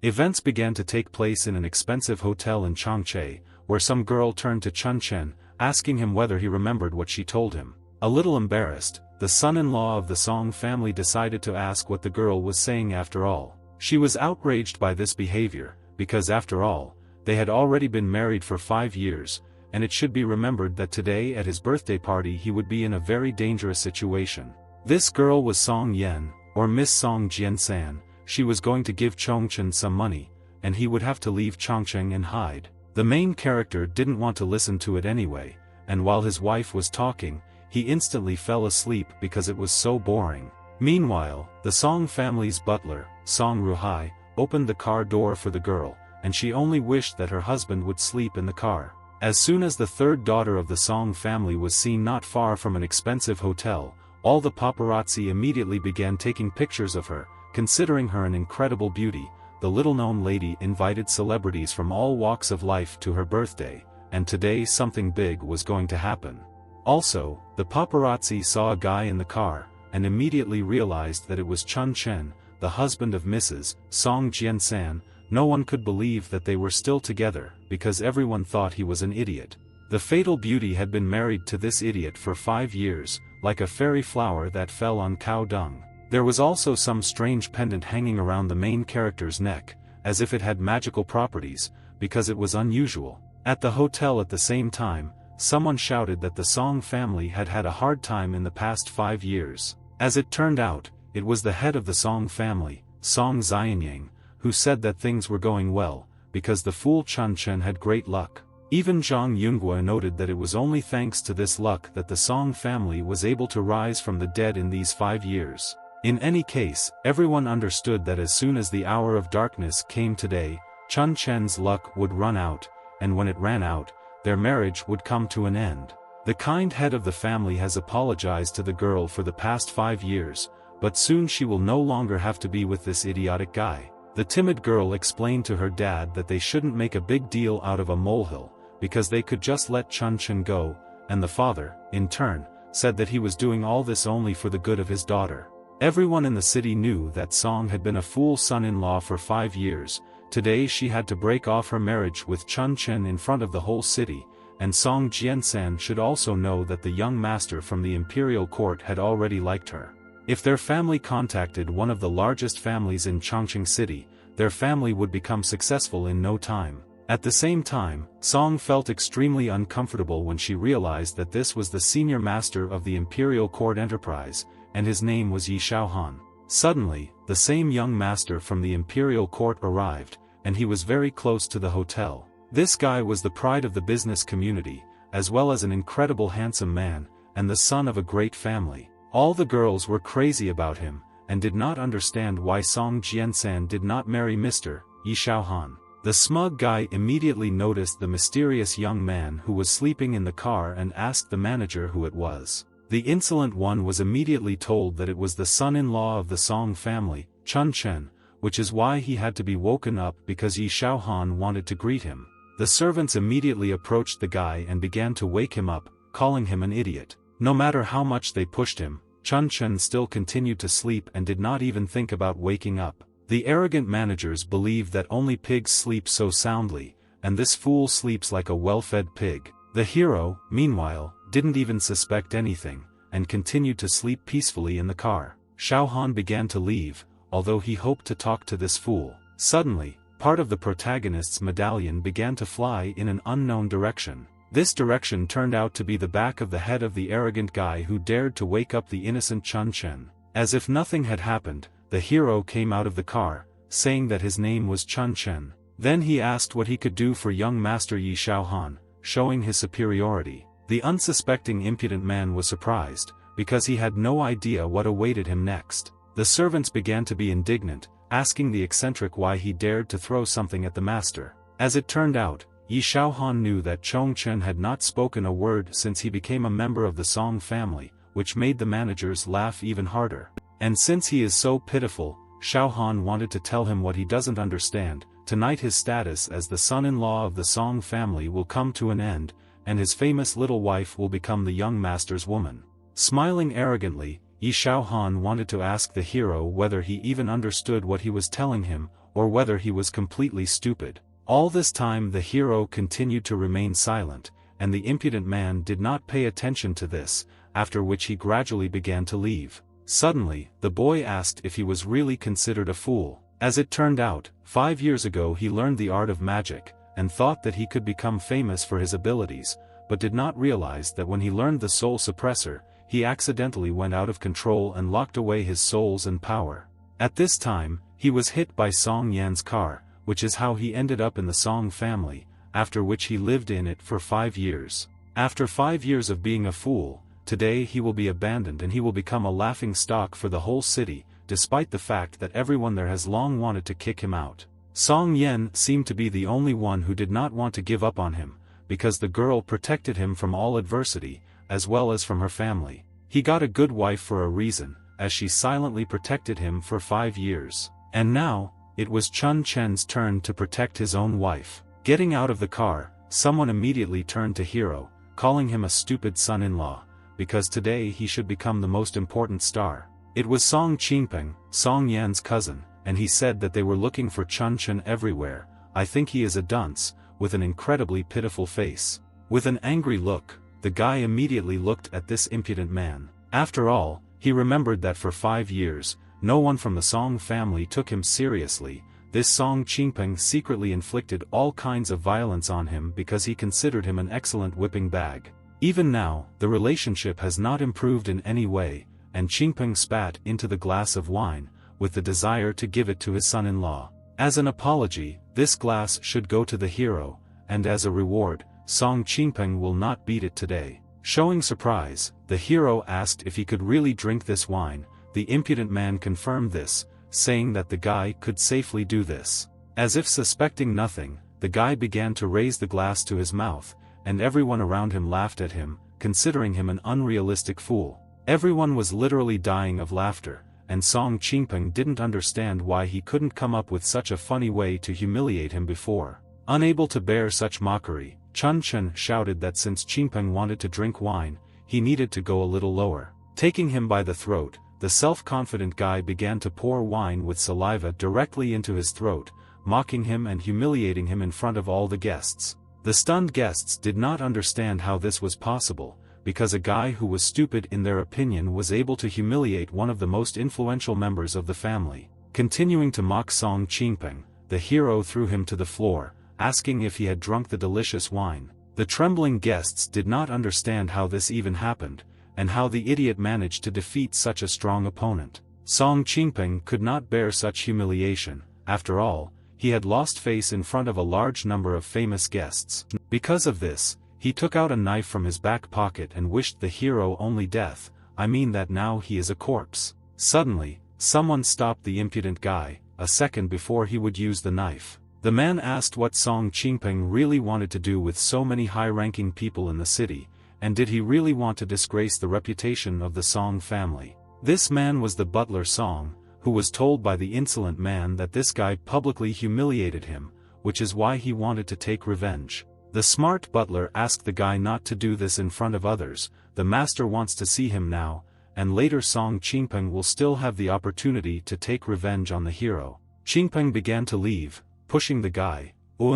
Events began to take place in an expensive hotel in Changchun, where some girl turned to Chun Chen, asking him whether he remembered what she told him. A little embarrassed, the son-in-law of the Song family decided to ask what the girl was saying after all. She was outraged by this behavior, because after all, they had already been married for 5 years, and it should be remembered that today at his birthday party he would be in a very dangerous situation. This girl was Song Yen, or Miss Song Jiansan. She was going to give Chun Chen some money, and he would have to leave Chongqing and hide. The main character didn't want to listen to it anyway, and while his wife was talking, he instantly fell asleep because it was so boring. Meanwhile, the Song family's butler, Song Ruhai, opened the car door for the girl, and she only wished that her husband would sleep in the car. As soon as the third daughter of the Song family was seen not far from an expensive hotel, all the paparazzi immediately began taking pictures of her. Considering her an incredible beauty, the little-known lady invited celebrities from all walks of life to her birthday, and today something big was going to happen. Also, the paparazzi saw a guy in the car, and immediately realized that it was Chun Chen, the husband of Mrs. Song Jiansan. No one could believe that they were still together, because everyone thought he was an idiot. The fatal beauty had been married to this idiot for 5 years, like a fairy flower that fell on cow dung. There was also some strange pendant hanging around the main character's neck, as if it had magical properties, because it was unusual. At the hotel at the same time, someone shouted that the Song family had had a hard time in the past 5 years. As it turned out, it was the head of the Song family, Song Xianyang, who said that things were going well, because the fool Chun Chen had great luck. Even Zhang Yunghua noted that it was only thanks to this luck that the Song family was able to rise from the dead in these 5 years. In any case, everyone understood that as soon as the hour of darkness came today, Chun Chen's luck would run out, and when it ran out, their marriage would come to an end. The kind head of the family has apologized to the girl for the past 5 years, but soon she will no longer have to be with this idiotic guy. The timid girl explained to her dad that they shouldn't make a big deal out of a molehill, because they could just let Chun Chen go, and the father, in turn, said that he was doing all this only for the good of his daughter. Everyone in the city knew that Song had been a fool son-in-law for 5 years. Today she had to break off her marriage with Chun Chen in front of the whole city, and Song Jiansan should also know that the young master from the imperial court had already liked her. If their family contacted one of the largest families in Chongqing City, their family would become successful in no time. At the same time, Song felt extremely uncomfortable when she realized that this was the senior master of the imperial court enterprise, and his name was Yi Shaohan. Suddenly, the same young master from the imperial court arrived, and he was very close to the hotel. This guy was the pride of the business community, as well as an incredible handsome man, and the son of a great family. All the girls were crazy about him, and did not understand why Song Jiansan did not marry Mr. Yi Shaohan. The smug guy immediately noticed the mysterious young man who was sleeping in the car and asked the manager who it was. The insolent one was immediately told that it was the son-in-law of the Song family, Chun Chen, which is why he had to be woken up because Yi Shaohan wanted to greet him. The servants immediately approached the guy and began to wake him up, calling him an idiot. No matter how much they pushed him, Chun Chen still continued to sleep and did not even think about waking up. The arrogant managers believe that only pigs sleep so soundly, and this fool sleeps like a well-fed pig. The hero, meanwhile, didn't even suspect anything, and continued to sleep peacefully in the car. Shaohan began to leave, although he hoped to talk to this fool. Suddenly, part of the protagonist's medallion began to fly in an unknown direction. This direction turned out to be the back of the head of the arrogant guy who dared to wake up the innocent Chun Chen. As if nothing had happened, the hero came out of the car, saying that his name was Chun Chen. Then he asked what he could do for young master Yi Shaohan, showing his superiority. The unsuspecting impudent man was surprised, because he had no idea what awaited him next. The servants began to be indignant, asking the eccentric why he dared to throw something at the master. As it turned out, Yi Shaohan knew that Chun Chen had not spoken a word since he became a member of the Song family, which made the managers laugh even harder. And since he is so pitiful, Shaohan wanted to tell him what he doesn't understand. Tonight his status as the son-in-law of the Song family will come to an end, and his famous little wife will become the young master's woman. Smiling arrogantly, Yi Shaohan wanted to ask the hero whether he even understood what he was telling him, or whether he was completely stupid. All this time the hero continued to remain silent, and the impudent man did not pay attention to this, after which he gradually began to leave. Suddenly, the boy asked if he was really considered a fool. As it turned out, 5 years ago he learned the art of magic, and thought that he could become famous for his abilities, but did not realize that when he learned the soul suppressor, he accidentally went out of control and locked away his souls and power. At this time, he was hit by Song Yan's car, which is how he ended up in the Song family, after which he lived in it for 5 years. After 5 years of being a fool, today he will be abandoned and he will become a laughing stock for the whole city, despite the fact that everyone there has long wanted to kick him out. Song Yan seemed to be the only one who did not want to give up on him, because the girl protected him from all adversity, as well as from her family. He got a good wife for a reason, as she silently protected him for 5 years. And now, it was Chun Chen's turn to protect his own wife. Getting out of the car, someone immediately turned to Hero, calling him a stupid son-in-law, because today he should become the most important star. It was Song Qingpeng, Song Yan's cousin, and he said that they were looking for Chun Chen everywhere. I think he is a dunce, with an incredibly pitiful face. With an angry look, the guy immediately looked at this impudent man. After all, he remembered that for 5 years, no one from the Song family took him seriously. This Song Qingpeng secretly inflicted all kinds of violence on him because he considered him an excellent whipping bag. Even now, the relationship has not improved in any way, and Qingpeng spat into the glass of wine, with the desire to give it to his son-in-law. As an apology, this glass should go to the hero, and as a reward, Song Qingpeng will not beat it today. Showing surprise, the hero asked if he could really drink this wine. The impudent man confirmed this, saying that the guy could safely do this. As if suspecting nothing, the guy began to raise the glass to his mouth, and everyone around him laughed at him, considering him an unrealistic fool. Everyone was literally dying of laughter, and Song Qingpeng didn't understand why he couldn't come up with such a funny way to humiliate him before. Unable to bear such mockery, Chun Chen shouted that since Qingpeng wanted to drink wine, he needed to go a little lower. Taking him by the throat, the self-confident guy began to pour wine with saliva directly into his throat, mocking him and humiliating him in front of all the guests. The stunned guests did not understand how this was possible, because a guy who was stupid in their opinion was able to humiliate one of the most influential members of the family. Continuing to mock Song Qingpeng, the hero threw him to the floor, asking if he had drunk the delicious wine. The trembling guests did not understand how this even happened, and how the idiot managed to defeat such a strong opponent. Song Qingpeng could not bear such humiliation. After all, he had lost face in front of a large number of famous guests. Because of this, he took out a knife from his back pocket and wished the hero only death. I mean that now he is a corpse. Suddenly, someone stopped the impudent guy, a second before he would use the knife. The man asked what Song Qingpeng really wanted to do with so many high-ranking people in the city, and did he really want to disgrace the reputation of the Song family. This man was the butler Song, who was told by the insolent man that this guy publicly humiliated him, which is why he wanted to take revenge. The smart butler asked the guy not to do this in front of others. The master wants to see him now, and later Song Qingpeng will still have the opportunity to take revenge on the hero. Qingpeng began to leave, pushing the guy.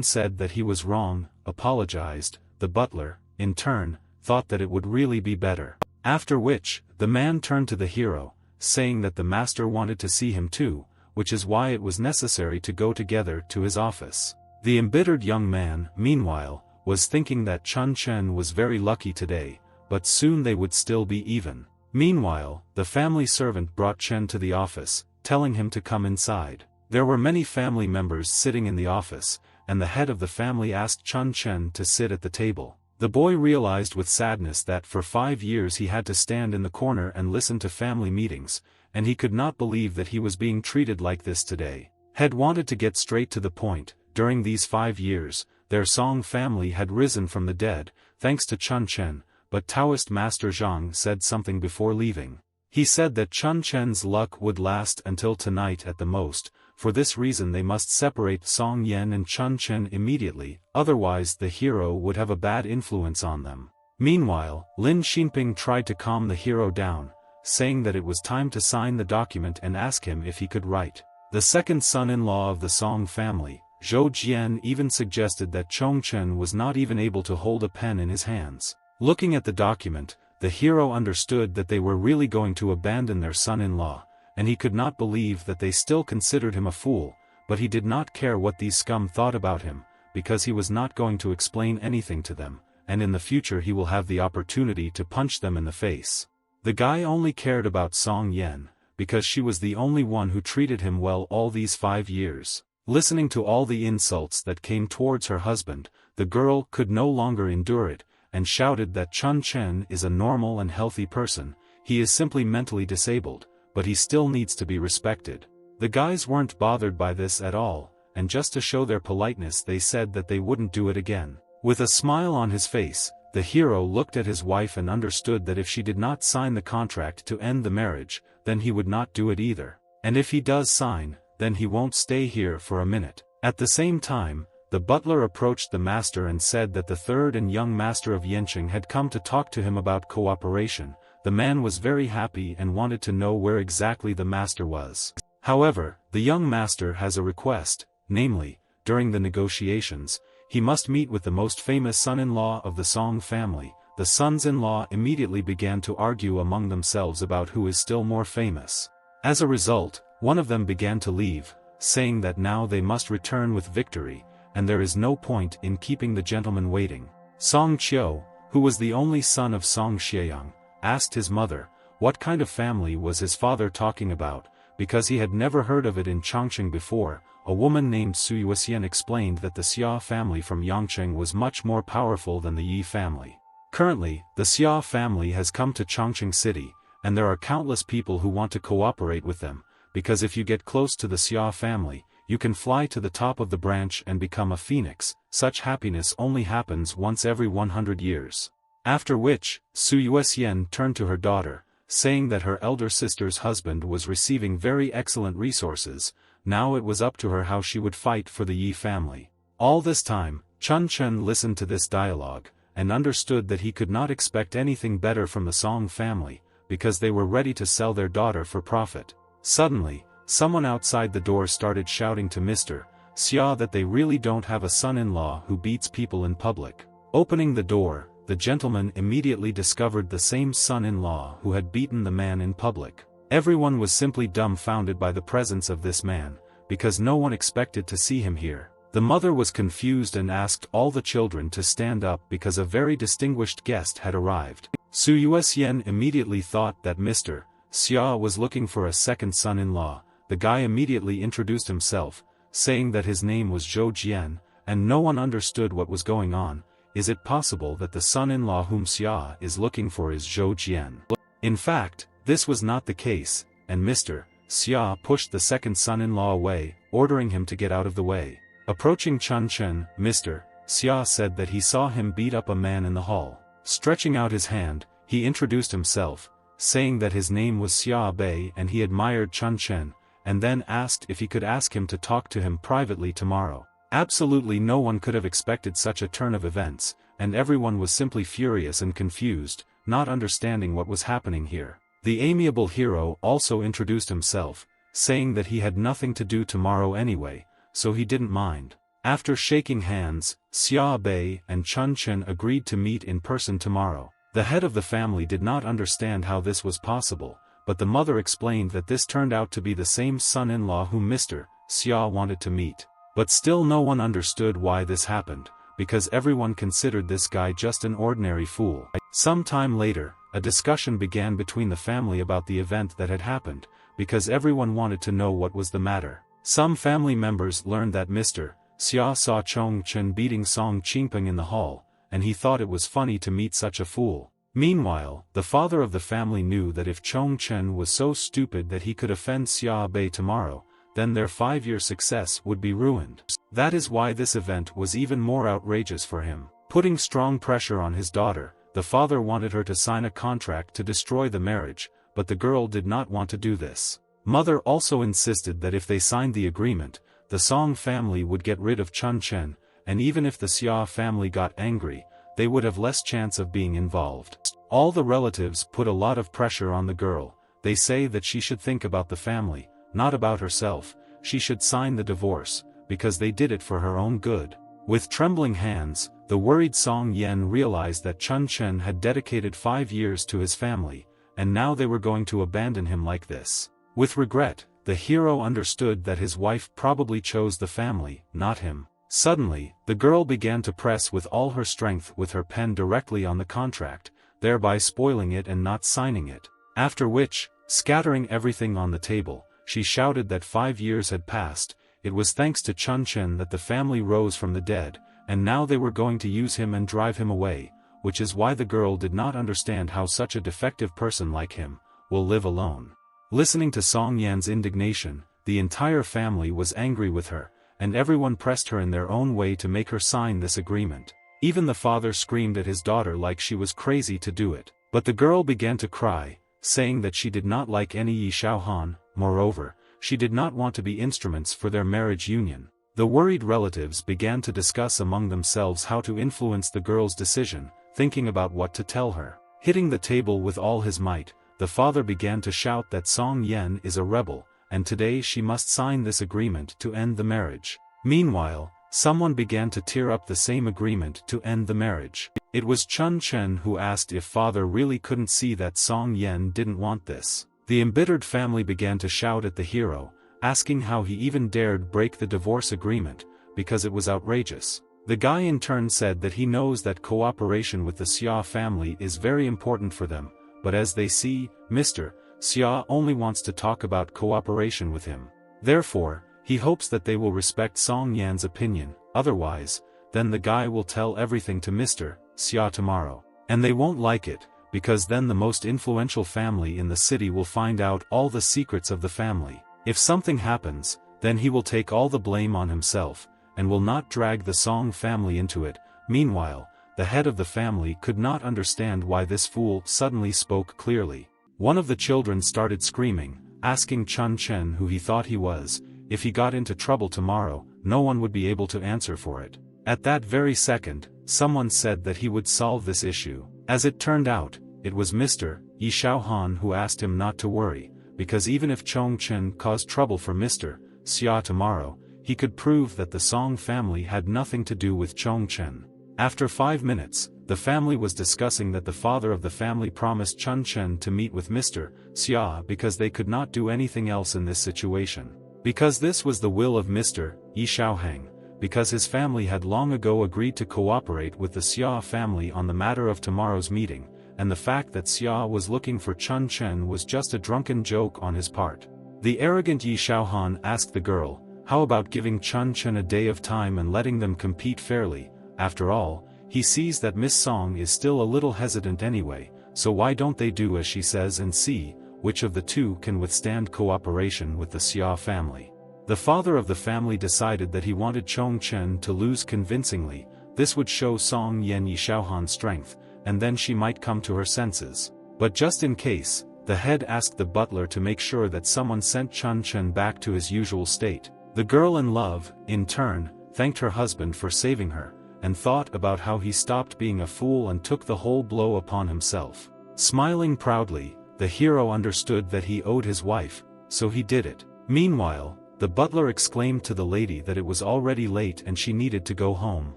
Said that he was wrong, apologized. The butler, in turn, thought that it would really be better. After which, the man turned to the hero, saying that the master wanted to see him too, which is why it was necessary to go together to his office. The embittered young man, meanwhile, was thinking that Chun Chen was very lucky today, but soon they would still be even. Meanwhile, the family servant brought Chen to the office, telling him to come inside. There were many family members sitting in the office, and the head of the family asked Chun Chen to sit at the table. The boy realized with sadness that for 5 years he had to stand in the corner and listen to family meetings, and he could not believe that he was being treated like this today. Had wanted to get straight to the point. During these 5 years, their Song family had risen from the dead, thanks to Chun Chen, but Taoist Master Zhang said something before leaving. He said that Chun Chen's luck would last until tonight at the most. For this reason they must separate Song Yan and Chun Chen immediately, otherwise the hero would have a bad influence on them. Meanwhile, Lin Xinping tried to calm the hero down, saying that it was time to sign the document and ask him if he could write. The second son-in-law of the Song family, Zhou Jian, even suggested that Chun Chen was not even able to hold a pen in his hands. Looking at the document, the hero understood that they were really going to abandon their son-in-law, and he could not believe that they still considered him a fool, but he did not care what these scum thought about him, because he was not going to explain anything to them, and in the future he will have the opportunity to punch them in the face. The guy only cared about Song Yen, because she was the only one who treated him well all these 5 years. Listening to all the insults that came towards her husband, the girl could no longer endure it, and shouted that Chun Chen is a normal and healthy person. He is simply mentally disabled, but he still needs to be respected. The guys weren't bothered by this at all, and just to show their politeness they said that they wouldn't do it again. With a smile on his face, the hero looked at his wife and understood that if she did not sign the contract to end the marriage, then he would not do it either. And if he does sign, then he won't stay here for a minute. At the same time, the butler approached the master and said that the third and young master of Yanqing had come to talk to him about cooperation. The man was very happy and wanted to know where exactly the master was. However, the young master has a request, namely, during the negotiations, he must meet with the most famous son-in-law of the Song family. The sons-in-law immediately began to argue among themselves about who is still more famous. As a result, one of them began to leave, saying that now they must return with victory, and there is no point in keeping the gentleman waiting. Song Qiu, who was the only son of Song Xieyang, asked his mother, what kind of family was his father talking about, because he had never heard of it in Chongqing before. A woman named Su Yuxian explained that the Xia family from Yangqing was much more powerful than the Yi family. Currently, the Xia family has come to Chongqing city, and there are countless people who want to cooperate with them, because if you get close to the Xia family, you can fly to the top of the branch and become a phoenix. Such happiness only happens once every 100 years. After which, Su Yuxian turned to her daughter, saying that her elder sister's husband was receiving very excellent resources. Now it was up to her how she would fight for the Yi family. All this time, Chun Chen listened to this dialogue, and understood that he could not expect anything better from the Song family, because they were ready to sell their daughter for profit. Suddenly, someone outside the door started shouting to Mr. Xia that they really don't have a son-in-law who beats people in public. Opening the door, the gentleman immediately discovered the same son-in-law who had beaten the man in public. Everyone was simply dumbfounded by the presence of this man, because no one expected to see him here. The mother was confused and asked all the children to stand up because a very distinguished guest had arrived. Su Yuxian immediately thought that Mr. Xia was looking for a second son-in-law. The guy immediately introduced himself, saying that his name was Zhou Jian, and no one understood what was going on. Is it possible that the son-in-law whom Xia is looking for is Zhou Jian? In fact, this was not the case, and Mr. Xia pushed the second son-in-law away, ordering him to get out of the way. Approaching Chun Chen, Mr. Xia said that he saw him beat up a man in the hall. Stretching out his hand, he introduced himself, saying that his name was Xia Bei and he admired Chun Chen, and then asked if he could ask him to talk to him privately tomorrow. Absolutely no one could have expected such a turn of events, and everyone was simply furious and confused, not understanding what was happening here. The amiable hero also introduced himself, saying that he had nothing to do tomorrow anyway, so he didn't mind. After shaking hands, Xia Bei and Chun Chen agreed to meet in person tomorrow. The head of the family did not understand how this was possible, but the mother explained that this turned out to be the same son-in-law whom Mr. Xia wanted to meet. But still no one understood why this happened, because everyone considered this guy just an ordinary fool. Some time later, a discussion began between the family about the event that had happened, because everyone wanted to know what was the matter. Some family members learned that Mr. Xia saw Chun Chen beating Song Qingping in the hall, and he thought it was funny to meet such a fool. Meanwhile, the father of the family knew that if Chun Chen was so stupid that he could offend Xia Bei tomorrow, then their 5-year success would be ruined. That is why this event was even more outrageous for him. Putting strong pressure on his daughter, the father wanted her to sign a contract to destroy the marriage, but the girl did not want to do this. Mother also insisted that if they signed the agreement, the Song family would get rid of Chun Chen, and even if the Xia family got angry, they would have less chance of being involved. All the relatives put a lot of pressure on the girl. They say that she should think about the family, not about herself, she should sign the divorce, because they did it for her own good. With trembling hands, the worried Song Yen realized that Chun Chen had dedicated 5 years to his family, and now they were going to abandon him like this. With regret, the hero understood that his wife probably chose the family, not him. Suddenly, the girl began to press with all her strength with her pen directly on the contract, thereby spoiling it and not signing it. After which, scattering everything on the table, she shouted that 5 years had passed. It was thanks to Chun Chen that the family rose from the dead, and now they were going to use him and drive him away, which is why the girl did not understand how such a defective person like him will live alone. Listening to Song Yan's indignation, the entire family was angry with her, and everyone pressed her in their own way to make her sign this agreement. Even the father screamed at his daughter like she was crazy to do it, but the girl began to cry, saying that she did not like any Yi Xiaohan. Moreover, she did not want to be instruments for their marriage union. The worried relatives began to discuss among themselves how to influence the girl's decision, thinking about what to tell her. Hitting the table with all his might, the father began to shout that Song Yen is a rebel, and today she must sign this agreement to end the marriage. Meanwhile, someone began to tear up the same agreement to end the marriage. It was Chun Chen who asked if father really couldn't see that Song Yen didn't want this. The embittered family began to shout at the hero, asking how he even dared break the divorce agreement, because it was outrageous. The guy in turn said that he knows that cooperation with the Xia family is very important for them, but as they see, Mr. Xia only wants to talk about cooperation with him. Therefore, he hopes that they will respect Song Yan's opinion, otherwise, then the guy will tell everything to Mr. Xia tomorrow. And they won't like it, because then the most influential family in the city will find out all the secrets of the family. If something happens, then he will take all the blame on himself, and will not drag the Song family into it. Meanwhile, the head of the family could not understand why this fool suddenly spoke clearly. One of the children started screaming, asking Chun Chen who he thought he was. If he got into trouble tomorrow, no one would be able to answer for it. At that very second, someone said that he would solve this issue. As it turned out, it was Mr. Yi Xiaohan who asked him not to worry, because even if Chong Chen caused trouble for Mr. Xia tomorrow, he could prove that the Song family had nothing to do with Chong Chen. After 5 minutes, the family was discussing that the father of the family promised Chun Chen to meet with Mr. Xia because they could not do anything else in this situation. Because this was the will of Mr. Yi Xiaohang, because his family had long ago agreed to cooperate with the Xia family on the matter of tomorrow's meeting, and the fact that Xia was looking for Chun Chen was just a drunken joke on his part. The arrogant Yi Xiaohan asked the girl, how about giving Chun Chen a day of time and letting them compete fairly? After all, he sees that Miss Song is still a little hesitant anyway, so why don't they do as she says and see which of the two can withstand cooperation with the Xia family? The father of the family decided that he wanted Chong Chen to lose convincingly. This would show Song Yen Yi Xiaohan's strength, and then she might come to her senses. But just in case, the head asked the butler to make sure that someone sent Chun Chen back to his usual state. The girl in love, in turn, thanked her husband for saving her, and thought about how he stopped being a fool and took the whole blow upon himself. Smiling proudly, the hero understood that he owed his wife, so he did it. Meanwhile, the butler exclaimed to the lady that it was already late and she needed to go home,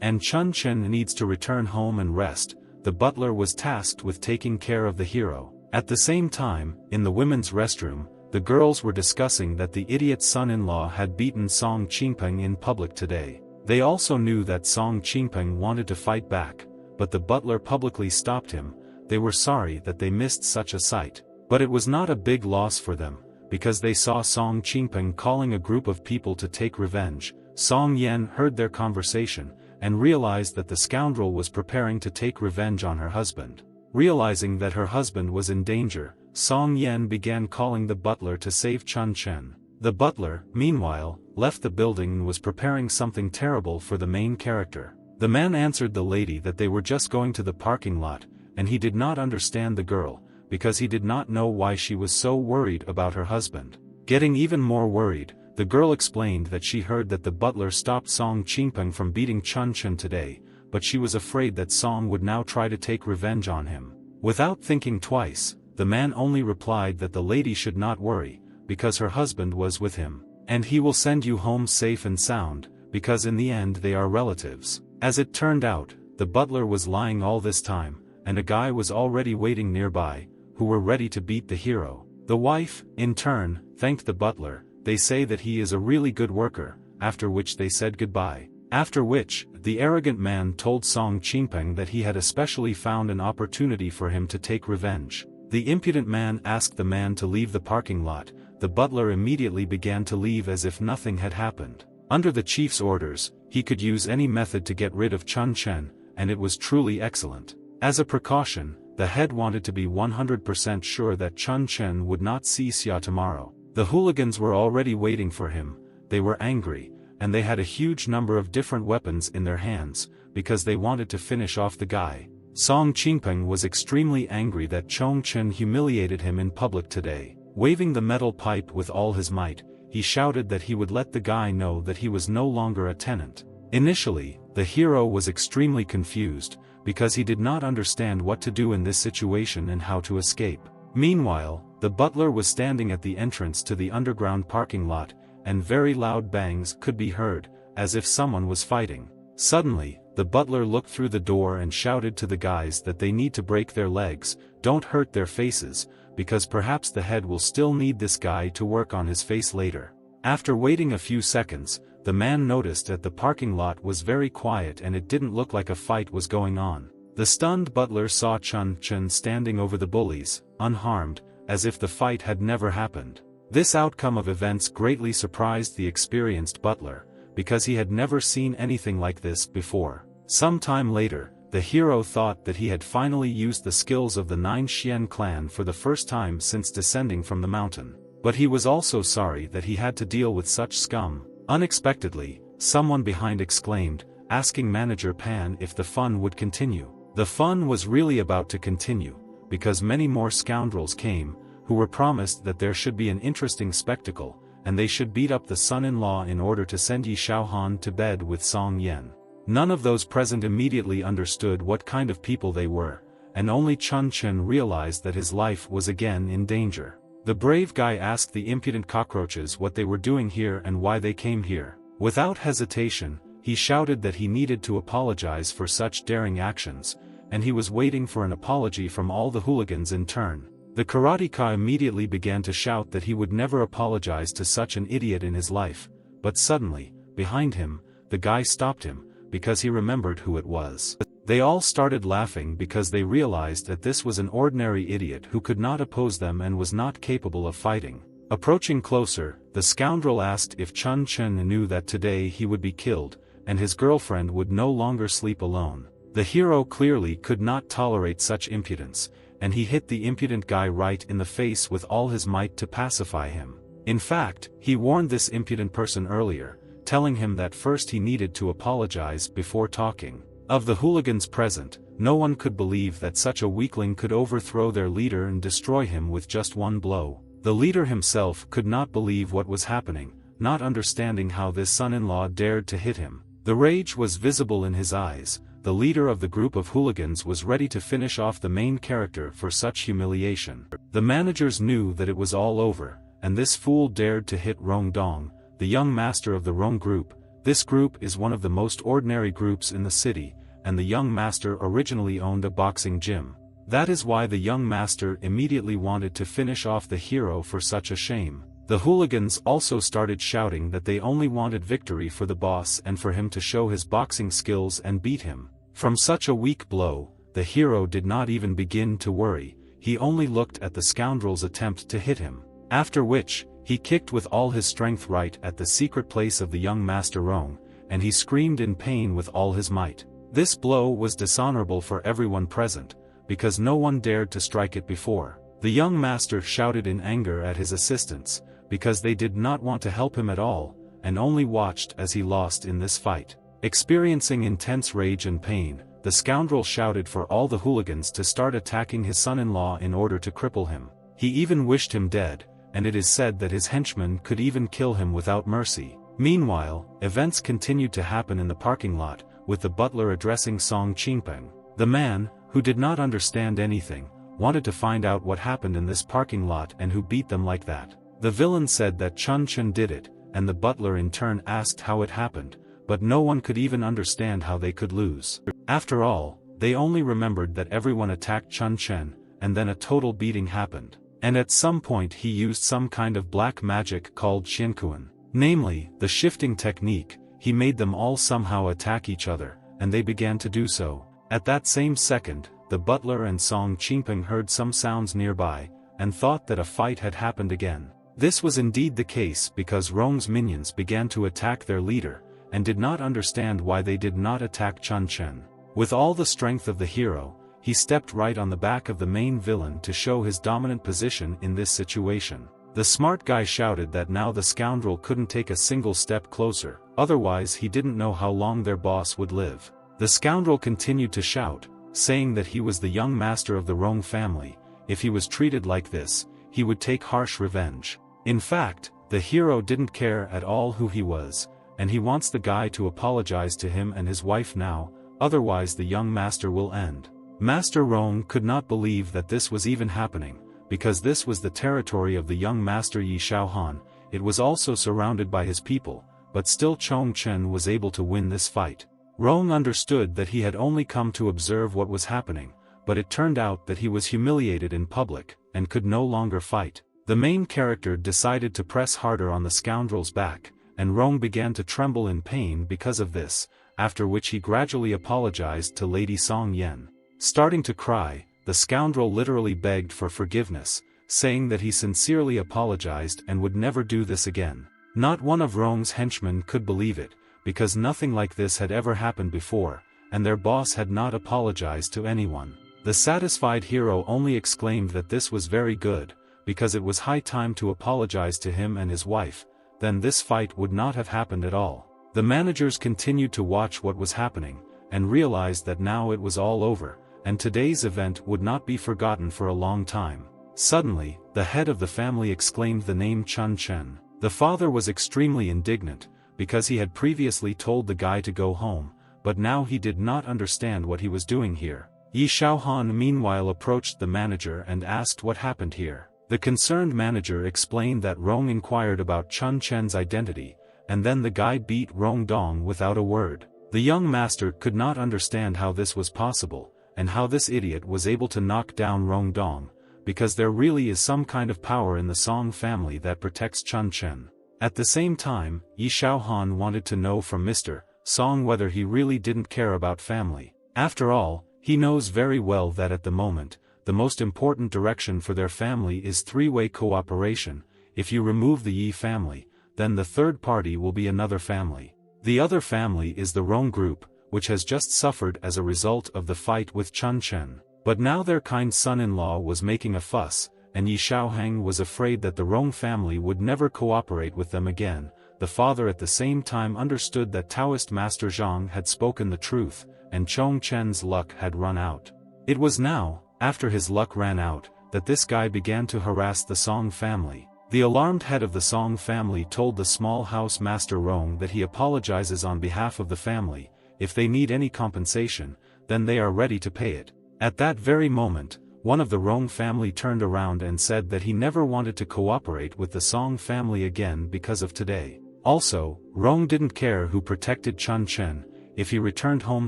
and Chun Chen needs to return home and rest. The butler was tasked with taking care of the hero. At the same time, in the women's restroom, the girls were discussing that the idiot son-in-law had beaten Song Qingpeng in public today. They also knew that Song Qingpeng wanted to fight back, but the butler publicly stopped him. They were sorry that they missed such a sight. But it was not a big loss for them, because they saw Song Qingpeng calling a group of people to take revenge. Song Yen heard their conversation, and realized that the scoundrel was preparing to take revenge on her husband. Realizing that her husband was in danger, Song Yen began calling the butler to save Chun Chen. The butler, meanwhile, left the building and was preparing something terrible for the main character. The man answered the lady that they were just going to the parking lot, and he did not understand the girl, because he did not know why she was so worried about her husband. Getting even more worried, the girl explained that she heard that the butler stopped Song Qingpeng from beating Chun Chen today, but she was afraid that Song would now try to take revenge on him. Without thinking twice, the man only replied that the lady should not worry, because her husband was with him. And he will send you home safe and sound, because in the end they are relatives. As it turned out, the butler was lying all this time, and a guy was already waiting nearby, who were ready to beat the hero. The wife, in turn, thanked the butler. They say that he is a really good worker, after which they said goodbye. After which, the arrogant man told Song Qingpeng that he had especially found an opportunity for him to take revenge. The impudent man asked the man to leave the parking lot. The butler immediately began to leave as if nothing had happened. Under the chief's orders, he could use any method to get rid of Chun Chen, and it was truly excellent. As a precaution, the head wanted to be 100% sure that Chun Chen would not see Xia tomorrow. The hooligans were already waiting for him. They were angry, and they had a huge number of different weapons in their hands, because they wanted to finish off the guy. Song Qingpeng was extremely angry that Chun Chen humiliated him in public today. Waving the metal pipe with all his might, he shouted that he would let the guy know that he was no longer a tenant. Initially, the hero was extremely confused, because he did not understand what to do in this situation and how to escape. Meanwhile, the butler was standing at the entrance to the underground parking lot, and very loud bangs could be heard, as if someone was fighting. Suddenly, the butler looked through the door and shouted to the guys that they need to break their legs, don't hurt their faces, because perhaps the head will still need this guy to work on his face later. After waiting a few seconds, the man noticed that the parking lot was very quiet and it didn't look like a fight was going on. The stunned butler saw Chun Chen standing over the bullies, unharmed, as if the fight had never happened. This outcome of events greatly surprised the experienced butler, because he had never seen anything like this before. Some time later, the hero thought that he had finally used the skills of the Nine Xian clan for the first time since descending from the mountain. But he was also sorry that he had to deal with such scum. Unexpectedly, someone behind exclaimed, asking Manager Pan if the fun would continue. The fun was really about to continue, because many more scoundrels came, who were promised that there should be an interesting spectacle, and they should beat up the son-in-law in order to send Yi Shaohan to bed with Song Yen. None of those present immediately understood what kind of people they were, and only Chun Chen realized that his life was again in danger. The brave guy asked the impudent cockroaches what they were doing here and why they came here. Without hesitation, he shouted that he needed to apologize for such daring actions, and he was waiting for an apology from all the hooligans in turn. The karateka immediately began to shout that he would never apologize to such an idiot in his life, but suddenly, behind him, the guy stopped him, because he remembered who it was. They all started laughing because they realized that this was an ordinary idiot who could not oppose them and was not capable of fighting. Approaching closer, the scoundrel asked if Chun Chen knew that today he would be killed, and his girlfriend would no longer sleep alone. The hero clearly could not tolerate such impudence, and he hit the impudent guy right in the face with all his might to pacify him. In fact, he warned this impudent person earlier, telling him that first he needed to apologize before talking. Of the hooligans present, no one could believe that such a weakling could overthrow their leader and destroy him with just one blow. The leader himself could not believe what was happening, not understanding how this son-in-law dared to hit him. The rage was visible in his eyes. The leader of the group of hooligans was ready to finish off the main character for such humiliation. The managers knew that it was all over, and this fool dared to hit Rong Dong, the young master of the Rong group. This group is one of the most ordinary groups in the city, and the young master originally owned a boxing gym. That is why the young master immediately wanted to finish off the hero for such a shame. The hooligans also started shouting that they only wanted victory for the boss and for him to show his boxing skills and beat him. From such a weak blow, the hero did not even begin to worry. He only looked at the scoundrel's attempt to hit him. After which, he kicked with all his strength right at the secret place of the young master Rong, and he screamed in pain with all his might. This blow was dishonorable for everyone present, because no one dared to strike it before. The young master shouted in anger at his assistants, because they did not want to help him at all, and only watched as he lost in this fight. Experiencing intense rage and pain, the scoundrel shouted for all the hooligans to start attacking his son-in-law in order to cripple him. He even wished him dead, and it is said that his henchmen could even kill him without mercy. Meanwhile, events continued to happen in the parking lot, with the butler addressing Song Qingpeng. The man, who did not understand anything, wanted to find out what happened in this parking lot and who beat them like that. The villain said that Chun Chen did it, and the butler in turn asked how it happened, but no one could even understand how they could lose. After all, they only remembered that everyone attacked Chun Chen, and then a total beating happened. And at some point he used some kind of black magic called Xiankuan. Namely, the shifting technique. He made them all somehow attack each other, and they began to do so. At that same second, the butler and Song Qingping heard some sounds nearby, and thought that a fight had happened again. This was indeed the case because Rong's minions began to attack their leader, and did not understand why they did not attack Chun Chen. With all the strength of the hero, he stepped right on the back of the main villain to show his dominant position in this situation. The smart guy shouted that now the scoundrel couldn't take a single step closer, otherwise he didn't know how long their boss would live. The scoundrel continued to shout, saying that he was the young master of the Rong family. If he was treated like this, he would take harsh revenge. In fact, the hero didn't care at all who he was, and he wants the guy to apologize to him and his wife now, otherwise the young master will end. Master Rong could not believe that this was even happening, because this was the territory of the young master Yi Shaohan. It was also surrounded by his people, but still Chun Chen was able to win this fight. Rong understood that he had only come to observe what was happening, but it turned out that he was humiliated in public, and could no longer fight. The main character decided to press harder on the scoundrel's back, and Rong began to tremble in pain because of this, after which he gradually apologized to Lady Song Yen. Starting to cry, the scoundrel literally begged for forgiveness, saying that he sincerely apologized and would never do this again. Not one of Rong's henchmen could believe it, because nothing like this had ever happened before, and their boss had not apologized to anyone. The satisfied hero only exclaimed that this was very good, because it was high time to apologize to him and his wife, then this fight would not have happened at all. The managers continued to watch what was happening, and realized that now it was all over, and today's event would not be forgotten for a long time. Suddenly, the head of the family exclaimed the name Chun Chen. The father was extremely indignant, because he had previously told the guy to go home, but now he did not understand what he was doing here. Yi Shaohan meanwhile approached the manager and asked what happened here. The concerned manager explained that Rong inquired about Chun Chen's identity, and then the guy beat Rong Dong without a word. The young master could not understand how this was possible, and how this idiot was able to knock down Rong Dong, because there really is some kind of power in the Song family that protects Chun Chen. At the same time, Yi Shaohan wanted to know from Mr. Song whether he really didn't care about family. After all, he knows very well that at the moment, the most important direction for their family is three-way cooperation. If you remove the Yi family, then the third party will be another family. The other family is the Rong group, which has just suffered as a result of the fight with Chun Chen. But now their kind son-in-law was making a fuss, and Yi Shaohang was afraid that the Rong family would never cooperate with them again. The father at the same time understood that Taoist Master Zhang had spoken the truth, and Chun Chen's luck had run out. It was now, after his luck ran out, that this guy began to harass the Song family. The alarmed head of the Song family told the small house Master Rong that he apologizes on behalf of the family. If they need any compensation, then they are ready to pay it. At that very moment, one of the Rong family turned around and said that he never wanted to cooperate with the Song family again because of today. Also, Rong didn't care who protected Chun Chen. If he returned home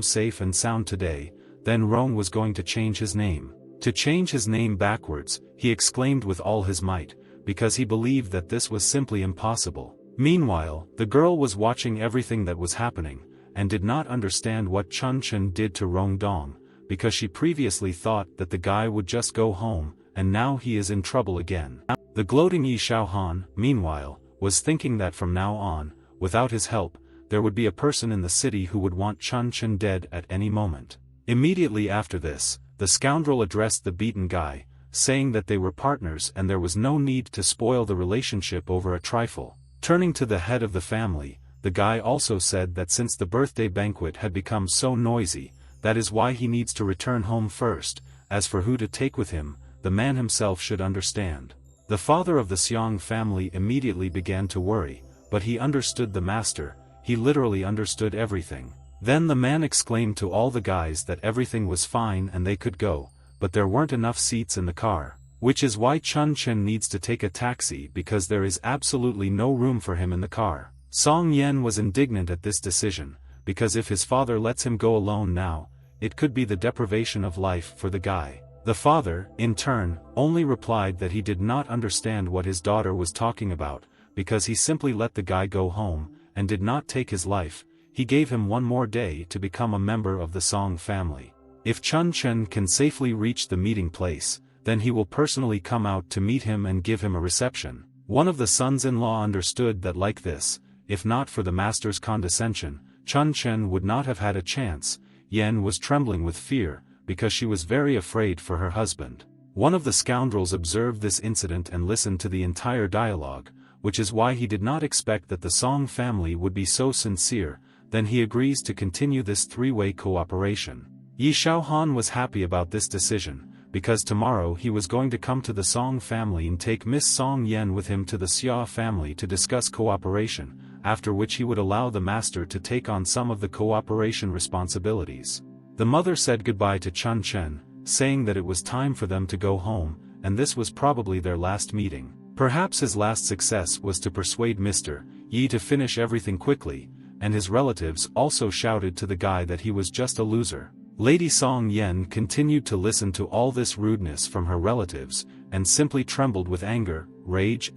safe and sound today, then Rong was going to change his name. To change his name backwards, he exclaimed with all his might, because he believed that this was simply impossible. Meanwhile, the girl was watching everything that was happening, and did not understand what Chun Chen did to Rong Dong, because she previously thought that the guy would just go home, and now he is in trouble again. The gloating Yi Shaohan, meanwhile, was thinking that from now on, without his help, there would be a person in the city who would want Chun Chen dead at any moment. Immediately after this, the scoundrel addressed the beaten guy, saying that they were partners and there was no need to spoil the relationship over a trifle. Turning to the head of the family, the guy also said that since the birthday banquet had become so noisy, that is why he needs to return home first. As for who to take with him, the man himself should understand. The father of the Xiong family immediately began to worry, but he understood the master. He literally understood everything. Then the man exclaimed to all the guys that everything was fine and they could go, but there weren't enough seats in the car. Which is why Chun Chen needs to take a taxi because there is absolutely no room for him in the car. Song Yen was indignant at this decision, because if his father lets him go alone now, it could be the deprivation of life for the guy. The father, in turn, only replied that he did not understand what his daughter was talking about, because he simply let the guy go home, and did not take his life. He gave him one more day to become a member of the Song family. If Chun Chen can safely reach the meeting place, then he will personally come out to meet him and give him a reception. One of the sons-in-law understood that like this, if not for the master's condescension, Chun Chen would not have had a chance. Yen was trembling with fear, because she was very afraid for her husband. One of the scoundrels observed this incident and listened to the entire dialogue, which is why he did not expect that the Song family would be so sincere. Then he agrees to continue this three-way cooperation. Yi Xiaohan was happy about this decision, because tomorrow he was going to come to the Song family and take Miss Song Yen with him to the Xia family to discuss cooperation, after which he would allow the master to take on some of the cooperation responsibilities. The mother said goodbye to Chun Chen, saying that it was time for them to go home, and this was probably their last meeting. Perhaps his last success was to persuade Mr. Yi to finish everything quickly, and his relatives also shouted to the guy that he was just a loser. Lady Song Yen continued to listen to all this rudeness from her relatives, and simply trembled with anger, rage.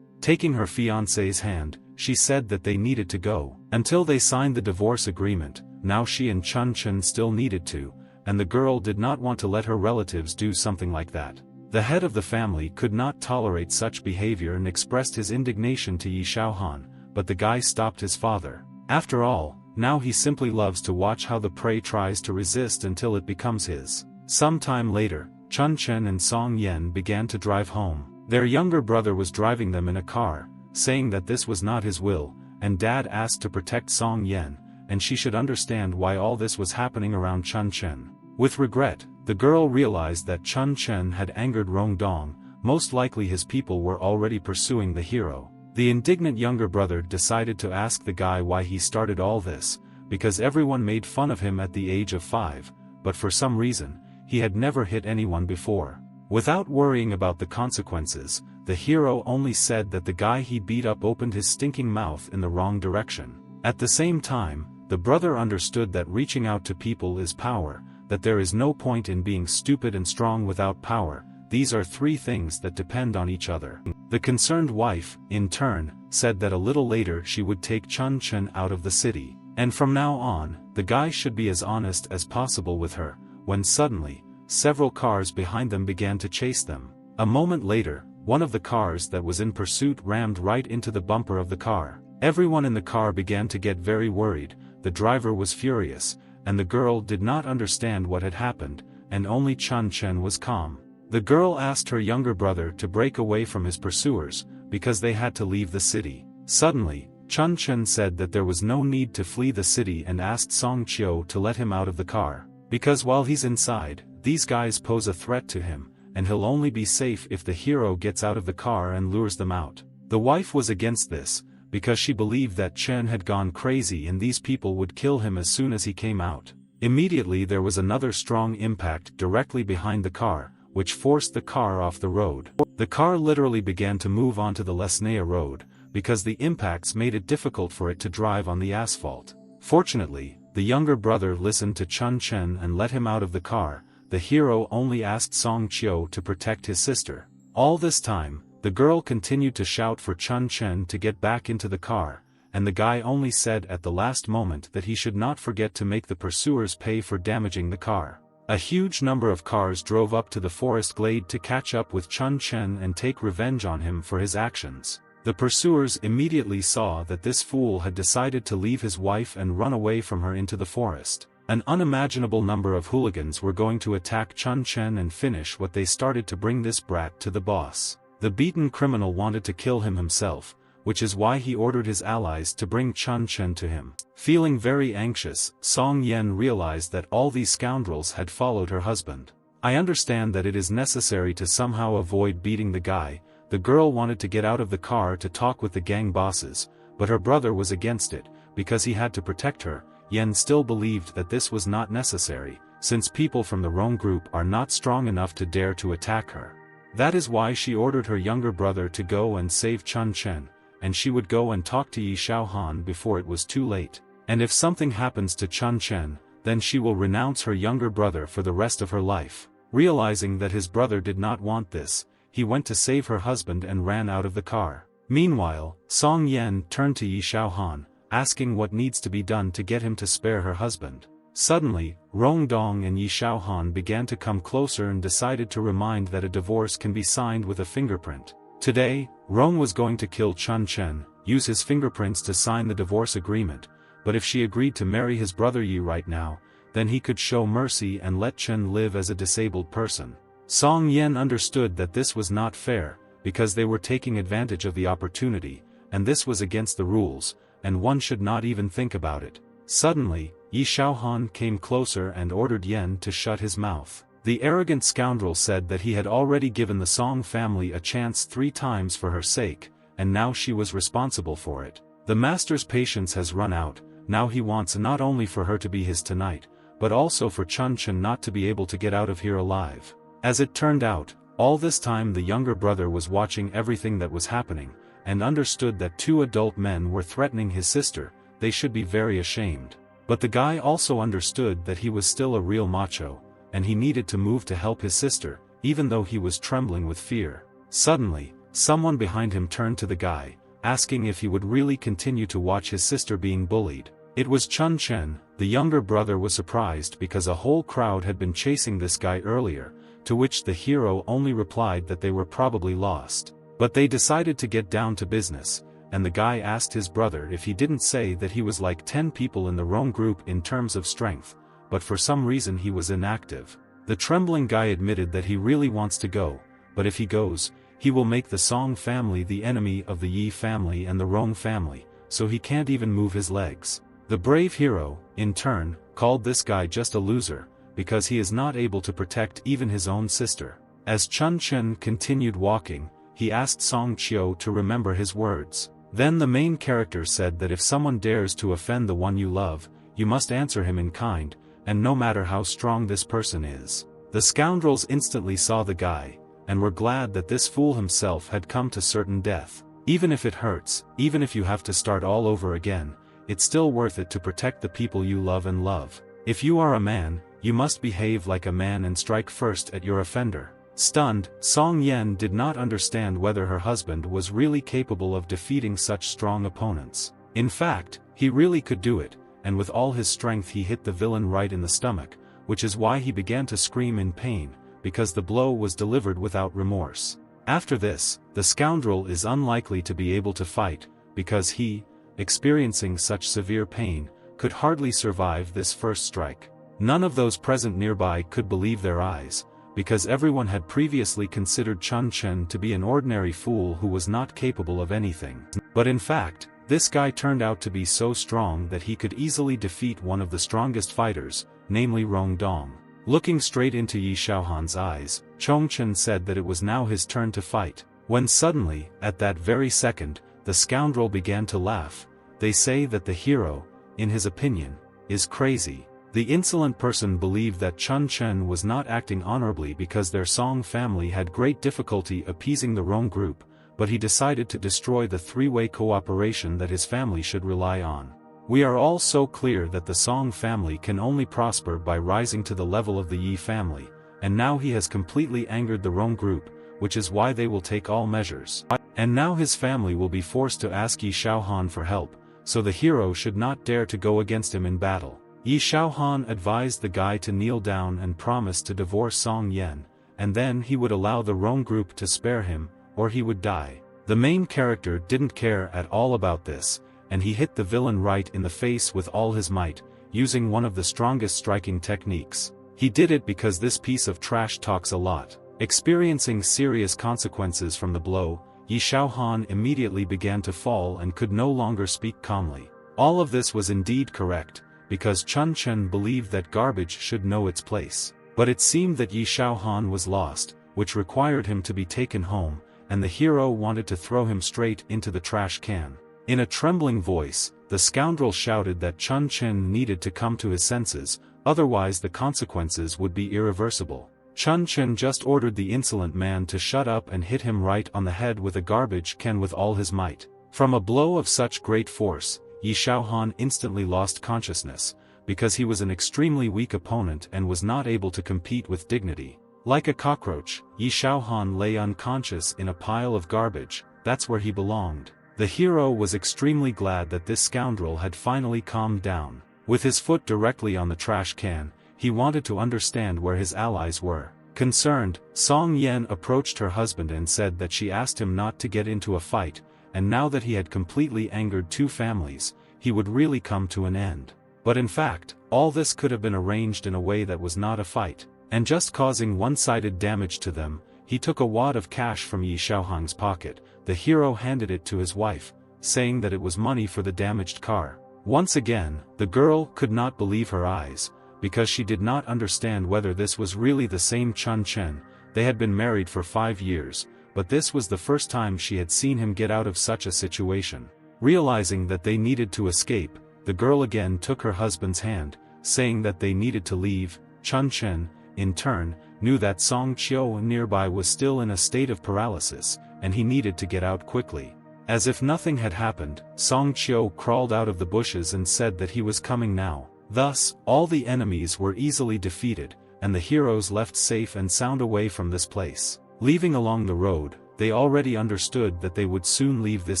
Taking her fiancé's hand, she said that they needed to go. Until they signed the divorce agreement, now she and Chun Chen still needed to, and the girl did not want to let her relatives do something like that. The head of the family could not tolerate such behavior and expressed his indignation to Yi Xiaohan, but the guy stopped his father. After all, now he simply loves to watch how the prey tries to resist until it becomes his. Some time later, Chun Chen and Song Yen began to drive home. Their younger brother was driving them in a car, saying that this was not his will, and Dad asked to protect Song Yen, and she should understand why all this was happening around Chun Chen. With regret, the girl realized that Chun Chen had angered Rong Dong. Most likely his people were already pursuing the hero. The indignant younger brother decided to ask the guy why he started all this, because everyone made fun of him at the age of 5, but for some reason, he had never hit anyone before. Without worrying about the consequences, the hero only said that the guy he beat up opened his stinking mouth in the wrong direction. At the same time, the brother understood that reaching out to people is power, that there is no point in being stupid and strong without power. These are three things that depend on each other. The concerned wife, in turn, said that a little later she would take Chun Chen out of the city, and from now on, the guy should be as honest as possible with her, when suddenly, several cars behind them began to chase them. A moment later, one of the cars that was in pursuit rammed right into the bumper of the car. Everyone in the car began to get very worried, the driver was furious, and the girl did not understand what had happened, and only Chun Chen was calm. The girl asked her younger brother to break away from his pursuers, because they had to leave the city. Suddenly, Chun Chen said that there was no need to flee the city and asked Song Qiu to let him out of the car, because while he's inside, these guys pose a threat to him, and he'll only be safe if the hero gets out of the car and lures them out. The wife was against this, because she believed that Chen had gone crazy and these people would kill him as soon as he came out. Immediately there was another strong impact directly behind the car, which forced the car off the road. The car literally began to move onto the Lesnaya road, because the impacts made it difficult for it to drive on the asphalt. Fortunately, the younger brother listened to Chun Chen and let him out of the car. The hero only asked Song Qiu to protect his sister. All this time, the girl continued to shout for Chun Chen to get back into the car, and the guy only said at the last moment that he should not forget to make the pursuers pay for damaging the car. A huge number of cars drove up to the forest glade to catch up with Chun Chen and take revenge on him for his actions. The pursuers immediately saw that this fool had decided to leave his wife and run away from her into the forest. An unimaginable number of hooligans were going to attack Chun Chen and finish what they started to bring this brat to the boss. The beaten criminal wanted to kill him himself, which is why he ordered his allies to bring Chun Chen to him. Feeling very anxious, Song Yen realized that all these scoundrels had followed her husband. I understand that it is necessary to somehow avoid beating the guy. The girl wanted to get out of the car to talk with the gang bosses, but her brother was against it, because he had to protect her. Yen still believed that this was not necessary, since people from the Rong group are not strong enough to dare to attack her. That is why she ordered her younger brother to go and save Chun Chen, and she would go and talk to Yi Xiaohan before it was too late. And if something happens to Chun Chen, then she will renounce her younger brother for the rest of her life. Realizing that his brother did not want this, he went to save her husband and ran out of the car. Meanwhile, Song Yan turned to Yi Xiaohan, asking what needs to be done to get him to spare her husband. Suddenly, Rong and Yi Xiaohan began to come closer and decided to remind that a divorce can be signed with a fingerprint. Today, Rong was going to kill Chun Chen, use his fingerprints to sign the divorce agreement, but if she agreed to marry his brother Yi right now, then he could show mercy and let Chen live as a disabled person. Song Yan understood that this was not fair, because they were taking advantage of the opportunity, and this was against the rules, and one should not even think about it. Suddenly, Yi Xiaohan came closer and ordered Yan to shut his mouth. The arrogant scoundrel said that he had already given the Song family a chance 3 times for her sake, and now she was responsible for it. The master's patience has run out. Now he wants not only for her to be his tonight, but also for Chun Chen not to be able to get out of here alive. As it turned out, all this time the younger brother was watching everything that was happening, and understood that 2 adult men were threatening his sister. They should be very ashamed. But the guy also understood that he was still a real macho, and he needed to move to help his sister, even though he was trembling with fear. Suddenly, someone behind him turned to the guy, asking if he would really continue to watch his sister being bullied. It was Chun Chen. The younger brother was surprised because a whole crowd had been chasing this guy earlier, to which the hero only replied that they were probably lost. But they decided to get down to business, and the guy asked his brother if he didn't say that he was like 10 people in the Rong group in terms of strength, but for some reason he was inactive. The trembling guy admitted that he really wants to go, but if he goes, he will make the Song family the enemy of the Yi family and the Rong family, so he can't even move his legs. The brave hero, in turn, called this guy just a loser, because he is not able to protect even his own sister. As Chun Chen continued walking, he asked Song Qiu to remember his words. Then the main character said that if someone dares to offend the one you love, you must answer him in kind, and no matter how strong this person is. The scoundrels instantly saw the guy, and were glad that this fool himself had come to certain death. Even if it hurts, even if you have to start all over again, it's still worth it to protect the people you love and love. If you are a man, you must behave like a man and strike first at your offender. Stunned, Song Yan did not understand whether her husband was really capable of defeating such strong opponents. In fact, he really could do it, and with all his strength he hit the villain right in the stomach, which is why he began to scream in pain, because the blow was delivered without remorse. After this, the scoundrel is unlikely to be able to fight, because he, experiencing such severe pain, could hardly survive this first strike. None of those present nearby could believe their eyes, because everyone had previously considered Chun Chen to be an ordinary fool who was not capable of anything. But in fact, this guy turned out to be so strong that he could easily defeat one of the strongest fighters, namely Rong. Looking straight into Yi Xiaohan's eyes, Chong Chen said that it was now his turn to fight, when suddenly, at that very second, the scoundrel began to laugh. They say that the hero, in his opinion, is crazy. The insolent person believed that Chun Chen was not acting honorably because their Song family had great difficulty appeasing the Rong group, but he decided to destroy the 3-way cooperation that his family should rely on. We are all so clear that the Song family can only prosper by rising to the level of the Yi family, and now he has completely angered the Rong group, which is why they will take all measures. And now his family will be forced to ask Yi Xiaohan for help, so the hero should not dare to go against him in battle. Yi Xiaohan advised the guy to kneel down and promise to divorce Song Yan, and then he would allow the Rong group to spare him, or he would die. The main character didn't care at all about this, and he hit the villain right in the face with all his might, using one of the strongest striking techniques. He did it because this piece of trash talks a lot. Experiencing serious consequences from the blow, Yi Xiaohan immediately began to fall and could no longer speak calmly. All of this was indeed correct, because Chun Chen believed that garbage should know its place. But it seemed that Yi Xiaohan was lost, which required him to be taken home, and the hero wanted to throw him straight into the trash can. In a trembling voice, the scoundrel shouted that Chun Chen needed to come to his senses, otherwise the consequences would be irreversible. Chun Chen just ordered the insolent man to shut up and hit him right on the head with a garbage can with all his might. From a blow of such great force, Yi Xiaohan instantly lost consciousness, because he was an extremely weak opponent and was not able to compete with dignity. Like a cockroach, Yi Xiaohan lay unconscious in a pile of garbage. That's where he belonged. The hero was extremely glad that this scoundrel had finally calmed down. With his foot directly on the trash can, he wanted to understand where his allies were. Concerned, Song Yan approached her husband and said that she asked him not to get into a fight, and now that he had completely angered two families, he would really come to an end. But in fact, all this could have been arranged in a way that was not a fight, and just causing one-sided damage to them. He took a wad of cash from Yi Xiaohan's pocket. The hero handed it to his wife, saying that it was money for the damaged car. Once again, the girl could not believe her eyes, because she did not understand whether this was really the same Chun Chen. They had been married for 5 years, but this was the first time she had seen him get out of such a situation. Realizing that they needed to escape, the girl again took her husband's hand, saying that they needed to leave. Chun Chen, in turn, knew that Song Qiu nearby was still in a state of paralysis, and he needed to get out quickly. As if nothing had happened, Song Qiu crawled out of the bushes and said that he was coming now. Thus, all the enemies were easily defeated, and the heroes left safe and sound away from this place. Leaving along the road, they already understood that they would soon leave this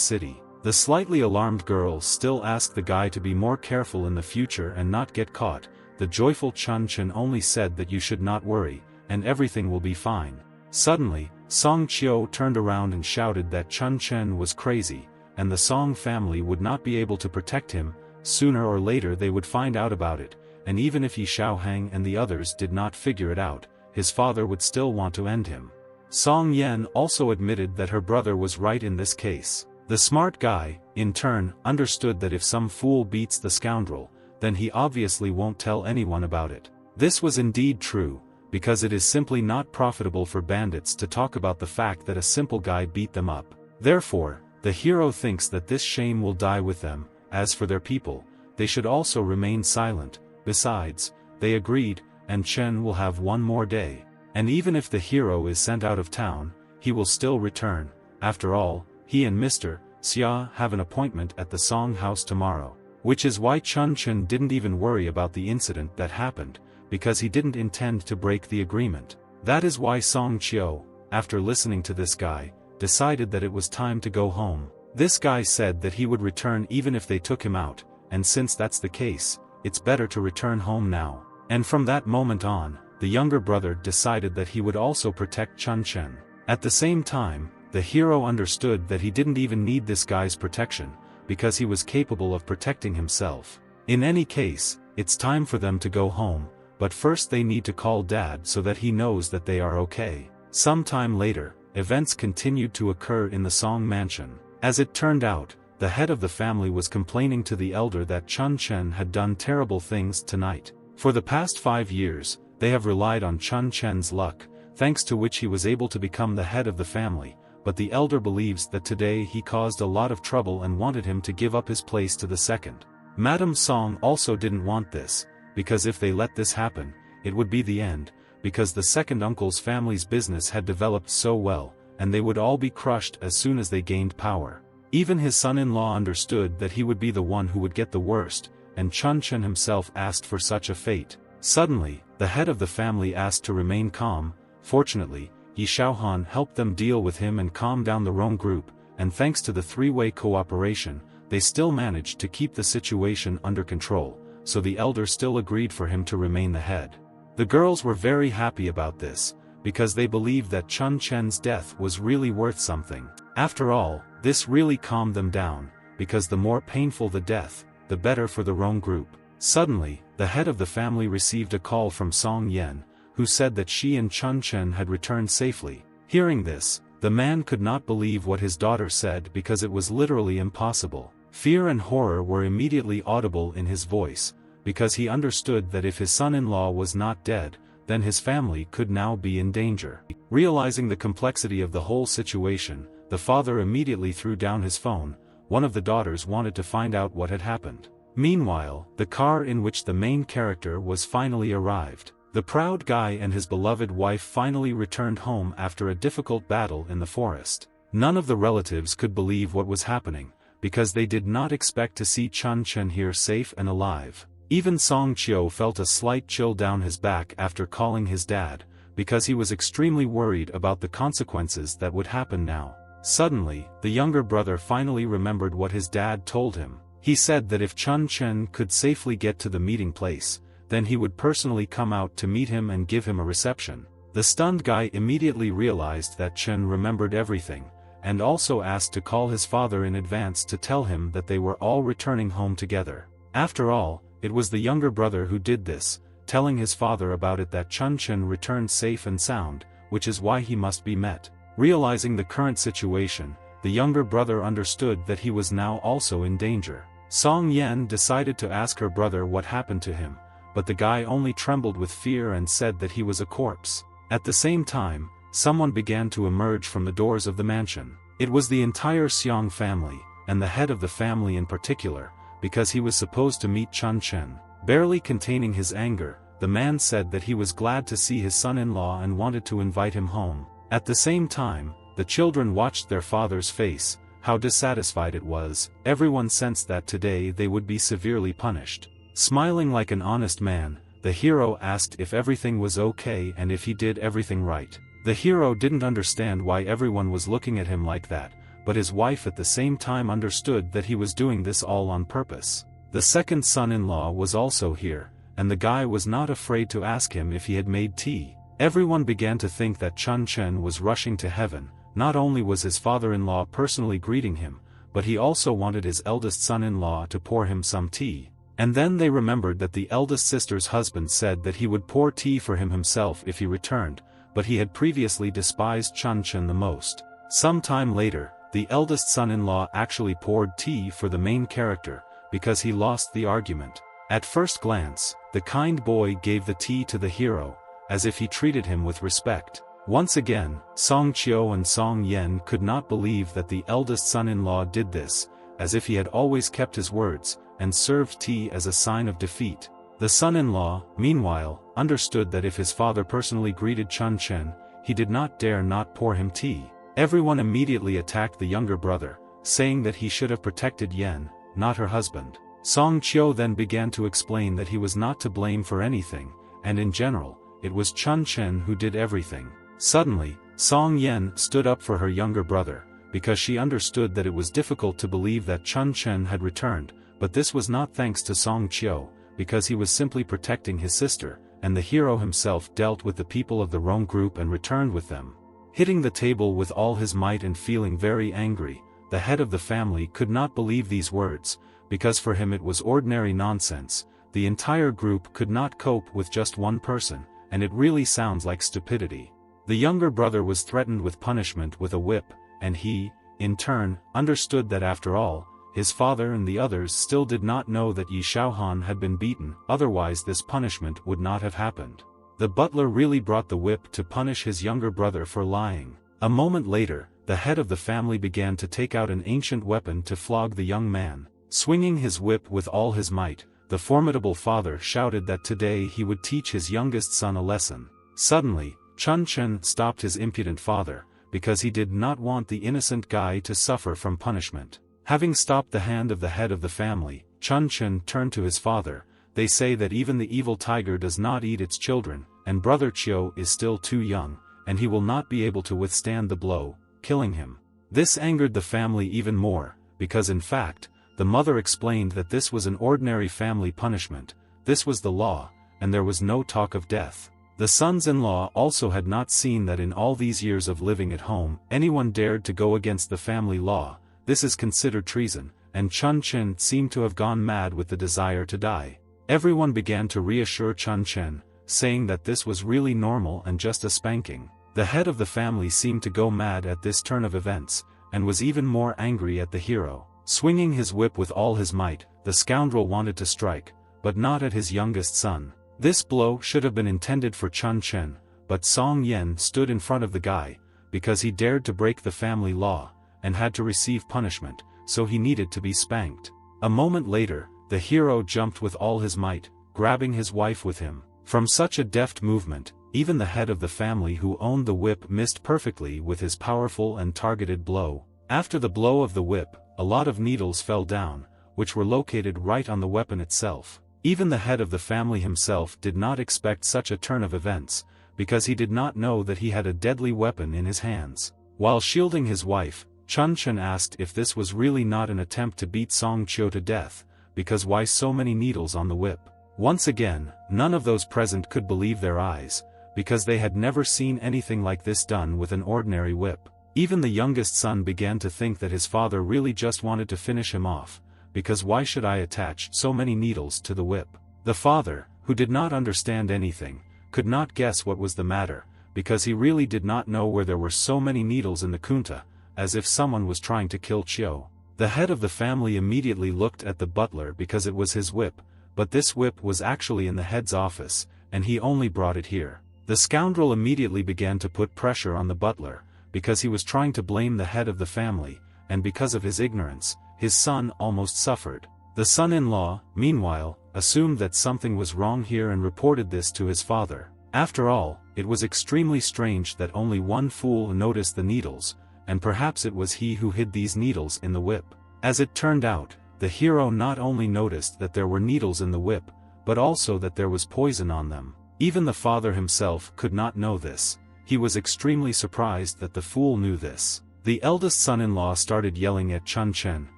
city. The slightly alarmed girl still asked the guy to be more careful in the future and not get caught. The joyful Chun Chen only said that you should not worry, and everything will be fine. Suddenly, Song Qiu turned around and shouted that Chun Chen was crazy, and the Song family would not be able to protect him. Sooner or later they would find out about it, and even if Yi Xiaohang and the others did not figure it out, his father would still want to end him. Song Yan also admitted that her brother was right in this case. The smart guy, in turn, understood that if some fool beats the scoundrel, then he obviously won't tell anyone about it. This was indeed true, because it is simply not profitable for bandits to talk about the fact that a simple guy beat them up. Therefore, the hero thinks that this shame will die with them. As for their people, they should also remain silent. Besides, they agreed, and Chen will have one more day. And even if the hero is sent out of town, he will still return. After all, he and Mr. Xia have an appointment at the Song house tomorrow. Which is why Chun Chen didn't even worry about the incident that happened, because he didn't intend to break the agreement. That is why Song Qiu, after listening to this guy, decided that it was time to go home. This guy said that he would return even if they took him out, and since that's the case, it's better to return home now. And from that moment on, the younger brother decided that he would also protect Chun Chen. At the same time, the hero understood that he didn't even need this guy's protection, because he was capable of protecting himself. In any case, it's time for them to go home, but first they need to call Dad so that he knows that they are okay. Some time later, events continued to occur in the Song mansion. As it turned out, the head of the family was complaining to the elder that Chun Chen had done terrible things tonight. For the past 5 years, they have relied on Chun Chen's luck, thanks to which he was able to become the head of the family, but the elder believes that today he caused a lot of trouble and wanted him to give up his place to the second. Madame Song also didn't want this, because if they let this happen, it would be the end, because the second uncle's family's business had developed so well, and they would all be crushed as soon as they gained power. Even his son-in-law understood that he would be the one who would get the worst, and Chun Chen himself asked for such a fate. Suddenly, the head of the family asked to remain calm. Fortunately, Yi Xiaohan helped them deal with him and calm down the Rong group, and thanks to the three-way cooperation, they still managed to keep the situation under control, so the elder still agreed for him to remain the head. The girls were very happy about this, because they believed that Chun Chen's death was really worth something. After all, this really calmed them down, because the more painful the death, the better for the Rong group. Suddenly, the head of the family received a call from Song Yan, who said that she and Chun Chen had returned safely. Hearing this, the man could not believe what his daughter said because it was literally impossible. Fear and horror were immediately audible in his voice, because he understood that if his son-in-law was not dead, then his family could now be in danger. Realizing the complexity of the whole situation, the father immediately threw down his phone. One of the daughters wanted to find out what had happened. Meanwhile, the car in which the main character was finally arrived. The proud guy and his beloved wife finally returned home after a difficult battle in the forest. None of the relatives could believe what was happening, because they did not expect to see Chun Chen here safe and alive. Even Song Chio felt a slight chill down his back after calling his dad, because he was extremely worried about the consequences that would happen now. Suddenly, the younger brother finally remembered what his dad told him. He said that if Chun Chen could safely get to the meeting place, then he would personally come out to meet him and give him a reception. The stunned guy immediately realized that Chen remembered everything, and also asked to call his father in advance to tell him that they were all returning home together. After all, it was the younger brother who did this, telling his father about it that Chun Chen returned safe and sound, which is why he must be met. Realizing the current situation, the younger brother understood that he was now also in danger. Song Yen decided to ask her brother what happened to him, but the guy only trembled with fear and said that he was a corpse. At the same time, someone began to emerge from the doors of the mansion. It was the entire Xiong family, and the head of the family in particular, because he was supposed to meet Chun Chen. Barely containing his anger, the man said that he was glad to see his son-in-law and wanted to invite him home. At the same time, the children watched their father's face, how dissatisfied it was. Everyone sensed that today they would be severely punished. Smiling like an honest man, the hero asked if everything was okay and if he did everything right. The hero didn't understand why everyone was looking at him like that, but his wife at the same time understood that he was doing this all on purpose. The second son-in-law was also here, and the guy was not afraid to ask him if he had made tea. Everyone began to think that Chun Chen was rushing to heaven. Not only was his father-in-law personally greeting him, but he also wanted his eldest son-in-law to pour him some tea. And then they remembered that the eldest sister's husband said that he would pour tea for him himself if he returned, but he had previously despised Chun Chen the most. Some time later, the eldest son-in-law actually poured tea for the main character, because he lost the argument. At first glance, the kind boy gave the tea to the hero, as if he treated him with respect. Once again, Song Chio and Song Yen could not believe that the eldest son-in-law did this, as if he had always kept his words, and served tea as a sign of defeat. The son-in-law, meanwhile, understood that if his father personally greeted Chun Chen, he did not dare not pour him tea. Everyone immediately attacked the younger brother, saying that he should have protected Yen, not her husband. Song Chio then began to explain that he was not to blame for anything, and in general, it was Chun Chen who did everything. Suddenly, Song Yen stood up for her younger brother, because she understood that it was difficult to believe that Chun Chen had returned, but this was not thanks to Song Chio, because he was simply protecting his sister, and the hero himself dealt with the people of the Rong group and returned with them. Hitting the table with all his might and feeling very angry, the head of the family could not believe these words, because for him it was ordinary nonsense. The entire group could not cope with just one person, and it really sounds like stupidity. The younger brother was threatened with punishment with a whip, and he, in turn, understood that after all, his father and the others still did not know that Yi Shaohan had been beaten, otherwise this punishment would not have happened. The butler really brought the whip to punish his younger brother for lying. A moment later, the head of the family began to take out an ancient weapon to flog the young man. Swinging his whip with all his might, the formidable father shouted that today he would teach his youngest son a lesson. Suddenly, Chun Chen stopped his impudent father, because he did not want the innocent guy to suffer from punishment. Having stopped the hand of the head of the family, Chun Chen turned to his father. They say that even the evil tiger does not eat its children, and brother Chio is still too young, and he will not be able to withstand the blow, killing him. This angered the family even more, because in fact, the mother explained that this was an ordinary family punishment, this was the law, and there was no talk of death. The sons-in-law also had not seen that in all these years of living at home, anyone dared to go against the family law. This is considered treason, and Chun Chen seemed to have gone mad with the desire to die. Everyone began to reassure Chun Chen, saying that this was really normal and just a spanking. The head of the family seemed to go mad at this turn of events, and was even more angry at the hero. Swinging his whip with all his might, the scoundrel wanted to strike, but not at his youngest son. This blow should have been intended for Chun Chen, but Song Yen stood in front of the guy, because he dared to break the family law, and had to receive punishment, so he needed to be spanked. A moment later, the hero jumped with all his might, grabbing his wife with him. From such a deft movement, even the head of the family who owned the whip missed perfectly with his powerful and targeted blow. After the blow of the whip, a lot of needles fell down, which were located right on the weapon itself. Even the head of the family himself did not expect such a turn of events, because he did not know that he had a deadly weapon in his hands. While shielding his wife, Chun Chen asked if this was really not an attempt to beat Song Chio to death, because why so many needles on the whip? Once again, none of those present could believe their eyes, because they had never seen anything like this done with an ordinary whip. Even the youngest son began to think that his father really just wanted to finish him off, because why should I attach so many needles to the whip? The father, who did not understand anything, could not guess what was the matter, because he really did not know where there were so many needles in the kunta, as if someone was trying to kill Chio. The head of the family immediately looked at the butler because it was his whip, but this whip was actually in the head's office, and he only brought it here. The scoundrel immediately began to put pressure on the butler, because he was trying to blame the head of the family, and because of his ignorance, his son almost suffered. The son-in-law, meanwhile, assumed that something was wrong here and reported this to his father. After all, it was extremely strange that only one fool noticed the needles, and perhaps it was he who hid these needles in the whip. As it turned out, the hero not only noticed that there were needles in the whip, but also that there was poison on them. Even the father himself could not know this. He was extremely surprised that the fool knew this. The eldest son-in-law started yelling at Chun Chen,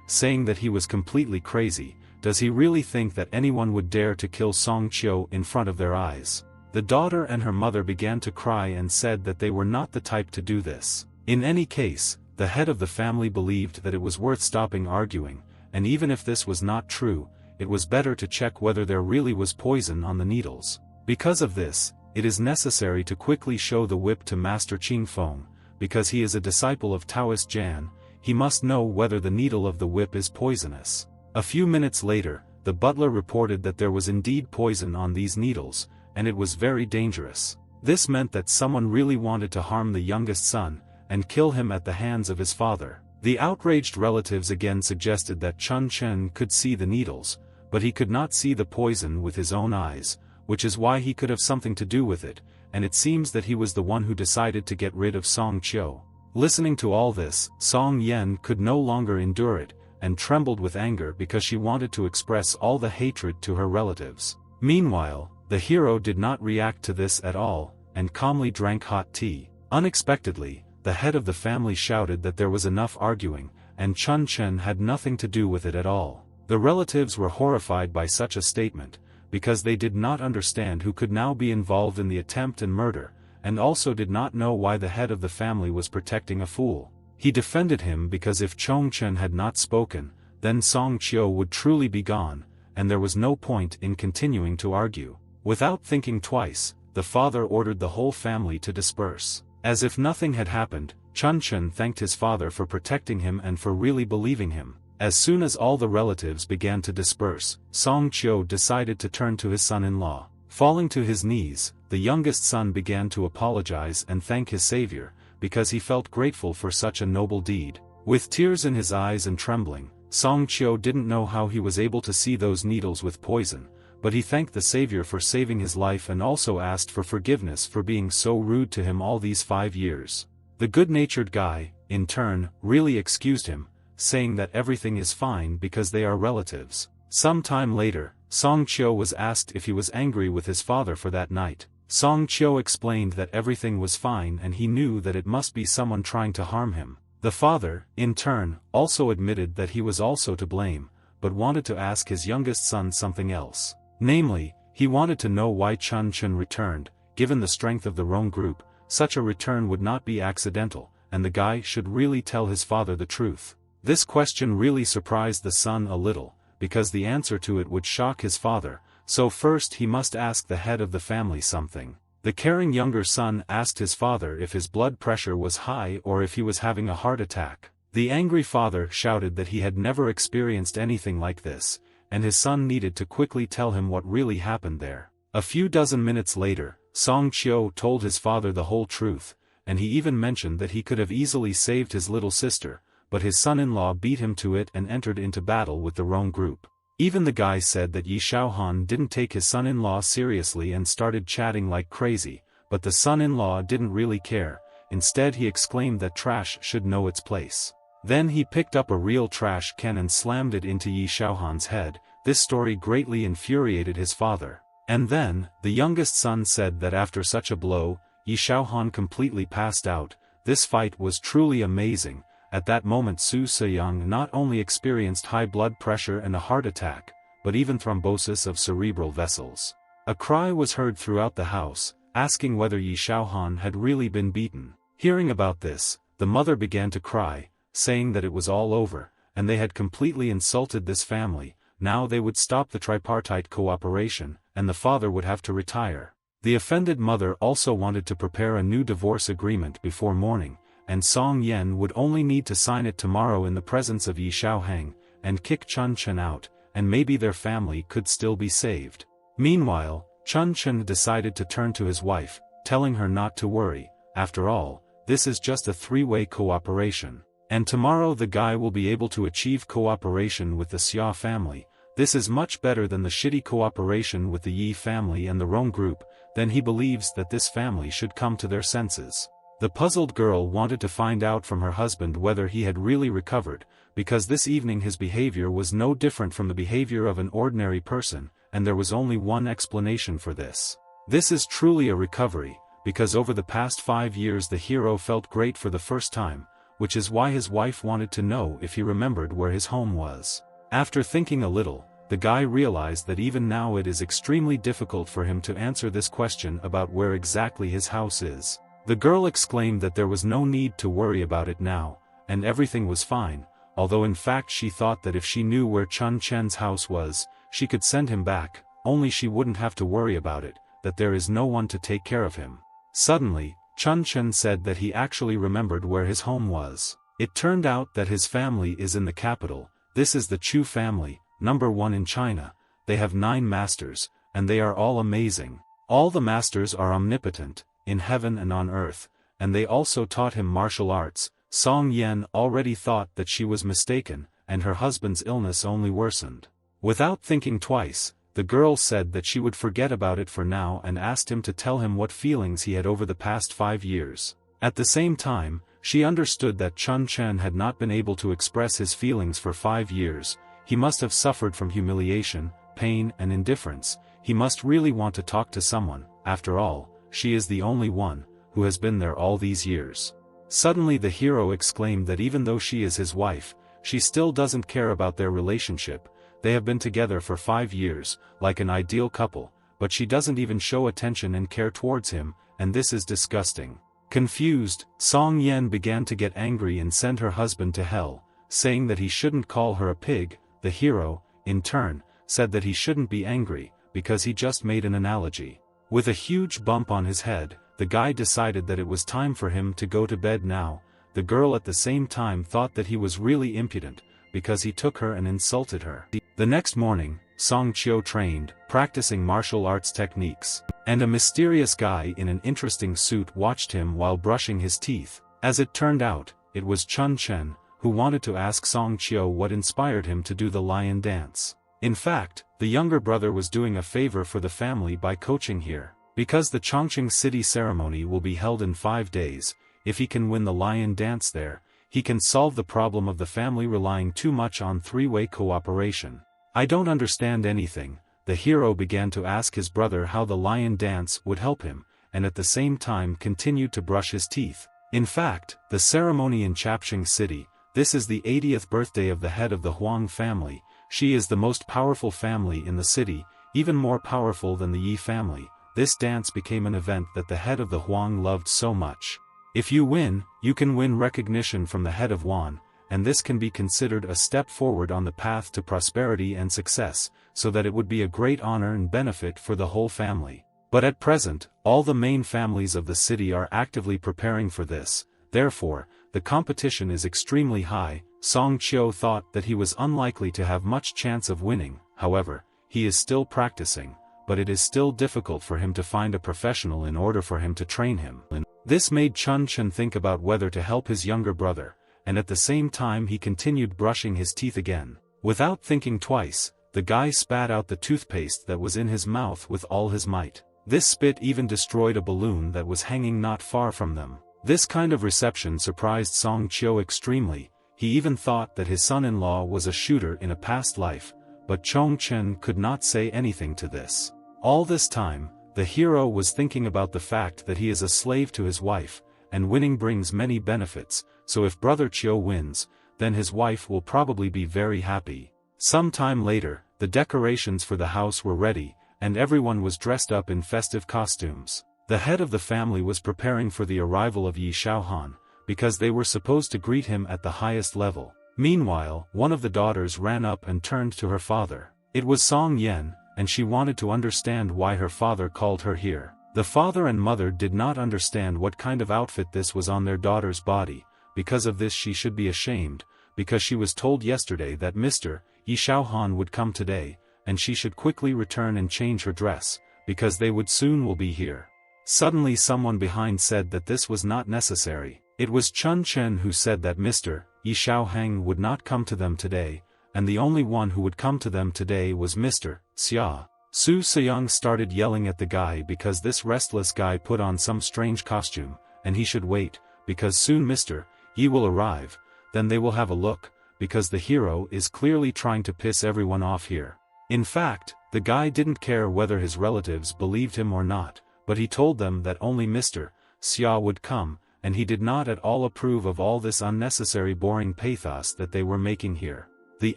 saying that he was completely crazy. Does he really think that anyone would dare to kill Song Chio in front of their eyes? The daughter and her mother began to cry and said that they were not the type to do this. In any case, the head of the family believed that it was worth stopping arguing, and even if this was not true, it was better to check whether there really was poison on the needles. Because of this, it is necessary to quickly show the whip to Master Ching Feng, because he is a disciple of Taoist Jan. He must know whether the needle of the whip is poisonous. A few minutes later, the butler reported that there was indeed poison on these needles, and it was very dangerous. This meant that someone really wanted to harm the youngest son, and kill him at the hands of his father. The outraged relatives again suggested that Chun Chen could see the needles, but he could not see the poison with his own eyes, which is why he could have something to do with it, and it seems that he was the one who decided to get rid of Song Chio. Listening to all this, Song Yen could no longer endure it, and trembled with anger because she wanted to express all the hatred to her relatives. Meanwhile, the hero did not react to this at all, and calmly drank hot tea. Unexpectedly, the head of the family shouted that there was enough arguing, and Chun Chen had nothing to do with it at all. The relatives were horrified by such a statement, because they did not understand who could now be involved in the attempt and murder, and also did not know why the head of the family was protecting a fool. He defended him because if Chong Chen had not spoken, then Song Chio would truly be gone, and there was no point in continuing to argue. Without thinking twice, the father ordered the whole family to disperse. As if nothing had happened, Chun Chen thanked his father for protecting him and for really believing him. As soon as all the relatives began to disperse, Song Chio decided to turn to his son-in-law. Falling to his knees, the youngest son began to apologize and thank his savior, because he felt grateful for such a noble deed. With tears in his eyes and trembling, Song Chio didn't know how he was able to see those needles with poison, but he thanked the savior for saving his life and also asked for forgiveness for being so rude to him all these 5 years. The good-natured guy, in turn, really excused him, saying that everything is fine because they are relatives. Some time later, Song Chio was asked if he was angry with his father for that night. Song Chio explained that everything was fine and he knew that it must be someone trying to harm him. The father, in turn, also admitted that he was also to blame, but wanted to ask his youngest son something else. Namely, he wanted to know why Chun Chen returned. Given the strength of the Rong group, such a return would not be accidental, and the guy should really tell his father the truth. This question really surprised the son a little, because the answer to it would shock his father, so first he must ask the head of the family something. The caring younger son asked his father if his blood pressure was high or if he was having a heart attack. The angry father shouted that he had never experienced anything like this, and his son needed to quickly tell him what really happened there. A few dozen minutes later, Song Chio told his father the whole truth, and he even mentioned that he could have easily saved his little sister, but his son-in-law beat him to it and entered into battle with the Rong group. Even the guy said that Yi Xiaohan didn't take his son-in-law seriously and started chatting like crazy, but the son-in-law didn't really care. Instead he exclaimed that trash should know its place. Then he picked up a real trash can and slammed it into Yi Xiaohan's head. This story greatly infuriated his father. And then, the youngest son said that after such a blow, Yi Xiaohan completely passed out. This fight was truly amazing. At that moment Su Seyang not only experienced high blood pressure and a heart attack, but even thrombosis of cerebral vessels. A cry was heard throughout the house, asking whether Yi Xiaohan had really been beaten. Hearing about this, the mother began to cry, saying that it was all over, and they had completely insulted this family. Now they would stop the tripartite cooperation, and the father would have to retire. The offended mother also wanted to prepare a new divorce agreement before morning, and Song Yan would only need to sign it tomorrow in the presence of Yi Xiaohang, and kick Chun Chen out, and maybe their family could still be saved. Meanwhile, Chun Chen decided to turn to his wife, telling her not to worry. After all, this is just a three-way cooperation. And tomorrow the guy will be able to achieve cooperation with the Xia family. This is much better than the shitty cooperation with the Yi family and the Rong group. Then he believes that this family should come to their senses. The puzzled girl wanted to find out from her husband whether he had really recovered, because this evening his behavior was no different from the behavior of an ordinary person, and there was only one explanation for this. This is truly a recovery, because over the past 5 years the hero felt great for the first time, which is why his wife wanted to know if he remembered where his home was. After thinking a little, the guy realized that even now it is extremely difficult for him to answer this question about where exactly his house is. The girl exclaimed that there was no need to worry about it now, and everything was fine, although in fact she thought that if she knew where Chun Chen's house was, she could send him back, only she wouldn't have to worry about it, that there is no one to take care of him. Suddenly, Chun Chen said that he actually remembered where his home was. It turned out that his family is in the capital. This is the Chu family, number 1 in China. They have 9 masters, and they are all amazing. All the masters are omnipotent, in heaven and on earth, and they also taught him martial arts. Song Yan already thought that she was mistaken, and her husband's illness only worsened. Without thinking twice, the girl said that she would forget about it for now and asked him to tell him what feelings he had over the past 5 years. At the same time, she understood that Chun Chen had not been able to express his feelings for 5 years. He must have suffered from humiliation, pain and indifference. He must really want to talk to someone. After all, she is the only one who has been there all these years. Suddenly the hero exclaimed that even though she is his wife, she still doesn't care about their relationship. They have been together for 5 years, like an ideal couple, but she doesn't even show attention and care towards him, and this is disgusting. Confused, Song Yan began to get angry and send her husband to hell, saying that he shouldn't call her a pig. The hero, in turn, said that he shouldn't be angry, because he just made an analogy. With a huge bump on his head, the guy decided that it was time for him to go to bed now. The girl at the same time thought that he was really impudent, because he took her and insulted her. The next morning, Song Qiu trained, practicing martial arts techniques, and a mysterious guy in an interesting suit watched him while brushing his teeth. As it turned out, it was Chun Chen, who wanted to ask Song Qiu what inspired him to do the lion dance. In fact, the younger brother was doing a favor for the family by coaching here. Because the Chongqing city ceremony will be held in 5 days, if he can win the lion dance there, he can solve the problem of the family relying too much on three-way cooperation. I don't understand anything. The hero began to ask his brother how the lion dance would help him, and at the same time continued to brush his teeth. In fact, the ceremony in Chapqing City, this is the 80th birthday of the head of the Huang family. She is the most powerful family in the city, even more powerful than the Yi family. This dance became an event that the head of the Huang loved so much. If you win, you can win recognition from the head of Huang, and this can be considered a step forward on the path to prosperity and success, so that it would be a great honor and benefit for the whole family. But at present, all the main families of the city are actively preparing for this, therefore, the competition is extremely high. Song Qiu thought that he was unlikely to have much chance of winning. However, he is still practicing, but it is still difficult for him to find a professional in order for him to train him. This made Chun Chen think about whether to help his younger brother, and at the same time he continued brushing his teeth again. Without thinking twice, the guy spat out the toothpaste that was in his mouth with all his might. This spit even destroyed a balloon that was hanging not far from them. This kind of reception surprised Song Chio extremely. He even thought that his son-in-law was a shooter in a past life, but Chun Chen could not say anything to this. All this time, the hero was thinking about the fact that he is a slave to his wife, and winning brings many benefits, so if Brother Chio wins, then his wife will probably be very happy. Some time later, the decorations for the house were ready, and everyone was dressed up in festive costumes. The head of the family was preparing for the arrival of Yi Shaohan, because they were supposed to greet him at the highest level. Meanwhile, one of the daughters ran up and turned to her father. It was Song Yen, and she wanted to understand why her father called her here. The father and mother did not understand what kind of outfit this was on their daughter's body. Because of this she should be ashamed, because she was told yesterday that Mr. Yi Shaohan would come today, and she should quickly return and change her dress, because they would soon will be here. Suddenly someone behind said that this was not necessary. It was Chun Chen who said that Mr. Yi Shaohang would not come to them today, and the only one who would come to them today was Mr. Xia. Su Seyong started yelling at the guy because this restless guy put on some strange costume, and he should wait, because soon Mr. Yi will arrive, then they will have a look, because the hero is clearly trying to piss everyone off here. In fact, the guy didn't care whether his relatives believed him or not, but he told them that only Mr. Xia would come, and he did not at all approve of all this unnecessary boring pathos that they were making here. The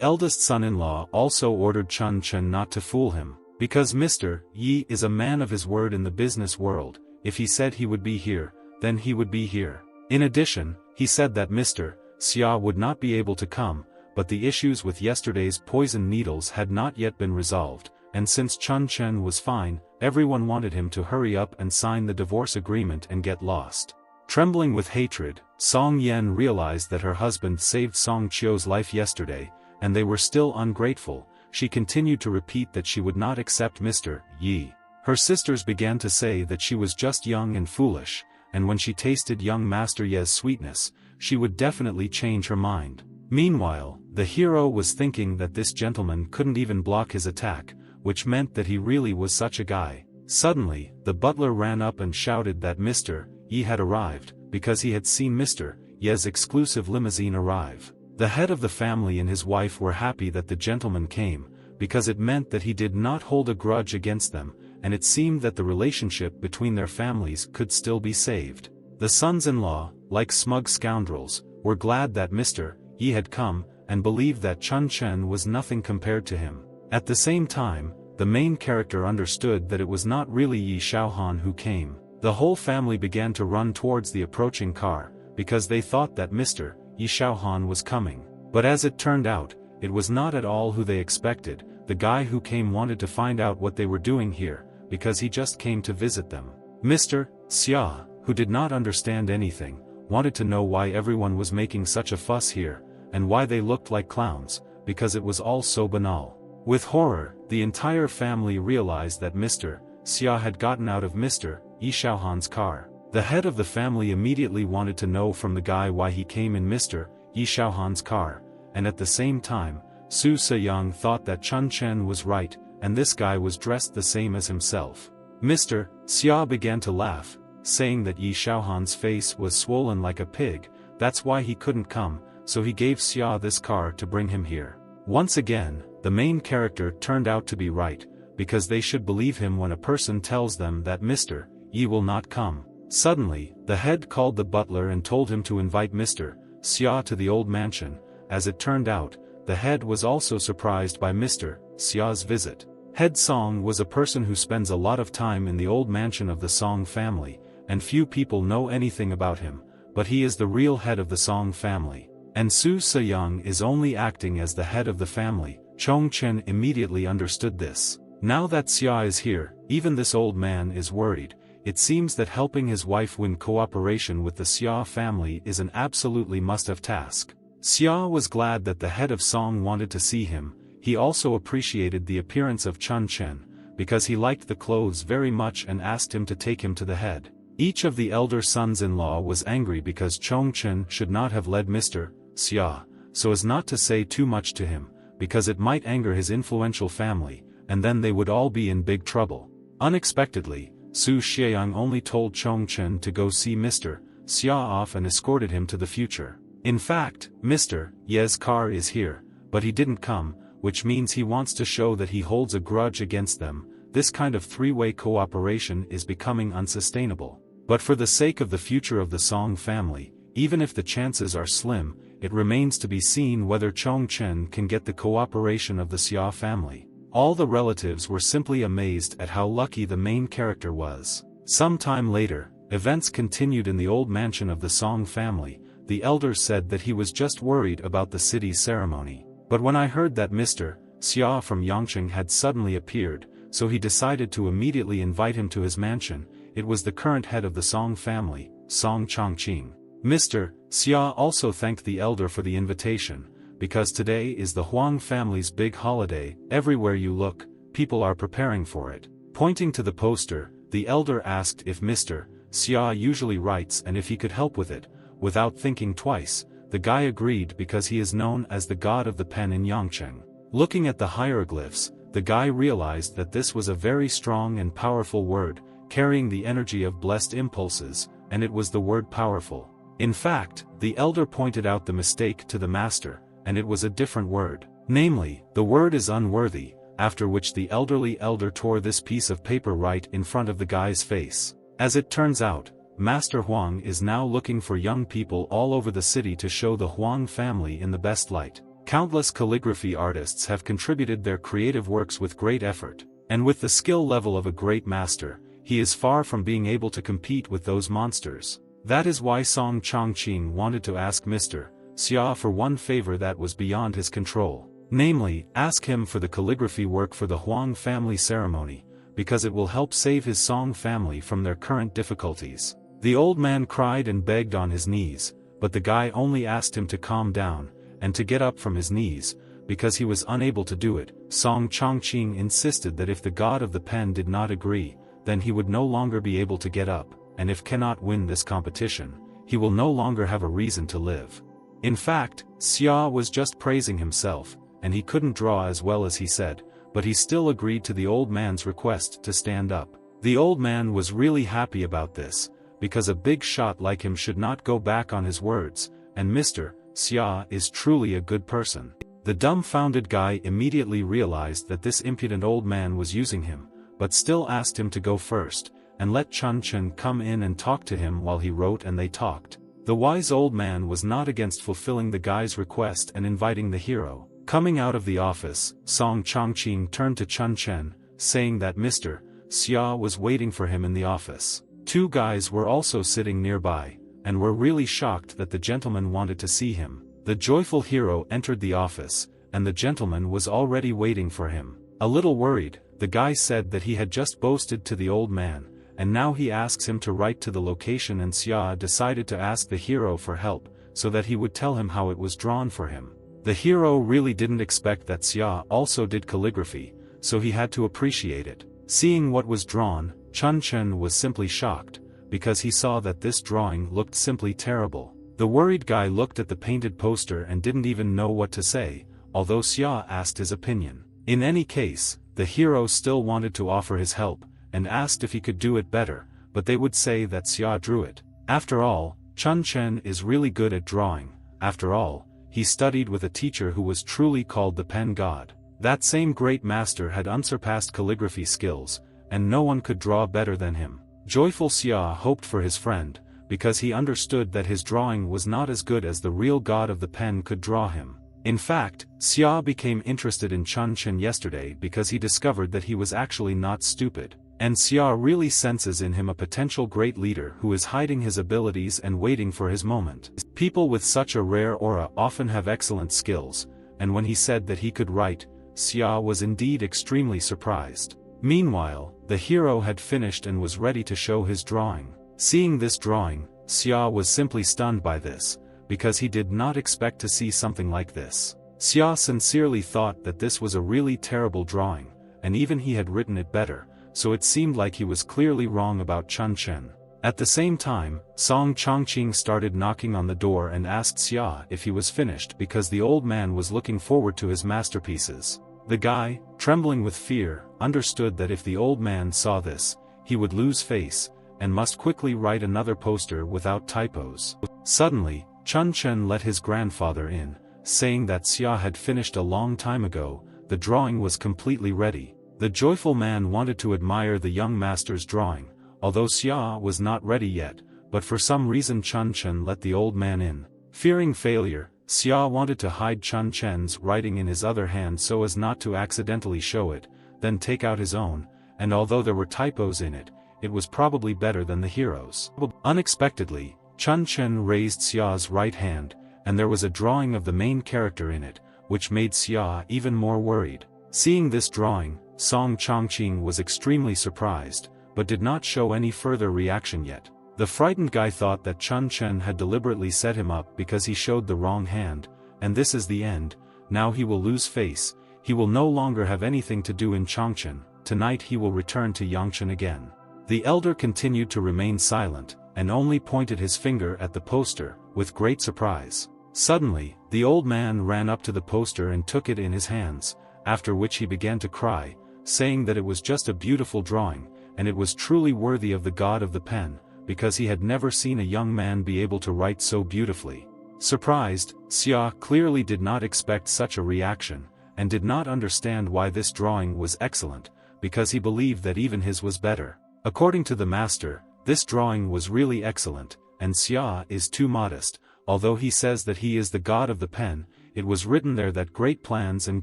eldest son-in-law also ordered Chun Chen not to fool him, because Mr. Yi is a man of his word in the business world. If he said he would be here, then he would be here. In addition, he said that Mr. Xia would not be able to come, but the issues with yesterday's poison needles had not yet been resolved, and since Chun Chen was fine, everyone wanted him to hurry up and sign the divorce agreement and get lost. Trembling with hatred, Song Yen realized that her husband saved Song Chio's life yesterday, and they were still ungrateful. She continued to repeat that she would not accept Mr. Yi. Her sisters began to say that she was just young and foolish, and when she tasted young Master Ye's sweetness, she would definitely change her mind. Meanwhile, the hero was thinking that this gentleman couldn't even block his attack, which meant that he really was such a guy. Suddenly, the butler ran up and shouted that Mr. Yi had arrived, because he had seen Mr. Ye's exclusive limousine arrive. The head of the family and his wife were happy that the gentleman came, because it meant that he did not hold a grudge against them, and it seemed that the relationship between their families could still be saved. The sons-in-law, like smug scoundrels, were glad that Mr. Yi had come, and believed that Chun Chen was nothing compared to him. At the same time, the main character understood that it was not really Yi Shaohan who came. The whole family began to run towards the approaching car, because they thought that Mr. Yi Shaohan was coming. But as it turned out, it was not at all who they expected. The guy who came wanted to find out what they were doing here, because he just came to visit them. Mr. Xia, who did not understand anything, wanted to know why everyone was making such a fuss here, and why they looked like clowns, because it was all so banal. With horror, the entire family realized that Mr. Xia had gotten out of Mr. Yi Shaohan's car. The head of the family immediately wanted to know from the guy why he came in Mr. Yi Shaohan's car, and at the same time, Su Seyong thought that Chun Chen was right, and this guy was dressed the same as himself. Mr. Xia began to laugh, saying that Yi Shaohan's face was swollen like a pig, that's why he couldn't come, so he gave Xia this car to bring him here. Once again, the main character turned out to be right, because they should believe him when a person tells them that Mr. Yi will not come. Suddenly, the head called the butler and told him to invite Mr. Xia to the old mansion. As it turned out, the head was also surprised by Mr. Xia's visit. Head Song was a person who spends a lot of time in the old mansion of the Song family, and few people know anything about him, but he is the real head of the Song family. And Su Seyong is only acting as the head of the family. Chun Chen immediately understood this. Now that Xia is here, even this old man is worried. It seems that helping his wife win cooperation with the Xia family is an absolutely must-have task. Xia was glad that the head of Song wanted to see him. He also appreciated the appearance of Chun Chen, because he liked the clothes very much and asked him to take him to the head. Each of the elder sons-in-law was angry because Chun Chen should not have led Mr. Xia, so as not to say too much to him, because it might anger his influential family, and then they would all be in big trouble. Unexpectedly, Su Xieyang only told Chun Chen to go see Mr. Xia off and escorted him to the future. In fact, Mr. Ye's car is here, but he didn't come, which means he wants to show that he holds a grudge against them. This kind of three-way cooperation is becoming unsustainable. But for the sake of the future of the Song family, even if the chances are slim, it remains to be seen whether Chun Chen can get the cooperation of the Xia family. All the relatives were simply amazed at how lucky the main character was. Some time later, events continued in the old mansion of the Song family. The elder said that he was just worried about the city's ceremony. But when I heard that Mr. Xia from Yangqing had suddenly appeared, so he decided to immediately invite him to his mansion. It was the current head of the Song family, Song Chongqing. Mr. Xia also thanked the elder for the invitation, because today is the Huang family's big holiday. Everywhere you look, people are preparing for it. Pointing to the poster, the elder asked if Mr. Xia usually writes and if he could help with it. Without thinking twice, the guy agreed because he is known as the god of the pen in Yangqing. Looking at the hieroglyphs, the guy realized that this was a very strong and powerful word, carrying the energy of blessed impulses, and it was the word powerful. In fact, the elder pointed out the mistake to the master, and it was a different word. Namely, the word is unworthy, after which the elderly elder tore this piece of paper right in front of the guy's face. As it turns out, Master Huang is now looking for young people all over the city to show the Huang family in the best light. Countless calligraphy artists have contributed their creative works with great effort, and with the skill level of a great master, he is far from being able to compete with those monsters. That is why Song Chongqing wanted to ask Mr. Xia for one favor that was beyond his control. Namely, ask him for the calligraphy work for the Huang family ceremony, because it will help save his Song family from their current difficulties. The old man cried and begged on his knees, but the guy only asked him to calm down, and to get up from his knees, because he was unable to do it. Song Chongqing insisted that if the god of the pen did not agree, then he would no longer be able to get up, and if cannot win this competition, he will no longer have a reason to live. In fact, Xia was just praising himself, and he couldn't draw as well as he said, but he still agreed to the old man's request to stand up. The old man was really happy about this, because a big shot like him should not go back on his words, and Mr. Xia is truly a good person. The dumbfounded guy immediately realized that this impudent old man was using him, but still asked him to go first, and let Chun Chen come in and talk to him while he wrote, and they talked. The wise old man was not against fulfilling the guy's request and inviting the hero. Coming out of the office, Song Chongqing turned to Chun Chen, saying that Mr. Xia was waiting for him in the office. Two guys were also sitting nearby, and were really shocked that the gentleman wanted to see him. The joyful hero entered the office, and the gentleman was already waiting for him. A little worried, the guy said that he had just boasted to the old man, and now he asks him to write to the location, and Xia decided to ask the hero for help, so that he would tell him how it was drawn for him. The hero really didn't expect that Xia also did calligraphy, so he had to appreciate it. Seeing what was drawn, Chun Chen was simply shocked, because he saw that this drawing looked simply terrible. The worried guy looked at the painted poster and didn't even know what to say, although Xia asked his opinion. In any case, the hero still wanted to offer his help, and asked if he could do it better, but they would say that Xia drew it. After all, Chun Chen is really good at drawing. After all, he studied with a teacher who was truly called the pen god. That same great master had unsurpassed calligraphy skills, and no one could draw better than him. Joyful Xia hoped for his friend, because he understood that his drawing was not as good as the real god of the pen could draw him. In fact, Xia became interested in Chun Chen yesterday because he discovered that he was actually not stupid, and Xia really senses in him a potential great leader who is hiding his abilities and waiting for his moment. People with such a rare aura often have excellent skills, and when he said that he could write, Xia was indeed extremely surprised. Meanwhile, the hero had finished and was ready to show his drawing. Seeing this drawing, Xia was simply stunned by this, because he did not expect to see something like this. Xia sincerely thought that this was a really terrible drawing, and even he had written it better, so it seemed like he was clearly wrong about Chun Chen. At the same time, Song Chongqing started knocking on the door and asked Xia if he was finished because the old man was looking forward to his masterpieces. The guy, trembling with fear, understood that if the old man saw this, he would lose face, and must quickly write another poster without typos. Suddenly, Chun Chen let his grandfather in, saying that Xia had finished a long time ago. The drawing was completely ready. The joyful man wanted to admire the young master's drawing, although Xia was not ready yet, but for some reason Chun Chen let the old man in. Fearing failure, Xia wanted to hide Chun Chen's writing in his other hand so as not to accidentally show it, then take out his own, and although there were typos in it, it was probably better than the hero's. Unexpectedly, Chun Chen raised Xia's right hand, and there was a drawing of the main character in it, which made Xia even more worried. Seeing this drawing, Song Chongqing was extremely surprised, but did not show any further reaction yet. The frightened guy thought that Chun Chen had deliberately set him up because he showed the wrong hand, and this is the end. Now he will lose face, he will no longer have anything to do in Chongqing. Tonight he will return to Yangchen again. The elder continued to remain silent, and only pointed his finger at the poster, with great surprise. Suddenly, the old man ran up to the poster and took it in his hands, after which he began to cry, saying that it was just a beautiful drawing, and it was truly worthy of the god of the pen, because he had never seen a young man be able to write so beautifully. Surprised, Xia clearly did not expect such a reaction, and did not understand why this drawing was excellent, because he believed that even his was better. According to the master, this drawing was really excellent, and Xia is too modest. Although he says that he is the god of the pen, it was written there that great plans and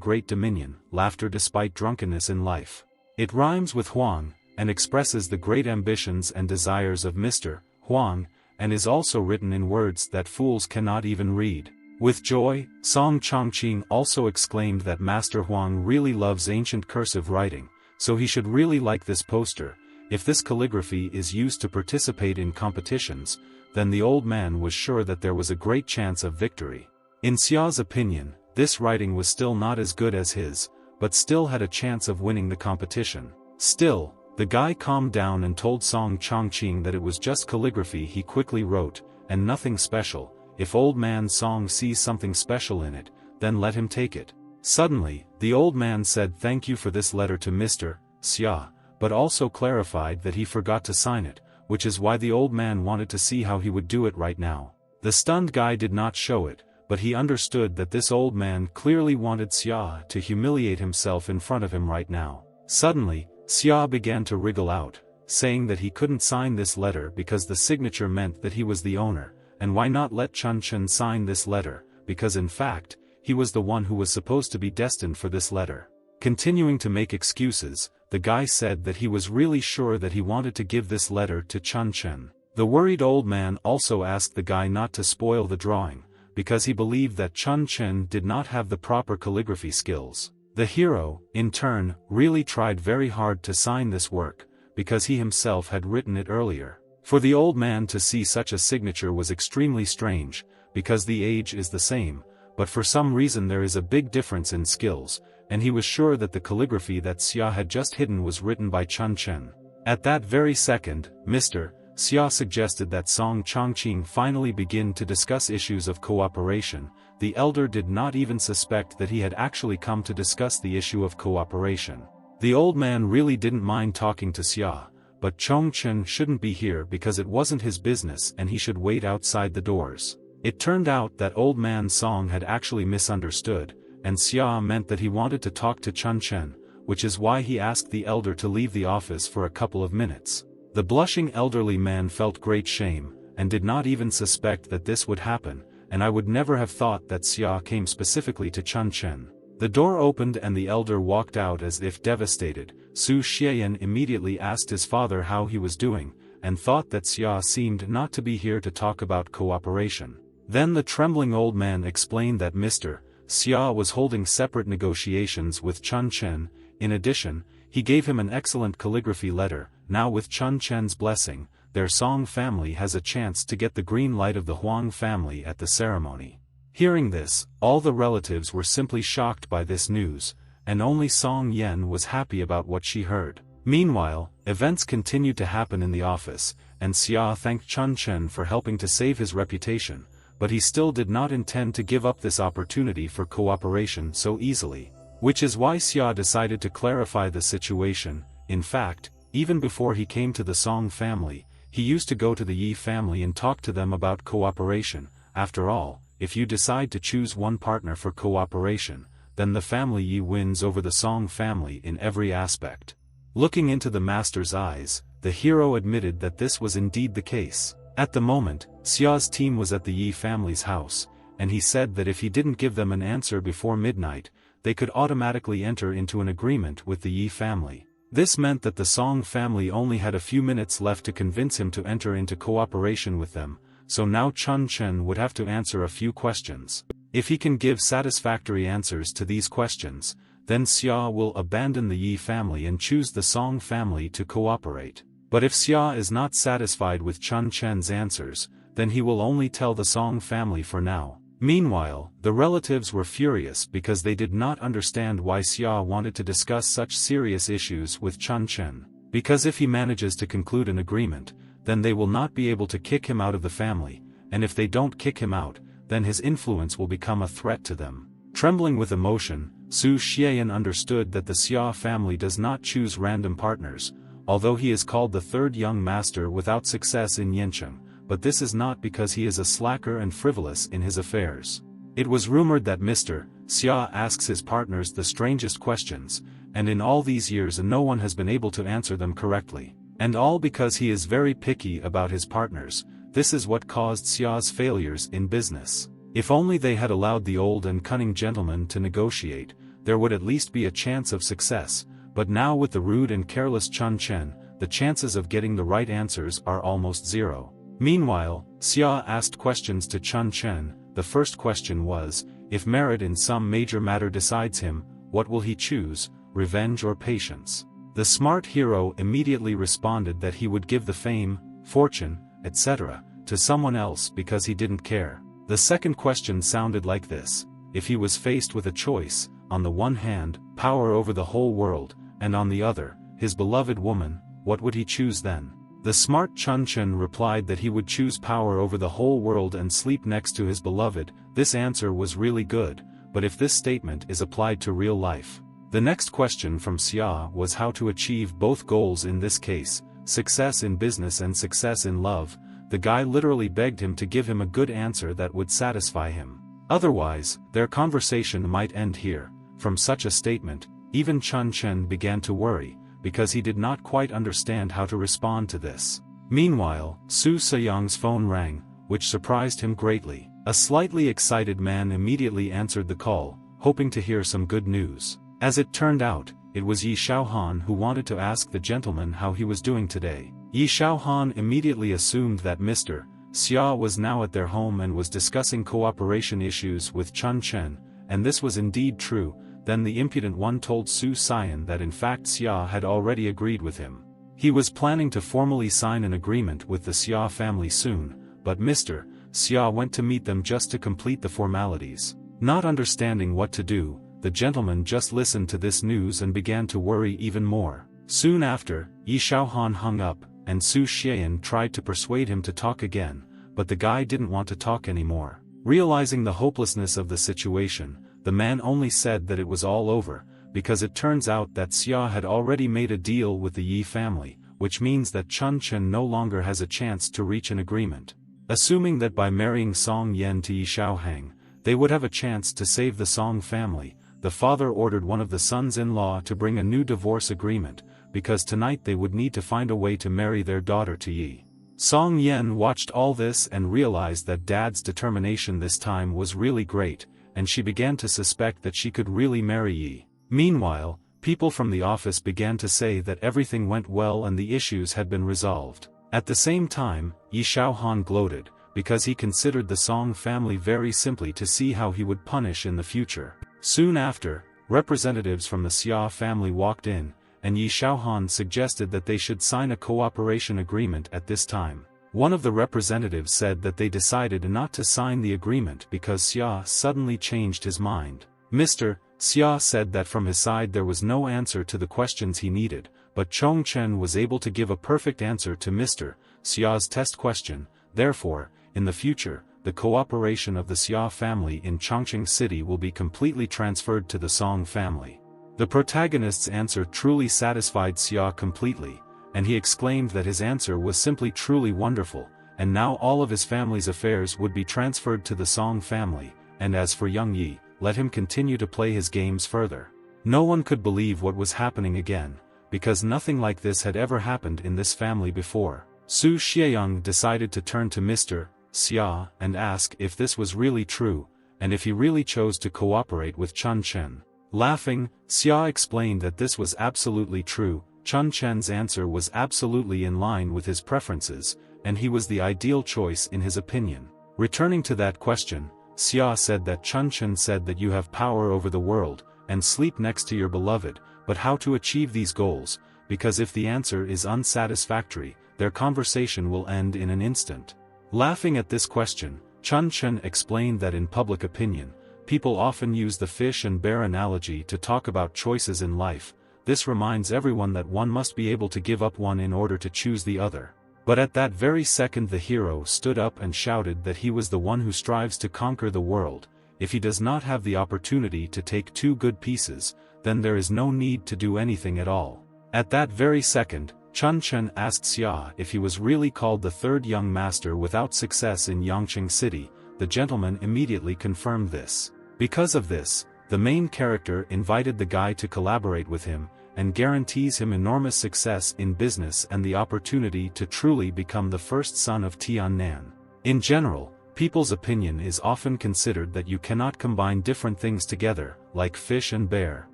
great dominion, laughter despite drunkenness in life. It rhymes with Huang, and expresses the great ambitions and desires of Mr. Huang, and is also written in words that fools cannot even read. With joy, Song Chongqing also exclaimed that Master Huang really loves ancient cursive writing, so he should really like this poster. If this calligraphy is used to participate in competitions, then the old man was sure that there was a great chance of victory. In Xia's opinion, this writing was still not as good as his, but still had a chance of winning the competition. Still, the guy calmed down and told Song Chongqing that it was just calligraphy he quickly wrote, and nothing special. If old man Song sees something special in it, then let him take it. Suddenly, the old man said thank you for this letter to Mr. Xia, but also clarified that he forgot to sign it, which is why the old man wanted to see how he would do it right now. The stunned guy did not show it, but he understood that this old man clearly wanted Xia to humiliate himself in front of him right now. Suddenly, Xia began to wriggle out, saying that he couldn't sign this letter because the signature meant that he was the owner, and why not let Chun Chen sign this letter, because in fact, he was the one who was supposed to be destined for this letter. Continuing to make excuses, the guy said that he was really sure that he wanted to give this letter to Chun Chen. The worried old man also asked the guy not to spoil the drawing, because he believed that Chun Chen did not have the proper calligraphy skills. The hero, in turn, really tried very hard to sign this work, because he himself had written it earlier. For the old man to see such a signature was extremely strange, because the age is the same, but for some reason there is a big difference in skills, and he was sure that the calligraphy that Xia had just hidden was written by Chun Chen. At that very second, Mr. Xia suggested that Song Chongqing finally begin to discuss issues of cooperation. The elder did not even suspect that he had actually come to discuss the issue of cooperation. The old man really didn't mind talking to Xia, but Chong Chen shouldn't be here because it wasn't his business and he should wait outside the doors. It turned out that old man Song had actually misunderstood, and Xia meant that he wanted to talk to Chun Chen, which is why he asked the elder to leave the office for a couple of minutes. The blushing elderly man felt great shame, and did not even suspect that this would happen, and I would never have thought that Xia came specifically to Chun Chen. The door opened and the elder walked out as if devastated. Su Xian immediately asked his father how he was doing, and thought that Xia seemed not to be here to talk about cooperation. Then the trembling old man explained that Mr. Xia was holding separate negotiations with Chun Chen. In addition, he gave him an excellent calligraphy letter. Now with Chun Chen's blessing, their Song family has a chance to get the green light of the Huang family at the ceremony. Hearing this, all the relatives were simply shocked by this news, and only Song Yen was happy about what she heard. Meanwhile, Events continued to happen in the office, and Xia thanked Chun Chen for helping to save his reputation, but he still did not intend to give up this opportunity for cooperation so easily. Which is why Xia decided to clarify the situation. In fact, even before he came to the Song family, he used to go to the Yi family and talk to them about cooperation. After all, if you decide to choose one partner for cooperation, then the family Yi wins over the Song family in every aspect. Looking into the master's eyes, the hero admitted that this was indeed the case. At the moment, Xia's team was at the Yi family's house, and he said that if he didn't give them an answer before midnight, they could automatically enter into an agreement with the Yi family. This meant that the Song family only had a few minutes left to convince him to enter into cooperation with them, so now Chun Chen would have to answer a few questions. If he can give satisfactory answers to these questions, then Xia will abandon the Yi family and choose the Song family to cooperate. But if Xia is not satisfied with Chun Chen's answers, then he will only tell the Song family for now. Meanwhile, the relatives were furious because they did not understand why Xia wanted to discuss such serious issues with Chun Chen. Because if he manages to conclude an agreement, then they will not be able to kick him out of the family, and if they don't kick him out, then his influence will become a threat to them. Trembling with emotion, Su Xian understood that the Xia family does not choose random partners, although he is called the third young master without success in Yancheng, but this is not because he is a slacker and frivolous in his affairs. It was rumored that Mr. Xia asks his partners the strangest questions, and in all these years no one has been able to answer them correctly. And all because he is very picky about his partners. This is what caused Xia's failures in business. If only they had allowed the old and cunning gentleman to negotiate, there would at least be a chance of success, but now with the rude and careless Chun Chen, the chances of getting the right answers are almost zero. Meanwhile, Xia asked questions to Chun Chen. The first question was, if merit in some major matter decides him, what will he choose, revenge or patience? The smart hero immediately responded that he would give the fame, fortune, etc., to someone else because he didn't care. The second question sounded like this: if he was faced with a choice, on the one hand, power over the whole world, and on the other, his beloved woman, what would he choose then? The smart Chun Chen replied that he would choose power over the whole world and sleep next to his beloved. This answer was really good, but if this statement is applied to real life. The next question from Xia was how to achieve both goals in this case, success in business and success in love. The guy literally begged him to give him a good answer that would satisfy him. Otherwise, their conversation might end here. From such a statement, even Chun Chen began to worry, because he did not quite understand how to respond to this. Meanwhile, Su Seyang's phone rang, which surprised him greatly. A slightly excited man immediately answered the call, hoping to hear some good news. As it turned out, it was Yi Shaohan who wanted to ask the gentleman how he was doing today. Yi Shaohan immediately assumed that Mr. Xia was now at their home and was discussing cooperation issues with Chun Chen, and this was indeed true. Then the impudent one told Su Xian that in fact Xia had already agreed with him. He was planning to formally sign an agreement with the Xia family soon, but Mr. Xia went to meet them just to complete the formalities. Not understanding what to do, the gentleman just listened to this news and began to worry even more. Soon after, Yi Shaohan hung up, and Su Xian tried to persuade him to talk again, but the guy didn't want to talk anymore. Realizing the hopelessness of the situation, the man only said that it was all over, because it turns out that Xia had already made a deal with the Yi family, which means that Chun Chen no longer has a chance to reach an agreement. Assuming that by marrying Song Yan to Yi Shaohang, they would have a chance to save the Song family, the father ordered one of the sons-in-law to bring a new divorce agreement, because tonight they would need to find a way to marry their daughter to Yi. Song Yan watched all this and realized that Dad's determination this time was really great, and she began to suspect that she could really marry Yi. Meanwhile, people from the office began to say that everything went well and the issues had been resolved. At the same time, Yi Shaohan gloated, because he considered the Song family very simply to see how he would punish in the future. Soon after, representatives from the Xia family walked in, and Yi Shaohan suggested that they should sign a cooperation agreement at this time. One of the representatives said that they decided not to sign the agreement because Xia suddenly changed his mind. Mr. Xia said that from his side there was no answer to the questions he needed, but Chun Chen was able to give a perfect answer to Mr. Xia's test question. Therefore, in the future, the cooperation of the Xia family in Chongqing City will be completely transferred to the Song family. The protagonist's answer truly satisfied Xia completely, and he exclaimed that his answer was simply truly wonderful, and now all of his family's affairs would be transferred to the Song family, and as for Young Yi, let him continue to play his games further. No one could believe what was happening again, because nothing like this had ever happened in this family before. Su Xieyang decided to turn to Mr. Xia and ask if this was really true, and if he really chose to cooperate with Chun Chen. Laughing, Xia explained that this was absolutely true. Chun Chen's answer was absolutely in line with his preferences, and he was the ideal choice in his opinion. Returning to that question, Xia said that Chun Chen said that you have power over the world, and sleep next to your beloved, but how to achieve these goals, because if the answer is unsatisfactory, their conversation will end in an instant. Laughing at this question, Chun Chen explained that in public opinion, people often use the fish and bear analogy to talk about choices in life. This reminds everyone that one must be able to give up one in order to choose the other. But at that very second the hero stood up and shouted that he was the one who strives to conquer the world. If he does not have the opportunity to take two good pieces, then there is no need to do anything at all. At that very second, Chun Chen asked Xia if he was really called the third young master without success in Yangqing City. The gentleman immediately confirmed this. Because of this, the main character invited the guy to collaborate with him, and guarantees him enormous success in business and the opportunity to truly become the first son of Tiannan. In general, people's opinion is often considered that you cannot combine different things together, like fish and bear.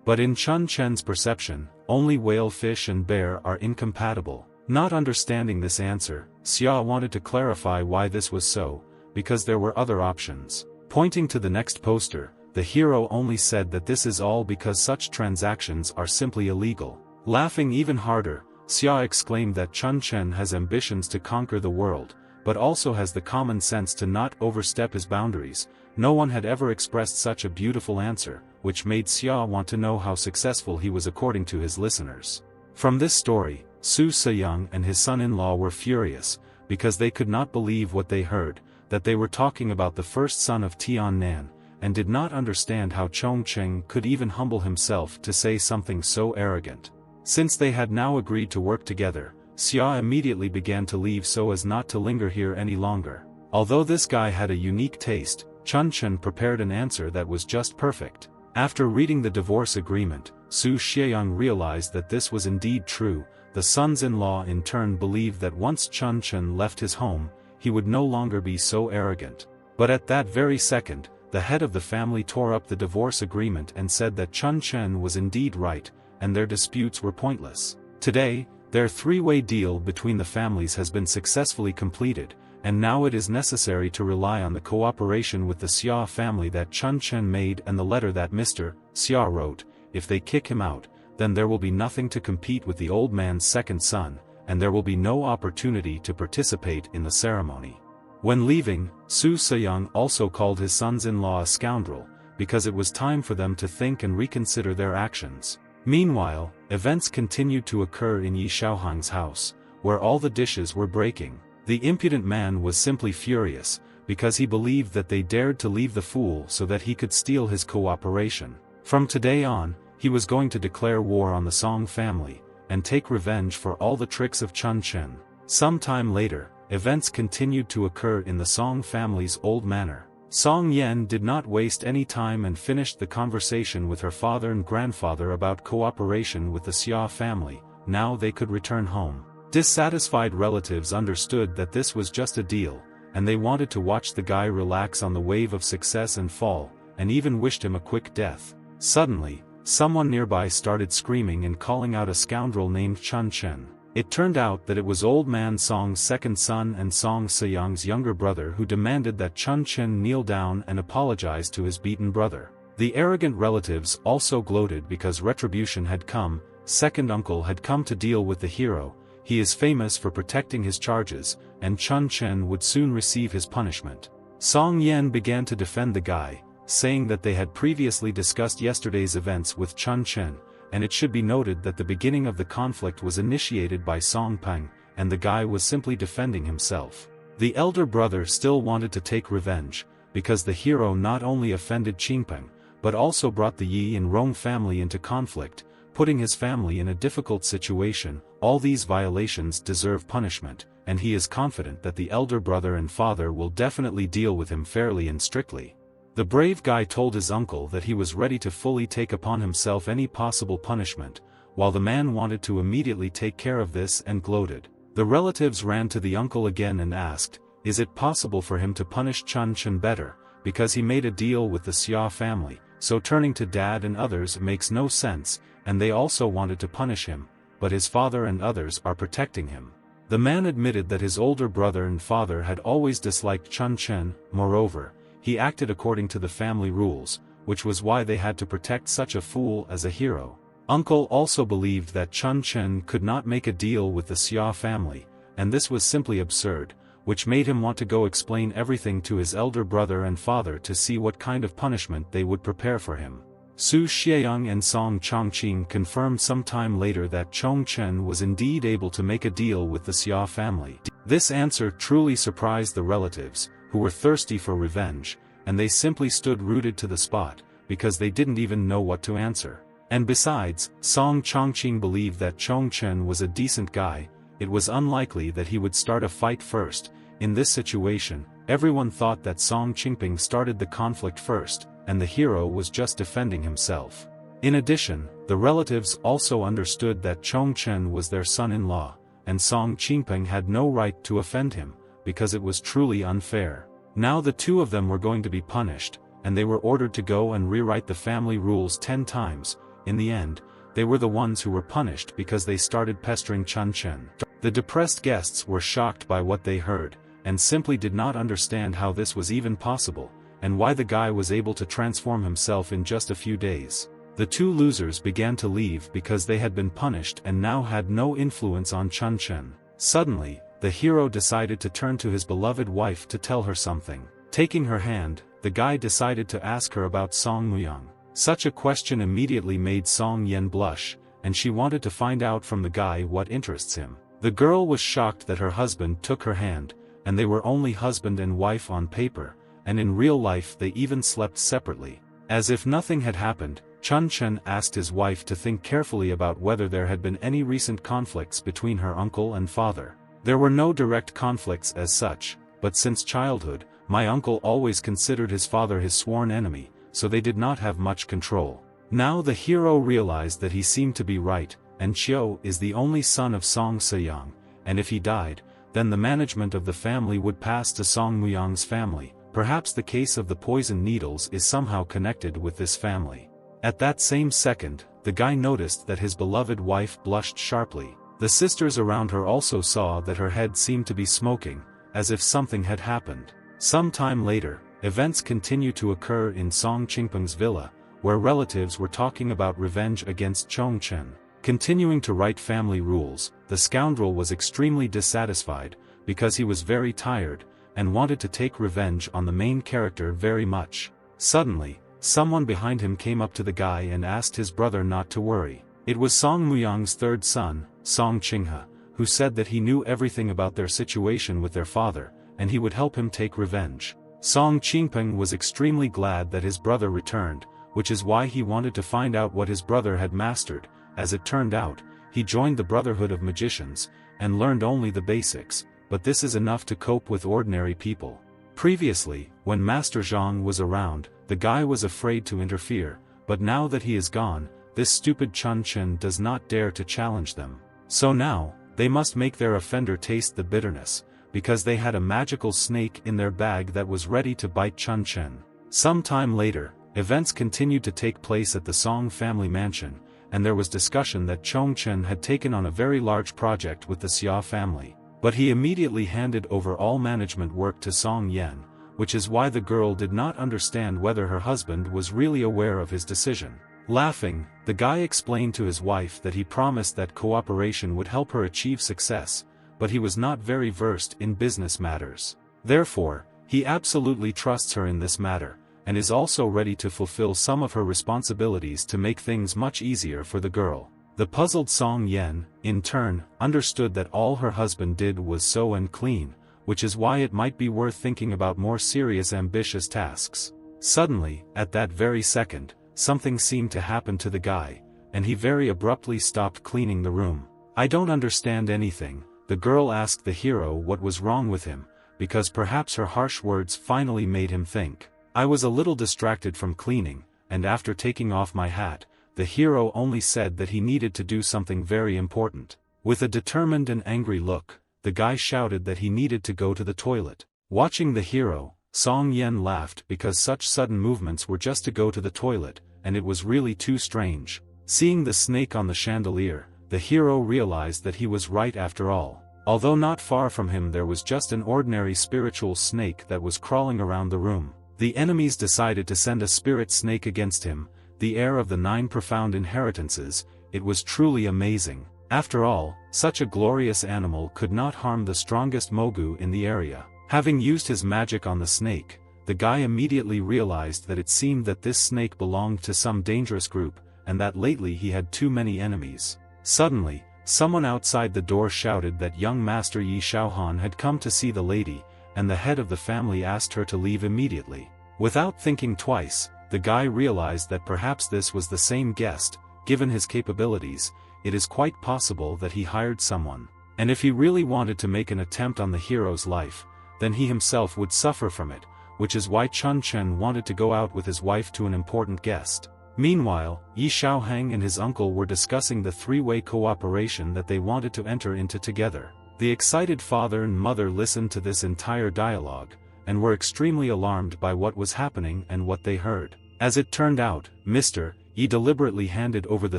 But in Chun Chen's perception, only whale, fish and bear are incompatible. Not understanding this answer, Xia wanted to clarify why this was so, because there were other options. Pointing to the next poster, the hero only said that this is all because such transactions are simply illegal. Laughing even harder, Xia exclaimed that Chun Chen has ambitions to conquer the world, but also has the common sense to not overstep his boundaries. No one had ever expressed such a beautiful answer, which made Xia want to know how successful he was according to his listeners. From this story, Su Seyang and his son-in-law were furious, because they could not believe what they heard, that they were talking about the first son of Tiannan, and did not understand how Chun Chen could even humble himself to say something so arrogant. Since they had now agreed to work together, Xia immediately began to leave so as not to linger here any longer. Although this guy had a unique taste, Chun Chen prepared an answer that was just perfect. After reading the divorce agreement, Su Xieyang realized that this was indeed true. The sons-in-law in turn believed that once Chun Chen left his home, he would no longer be so arrogant. But at that very second, the head of the family tore up the divorce agreement and said that Chun Chen was indeed right, and their disputes were pointless. Today, their three-way deal between the families has been successfully completed, and now it is necessary to rely on the cooperation with the Xia family that Chun Chen made and the letter that Mr. Xia wrote. If they kick him out, then there will be nothing to compete with the old man's second son, and there will be no opportunity to participate in the ceremony. When leaving, Su Seyang also called his sons-in-law a scoundrel, because it was time for them to think and reconsider their actions. Meanwhile, events continued to occur in Yi Shaohang's house, where all the dishes were breaking. The impudent man was simply furious, because he believed that they dared to leave the fool so that he could steal his cooperation. From today on, he was going to declare war on the Song family, and take revenge for all the tricks of Chun Chen. Some time later, events continued to occur in the Song family's old manor. Song Yan did not waste any time and finished the conversation with her father and grandfather about cooperation with the Xia family. Now they could return home. Dissatisfied relatives understood that this was just a deal, and they wanted to watch the guy relax on the wave of success and fall, and even wished him a quick death. Suddenly, someone nearby started screaming and calling out a scoundrel named Chun Chen. It turned out that it was old man Song's second son and Song Seyang's younger brother who demanded that Chun Chen kneel down and apologize to his beaten brother. The arrogant relatives also gloated because retribution had come. Second uncle had come to deal with the hero. He is famous for protecting his charges, and Chun Chen would soon receive his punishment. Song Yan began to defend the guy, saying that they had previously discussed yesterday's events with Chun Chen, and it should be noted that the beginning of the conflict was initiated by Song Peng, and the guy was simply defending himself. The elder brother still wanted to take revenge, because the hero not only offended Qingpeng, but also brought the Yi and Rong family into conflict, putting his family in a difficult situation. All these violations deserve punishment, and he is confident that the elder brother and father will definitely deal with him fairly and strictly. The brave guy told his uncle that he was ready to fully take upon himself any possible punishment, while the man wanted to immediately take care of this and gloated. The relatives ran to the uncle again and asked, is it possible for him to punish Chun Chen better, because he made a deal with the Xia family, so turning to dad and others makes no sense, and they also wanted to punish him, but his father and others are protecting him. The man admitted that his older brother and father had always disliked Chun Chen. Moreover, he acted according to the family rules, which was why they had to protect such a fool as a hero. Uncle also believed that Chun Chen could not make a deal with the Xia family, and this was simply absurd, which made him want to go explain everything to his elder brother and father to see what kind of punishment they would prepare for him. Su Xieyang and Song Chongqing confirmed some time later that Chong Chen was indeed able to make a deal with the Xia family. This answer truly surprised the relatives, who were thirsty for revenge, and they simply stood rooted to the spot, because they didn't even know what to answer. And besides, Song Chongqing believed that Chong Chen was a decent guy. It was unlikely that he would start a fight first. In this situation, everyone thought that Song Qingping started the conflict first, and the hero was just defending himself. In addition, the relatives also understood that Chong Chen was their son-in-law, and Song Qingping had no right to offend him, because it was truly unfair. Now the two of them were going to be punished, and they were ordered to go and rewrite the family rules 10 times. In the end, they were the ones who were punished because they started pestering Chun Chen. The depressed guests were shocked by what they heard, and simply did not understand how this was even possible, and why the guy was able to transform himself in just a few days. The two losers began to leave because they had been punished and now had no influence on Chun Chen. Suddenly, the hero decided to turn to his beloved wife to tell her something. Taking her hand, the guy decided to ask her about Song Muyang. Such a question immediately made Song Yen blush, and she wanted to find out from the guy what interests him. The girl was shocked that her husband took her hand, and they were only husband and wife on paper, and in real life they even slept separately. As if nothing had happened, Chun Chen asked his wife to think carefully about whether there had been any recent conflicts between her uncle and father. There were no direct conflicts as such, but since childhood, my uncle always considered his father his sworn enemy, so they did not have much control. Now the hero realized that he seemed to be right, and Qiu is the only son of Song Seyang, and if he died, then the management of the family would pass to Song Muyang's family. Perhaps the case of the poison needles is somehow connected with this family. At that same second, the guy noticed that his beloved wife blushed sharply. The sisters around her also saw that her head seemed to be smoking, as if something had happened. Some time later, events continue to occur in Song Qingpeng's villa, where relatives were talking about revenge against Chong Chen. Continuing to write family rules, the scoundrel was extremely dissatisfied, because he was very tired, and wanted to take revenge on the main character very much. Suddenly, someone behind him came up to the guy and asked his brother not to worry. It was Song Muyang's third son, Song Qinghe, who said that he knew everything about their situation with their father, and he would help him take revenge. Song Qingpeng was extremely glad that his brother returned, which is why he wanted to find out what his brother had mastered. As it turned out, he joined the Brotherhood of Magicians, and learned only the basics, but this is enough to cope with ordinary people. Previously, when Master Zhang was around, the guy was afraid to interfere, but now that he is gone, this stupid Chun Chen does not dare to challenge them. So now, they must make their offender taste the bitterness, because they had a magical snake in their bag that was ready to bite Chun Chen. Some time later, events continued to take place at the Song family mansion, and there was discussion that Chong Chen had taken on a very large project with the Xia family. But he immediately handed over all management work to Song Yen, which is why the girl did not understand whether her husband was really aware of his decision. Laughing, the guy explained to his wife that he promised that cooperation would help her achieve success, but he was not very versed in business matters. Therefore, he absolutely trusts her in this matter, and is also ready to fulfill some of her responsibilities to make things much easier for the girl. The puzzled Song Yen, in turn, understood that all her husband did was sew and clean, which is why it might be worth thinking about more serious ambitious tasks. Suddenly, at that very second, something seemed to happen to the guy, and he very abruptly stopped cleaning the room. "I don't understand anything," the girl asked the hero what was wrong with him, because perhaps her harsh words finally made him think. "I was a little distracted from cleaning, and after taking off my hat, the hero only said that he needed to do something very important." With a determined and angry look, the guy shouted that he needed to go to the toilet. Watching the hero, Song Yen laughed because such sudden movements were just to go to the toilet, and it was really too strange. Seeing the snake on the chandelier, the hero realized that he was right after all. Although not far from him there was just an ordinary spiritual snake that was crawling around the room. The enemies decided to send a spirit snake against him, the heir of the 9 profound inheritances. It was truly amazing. After all, such a glorious animal could not harm the strongest Mogu in the area. Having used his magic on the snake, the guy immediately realized that it seemed that this snake belonged to some dangerous group, and that lately he had too many enemies. Suddenly, someone outside the door shouted that young Master Yi Xiaohan had come to see the lady, and the head of the family asked her to leave immediately. Without thinking twice, the guy realized that perhaps this was the same guest. Given his capabilities, it is quite possible that he hired someone. And if he really wanted to make an attempt on the hero's life, then he himself would suffer from it, which is why Chun Chen wanted to go out with his wife to an important guest. Meanwhile, Yi Xiaohang and his uncle were discussing the 3-way cooperation that they wanted to enter into together. The excited father and mother listened to this entire dialogue, and were extremely alarmed by what was happening and what they heard. As it turned out, Mr. Yi deliberately handed over the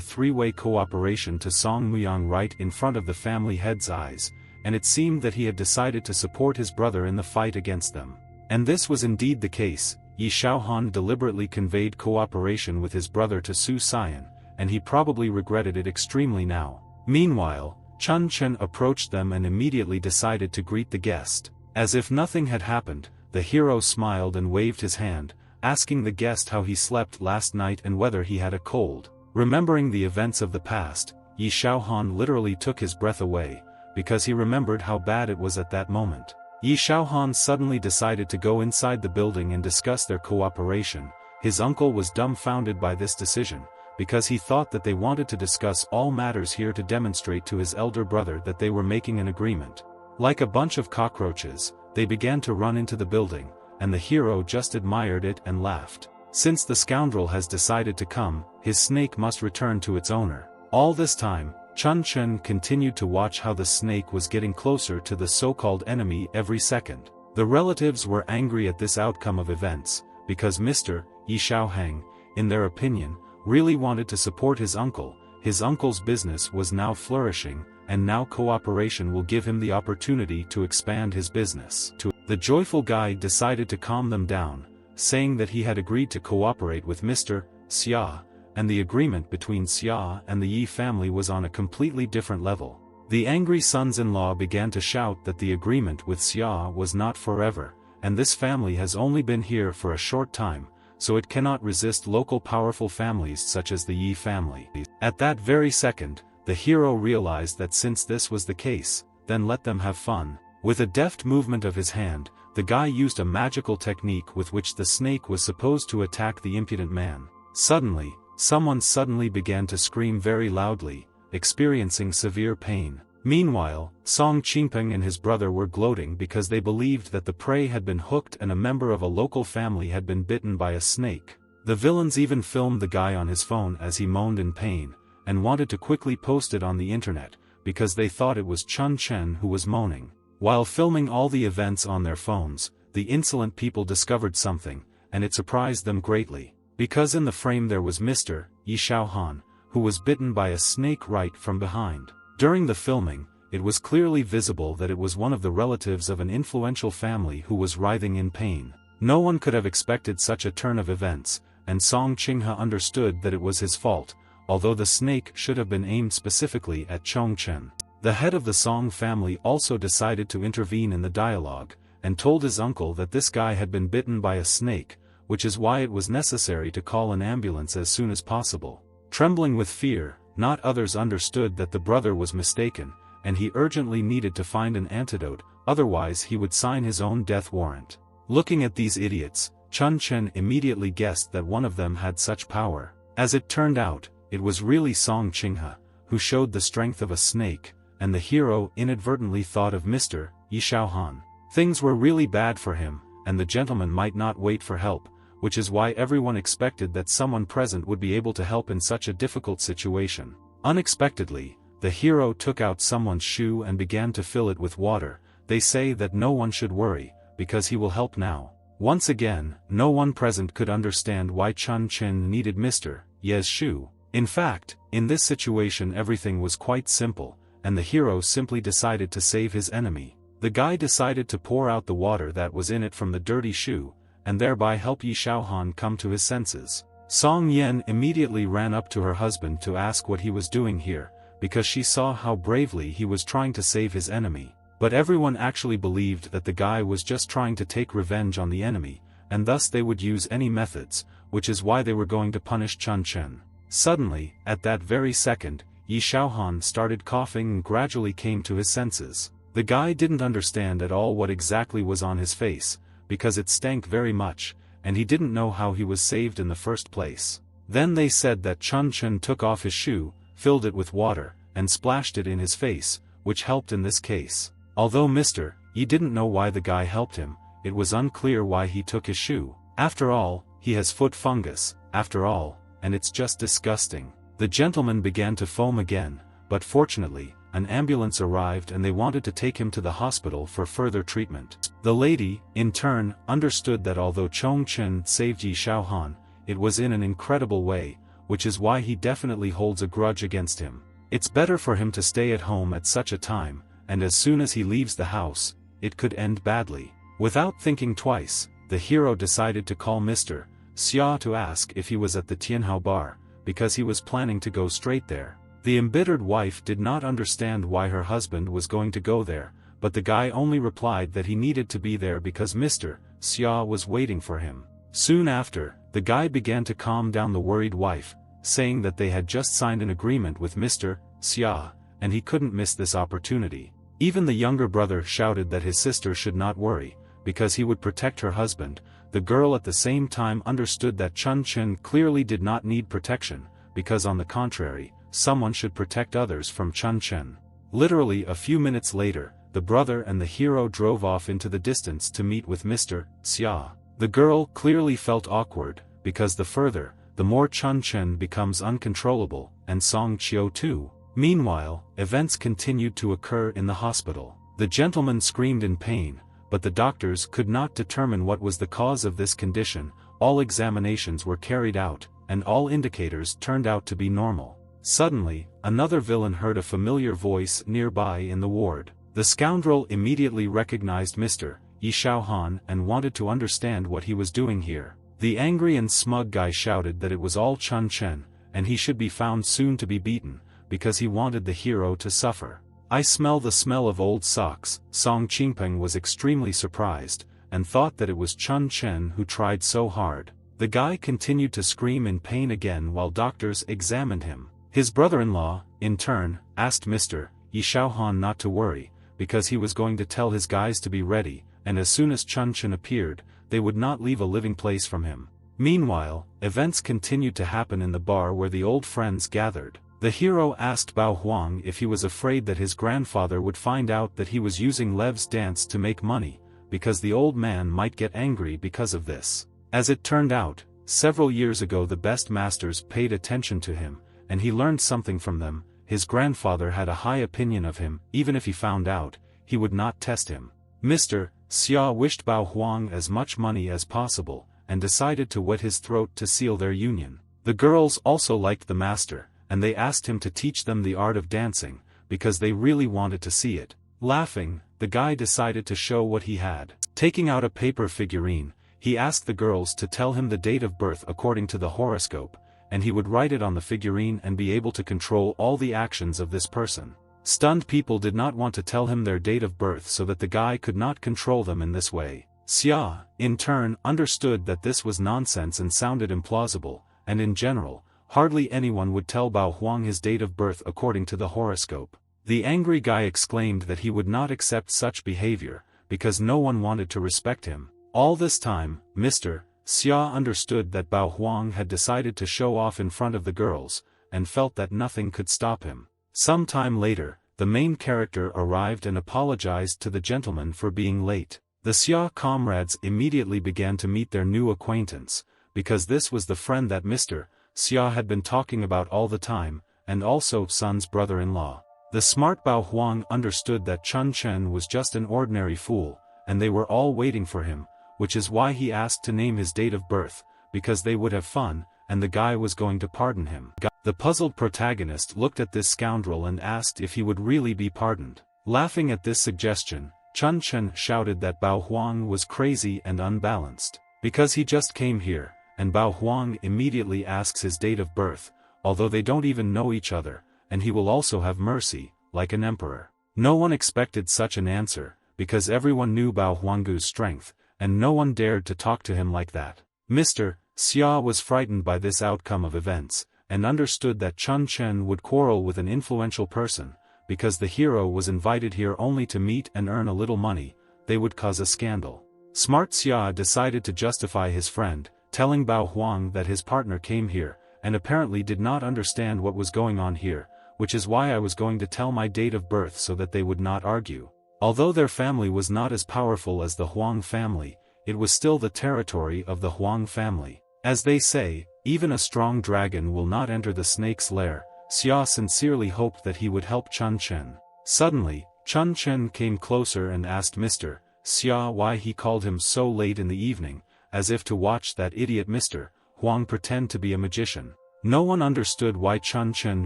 3-way cooperation to Song Muyang right in front of the family head's eyes, and it seemed that he had decided to support his brother in the fight against them. And this was indeed the case. Yi Xiaohan deliberately conveyed cooperation with his brother to Su Xian, and he probably regretted it extremely now. Meanwhile, Chun Chen approached them and immediately decided to greet the guest. As if nothing had happened, the hero smiled and waved his hand, asking the guest how he slept last night and whether he had a cold. Remembering the events of the past, Yi Xiaohan literally took his breath away, because he remembered how bad it was at that moment. Yi Xiaohan suddenly decided to go inside the building and discuss their cooperation. His uncle was dumbfounded by this decision, because he thought that they wanted to discuss all matters here to demonstrate to his elder brother that they were making an agreement. Like a bunch of cockroaches, they began to run into the building, and the hero just admired it and laughed. Since the scoundrel has decided to come, his snake must return to its owner. All this time, Chun Chen continued to watch how the snake was getting closer to the so-called enemy every second. The relatives were angry at this outcome of events, because Mr. Yi Xiaohang, in their opinion, really wanted to support his uncle. His uncle's business was now flourishing, and now cooperation will give him the opportunity to expand his business. The joyful guy decided to calm them down, saying that he had agreed to cooperate with Mr. Xia, and the agreement between Xia and the Yi family was on a completely different level. The angry sons-in-law began to shout that the agreement with Xia was not forever, and this family has only been here for a short time, so it cannot resist local powerful families such as the Yi family. At that very second, the hero realized that since this was the case, then let them have fun. With a deft movement of his hand, the guy used a magical technique with which the snake was supposed to attack the impudent man. Suddenly, someone suddenly began to scream very loudly, experiencing severe pain. Meanwhile, Song Qingpeng and his brother were gloating because they believed that the prey had been hooked and a member of a local family had been bitten by a snake. The villains even filmed the guy on his phone as he moaned in pain, and wanted to quickly post it on the internet, because they thought it was Chun Chen who was moaning. While filming all the events on their phones, the insolent people discovered something, and it surprised them greatly. Because in the frame there was Mr. Yi Xiaohan, who was bitten by a snake right from behind. During the filming, it was clearly visible that it was one of the relatives of an influential family who was writhing in pain. No one could have expected such a turn of events, and Song Qinghe understood that it was his fault, although the snake should have been aimed specifically at Chun Chen. The head of the Song family also decided to intervene in the dialogue, and told his uncle that this guy had been bitten by a snake, which is why it was necessary to call an ambulance as soon as possible. Trembling with fear, not others understood that the brother was mistaken, and he urgently needed to find an antidote, otherwise he would sign his own death warrant. Looking at these idiots, Chun Chen immediately guessed that one of them had such power. As it turned out, it was really Song Qinghe, who showed the strength of a snake, and the hero inadvertently thought of Mr. Yi Shaohan. Things were really bad for him, and the gentleman might not wait for help, which is why everyone expected that someone present would be able to help in such a difficult situation. Unexpectedly, the hero took out someone's shoe and began to fill it with water. They say that no one should worry, because he will help now. Once again, no one present could understand why Chun Chen needed Mr. Ye's shoe. In fact, in this situation everything was quite simple, and the hero simply decided to save his enemy. The guy decided to pour out the water that was in it from the dirty shoe, and thereby help Yi Shaohan come to his senses. Song Yen immediately ran up to her husband to ask what he was doing here, because she saw how bravely he was trying to save his enemy. But everyone actually believed that the guy was just trying to take revenge on the enemy, and thus they would use any methods, which is why they were going to punish Chun Chen. Suddenly, at that very second, Yi Shaohan started coughing and gradually came to his senses. The guy didn't understand at all what exactly was on his face, because it stank very much, and he didn't know how he was saved in the first place. Then they said that Chun Chen took off his shoe, filled it with water, and splashed it in his face, which helped in this case. Although Mr. Yi didn't know why the guy helped him, it was unclear why he took his shoe. After all, he has foot fungus, after all, and it's just disgusting. The gentleman began to foam again, but fortunately, an ambulance arrived and they wanted to take him to the hospital for further treatment. The lady, in turn, understood that although Chong Chen saved Yi Shaohan, it was in an incredible way, which is why he definitely holds a grudge against him. It's better for him to stay at home at such a time, and as soon as he leaves the house, it could end badly. Without thinking twice, the hero decided to call Mr. Xia to ask if he was at the Tianhao bar, because he was planning to go straight there. The embittered wife did not understand why her husband was going to go there, but the guy only replied that he needed to be there because Mr. Xia was waiting for him. Soon after, the guy began to calm down the worried wife, saying that they had just signed an agreement with Mr. Xia, and he couldn't miss this opportunity. Even the younger brother shouted that his sister should not worry, because he would protect her husband. The girl at the same time understood that Chun Chen clearly did not need protection, because on the contrary, someone should protect others from Chun Chen. Literally a few minutes later, the brother and the hero drove off into the distance to meet with Mr. Xia. The girl clearly felt awkward, because the further, the more Chun Chen becomes uncontrollable, and Song Qiu too. Meanwhile, events continued to occur in the hospital. The gentleman screamed in pain, but the doctors could not determine what was the cause of this condition. All examinations were carried out, and all indicators turned out to be normal. Suddenly, another villain heard a familiar voice nearby in the ward. The scoundrel immediately recognized Mr. Yi Shaohan and wanted to understand what he was doing here. The angry and smug guy shouted that it was all Chun Chen, and he should be found soon to be beaten, because he wanted the hero to suffer. "I smell the smell of old socks." Song Qingpeng was extremely surprised, and thought that it was Chun Chen who tried so hard. The guy continued to scream in pain again while doctors examined him. His brother-in-law, in turn, asked Mr. Yi Shaohan not to worry, because he was going to tell his guys to be ready, and as soon as Chun Chen appeared, they would not leave a living place from him. Meanwhile, events continued to happen in the bar where the old friends gathered. The hero asked Bao Huang if he was afraid that his grandfather would find out that he was using Lev's dance to make money, because the old man might get angry because of this. As it turned out, several years ago the best masters paid attention to him, and he learned something from them. His grandfather had a high opinion of him. Even if he found out, he would not test him. Mr. Xia wished Bao Huang as much money as possible, and decided to wet his throat to seal their union. The girls also liked the master, and they asked him to teach them the art of dancing, because they really wanted to see it. Laughing, the guy decided to show what he had. Taking out a paper figurine, he asked the girls to tell him the date of birth according to the horoscope, and he would write it on the figurine and be able to control all the actions of this person. Stunned people did not want to tell him their date of birth so that the guy could not control them in this way. Xia, in turn, understood that this was nonsense and sounded implausible, and in general, hardly anyone would tell Bao Huang his date of birth according to the horoscope. The angry guy exclaimed that he would not accept such behavior, because no one wanted to respect him. All this time, Mr. Xia understood that Bao Huang had decided to show off in front of the girls, and felt that nothing could stop him. Some time later, the main character arrived and apologized to the gentleman for being late. The Xia comrades immediately began to meet their new acquaintance, because this was the friend that Mr. Xia had been talking about all the time, and also Sun's brother-in-law. The smart Bao Huang understood that Chun Chen was just an ordinary fool, and they were all waiting for him, which is why he asked to name his date of birth, because they would have fun, and the guy was going to pardon him. The puzzled protagonist looked at this scoundrel and asked if he would really be pardoned. Laughing at this suggestion, Chun Chen shouted that Bao Huang was crazy and unbalanced, because he just came here, and Bao Huang immediately asks his date of birth, although they don't even know each other, and he will also have mercy, like an emperor. No one expected such an answer, because everyone knew Bao Huang's strength, and no one dared to talk to him like that. Mr. Xia was frightened by this outcome of events, and understood that Chun Chen would quarrel with an influential person, because the hero was invited here only to meet and earn a little money, they would cause a scandal. Smart Xia decided to justify his friend, telling Bao Huang that his partner came here, and apparently did not understand what was going on here, which is why I was going to tell my date of birth so that they would not argue. Although their family was not as powerful as the Huang family, it was still the territory of the Huang family. As they say, even a strong dragon will not enter the snake's lair. Xia sincerely hoped that he would help Chun Chen. Suddenly, Chun Chen came closer and asked Mr. Xia why he called him so late in the evening, as if to watch that idiot Mr. Huang pretend to be a magician. No one understood why Chun Chen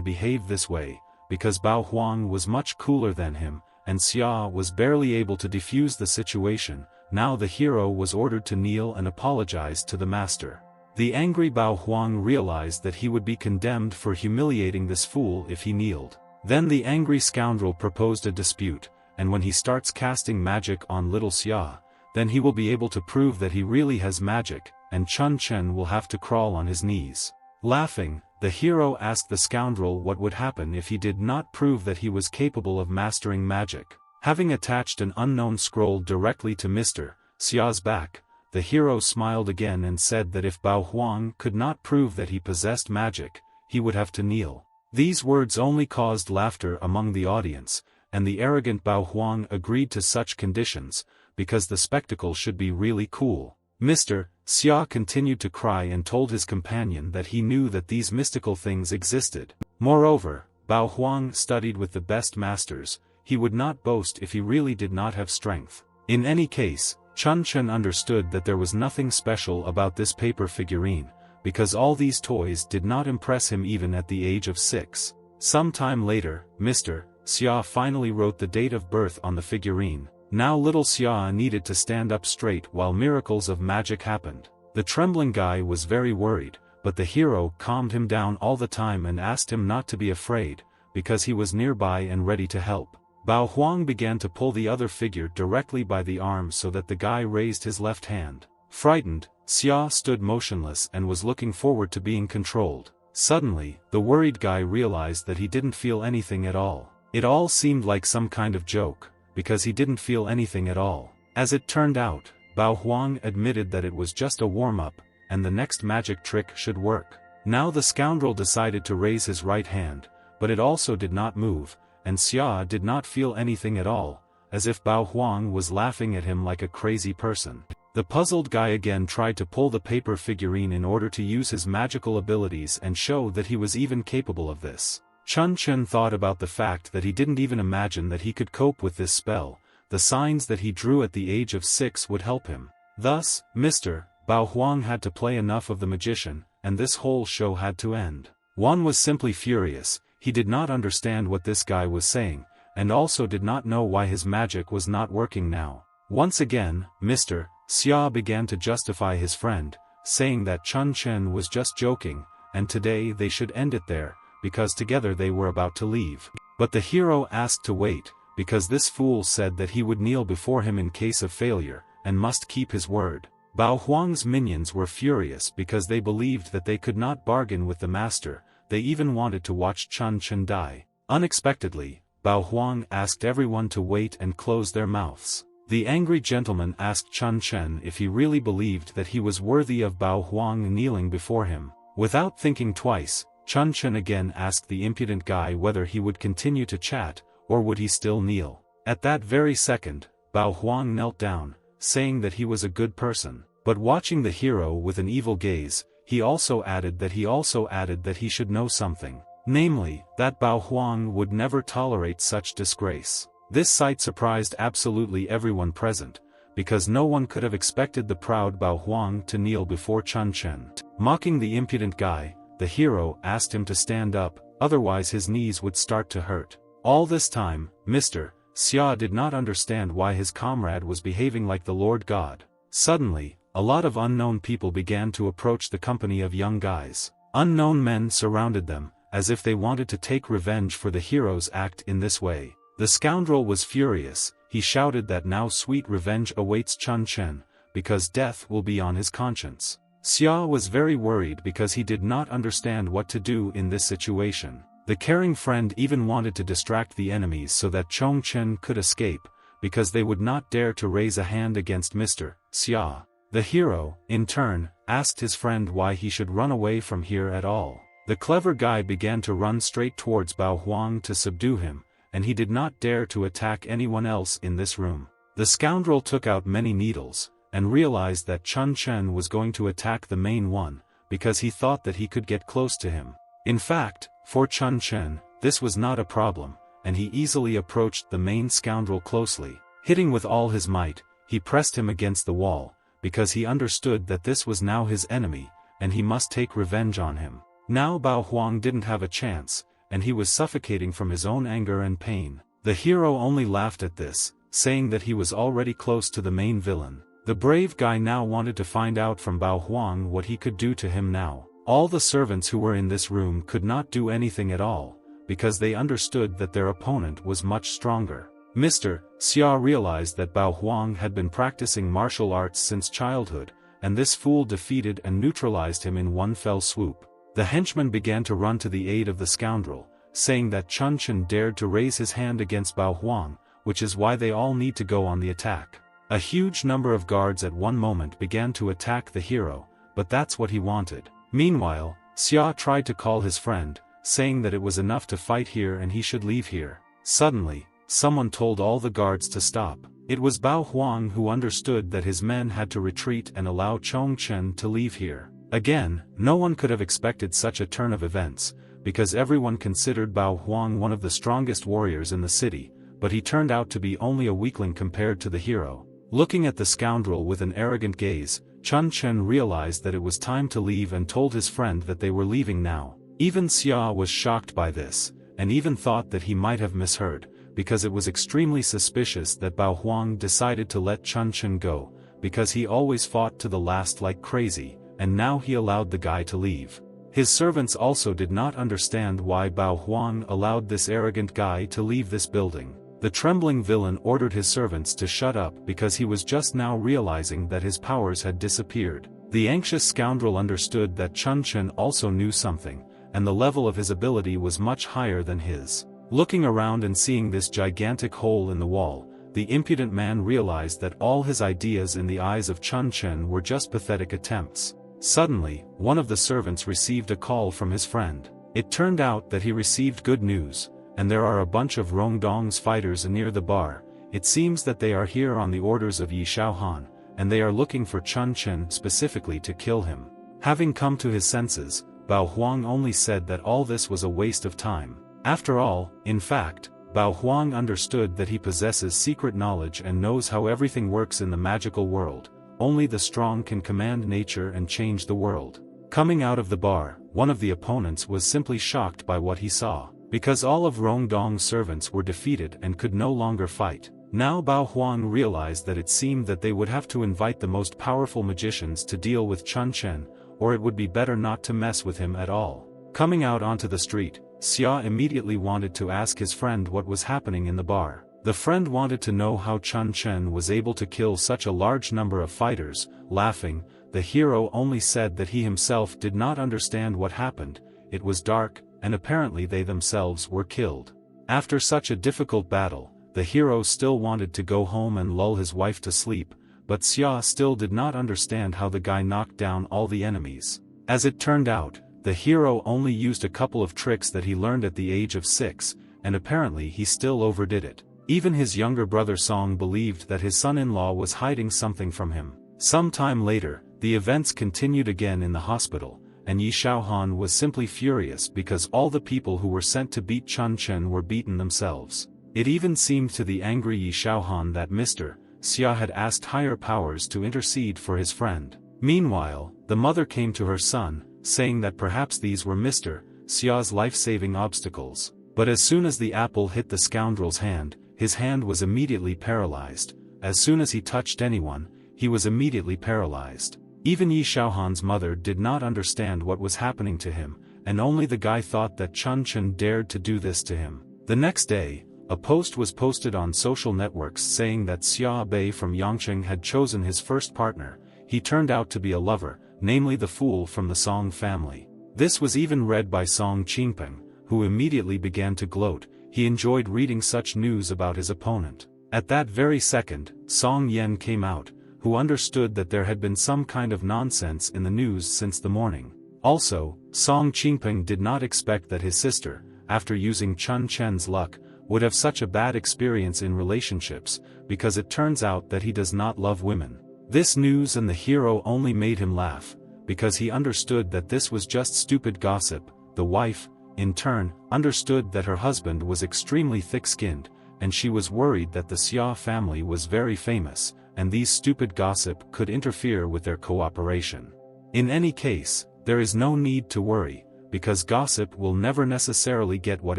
behaved this way, because Bao Huang was much cooler than him, and Xia was barely able to defuse the situation. Now the hero was ordered to kneel and apologize to the master. The angry Bao Huang realized that he would be condemned for humiliating this fool if he kneeled. Then the angry scoundrel proposed a dispute, and when he starts casting magic on little Xia, then he will be able to prove that he really has magic, and Chun Chen will have to crawl on his knees. Laughing, the hero asked the scoundrel what would happen if he did not prove that he was capable of mastering magic. Having attached an unknown scroll directly to Mr. Xia's back, the hero smiled again and said that if Bao Huang could not prove that he possessed magic, he would have to kneel. These words only caused laughter among the audience, and the arrogant Bao Huang agreed to such conditions, because the spectacle should be really cool. Mr. Xia continued to cry and told his companion that he knew that these mystical things existed. Moreover, Bao Huang studied with the best masters. He would not boast if he really did not have strength. In any case, Chun Chen understood that there was nothing special about this paper figurine, because all these toys did not impress him even at the age of 6. Some time later, Mr. Xia finally wrote the date of birth on the figurine. Now little Xia needed to stand up straight while miracles of magic happened. The trembling guy was very worried, but the hero calmed him down all the time and asked him not to be afraid, because he was nearby and ready to help. Bao Huang began to pull the other figure directly by the arm so that the guy raised his left hand. Frightened, Xia stood motionless and was looking forward to being controlled. Suddenly, the worried guy realized that he didn't feel anything at all. It all seemed like some kind of joke, because he didn't feel anything at all. As it turned out, Bao Huang admitted that it was just a warm-up, and the next magic trick should work. Now the scoundrel decided to raise his right hand, but it also did not move, and Xia did not feel anything at all, as if Bao Huang was laughing at him like a crazy person. The puzzled guy again tried to pull the paper figurine in order to use his magical abilities and show that he was even capable of this. Chun Chen thought about the fact that he didn't even imagine that he could cope with this spell. The signs that he drew at the age of 6 would help him. Thus, Mr. Bao Huang had to play enough of the magician, and this whole show had to end. One was simply furious. He did not understand what this guy was saying, and also did not know why his magic was not working now. Once again, Mr. Xia began to justify his friend, saying that Chun Chen was just joking, and today they should end it there, because together they were about to leave. But the hero asked to wait, because this fool said that he would kneel before him in case of failure, and must keep his word. Bao Huang's minions were furious because they believed that they could not bargain with the master. They even wanted to watch Chun Chen die. Unexpectedly, Bao Huang asked everyone to wait and close their mouths. The angry gentleman asked Chun Chen if he really believed that he was worthy of Bao Huang kneeling before him. Without thinking twice, Chun Chen again asked the impudent guy whether he would continue to chat, or would he still kneel. At that very second, Bao Huang knelt down, saying that he was a good person. But watching the hero with an evil gaze, he also added that he should know something. Namely, that Bao Huang would never tolerate such disgrace. This sight surprised absolutely everyone present, because no one could have expected the proud Bao Huang to kneel before Chun Chen. Mocking the impudent guy, the hero asked him to stand up, otherwise his knees would start to hurt. All this time, Mr. Xia did not understand why his comrade was behaving like the Lord God. Suddenly, a lot of unknown people began to approach the company of young guys. Unknown men surrounded them, as if they wanted to take revenge for the hero's act in this way. The scoundrel was furious. He shouted that now sweet revenge awaits Chun Chen, because death will be on his conscience. Xia was very worried because he did not understand what to do in this situation. The caring friend even wanted to distract the enemies so that Chun Chen could escape, because they would not dare to raise a hand against Mr. Xia. The hero, in turn, asked his friend why he should run away from here at all. The clever guy began to run straight towards Bao Huang to subdue him, and he did not dare to attack anyone else in this room. The scoundrel took out many needles, and realized that Chun Chen was going to attack the main one, because he thought that he could get close to him. In fact, for Chun Chen, this was not a problem, and he easily approached the main scoundrel closely. Hitting with all his might, he pressed him against the wall, because he understood that this was now his enemy, and he must take revenge on him. Now Bao Huang didn't have a chance, and he was suffocating from his own anger and pain. The hero only laughed at this, saying that he was already close to the main villain. The brave guy now wanted to find out from Bao Huang what he could do to him now. All the servants who were in this room could not do anything at all, because they understood that their opponent was much stronger. Mr. Xia realized that Bao Huang had been practicing martial arts since childhood, and this fool defeated and neutralized him in one fell swoop. The henchman began to run to the aid of the scoundrel, saying that Chun Chen dared to raise his hand against Bao Huang, which is why they all need to go on the attack. A huge number of guards at one moment began to attack the hero, but that's what he wanted. Meanwhile, Xia tried to call his friend, saying that it was enough to fight here and he should leave here. Suddenly, someone told all the guards to stop. It was Bao Huang who understood that his men had to retreat and allow Chun Chen to leave here. Again, no one could have expected such a turn of events, because everyone considered Bao Huang one of the strongest warriors in the city, but he turned out to be only a weakling compared to the hero. Looking at the scoundrel with an arrogant gaze, Chun Chen realized that it was time to leave and told his friend that they were leaving now. Even Xia was shocked by this, and even thought that he might have misheard, because it was extremely suspicious that Bao Huang decided to let Chun Chen go, because he always fought to the last like crazy, and now he allowed the guy to leave. His servants also did not understand why Bao Huang allowed this arrogant guy to leave this building. The trembling villain ordered his servants to shut up because he was just now realizing that his powers had disappeared. The anxious scoundrel understood that Chun Chen also knew something, and the level of his ability was much higher than his. Looking around and seeing this gigantic hole in the wall, the impudent man realized that all his ideas in the eyes of Chun Chen were just pathetic attempts. Suddenly, one of the servants received a call from his friend. It turned out that he received good news, and there are a bunch of Rongdong's fighters near the bar. It seems that they are here on the orders of Yi Shaohan, and they are looking for Chun Chen specifically to kill him. Having come to his senses, Bao Huang only said that all this was a waste of time. After all, in fact, Bao Huang understood that he possesses secret knowledge and knows how everything works in the magical world. Only the strong can command nature and change the world. Coming out of the bar, one of the opponents was simply shocked by what he saw, because all of Rongdong's servants were defeated and could no longer fight. Now Bao Huang realized that it seemed that they would have to invite the most powerful magicians to deal with Chun Chen, or it would be better not to mess with him at all. Coming out onto the street, Xia immediately wanted to ask his friend what was happening in the bar. The friend wanted to know how Chun Chen was able to kill such a large number of fighters. Laughing, the hero only said that he himself did not understand what happened. It was dark, and apparently they themselves were killed. After such a difficult battle, the hero still wanted to go home and lull his wife to sleep, but Xia still did not understand how the guy knocked down all the enemies. As it turned out, the hero only used a couple of tricks that he learned at the age of 6, and apparently he still overdid it. Even his younger brother Song believed that his son-in-law was hiding something from him. Some time later, the events continued again in the hospital, and Yi Shaohan was simply furious because all the people who were sent to beat Chun Chen were beaten themselves. It even seemed to the angry Yi Shaohan that Mr. Xia had asked higher powers to intercede for his friend. Meanwhile, the mother came to her son, saying that perhaps these were Mr. Xia's life-saving obstacles. But as soon as the apple hit the scoundrel's hand, his hand was immediately paralyzed. As soon as he touched anyone, he was immediately paralyzed. Even Yi Shaohan's mother did not understand what was happening to him, and only the guy thought that Chun Chen dared to do this to him. The next day, a post was posted on social networks saying that Xia Bei from Yangqing had chosen his first partner. He turned out to be a lover, namely the fool from the Song family. This was even read by Song Qingpeng, who immediately began to gloat. He enjoyed reading such news about his opponent. At that very second, Song Yan came out, who understood that there had been some kind of nonsense in the news since the morning. Also, Song Qingpeng did not expect that his sister, after using Chun Chen's luck, would have such a bad experience in relationships, because it turns out that he does not love women. This news and the hero only made him laugh, because he understood that this was just stupid gossip. The wife, in turn, understood that her husband was extremely thick-skinned, and she was worried that the Xia family was very famous, and these stupid gossip could interfere with their cooperation. In any case, there is no need to worry, because gossip will never necessarily get what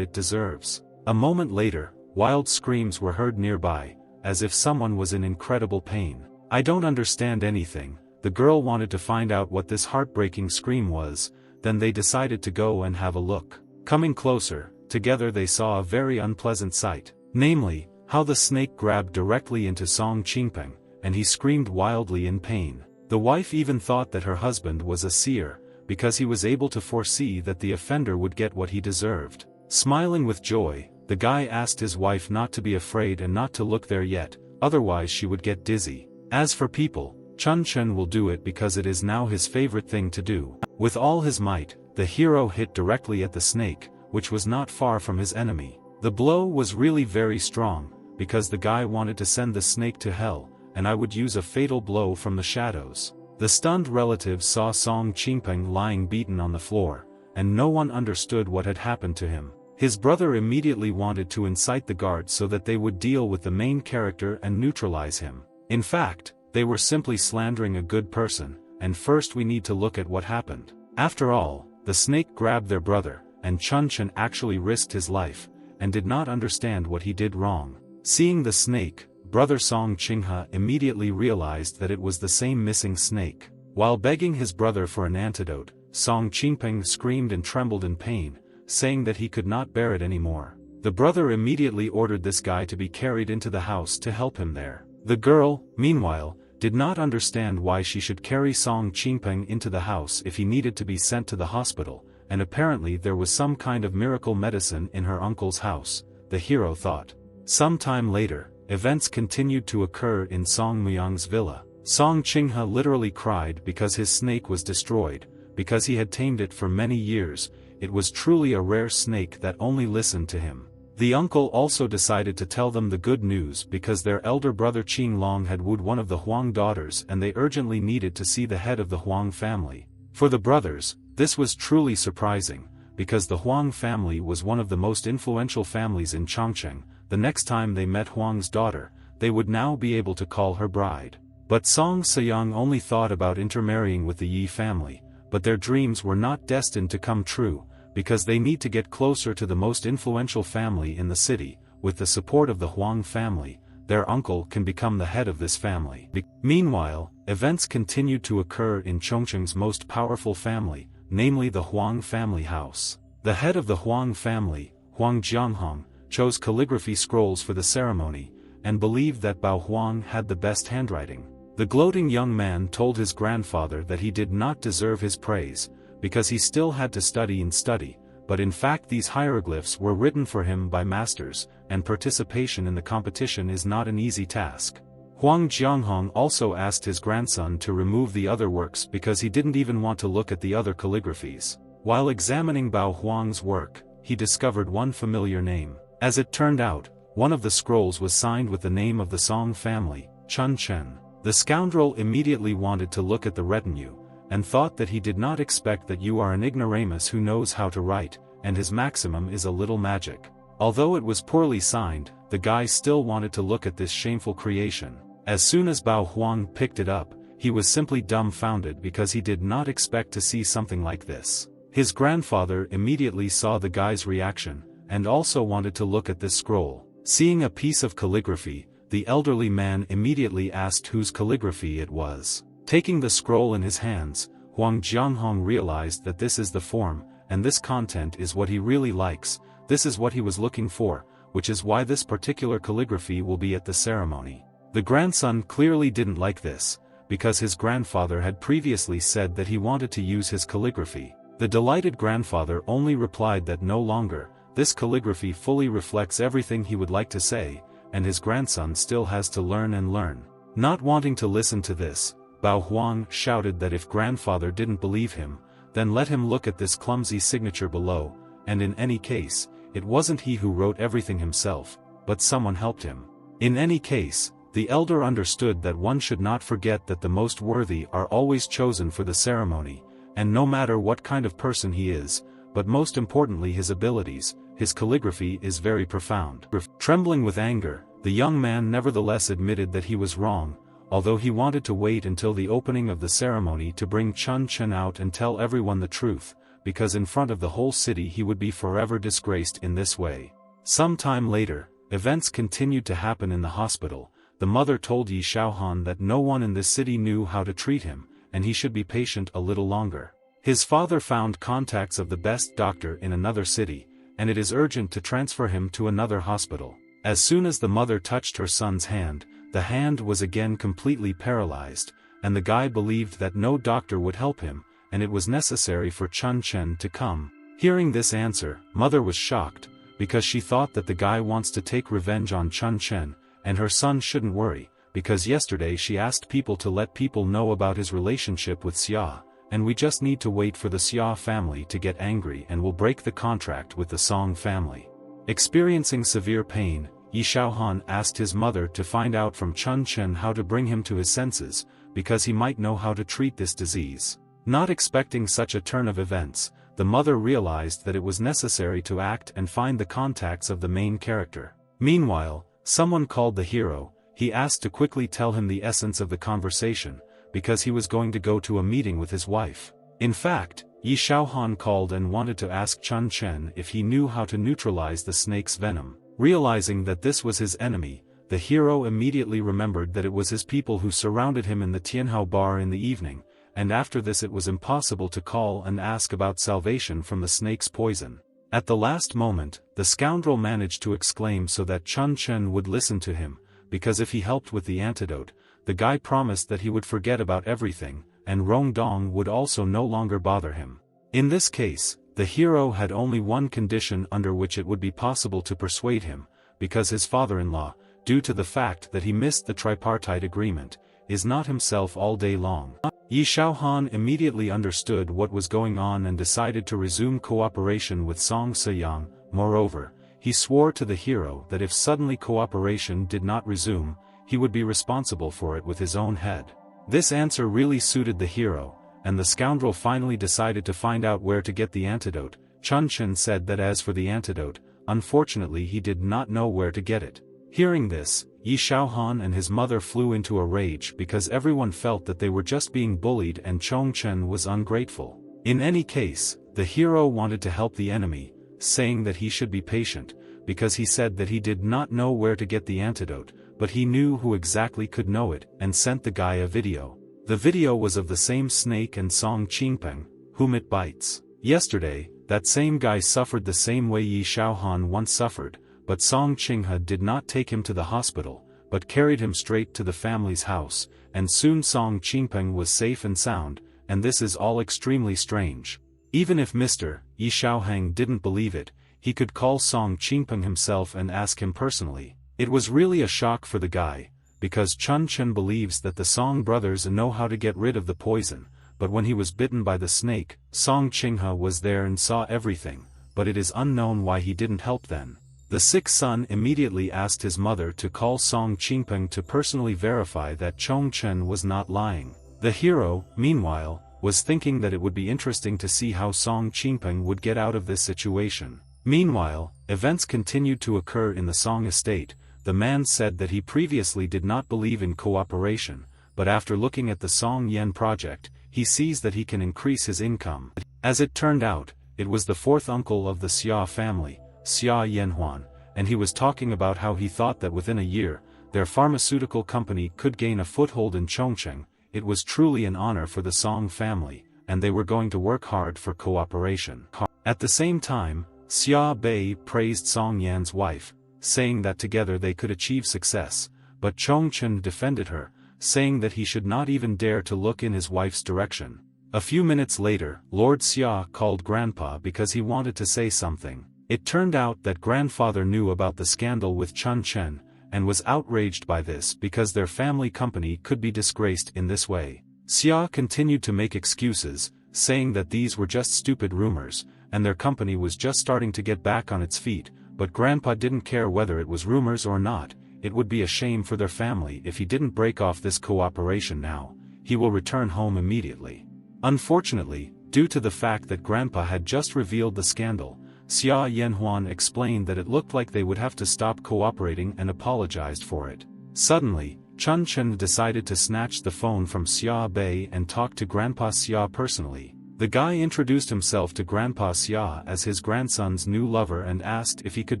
it deserves. A moment later, wild screams were heard nearby, as if someone was in incredible pain. I don't understand anything. The girl wanted to find out what this heartbreaking scream was, then they decided to go and have a look. Coming closer, together they saw a very unpleasant sight, namely, how the snake grabbed directly into Song Qingpeng, and he screamed wildly in pain. The wife even thought that her husband was a seer, because he was able to foresee that the offender would get what he deserved. Smiling with joy, the guy asked his wife not to be afraid and not to look there yet, otherwise she would get dizzy. As for people, Chun Chen will do it because it is now his favorite thing to do. With all his might, the hero hit directly at the snake, which was not far from his enemy. The blow was really very strong, because the guy wanted to send the snake to hell, and I would use a fatal blow from the shadows. The stunned relatives saw Song Qingpeng lying beaten on the floor, and no one understood what had happened to him. His brother immediately wanted to incite the guards so that they would deal with the main character and neutralize him. In fact, they were simply slandering a good person, and first we need to look at what happened. After all, the snake grabbed their brother, and Chun Chen actually risked his life, and did not understand what he did wrong. Seeing the snake, brother Song Qinghe immediately realized that it was the same missing snake. While begging his brother for an antidote, Song Qingpeng screamed and trembled in pain, saying that he could not bear it anymore. The brother immediately ordered this guy to be carried into the house to help him there. The girl, meanwhile, did not understand why she should carry Song Qingpeng into the house if he needed to be sent to the hospital, and apparently there was some kind of miracle medicine in her uncle's house, the hero thought. Some time later, events continued to occur in Song Muyang's villa. Song Qinghe literally cried because his snake was destroyed, because he had tamed it for many years. It was truly a rare snake that only listened to him. The uncle also decided to tell them the good news because their elder brother Qing Long had wooed one of the Huang daughters and they urgently needed to see the head of the Huang family. For the brothers, this was truly surprising, because the Huang family was one of the most influential families in Chongqing. The next time they met Huang's daughter, they would now be able to call her bride. But Song Seyang only thought about intermarrying with the Yi family, but their dreams were not destined to come true, because they need to get closer to the most influential family in the city. With the support of the Huang family, their uncle can become the head of this family. Meanwhile, events continued to occur in Chongqing's most powerful family, namely the Huang family house. The head of the Huang family, Huang Jianghong, chose calligraphy scrolls for the ceremony, and believed that Bao Huang had the best handwriting. The gloating young man told his grandfather that he did not deserve his praise, because he still had to study and study, but in fact these hieroglyphs were written for him by masters, and participation in the competition is not an easy task. Huang Jianghong also asked his grandson to remove the other works because he didn't even want to look at the other calligraphies. While examining Bao Huang's work, he discovered one familiar name. As it turned out, one of the scrolls was signed with the name of the Song family, Chun Chen. The scoundrel immediately wanted to look at the retinue, and thought that he did not expect that you are an ignoramus who knows how to write, and his maximum is a little magic. Although it was poorly signed, the guy still wanted to look at this shameful creation. As soon as Bao Huang picked it up, he was simply dumbfounded because he did not expect to see something like this. His grandfather immediately saw the guy's reaction, and also wanted to look at this scroll. Seeing a piece of calligraphy, the elderly man immediately asked whose calligraphy it was. Taking the scroll in his hands, Huang Jianghong realized that this is the form, and this content is what he really likes. This is what he was looking for, which is why this particular calligraphy will be at the ceremony. The grandson clearly didn't like this, because his grandfather had previously said that he wanted to use his calligraphy. The delighted grandfather only replied that no longer, this calligraphy fully reflects everything he would like to say, and his grandson still has to learn and learn. Not wanting to listen to this, Bao Huang shouted that if grandfather didn't believe him, then let him look at this clumsy signature below, and in any case, it wasn't he who wrote everything himself, but someone helped him. In any case, the elder understood that one should not forget that the most worthy are always chosen for the ceremony, and no matter what kind of person he is, but most importantly his abilities, his calligraphy is very profound. Trembling with anger, the young man nevertheless admitted that he was wrong, although he wanted to wait until the opening of the ceremony to bring Chun Chen out and tell everyone the truth, because in front of the whole city he would be forever disgraced in this way. Some time later, events continued to happen in the hospital. The mother told Yi Shaohan that no one in this city knew how to treat him, and he should be patient a little longer. His father found contacts of the best doctor in another city, and it is urgent to transfer him to another hospital. As soon as the mother touched her son's hand, the hand was again completely paralyzed, and the guy believed that no doctor would help him, and it was necessary for Chun Chen to come. Hearing this answer, mother was shocked, because she thought that the guy wants to take revenge on Chun Chen, and her son shouldn't worry, because yesterday she asked people to let people know about his relationship with Xia, and we just need to wait for the Xia family to get angry and we'll break the contract with the Song family. Experiencing severe pain, Yi Shaohan asked his mother to find out from Chun Chen how to bring him to his senses, because he might know how to treat this disease. Not expecting such a turn of events, the mother realized that it was necessary to act and find the contacts of the main character. Meanwhile, someone called the hero. He asked to quickly tell him the essence of the conversation, because he was going to go to a meeting with his wife. In fact, Yi Shaohan called and wanted to ask Chun Chen if he knew how to neutralize the snake's venom. Realizing that this was his enemy, the hero immediately remembered that it was his people who surrounded him in the Tianhao bar in the evening, and after this it was impossible to call and ask about salvation from the snake's poison. At the last moment, the scoundrel managed to exclaim so that Chun Chen would listen to him, because if he helped with the antidote, the guy promised that he would forget about everything, and Rong Dong would also no longer bother him. In this case, the hero had only one condition under which it would be possible to persuade him, because his father-in-law, due to the fact that he missed the tripartite agreement, is not himself all day long. Yi Shaohan immediately understood what was going on and decided to resume cooperation with Song Siyang. Moreover, he swore to the hero that if suddenly cooperation did not resume, he would be responsible for it with his own head. This answer really suited the hero, and the scoundrel finally decided to find out where to get the antidote. Chun Chen said that as for the antidote, unfortunately he did not know where to get it. Hearing this, Yi Shaohan and his mother flew into a rage because everyone felt that they were just being bullied and Chun Chen was ungrateful. In any case, the hero wanted to help the enemy, saying that he should be patient, because he said that he did not know where to get the antidote, but he knew who exactly could know it, and sent the guy a video. The video was of the same snake and Song Qingpeng, whom it bites. Yesterday, that same guy suffered the same way Yi Shaohan once suffered, but Song Qinghe did not take him to the hospital, but carried him straight to the family's house, and soon Song Qingpeng was safe and sound, and this is all extremely strange. Even if Mr. Yi Xiaohang didn't believe it, he could call Song Qingpeng himself and ask him personally. It was really a shock for the guy, because Chun Chen believes that the Song brothers know how to get rid of the poison, but when he was bitten by the snake, Song Qinghe was there and saw everything, but it is unknown why he didn't help then. The sick son immediately asked his mother to call Song Qingpeng to personally verify that Chun Chen was not lying. The hero, meanwhile, was thinking that it would be interesting to see how Song Qingpeng would get out of this situation. Meanwhile, events continued to occur in the Song estate. The man said that he previously did not believe in cooperation, but after looking at the Song Yen project, he sees that he can increase his income. As it turned out, it was the fourth uncle of the Xia family, Xia Yanhuan, and he was talking about how he thought that within a year, their pharmaceutical company could gain a foothold in Chongqing. It was truly an honor for the Song family, and they were going to work hard for cooperation. At the same time, Xia Bei praised Song Yan's wife, saying that together they could achieve success, but Chongqing defended her, saying that he should not even dare to look in his wife's direction. A few minutes later, Lord Xia called Grandpa because he wanted to say something. It turned out that grandfather knew about the scandal with Chun Chen, and was outraged by this because their family company could be disgraced in this way. Xia continued to make excuses, saying that these were just stupid rumors, and their company was just starting to get back on its feet, but Grandpa didn't care whether it was rumors or not. It would be a shame for their family if he didn't break off this cooperation now. He will return home immediately. Unfortunately, due to the fact that Grandpa had just revealed the scandal, Xia Yanhuan explained that it looked like they would have to stop cooperating and apologized for it. Suddenly, Chun Chen decided to snatch the phone from Xia Bei and talk to Grandpa Xia personally. The guy introduced himself to Grandpa Xia as his grandson's new lover and asked if he could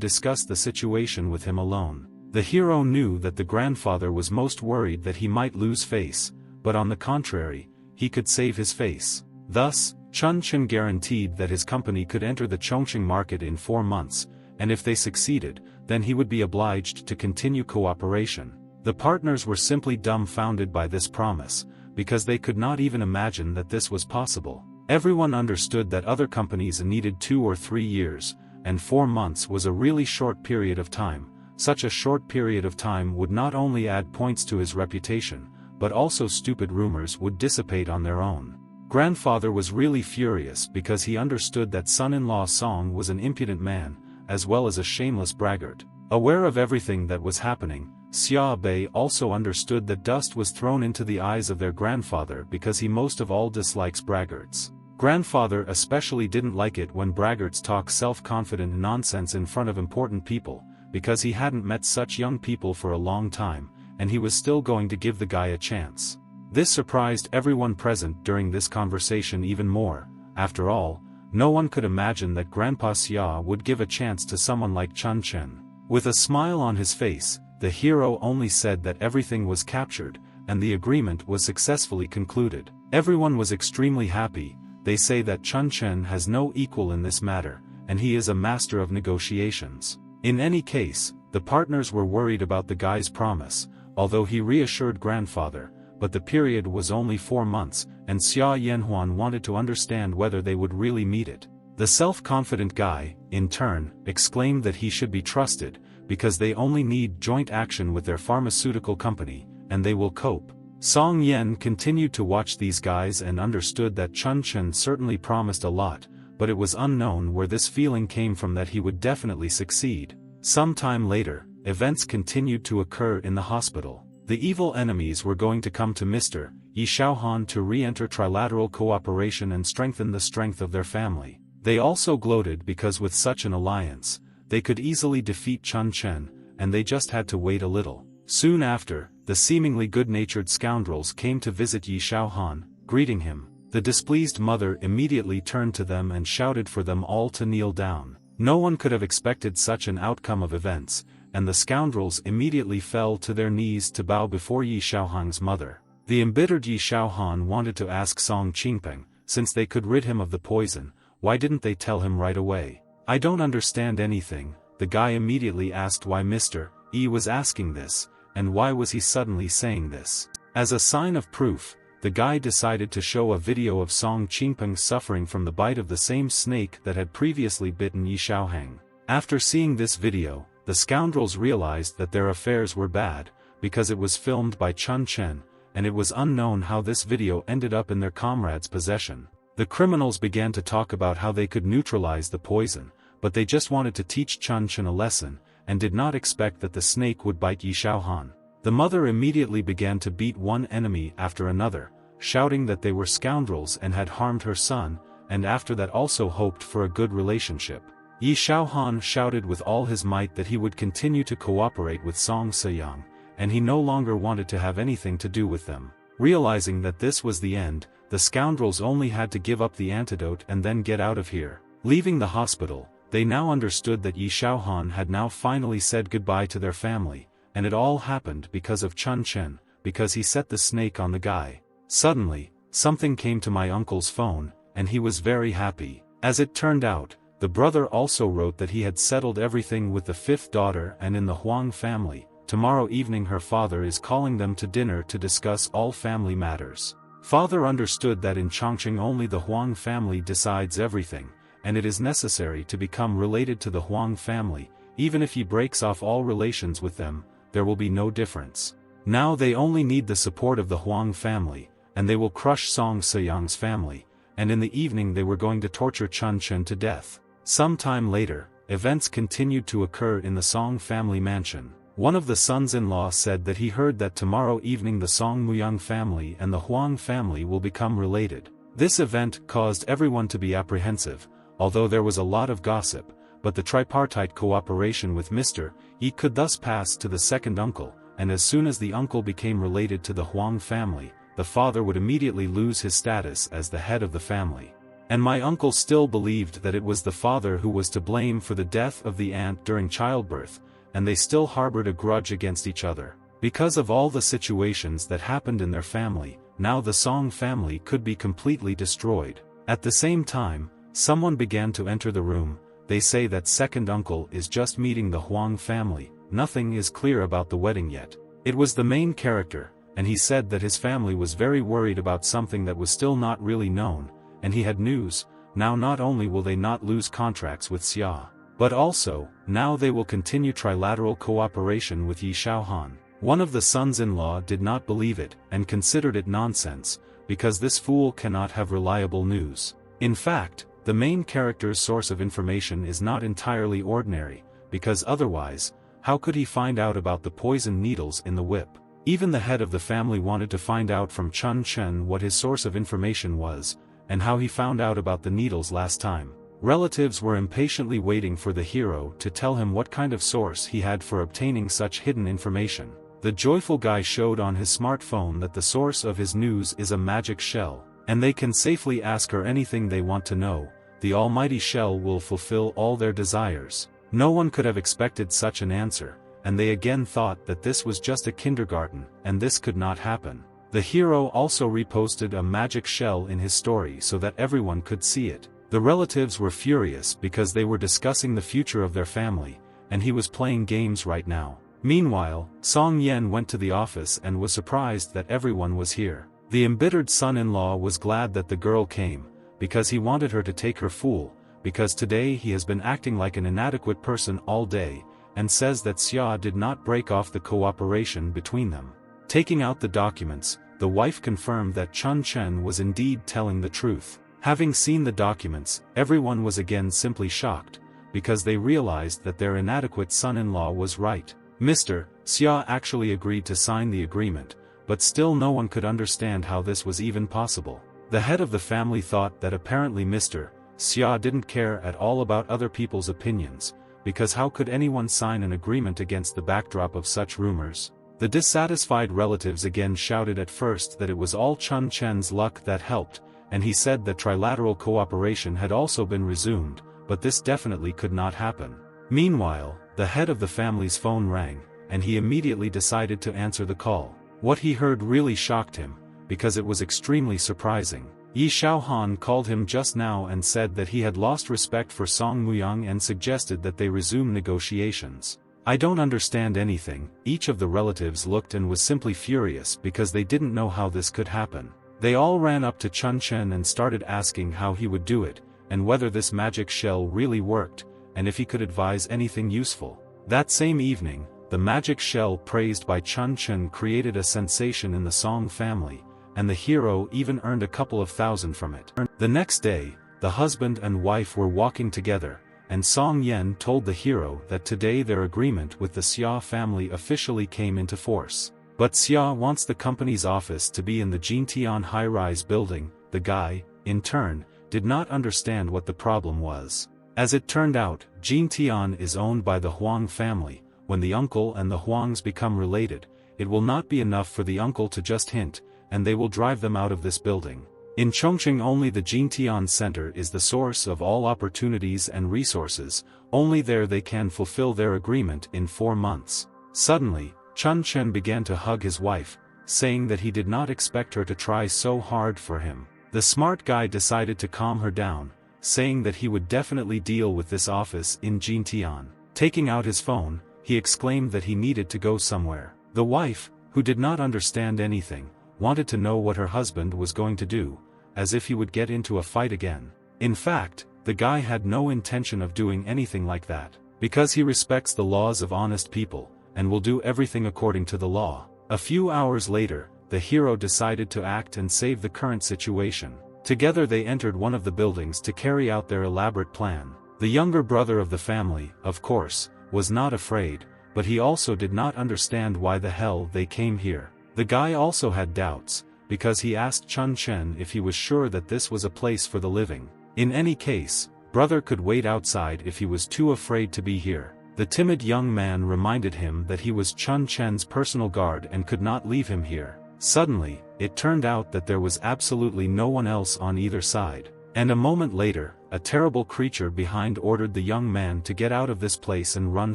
discuss the situation with him alone. The hero knew that the grandfather was most worried that he might lose face, but on the contrary, he could save his face. Thus, Chun Chen guaranteed that his company could enter the Chongqing market in 4 months, and if they succeeded, then he would be obliged to continue cooperation. The partners were simply dumbfounded by this promise, because they could not even imagine that this was possible. Everyone understood that other companies needed 2 or 3 years, and 4 months was a really short period of time. Such a short period of time would not only add points to his reputation, but also stupid rumors would dissipate on their own. Grandfather was really furious because he understood that son-in-law Song was an impudent man, as well as a shameless braggart. Aware of everything that was happening, Xia Bei also understood that dust was thrown into the eyes of their grandfather because he most of all dislikes braggarts. Grandfather especially didn't like it when braggarts talk self-confident nonsense in front of important people, because he hadn't met such young people for a long time, and he was still going to give the guy a chance. This surprised everyone present during this conversation even more. After all, no one could imagine that Grandpa Xia would give a chance to someone like Chun Chen. With a smile on his face, the hero only said that everything was captured, and the agreement was successfully concluded. Everyone was extremely happy. They say that Chun Chen has no equal in this matter, and he is a master of negotiations. In any case, the partners were worried about the guy's promise, although he reassured grandfather, but the period was only 4 months, and Xia Yanhuan wanted to understand whether they would really meet it. The self-confident guy, in turn, exclaimed that he should be trusted, because they only need joint action with their pharmaceutical company, and they will cope. Song Yen continued to watch these guys and understood that Chun Chen certainly promised a lot, but it was unknown where this feeling came from that he would definitely succeed. Some time later, events continued to occur in the hospital. The evil enemies were going to come to Mr. Yi Xiaohan to re-enter trilateral cooperation and strengthen the strength of their family. They also gloated because with such an alliance, they could easily defeat Chun Chen, and they just had to wait a little. Soon after, the seemingly good-natured scoundrels came to visit Yi Xiaohan, greeting him. The displeased mother immediately turned to them and shouted for them all to kneel down. No one could have expected such an outcome of events, and the scoundrels immediately fell to their knees to bow before Yi Xiaohan's mother. The embittered Yi Xiaohan wanted to ask Song Qingpeng, since they could rid him of the poison, why didn't they tell him right away? I don't understand anything, the guy immediately asked why Mr. E was asking this, and why was he suddenly saying this. As a sign of proof, the guy decided to show a video of Song Qingpeng suffering from the bite of the same snake that had previously bitten Yi Xiaohang. After seeing this video, the scoundrels realized that their affairs were bad, because it was filmed by Chun Chen, and it was unknown how this video ended up in their comrade's possession. The criminals began to talk about how they could neutralize the poison, but they just wanted to teach Chun Chen a lesson, and did not expect that the snake would bite Yi Xiaohan. The mother immediately began to beat one enemy after another, shouting that they were scoundrels and had harmed her son, and after that also hoped for a good relationship. Yi Xiaohan shouted with all his might that he would continue to cooperate with Song Seyang, and he no longer wanted to have anything to do with them. Realizing that this was the end, the scoundrels only had to give up the antidote and then get out of here. Leaving the hospital, they now understood that Yi Xiaohan had now finally said goodbye to their family, and it all happened because of Chun Chen, because he set the snake on the guy. Suddenly, something came to my uncle's phone, and he was very happy. As it turned out, the brother also wrote that he had settled everything with the fifth daughter and in the Huang family. Tomorrow evening her father is calling them to dinner to discuss all family matters. Father understood that in Chongqing only the Huang family decides everything, and it is necessary to become related to the Huang family. Even if he breaks off all relations with them, there will be no difference. Now they only need the support of the Huang family, and they will crush Song Seyang's family, and in the evening they were going to torture Chun Chen to death. Some time later, events continued to occur in the Song family mansion. One of the sons-in-law said that he heard that tomorrow evening the Song Muyang family and the Huang family will become related. This event caused everyone to be apprehensive, although there was a lot of gossip, but the tripartite cooperation with Mr. E could thus pass to the second uncle, and as soon as the uncle became related to the Huang family, the father would immediately lose his status as the head of the family. And my uncle still believed that it was the father who was to blame for the death of the aunt during childbirth, and they still harbored a grudge against each other. Because of all the situations that happened in their family, now the Song family could be completely destroyed. At the same time, someone began to enter the room. They say that second uncle is just meeting the Huang family. Nothing is clear about the wedding yet. It was the main character, and he said that his family was very worried about something that was still not really known, and he had news. Now not only will they not lose contracts with Xia, but also, now they will continue trilateral cooperation with Yi Xiaohan. One of the sons-in-law did not believe it, and considered it nonsense, because this fool cannot have reliable news. In fact, the main character's source of information is not entirely ordinary, because otherwise, how could he find out about the poison needles in the whip? Even the head of the family wanted to find out from Chun Chen what his source of information was, and how he found out about the needles last time. Relatives were impatiently waiting for the hero to tell him what kind of source he had for obtaining such hidden information. The joyful guy showed on his smartphone that the source of his news is a magic shell, and they can safely ask her anything they want to know. The almighty shell will fulfill all their desires. No one could have expected such an answer, and they again thought that this was just a kindergarten, and this could not happen. The hero also reposted a magic shell in his story so that everyone could see it. The relatives were furious because they were discussing the future of their family, and he was playing games right now. Meanwhile, Song Yen went to the office and was surprised that everyone was here. The embittered son-in-law was glad that the girl came, because he wanted her to take her fool, because today he has been acting like an inadequate person all day, and says that Xia did not break off the cooperation between them. Taking out the documents, the wife confirmed that Chun Chen was indeed telling the truth. Having seen the documents, everyone was again simply shocked, because they realized that their inadequate son-in-law was right. Mr. Xia actually agreed to sign the agreement, but still no one could understand how this was even possible. The head of the family thought that apparently Mr. Xia didn't care at all about other people's opinions, because how could anyone sign an agreement against the backdrop of such rumors? The dissatisfied relatives again shouted at first that it was all Chun Chen's luck that helped, and he said that trilateral cooperation had also been resumed, but this definitely could not happen. Meanwhile, the head of the family's phone rang, and he immediately decided to answer the call. What he heard really shocked him, because it was extremely surprising. Yi Xiaohan called him just now and said that he had lost respect for Song Muyang and suggested that they resume negotiations. I don't understand anything. Each of the relatives looked and was simply furious because they didn't know how this could happen. They all ran up to Chun Chen and started asking how he would do it, and whether this magic shell really worked, and if he could advise anything useful. That same evening, the magic shell praised by Chun Chen created a sensation in the Song family, and the hero even earned a couple of thousand from it. The next day, the husband and wife were walking together, and Song Yen told the hero that today their agreement with the Xia family officially came into force. But Xia wants the company's office to be in the Jintian high-rise building. The guy, in turn, did not understand what the problem was. As it turned out, Jintian is owned by the Huang family. When the uncle and the Huangs become related, it will not be enough for the uncle to just hint, and they will drive them out of this building. In Chongqing only the Jintian Center is the source of all opportunities and resources, only there they can fulfill their agreement in 4 months. Suddenly, Chun Chen began to hug his wife, saying that he did not expect her to try so hard for him. The smart guy decided to calm her down, saying that he would definitely deal with this office in Jintian. Taking out his phone, he exclaimed that he needed to go somewhere. The wife, who did not understand anything, wanted to know what her husband was going to do, as if he would get into a fight again. In fact, the guy had no intention of doing anything like that, because he respects the laws of honest people, and will do everything according to the law. A few hours later, the hero decided to act and save the current situation. Together they entered one of the buildings to carry out their elaborate plan. The younger brother of the family, of course, was not afraid, but he also did not understand why the hell they came here. The guy also had doubts, because he asked Chun Chen if he was sure that this was a place for the living. In any case, brother could wait outside if he was too afraid to be here. The timid young man reminded him that he was Chun Chen's personal guard and could not leave him here. Suddenly, it turned out that there was absolutely no one else on either side. And a moment later, a terrible creature behind ordered the young man to get out of this place and run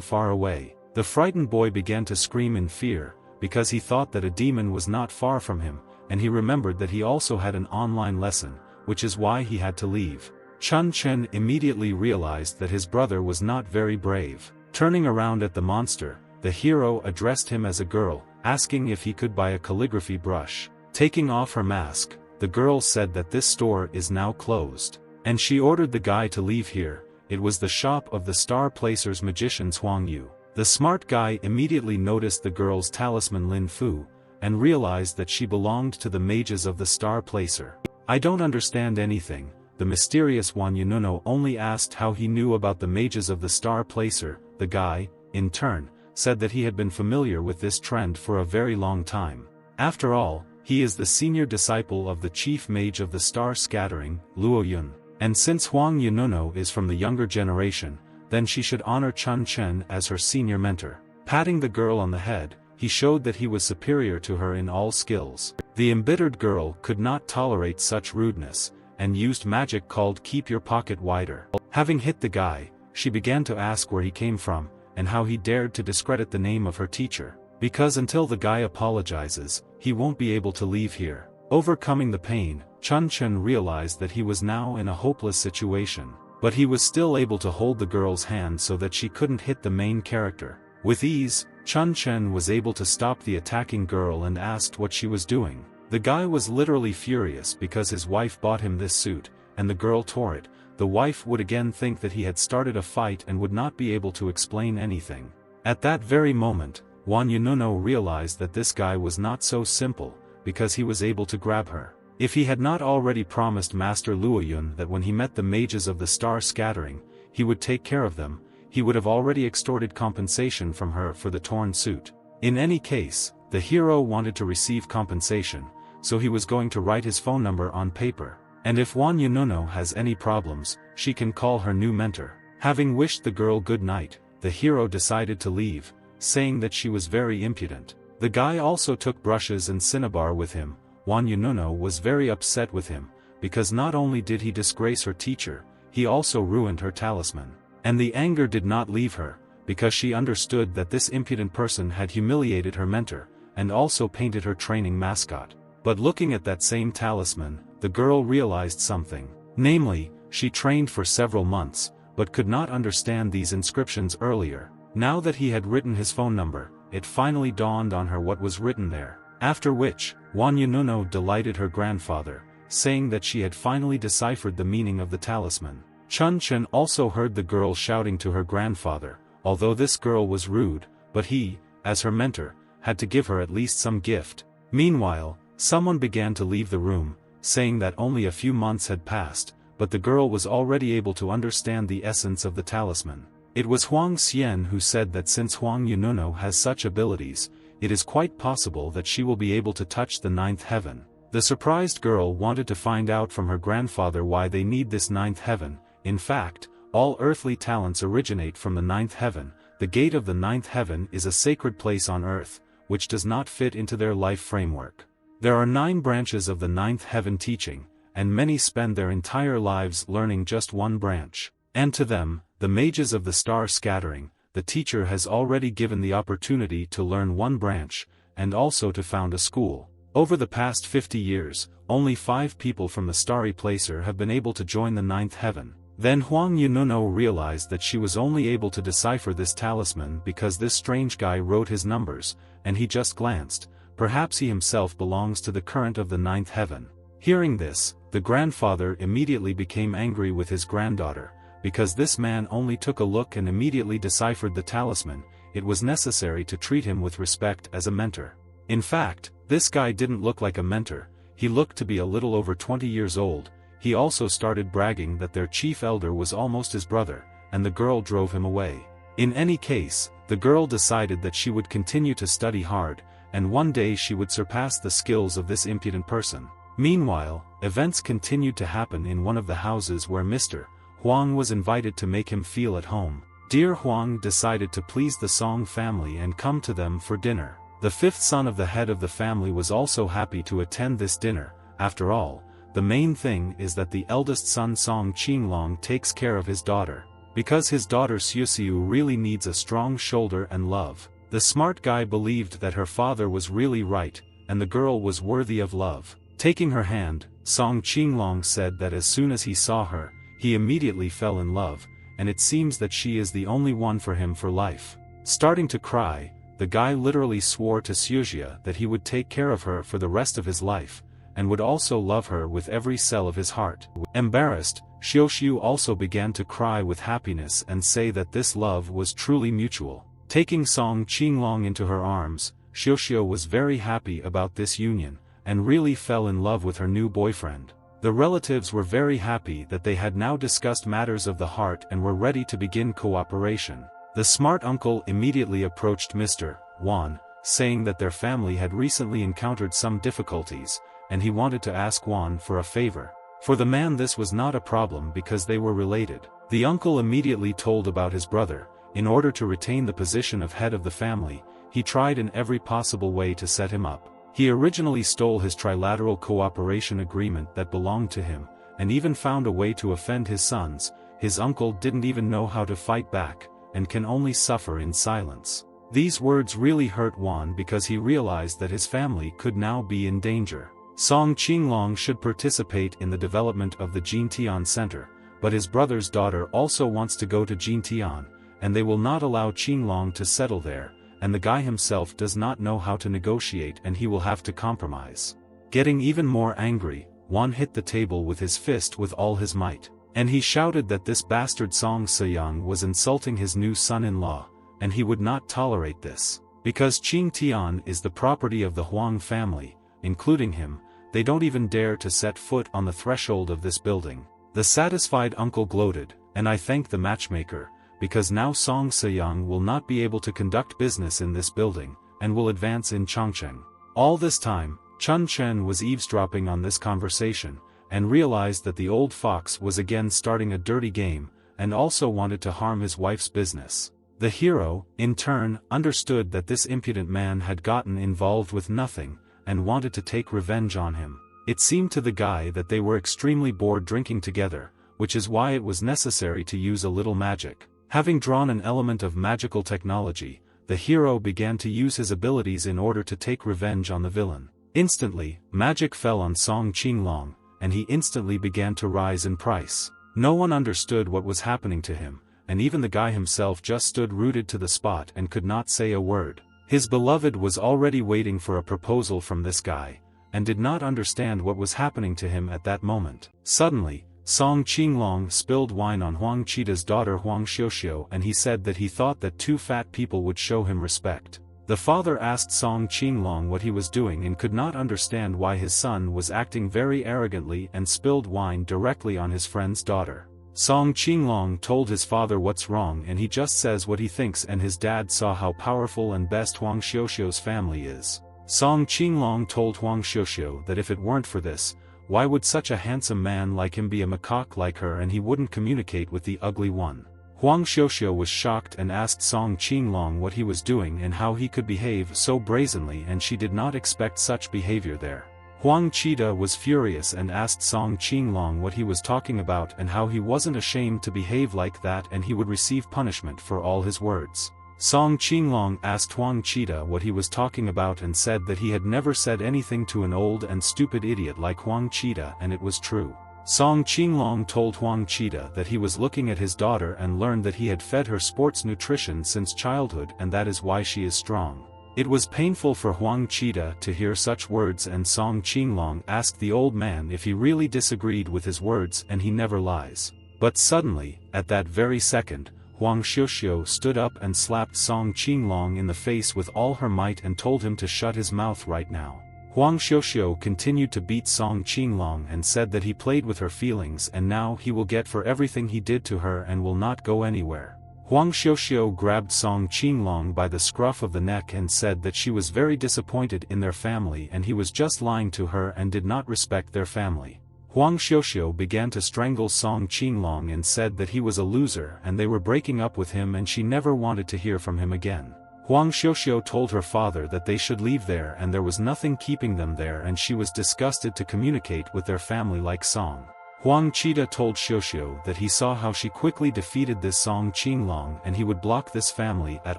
far away. The frightened boy began to scream in fear, because he thought that a demon was not far from him, and he remembered that he also had an online lesson, which is why he had to leave. Chun Chen immediately realized that his brother was not very brave. Turning around at the monster, the hero addressed him as a girl, asking if he could buy a calligraphy brush. Taking off her mask, the girl said that this store is now closed, and she ordered the guy to leave here. It was the shop of the Star Placer's magician Huang Yu. The smart guy immediately noticed the girl's talisman Lin Fu, and realized that she belonged to the mages of the Star Placer. I don't understand anything. The mysterious Wan Yununo only asked how he knew about the mages of the Star Placer. The guy, in turn, said that he had been familiar with this trend for a very long time. After all, he is the senior disciple of the chief mage of the Star Scattering, Luo Yun. And since Huang Yununo is from the younger generation, then she should honor Chun Chen as her senior mentor. Patting the girl on the head, he showed that he was superior to her in all skills. The embittered girl could not tolerate such rudeness, and used magic called Keep Your Pocket Wider. Having hit the guy, she began to ask where he came from, and how he dared to discredit the name of her teacher. Because until the guy apologizes, he won't be able to leave here. Overcoming the pain, Chun Chen realized that he was now in a hopeless situation. But he was still able to hold the girl's hand so that she couldn't hit the main character. With ease, Chun Chen was able to stop the attacking girl and asked what she was doing. The guy was literally furious because his wife bought him this suit, and the girl tore it. The wife would again think that he had started a fight and would not be able to explain anything. At that very moment, Wan Yununo realized that this guy was not so simple, because he was able to grab her. If he had not already promised Master Luoyun that when he met the mages of the Star Scattering, he would take care of them, he would have already extorted compensation from her for the torn suit. In any case, the hero wanted to receive compensation, so he was going to write his phone number on paper. And if Wan Yununo has any problems, she can call her new mentor. Having wished the girl good night, the hero decided to leave, saying that she was very impudent. The guy also took brushes and cinnabar with him. Wan Yununo was very upset with him, because not only did he disgrace her teacher, he also ruined her talisman. And the anger did not leave her, because she understood that this impudent person had humiliated her mentor, and also painted her training mascot. But looking at that same talisman, the girl realized something. Namely, she trained for several months, but could not understand these inscriptions earlier. Now that he had written his phone number, it finally dawned on her what was written there. After which, Wan Yununo delighted her grandfather, saying that she had finally deciphered the meaning of the talisman. Chun Chen also heard the girl shouting to her grandfather, although this girl was rude, but he, as her mentor, had to give her at least some gift. Meanwhile, someone began to leave the room, saying that only a few months had passed, but the girl was already able to understand the essence of the talisman. It was Huang Xian who said that since Huang Yununo has such abilities, it is quite possible that she will be able to touch the ninth heaven. The surprised girl wanted to find out from her grandfather why they need this ninth heaven. In fact, all earthly talents originate from the ninth heaven. The gate of the ninth heaven is a sacred place on earth, which does not fit into their life framework. There are 9 branches of the ninth heaven teaching, and many spend their entire lives learning just one branch. And to them, the mages of the star scattering, the teacher has already given the opportunity to learn one branch, and also to found a school. Over the past 50 years, only 5 people from the starry placer have been able to join the ninth heaven. Then Huang Yununo realized that she was only able to decipher this talisman because this strange guy wrote his numbers, and he just glanced. Perhaps he himself belongs to the current of the ninth heaven. Hearing this, the grandfather immediately became angry with his granddaughter, because this man only took a look and immediately deciphered the talisman. It was necessary to treat him with respect as a mentor. In fact, this guy didn't look like a mentor, he looked to be a little over 20 years old. He also started bragging that their chief elder was almost his brother, and the girl drove him away. In any case, the girl decided that she would continue to study hard, and one day she would surpass the skills of this impudent person. Meanwhile, events continued to happen in one of the houses where Mr. Huang was invited to make him feel at home. Dear Huang decided to please the Song family and come to them for dinner. The 5th son of the head of the family was also happy to attend this dinner. After all, the main thing is that the eldest son Song Qinglong takes care of his daughter. Because his daughter Xiuxiu really needs a strong shoulder and love. The smart guy believed that her father was really right, and the girl was worthy of love. Taking her hand, Song Qinglong said that as soon as he saw her, he immediately fell in love, and it seems that she is the only one for him for life. Starting to cry, the guy literally swore to Xiuxia that he would take care of her for the rest of his life, and would also love her with every cell of his heart. Embarrassed, Xiuxiu also began to cry with happiness and say that this love was truly mutual. Taking Song Qinglong into her arms, Xiuxiu was very happy about this union, and really fell in love with her new boyfriend. The relatives were very happy that they had now discussed matters of the heart and were ready to begin cooperation. The smart uncle immediately approached Mr. Wan, saying that their family had recently encountered some difficulties, and he wanted to ask Wan for a favor. For the man this was not a problem because they were related. The uncle immediately told about his brother. In order to retain the position of head of the family, he tried in every possible way to set him up. He originally stole his trilateral cooperation agreement that belonged to him, and even found a way to offend his sons. His uncle didn't even know how to fight back, and can only suffer in silence. These words really hurt Wan because he realized that his family could now be in danger. Song Qinglong should participate in the development of the Jintian Center, but his brother's daughter also wants to go to Jintian, and they will not allow Qinglong to settle there, and the guy himself does not know how to negotiate and he will have to compromise. Getting even more angry, Wan hit the table with his fist with all his might, and he shouted that this bastard Song Seyang was insulting his new son-in-law, and he would not tolerate this. Because Qingtian is the property of the Huang family, including him, they don't even dare to set foot on the threshold of this building. The satisfied uncle gloated, and I thanked the matchmaker, because now Song Seyang will not be able to conduct business in this building, and will advance in Chongqing. All this time, Chun Chen was eavesdropping on this conversation, and realized that the old fox was again starting a dirty game, and also wanted to harm his wife's business. The hero, in turn, understood that this impudent man had gotten involved with nothing, and wanted to take revenge on him. It seemed to the guy that they were extremely bored drinking together, which is why it was necessary to use a little magic. Having drawn an element of magical technology, the hero began to use his abilities in order to take revenge on the villain. Instantly, magic fell on Song Qinglong, and he instantly began to rise in price. No one understood what was happening to him, and even the guy himself just stood rooted to the spot and could not say a word. His beloved was already waiting for a proposal from this guy, and did not understand what was happening to him at that moment. Suddenly, Song Qinglong spilled wine on Huang Qida's daughter Huang Xiuxiu, and he said that he thought that two fat people would show him respect. The father asked Song Qinglong what he was doing and could not understand why his son was acting very arrogantly and spilled wine directly on his friend's daughter. Song Qinglong told his father what's wrong, and he just says what he thinks, and his dad saw how powerful and best Huang Xiuxiu's family is. Song Qinglong told Huang Xiuxiu that if it weren't for this, why would such a handsome man like him be a macaque like her, and he wouldn't communicate with the ugly one. Huang Xiuxiu was shocked and asked Song Qinglong what he was doing and how he could behave so brazenly, and she did not expect such behavior there. Huang Qida was furious and asked Song Qinglong what he was talking about and how he wasn't ashamed to behave like that and he would receive punishment for all his words. Song Qinglong asked Huang Qida what he was talking about and said that he had never said anything to an old and stupid idiot like Huang Qida, and it was true. Song Qinglong told Huang Qida that he was looking at his daughter and learned that he had fed her sports nutrition since childhood, and that is why she is strong. It was painful for Huang Qida to hear such words, and Song Qinglong asked the old man if he really disagreed with his words, and he never lies. But suddenly, at that very second, Huang Xiuxiu stood up and slapped Song Qinglong in the face with all her might and told him to shut his mouth right now. Huang Xiuxiu continued to beat Song Qinglong and said that he played with her feelings and now he will get for everything he did to her and will not go anywhere. Huang Xiuxiu grabbed Song Qinglong by the scruff of the neck and said that she was very disappointed in their family and he was just lying to her and did not respect their family. Huang Xiuxiu began to strangle Song Qinglong and said that he was a loser and they were breaking up with him and she never wanted to hear from him again. Huang Xiuxiu told her father that they should leave there and there was nothing keeping them there, and she was disgusted to communicate with their family like Song. Huang Qida told Xiuxiu that he saw how she quickly defeated this Song Qinglong and he would block this family at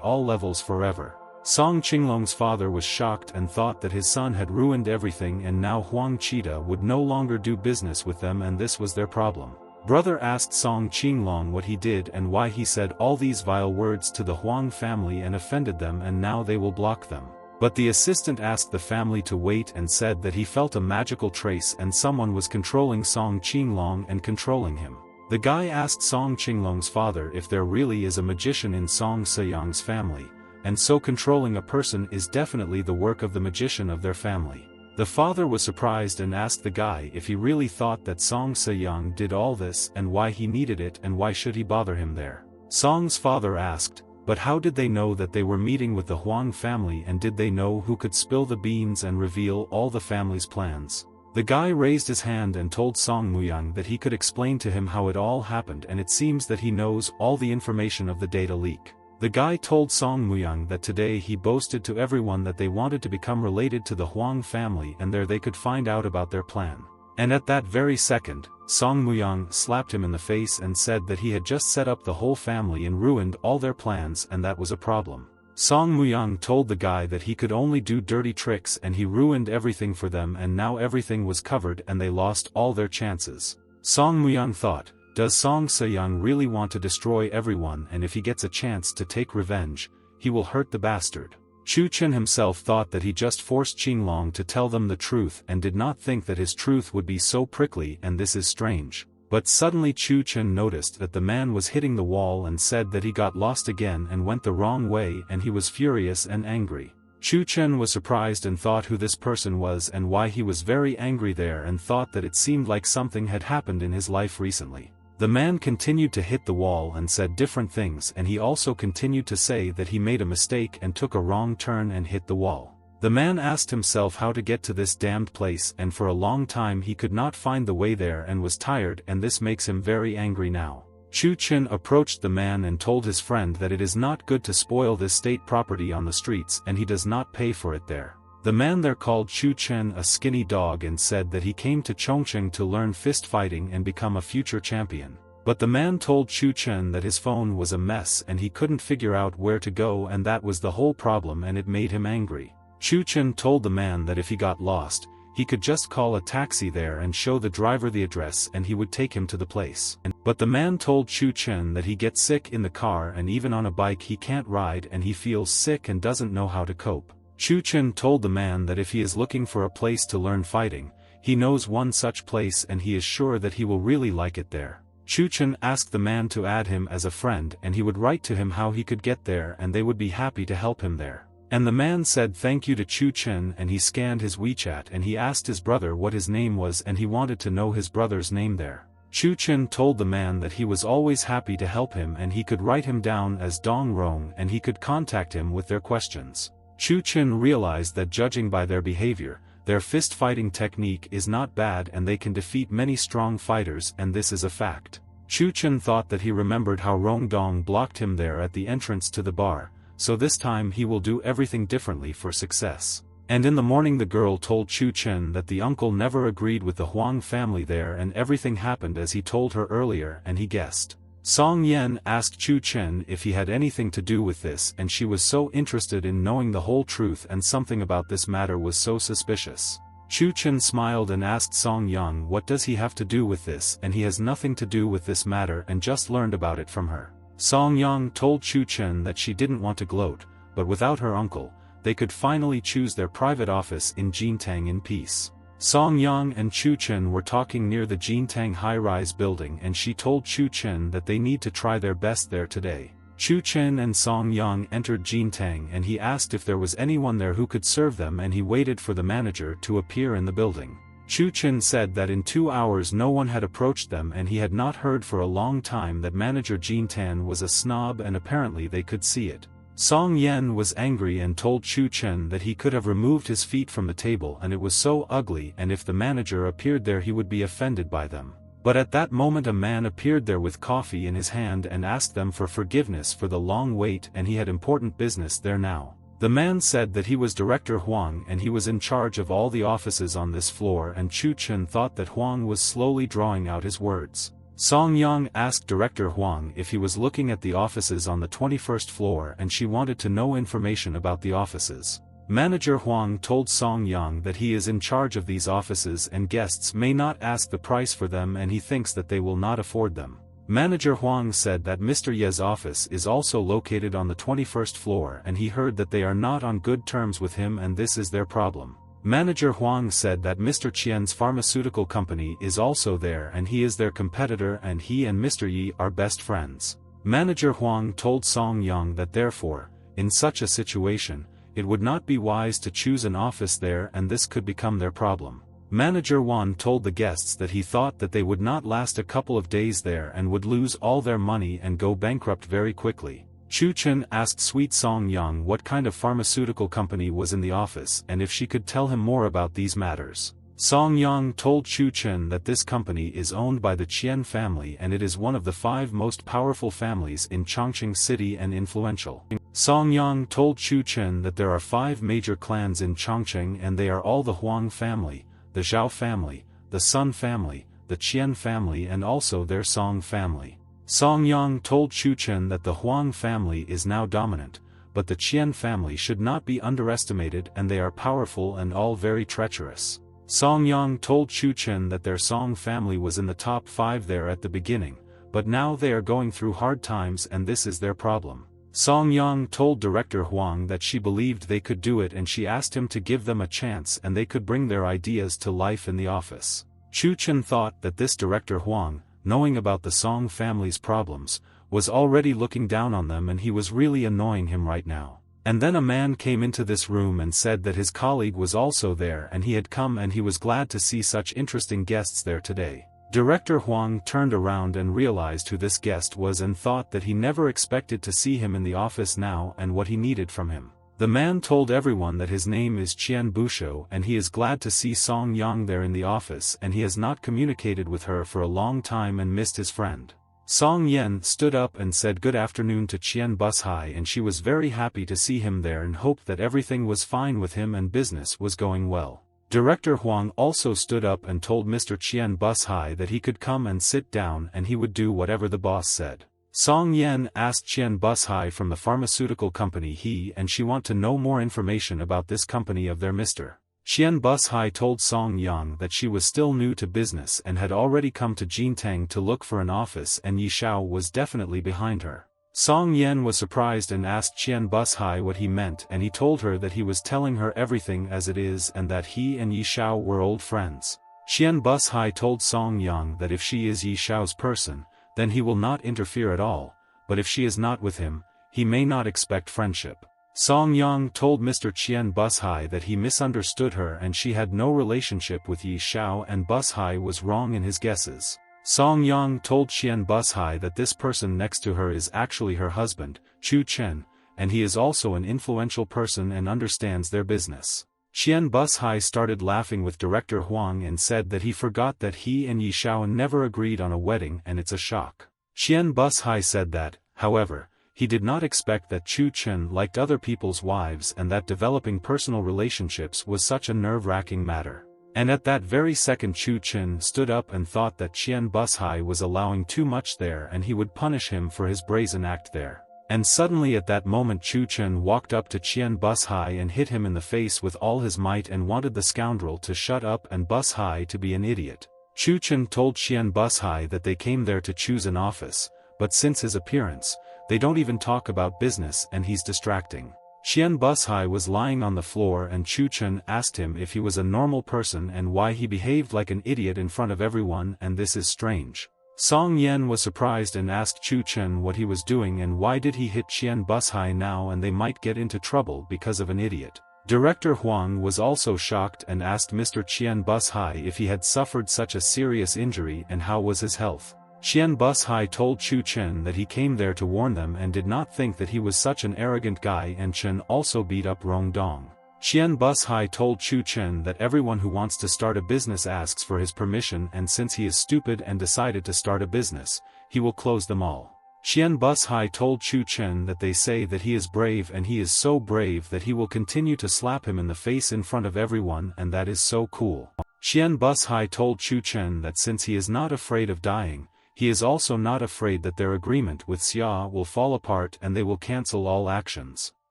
all levels forever. Song Qinglong's father was shocked and thought that his son had ruined everything and now Huang Qida would no longer do business with them and this was their problem. Brother asked Song Qinglong what he did and why he said all these vile words to the Huang family and offended them and now they will block them. But the assistant asked the family to wait and said that he felt a magical trace and someone was controlling Song Qinglong and controlling him. The guy asked Song Qinglong's father if there really is a magician in Song Seyang's family, and so controlling a person is definitely the work of the magician of their family. The father was surprised and asked the guy if he really thought that Song Seyang did all this and why he needed it and why should he bother him there. Song's father asked, but how did they know that they were meeting with the Huang family, and did they know who could spill the beans and reveal all the family's plans? The guy raised his hand and told Song Muyang that he could explain to him how it all happened, and it seems that he knows all the information of the data leak. The guy told Song Muyang that today he boasted to everyone that they wanted to become related to the Huang family and there they could find out about their plan. And at that very second, Song Muyang slapped him in the face and said that he had just set up the whole family and ruined all their plans and that was a problem. Song Muyang told the guy that he could only do dirty tricks and he ruined everything for them and now everything was covered and they lost all their chances. Song Muyang thought, does Song Seyang really want to destroy everyone, and if he gets a chance to take revenge, he will hurt the bastard. Chun Chen himself thought that he just forced Qinglong to tell them the truth and did not think that his truth would be so prickly, and this is strange. But suddenly Chun Chen noticed that the man was hitting the wall and said that he got lost again and went the wrong way and he was furious and angry. Chun Chen was surprised and thought who this person was and why he was very angry there and thought that it seemed like something had happened in his life recently. The man continued to hit the wall and said different things, and he also continued to say that he made a mistake and took a wrong turn and hit the wall. The man asked himself how to get to this damned place, and for a long time he could not find the way there and was tired, and this makes him very angry now. Chun Chen approached the man and told his friend that it is not good to spoil this state property on the streets and he does not pay for it there. The man there called Chun Chen a skinny dog and said that he came to Chongqing to learn fist fighting and become a future champion. But the man told Chun Chen that his phone was a mess and he couldn't figure out where to go, and that was the whole problem and it made him angry. Chun Chen told the man that if he got lost, he could just call a taxi there and show the driver the address and he would take him to the place. But the man told Chun Chen that he gets sick in the car and even on a bike he can't ride and he feels sick and doesn't know how to cope. Chun Chen told the man that if he is looking for a place to learn fighting, he knows one such place and he is sure that he will really like it there. Chun Chen asked the man to add him as a friend and he would write to him how he could get there and they would be happy to help him there. And the man said thank you to Chun Chen and he scanned his WeChat and he asked his brother what his name was and he wanted to know his brother's name there. Chun Chen told the man that he was always happy to help him and he could write him down as Dong Rong and he could contact him with their questions. Chun Chen realized that judging by their behavior, their fist-fighting technique is not bad and they can defeat many strong fighters and this is a fact. Chun Chen thought that he remembered how Rong Dong blocked him there at the entrance to the bar, so this time he will do everything differently for success. And in the morning the girl told Chun Chen that the uncle never agreed with the Huang family there and everything happened as he told her earlier and he guessed. Song Yen asked Chun Chen if he had anything to do with this and she was so interested in knowing the whole truth and something about this matter was so suspicious. Chun Chen smiled and asked Song Yang what does he have to do with this and he has nothing to do with this matter and just learned about it from her. Song Yang told Chun Chen that she didn't want to gloat, but without her uncle, they could finally choose their private office in Jintang in peace. Song Yang and Chun Chen were talking near the Jintang high-rise building and she told Chun Chen that they need to try their best there today. Chun Chen and Song Yang entered Jintang and he asked if there was anyone there who could serve them and he waited for the manager to appear in the building. Chun Chen said that in 2 hours no one had approached them and he had not heard for a long time that manager Jintan was a snob and apparently they could see it. Song Yen was angry and told Chun Chen that he could have removed his feet from the table and it was so ugly and if the manager appeared there he would be offended by them. But at that moment a man appeared there with coffee in his hand and asked them for forgiveness for the long wait and he had important business there now. The man said that he was Director Huang and he was in charge of all the offices on this floor and Chun Chen thought that Huang was slowly drawing out his words. Song Yang asked Director Huang if he was looking at the offices on the 21st floor and she wanted to know information about the offices. Manager Huang told Song Yang that he is in charge of these offices and guests may not ask the price for them and he thinks that they will not afford them. Manager Huang said that Mr. Ye's office is also located on the 21st floor and he heard that they are not on good terms with him and this is their problem. Manager Huang said that Mr. Qian's pharmaceutical company is also there and he is their competitor and he and Mr. Yi are best friends. Manager Huang told Song Yang that therefore, in such a situation, it would not be wise to choose an office there and this could become their problem. Manager Wan told the guests that he thought that they would not last a couple of days there and would lose all their money and go bankrupt very quickly. Chun Chen asked Sweet Song Yang what kind of pharmaceutical company was in the office and if she could tell him more about these matters. Song Yang told Chun Chen that this company is owned by the Qian family and it is one of the 5 most powerful families in Chongqing City and influential. Song Yang told Chun Chen that there are 5 major clans in Chongqing and they are all the Huang family, the Zhao family, the Sun family, the Qian family and also their Song family. Song Yang told Chun Chen that the Huang family is now dominant, but the Qian family should not be underestimated and they are powerful and all very treacherous. Song Yang told Chun Chen that their Song family was in the top 5 there at the beginning, but now they are going through hard times and this is their problem. Song Yang told Director Huang that she believed they could do it and she asked him to give them a chance and they could bring their ideas to life in the office. Chun Chen thought that this Director Huang, knowing about the Song family's problems, was already looking down on them and he was really annoying him right now. And then a man came into this room and said that his colleague was also there and he had come and he was glad to see such interesting guests there today. Director Huang turned around and realized who this guest was and thought that he never expected to see him in the office now and what he needed from him. The man told everyone that his name is Qian Busho and he is glad to see Song Yang there in the office and he has not communicated with her for a long time and missed his friend. Song Yen stood up and said good afternoon to Qian Bushai and she was very happy to see him there and hoped that everything was fine with him and business was going well. Director Huang also stood up and told Mr. Qian Bushai that he could come and sit down and he would do whatever the boss said. Song Yen asked Qian Bushai from the pharmaceutical company he and she want to know more information about this company of their Mr. Qian Bushai told Song Yang that she was still new to business and had already come to Jintang to look for an office and Yi Shao was definitely behind her. Song Yan was surprised and asked Qian Bushai what he meant, and he told her that he was telling her everything as it is and that he and Yi Shao were old friends. Qian Bushai told Song Yang that if she is Yi Shao's person, then he will not interfere at all, but if she is not with him, he may not expect friendship. Song Yang told Mr. Qian Bushai that he misunderstood her and she had no relationship with Yi Shao and Bushai was wrong in his guesses. Song Yang told Qian Bushai that this person next to her is actually her husband, Chun Chen, and he is also an influential person and understands their business. Qian Bushai started laughing with Director Huang and said that he forgot that he and Yi Shao never agreed on a wedding and it's a shock. Qian Bushai said that, however, he did not expect that Chun Chen liked other people's wives and that developing personal relationships was such a nerve-wracking matter. And at that very second Chun Chen stood up and thought that Qian Bushai was allowing too much there and he would punish him for his brazen act there. And suddenly at that moment Chun Chen walked up to Qian Bushai and hit him in the face with all his might and wanted the scoundrel to shut up and Bushai to be an idiot. Chun Chen told Qian Bushai that they came there to choose an office, but since his appearance, they don't even talk about business and he's distracting. Qian Bushai was lying on the floor and Chun Chen asked him if he was a normal person and why he behaved like an idiot in front of everyone and this is strange. Song Yan was surprised and asked Chun Chen what he was doing and why did he hit Qian Bushai now and they might get into trouble because of an idiot. Director Huang was also shocked and asked Mr. Qian Bushai if he had suffered such a serious injury and how was his health. Qian Bushai told Chun Chen that he came there to warn them and did not think that he was such an arrogant guy and Chen also beat up Rong Dong. Qian Bushai told Chun Chen that everyone who wants to start a business asks for his permission and since he is stupid and decided to start a business, he will close them all. Qian Bushai told Chun Chen that they say that he is brave and he is so brave that he will continue to slap him in the face in front of everyone and that is so cool. Qian Bushai told Chun Chen that since he is not afraid of dying, he is also not afraid that their agreement with Xia will fall apart and they will cancel all actions.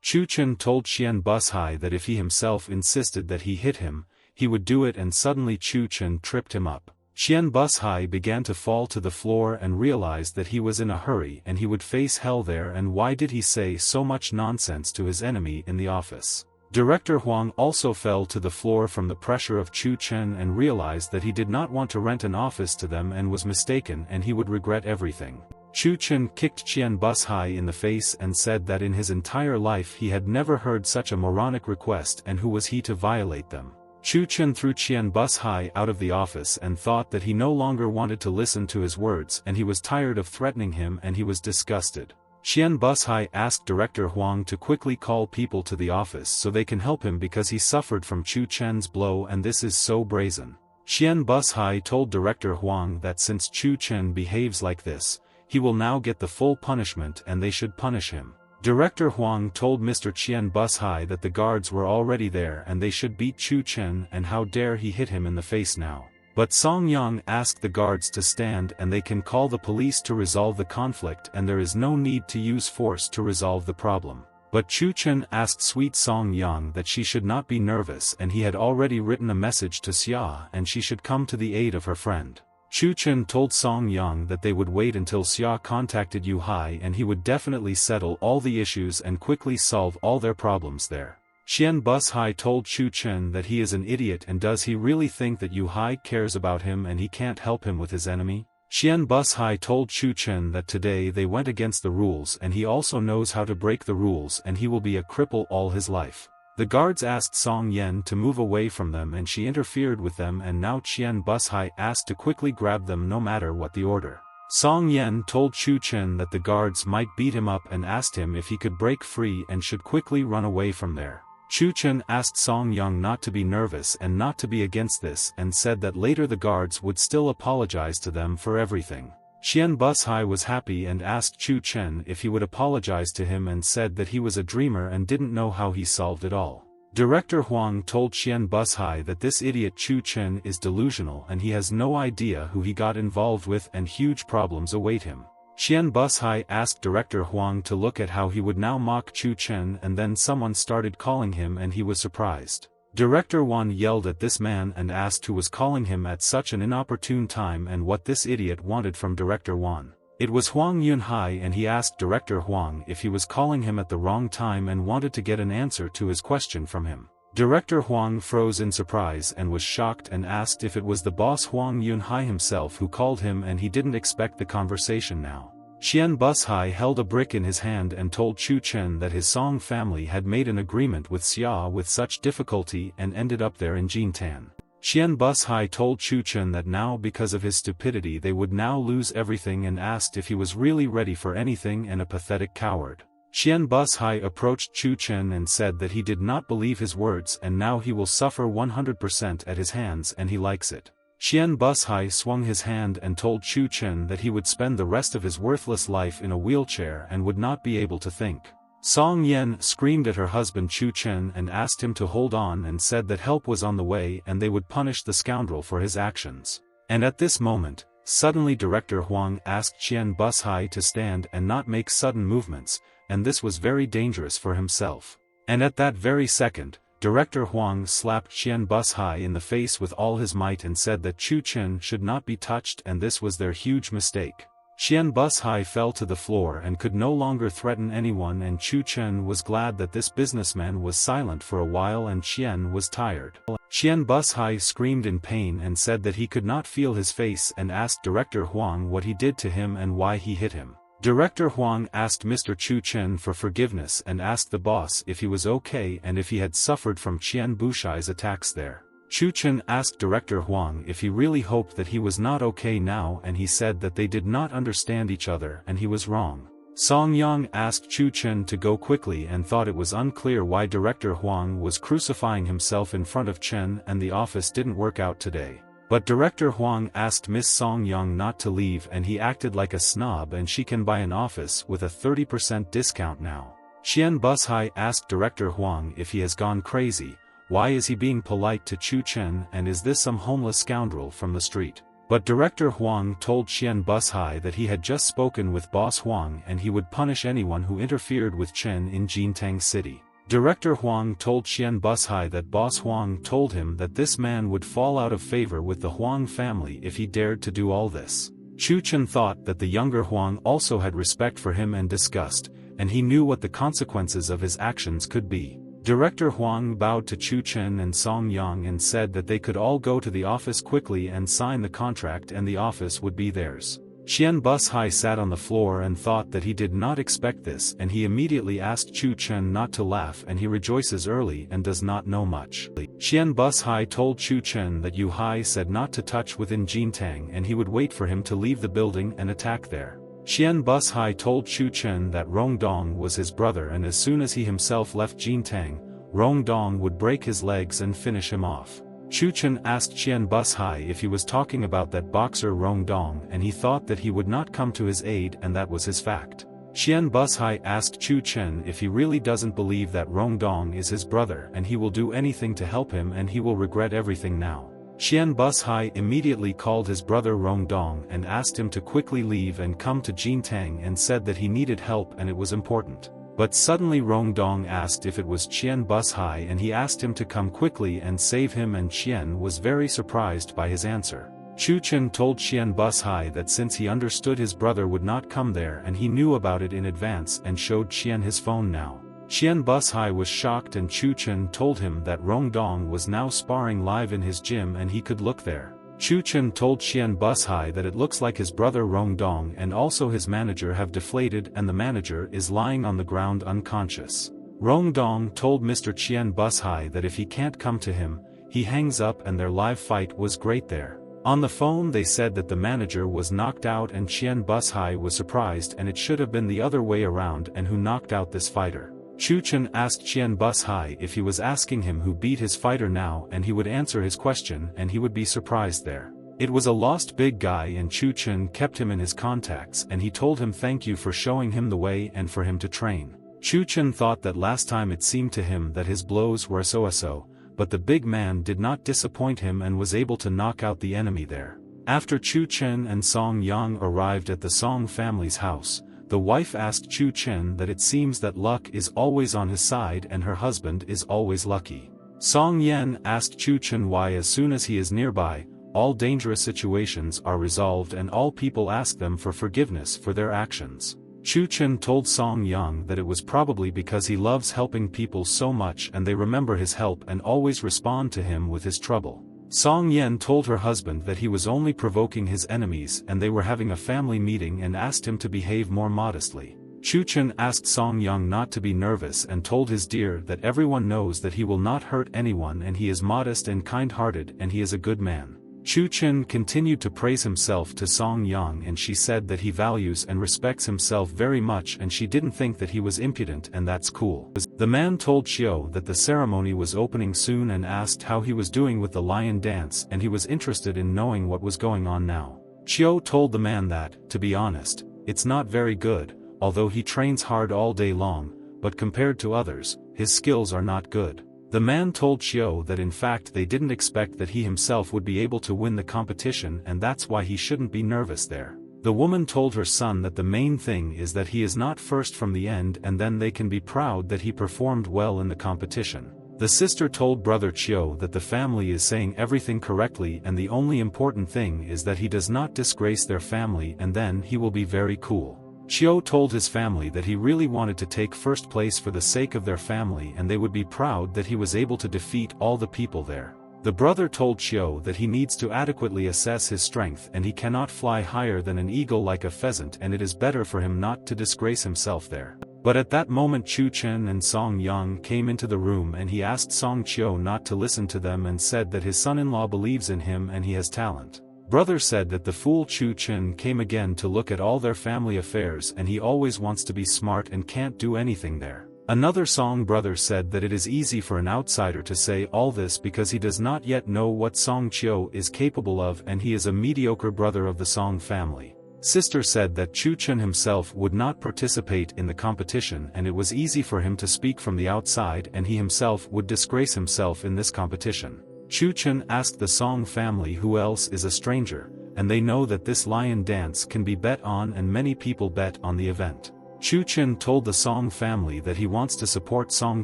Chun Chen told Qian Bushai that if he himself insisted that he hit him, he would do it and suddenly Chun Chen tripped him up. Qian Bushai began to fall to the floor and realized that he was in a hurry and he would face hell there and why did he say so much nonsense to his enemy in the office. Director Huang also fell to the floor from the pressure of Chun Chen and realized that he did not want to rent an office to them and was mistaken and he would regret everything. Chun Chen kicked Qian Bushai in the face and said that in his entire life he had never heard such a moronic request and who was he to violate them. Chun Chen threw Qian Bushai out of the office and thought that he no longer wanted to listen to his words and he was tired of threatening him and he was disgusted. Qian Bushai asked Director Huang to quickly call people to the office so they can help him because he suffered from Chun Chen's blow and this is so brazen. Qian Bushai told Director Huang that since Chun Chen behaves like this, he will now get the full punishment and they should punish him. Director Huang told Mr. Qian Bushai that the guards were already there and they should beat Chun Chen and how dare he hit him in the face now. But Song Yang asked the guards to stand and they can call the police to resolve the conflict and there is no need to use force to resolve the problem. But Chun Chen asked sweet Song Yang that she should not be nervous and he had already written a message to Xia and she should come to the aid of her friend. Chun Chen told Song Yang that they would wait until Xia contacted Yu Hai and he would definitely settle all the issues and quickly solve all their problems there. Qian Bushai told Chun Chen that he is an idiot and does he really think that Yu Hai cares about him and he can't help him with his enemy? Qian Bushai told Chun Chen that today they went against the rules and he also knows how to break the rules and he will be a cripple all his life. The guards asked Song Yan to move away from them and she interfered with them and now Qian Bushai asked to quickly grab them no matter what the order. Song Yan told Chun Chen that the guards might beat him up and asked him if he could break free and should quickly run away from there. Chun Chen asked Song Yang not to be nervous and not to be against this and said that later the guards would still apologize to them for everything. Qian Bushai was happy and asked Chun Chen if he would apologize to him and said that he was a dreamer and didn't know how he solved it all. Director Huang told Qian Bushai that this idiot Chun Chen is delusional and he has no idea who he got involved with and huge problems await him. Qian Bushai asked Director Huang to look at how he would now mock Chun Chen and then someone started calling him and he was surprised. Director Wan yelled at this man and asked who was calling him at such an inopportune time and what this idiot wanted from Director Wan. It was Huang Yunhai, and he asked Director Huang if he was calling him at the wrong time and wanted to get an answer to his question from him. Director Huang froze in surprise and was shocked and asked if it was the boss Huang Yunhai himself who called him, and he didn't expect the conversation now. Qian Bushai held a brick in his hand and told Chun Chen that his Song family had made an agreement with Xia with such difficulty and ended up there in Jintan. Qian Bushai told Chun Chen that now because of his stupidity they would now lose everything and asked if he was really ready for anything and a pathetic coward. Qian Bushai approached Chun Chen and said that he did not believe his words and now he will suffer 100% at his hands and he likes it. Qian Bushai swung his hand and told Chun Chen that he would spend the rest of his worthless life in a wheelchair and would not be able to think. Song Yen screamed at her husband Chun Chen and asked him to hold on and said that help was on the way and they would punish the scoundrel for his actions. And at this moment, suddenly Director Huang asked Qian Bushai to stand and not make sudden movements, and this was very dangerous for himself. And at that very second, Director Huang slapped Qian Bushai in the face with all his might and said that Chun Chen should not be touched, and this was their huge mistake. Qian Bushai fell to the floor and could no longer threaten anyone, and Chun Chen was glad that this businessman was silent for a while and Qian was tired. Qian Bushai screamed in pain and said that he could not feel his face and asked Director Huang what he did to him and why he hit him. Director Huang asked Mr. Chun Chen for forgiveness and asked the boss if he was okay and if he had suffered from Qian Bushai's attacks there. Chun Chen asked Director Huang if he really hoped that he was not okay now, and he said that they did not understand each other and he was wrong. Song Yang asked Chun Chen to go quickly and thought it was unclear why Director Huang was crucifying himself in front of Chen and the office didn't work out today. But Director Huang asked Miss Song Yang not to leave and he acted like a snob and she can buy an office with a 30% discount now. Qian Bushai asked Director Huang if he has gone crazy, why is he being polite to Chun Chen and is this some homeless scoundrel from the street? But Director Huang told Qian Bushai that he had just spoken with Boss Huang and he would punish anyone who interfered with Chen in Jintang City. Director Huang told Qian Bushai that Boss Huang told him that this man would fall out of favor with the Huang family if he dared to do all this. Chun Chen thought that the younger Huang also had respect for him and disgust, and he knew what the consequences of his actions could be. Director Huang bowed to Chun Chen and Song Yang and said that they could all go to the office quickly and sign the contract and the office would be theirs. Qian Bushai sat on the floor and thought that he did not expect this, and he immediately asked Chun Chen not to laugh and he rejoices early and does not know much. Qian Bushai told Chun Chen that Yu Hai said not to touch within Jintang and he would wait for him to leave the building and attack there. Qian Bushai told Chun Chen that Rong Dong was his brother and as soon as he himself left Jintang, Rong Dong would break his legs and finish him off. Chun Chen asked Qian Bushai if he was talking about that boxer Rong Dong and he thought that he would not come to his aid and that was his fact. Qian Bushai asked Chun Chen if he really doesn't believe that Rong Dong is his brother and he will do anything to help him and he will regret everything now. Qian Bushai immediately called his brother Rong Dong and asked him to quickly leave and come to Jintang and said that he needed help and it was important. But suddenly Rong Dong asked if it was Qian Bushai and he asked him to come quickly and save him and Qian was very surprised by his answer. Chun Chen told Qian Bushai that since he understood his brother would not come there and he knew about it in advance and showed Qian his phone now. Qian Bushai was shocked and Chun Chen told him that Rong Dong was now sparring live in his gym and he could look there. Chun Chen told Qian Bushai that it looks like his brother Rong Dong and also his manager have deflated and the manager is lying on the ground unconscious. Rong Dong told Mr. Qian Bushai that if he can't come to him, he hangs up and their live fight was great there. On the phone they said that the manager was knocked out and Qian Bushai was surprised and it should have been the other way around and who knocked out this fighter. Chun Chen asked Qian Bushai if he was asking him who beat his fighter now and he would answer his question and he would be surprised there. It was a lost big guy and Chun Chen kept him in his contacts and he told him thank you for showing him the way and for him to train. Chun Chen thought that last time it seemed to him that his blows were so-so, but the big man did not disappoint him and was able to knock out the enemy there. After Chun Chen and Song Yang arrived at the Song family's house, the wife asked Chun Chen that it seems that luck is always on his side and her husband is always lucky. Song Yan asked Chun Chen why as soon as he is nearby, all dangerous situations are resolved and all people ask them for forgiveness for their actions. Chun Chen told Song Yang that it was probably because he loves helping people so much and they remember his help and always respond to him with his trouble. Song Yan told her husband that he was only provoking his enemies and they were having a family meeting and asked him to behave more modestly. Chun Chen asked Song Yang not to be nervous and told his dear that everyone knows that he will not hurt anyone and he is modest and kind-hearted and he is a good man. Chun Chen continued to praise himself to Song Yang and she said that he values and respects himself very much and she didn't think that he was impudent and that's cool. The man told Chiu that the ceremony was opening soon and asked how he was doing with the lion dance and he was interested in knowing what was going on now. Chiu told the man that, to be honest, it's not very good, although he trains hard all day long, but compared to others, his skills are not good. The man told Chiu that in fact they didn't expect that he himself would be able to win the competition and that's why he shouldn't be nervous there. The woman told her son that the main thing is that he is not first from the end and then they can be proud that he performed well in the competition. The sister told brother Chiu that the family is saying everything correctly and the only important thing is that he does not disgrace their family and then he will be very cool. Chiu told his family that he really wanted to take first place for the sake of their family and they would be proud that he was able to defeat all the people there. The brother told Chiu that he needs to adequately assess his strength and he cannot fly higher than an eagle like a pheasant and it is better for him not to disgrace himself there. But at that moment Chun Chen and Song Yang came into the room and he asked Song Chiu not to listen to them and said that his son-in-law believes in him and he has talent. Brother said that the fool Chun Chen came again to look at all their family affairs and he always wants to be smart and can't do anything there. Another Song brother said that it is easy for an outsider to say all this because he does not yet know what Song Chiu is capable of and he is a mediocre brother of the Song family. Sister said that Chun Chen himself would not participate in the competition and it was easy for him to speak from the outside and he himself would disgrace himself in this competition. Chun Chen asked the Song family who else is a stranger, and they know that this lion dance can be bet on and many people bet on the event. Chun Chen told the Song family that he wants to support Song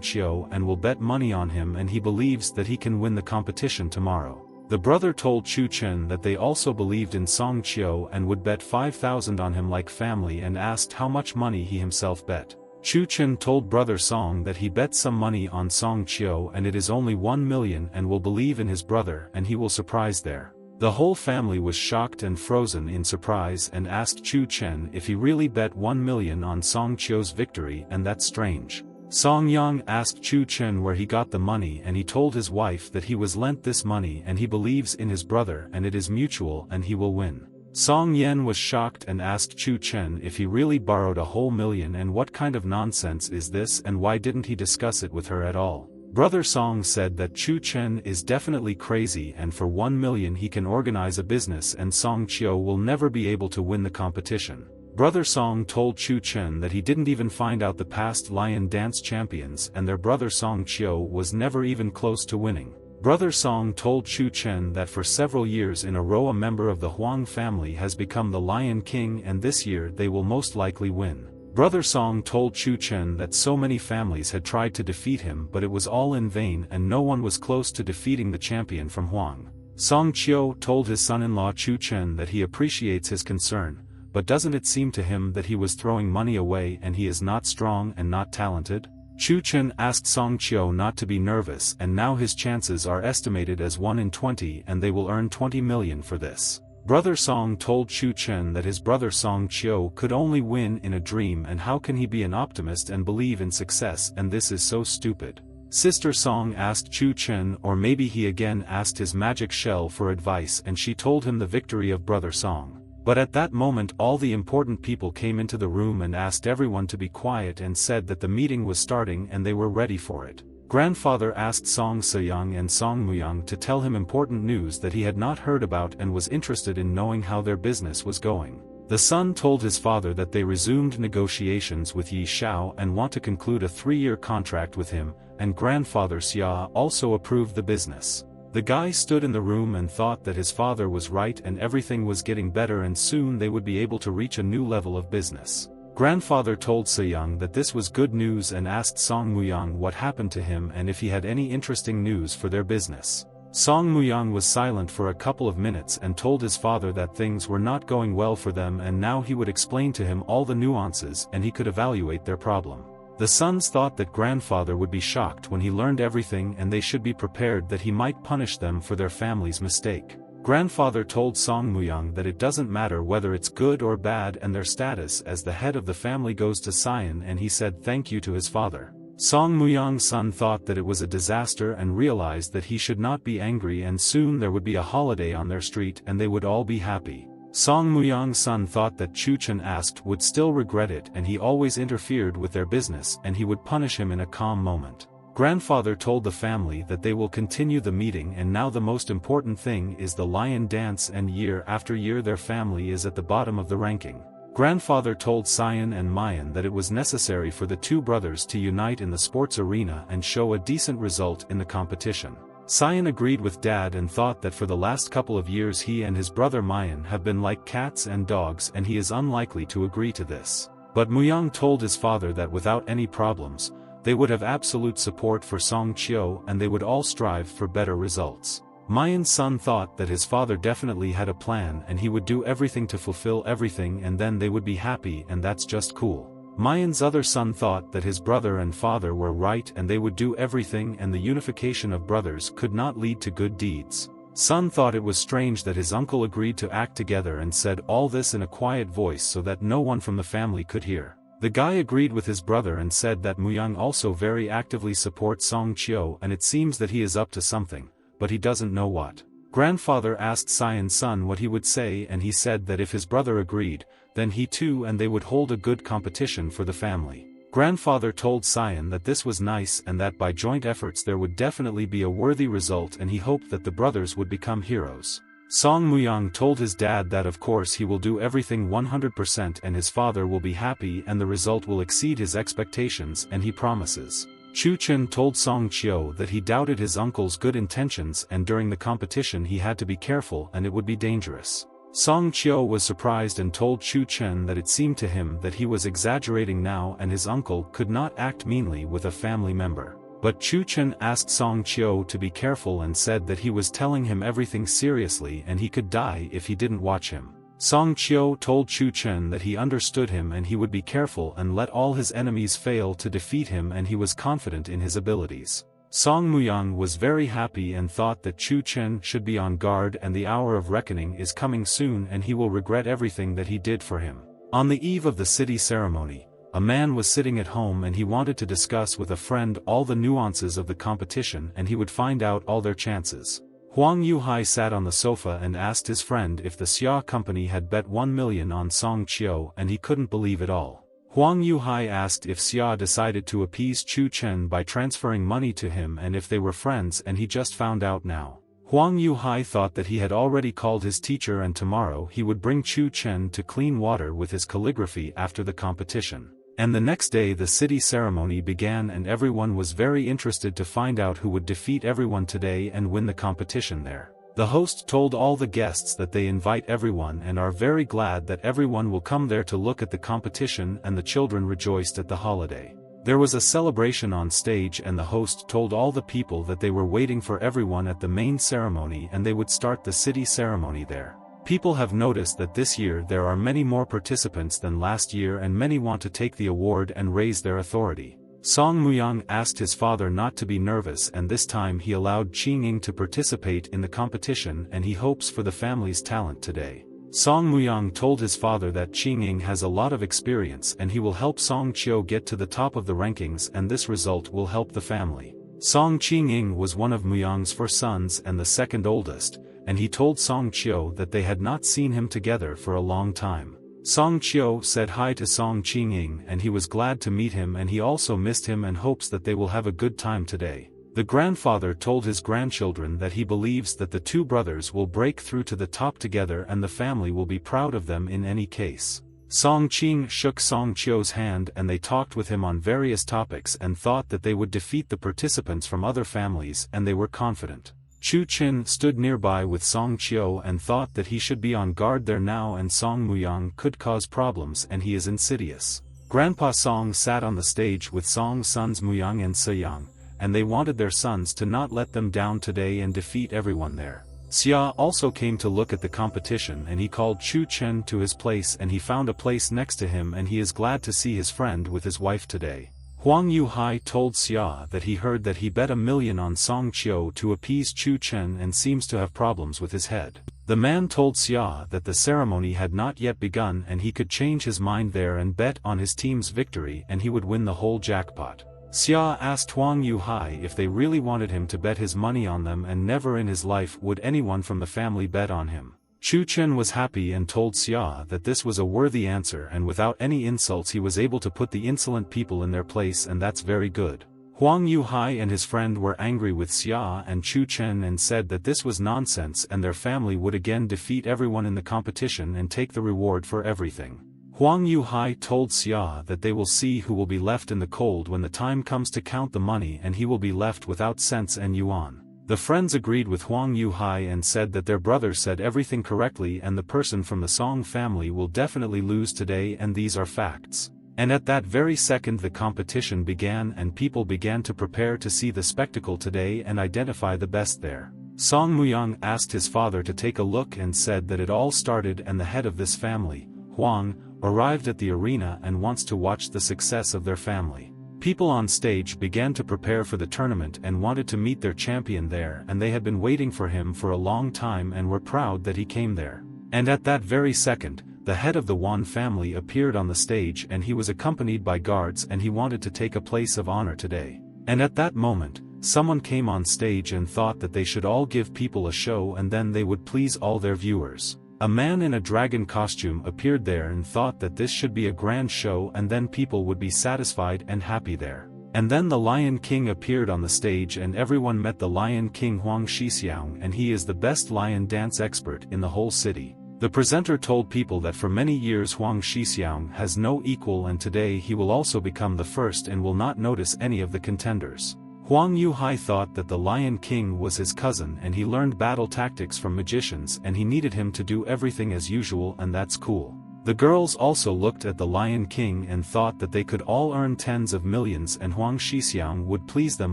Chiu and will bet money on him and he believes that he can win the competition tomorrow. The brother told Chun Chen that they also believed in Song Chiu and would bet 5,000 on him like family and asked how much money he himself bet. Chun Chen told brother Song that he bet some money on Song Chiu and it is only 1 million and will believe in his brother and he will surprise there. The whole family was shocked and frozen in surprise and asked Chun Chen if he really bet 1 million on Song Chiu's victory and that's strange. Song Yang asked Chun Chen where he got the money and he told his wife that he was lent this money and he believes in his brother and it is mutual and he will win. Song Yan was shocked and asked Chun Chen if he really borrowed a whole million and what kind of nonsense is this and why didn't he discuss it with her at all. Brother Song said that Chun Chen is definitely crazy and for 1 million he can organize a business and Song Chiu will never be able to win the competition. Brother Song told Chun Chen that he didn't even find out the past lion dance champions and their brother Song Chiu was never even close to winning. Brother Song told Chun Chen that for several years in a row a member of the Huang family has become the Lion King and this year they will most likely win. Brother Song told Chun Chen that so many families had tried to defeat him but it was all in vain and no one was close to defeating the champion from Huang. Song Chiu told his son-in-law Chun Chen that he appreciates his concern, but doesn't it seem to him that he was throwing money away and he is not strong and not talented? Chun Chen asked Song Chiu not to be nervous and now his chances are estimated as 1 in 20 and they will earn 20 million for this. Brother Song told Chun Chen that his brother Song Chiu could only win in a dream and how can he be an optimist and believe in success and this is so stupid. Sister Song asked Chun Chen or maybe he again asked his magic shell for advice and she told him the victory of brother Song. But at that moment all the important people came into the room and asked everyone to be quiet and said that the meeting was starting and they were ready for it. Grandfather asked Song Seyang and Song Muyang to tell him important news that he had not heard about and was interested in knowing how their business was going. The son told his father that they resumed negotiations with Yi Xiao and want to conclude a 3-year contract with him, and grandfather Xia also approved the business. The guy stood in the room and thought that his father was right and everything was getting better and soon they would be able to reach a new level of business. Grandfather told Se-young that this was good news and asked Song Muyang what happened to him and if he had any interesting news for their business. Song Muyang was silent for a couple of minutes and told his father that things were not going well for them and now he would explain to him all the nuances and he could evaluate their problem. The sons thought that grandfather would be shocked when he learned everything and they should be prepared that he might punish them for their family's mistake. Grandfather told Song Muyang that it doesn't matter whether it's good or bad and their status as the head of the family goes to Sion and he said thank you to his father. Song Muyang's son thought that it was a disaster and realized that he should not be angry and soon there would be a holiday on their street and they would all be happy. Song Muyang's son thought that Chun Chen asked would still regret it and he always interfered with their business and he would punish him in a calm moment. Grandfather told the family that they will continue the meeting and now the most important thing is the lion dance and year after year their family is at the bottom of the ranking. Grandfather told Sion and Mayan that it was necessary for the two brothers to unite in the sports arena and show a decent result in the competition. Sion agreed with Dad and thought that for the last couple of years he and his brother Mayan have been like cats and dogs and he is unlikely to agree to this. But Muyang told his father that without any problems, they would have absolute support for Song Chio and they would all strive for better results. Mayan's son thought that his father definitely had a plan and he would do everything to fulfill everything and then they would be happy and that's just cool. Mayan's other son thought that his brother and father were right and they would do everything and the unification of brothers could not lead to good deeds. Son thought it was strange that his uncle agreed to act together and said all this in a quiet voice so that no one from the family could hear. The guy agreed with his brother and said that Muyang also very actively supports Song Chio and it seems that he is up to something, but he doesn't know what. Grandfather asked Sion's son what he would say and he said that if his brother agreed, then he too and they would hold a good competition for the family. Grandfather told Sion that this was nice and that by joint efforts there would definitely be a worthy result and he hoped that the brothers would become heroes. Song Muyang told his dad that of course he will do everything 100% and his father will be happy and the result will exceed his expectations and he promises. Chun Chen told Song Chio that he doubted his uncle's good intentions and during the competition he had to be careful and it would be dangerous. Song Chio was surprised and told Chun Chen that it seemed to him that he was exaggerating now and his uncle could not act meanly with a family member. But Chun Chen asked Song Chio to be careful and said that he was telling him everything seriously and he could die if he didn't watch him. Song Chio told Chun Chen that he understood him and he would be careful and let all his enemies fail to defeat him and he was confident in his abilities. Song Muyang was very happy and thought that Chun Chen should be on guard and the hour of reckoning is coming soon and he will regret everything that he did for him. On the eve of the city ceremony, a man was sitting at home and he wanted to discuss with a friend all the nuances of the competition and he would find out all their chances. Huang Yuhai sat on the sofa and asked his friend if the Xia company had bet 1 million on Song Chio and he couldn't believe it all. Huang Yuhai asked if Xia decided to appease Chun Chen by transferring money to him and if they were friends and he just found out now. Huang Yuhai thought that he had already called his teacher and tomorrow he would bring Chun Chen to clean water with his calligraphy after the competition. And the next day the city ceremony began and everyone was very interested to find out who would defeat everyone today and win the competition there. The host told all the guests that they invite everyone and are very glad that everyone will come there to look at the competition and the children rejoiced at the holiday. There was a celebration on stage and the host told all the people that they were waiting for everyone at the main ceremony and they would start the city ceremony there. People have noticed that this year there are many more participants than last year and many want to take the award and raise their authority. Song Muyang asked his father not to be nervous and this time he allowed Qingying to participate in the competition and he hopes for the family's talent today. Song Muyang told his father that Qingying has a lot of experience and he will help Song Chio get to the top of the rankings and this result will help the family. Song Qingying was one of Muyang's 4 sons and the second oldest, and he told Song Chio that they had not seen him together for a long time. Song Chio said hi to Song Qingying and he was glad to meet him and he also missed him and hopes that they will have a good time today. The grandfather told his grandchildren that he believes that the 2 brothers will break through to the top together and the family will be proud of them in any case. Song Qing shook Song Chio's hand and they talked with him on various topics and thought that they would defeat the participants from other families and they were confident. Chun Chen stood nearby with Song Chio and thought that he should be on guard there now, and Song Muyang could cause problems and he is insidious. Grandpa Song sat on the stage with Song's sons Muyang and Seyang, and they wanted their sons to not let them down today and defeat everyone there. Xia also came to look at the competition, and he called Chun Chen to his place, and he found a place next to him, and he is glad to see his friend with his wife today. Huang Yuhai told Xia that he heard that he bet $1 million on Song Chio to appease Chun Chen and seems to have problems with his head. The man told Xia that the ceremony had not yet begun and he could change his mind there and bet on his team's victory and he would win the whole jackpot. Xia asked Huang Yuhai if they really wanted him to bet his money on them, and never in his life would anyone from the family bet on him. Chun Chen was happy and told Xia that this was a worthy answer, and without any insults he was able to put the insolent people in their place, and that's very good. Huang Yuhai and his friend were angry with Xia and Chun Chen and said that this was nonsense and their family would again defeat everyone in the competition and take the reward for everything. Huang Yuhai told Xia that they will see who will be left in the cold when the time comes to count the money, and he will be left without cents and yuan. The friends agreed with Huang Yuhai and said that their brother said everything correctly and the person from the Song family will definitely lose today, and these are facts. And at that very second the competition began and people began to prepare to see the spectacle today and identify the best there. Song Muyang asked his father to take a look and said that it all started, and the head of this family, Huang, arrived at the arena and wants to watch the success of their family. People on stage began to prepare for the tournament and wanted to meet their champion there, and they had been waiting for him for a long time and were proud that he came there. And at that very second, the head of the Wan family appeared on the stage and he was accompanied by guards and he wanted to take a place of honor today. And at that moment, someone came on stage and thought that they should all give people a show and then they would please all their viewers. A man in a dragon costume appeared there and thought that this should be a grand show and then people would be satisfied and happy there. And then the Lion King appeared on the stage and everyone met the Lion King Huang Shixiang, and he is the best lion dance expert in the whole city. The presenter told people that for many years Huang Shixiang has no equal, and today he will also become the first and will not notice any of the contenders. Huang Yuhai thought that the Lion King was his cousin and he learned battle tactics from magicians and he needed him to do everything as usual, and that's cool. The girls also looked at the Lion King and thought that they could all earn tens of millions and Huang Shixiang would please them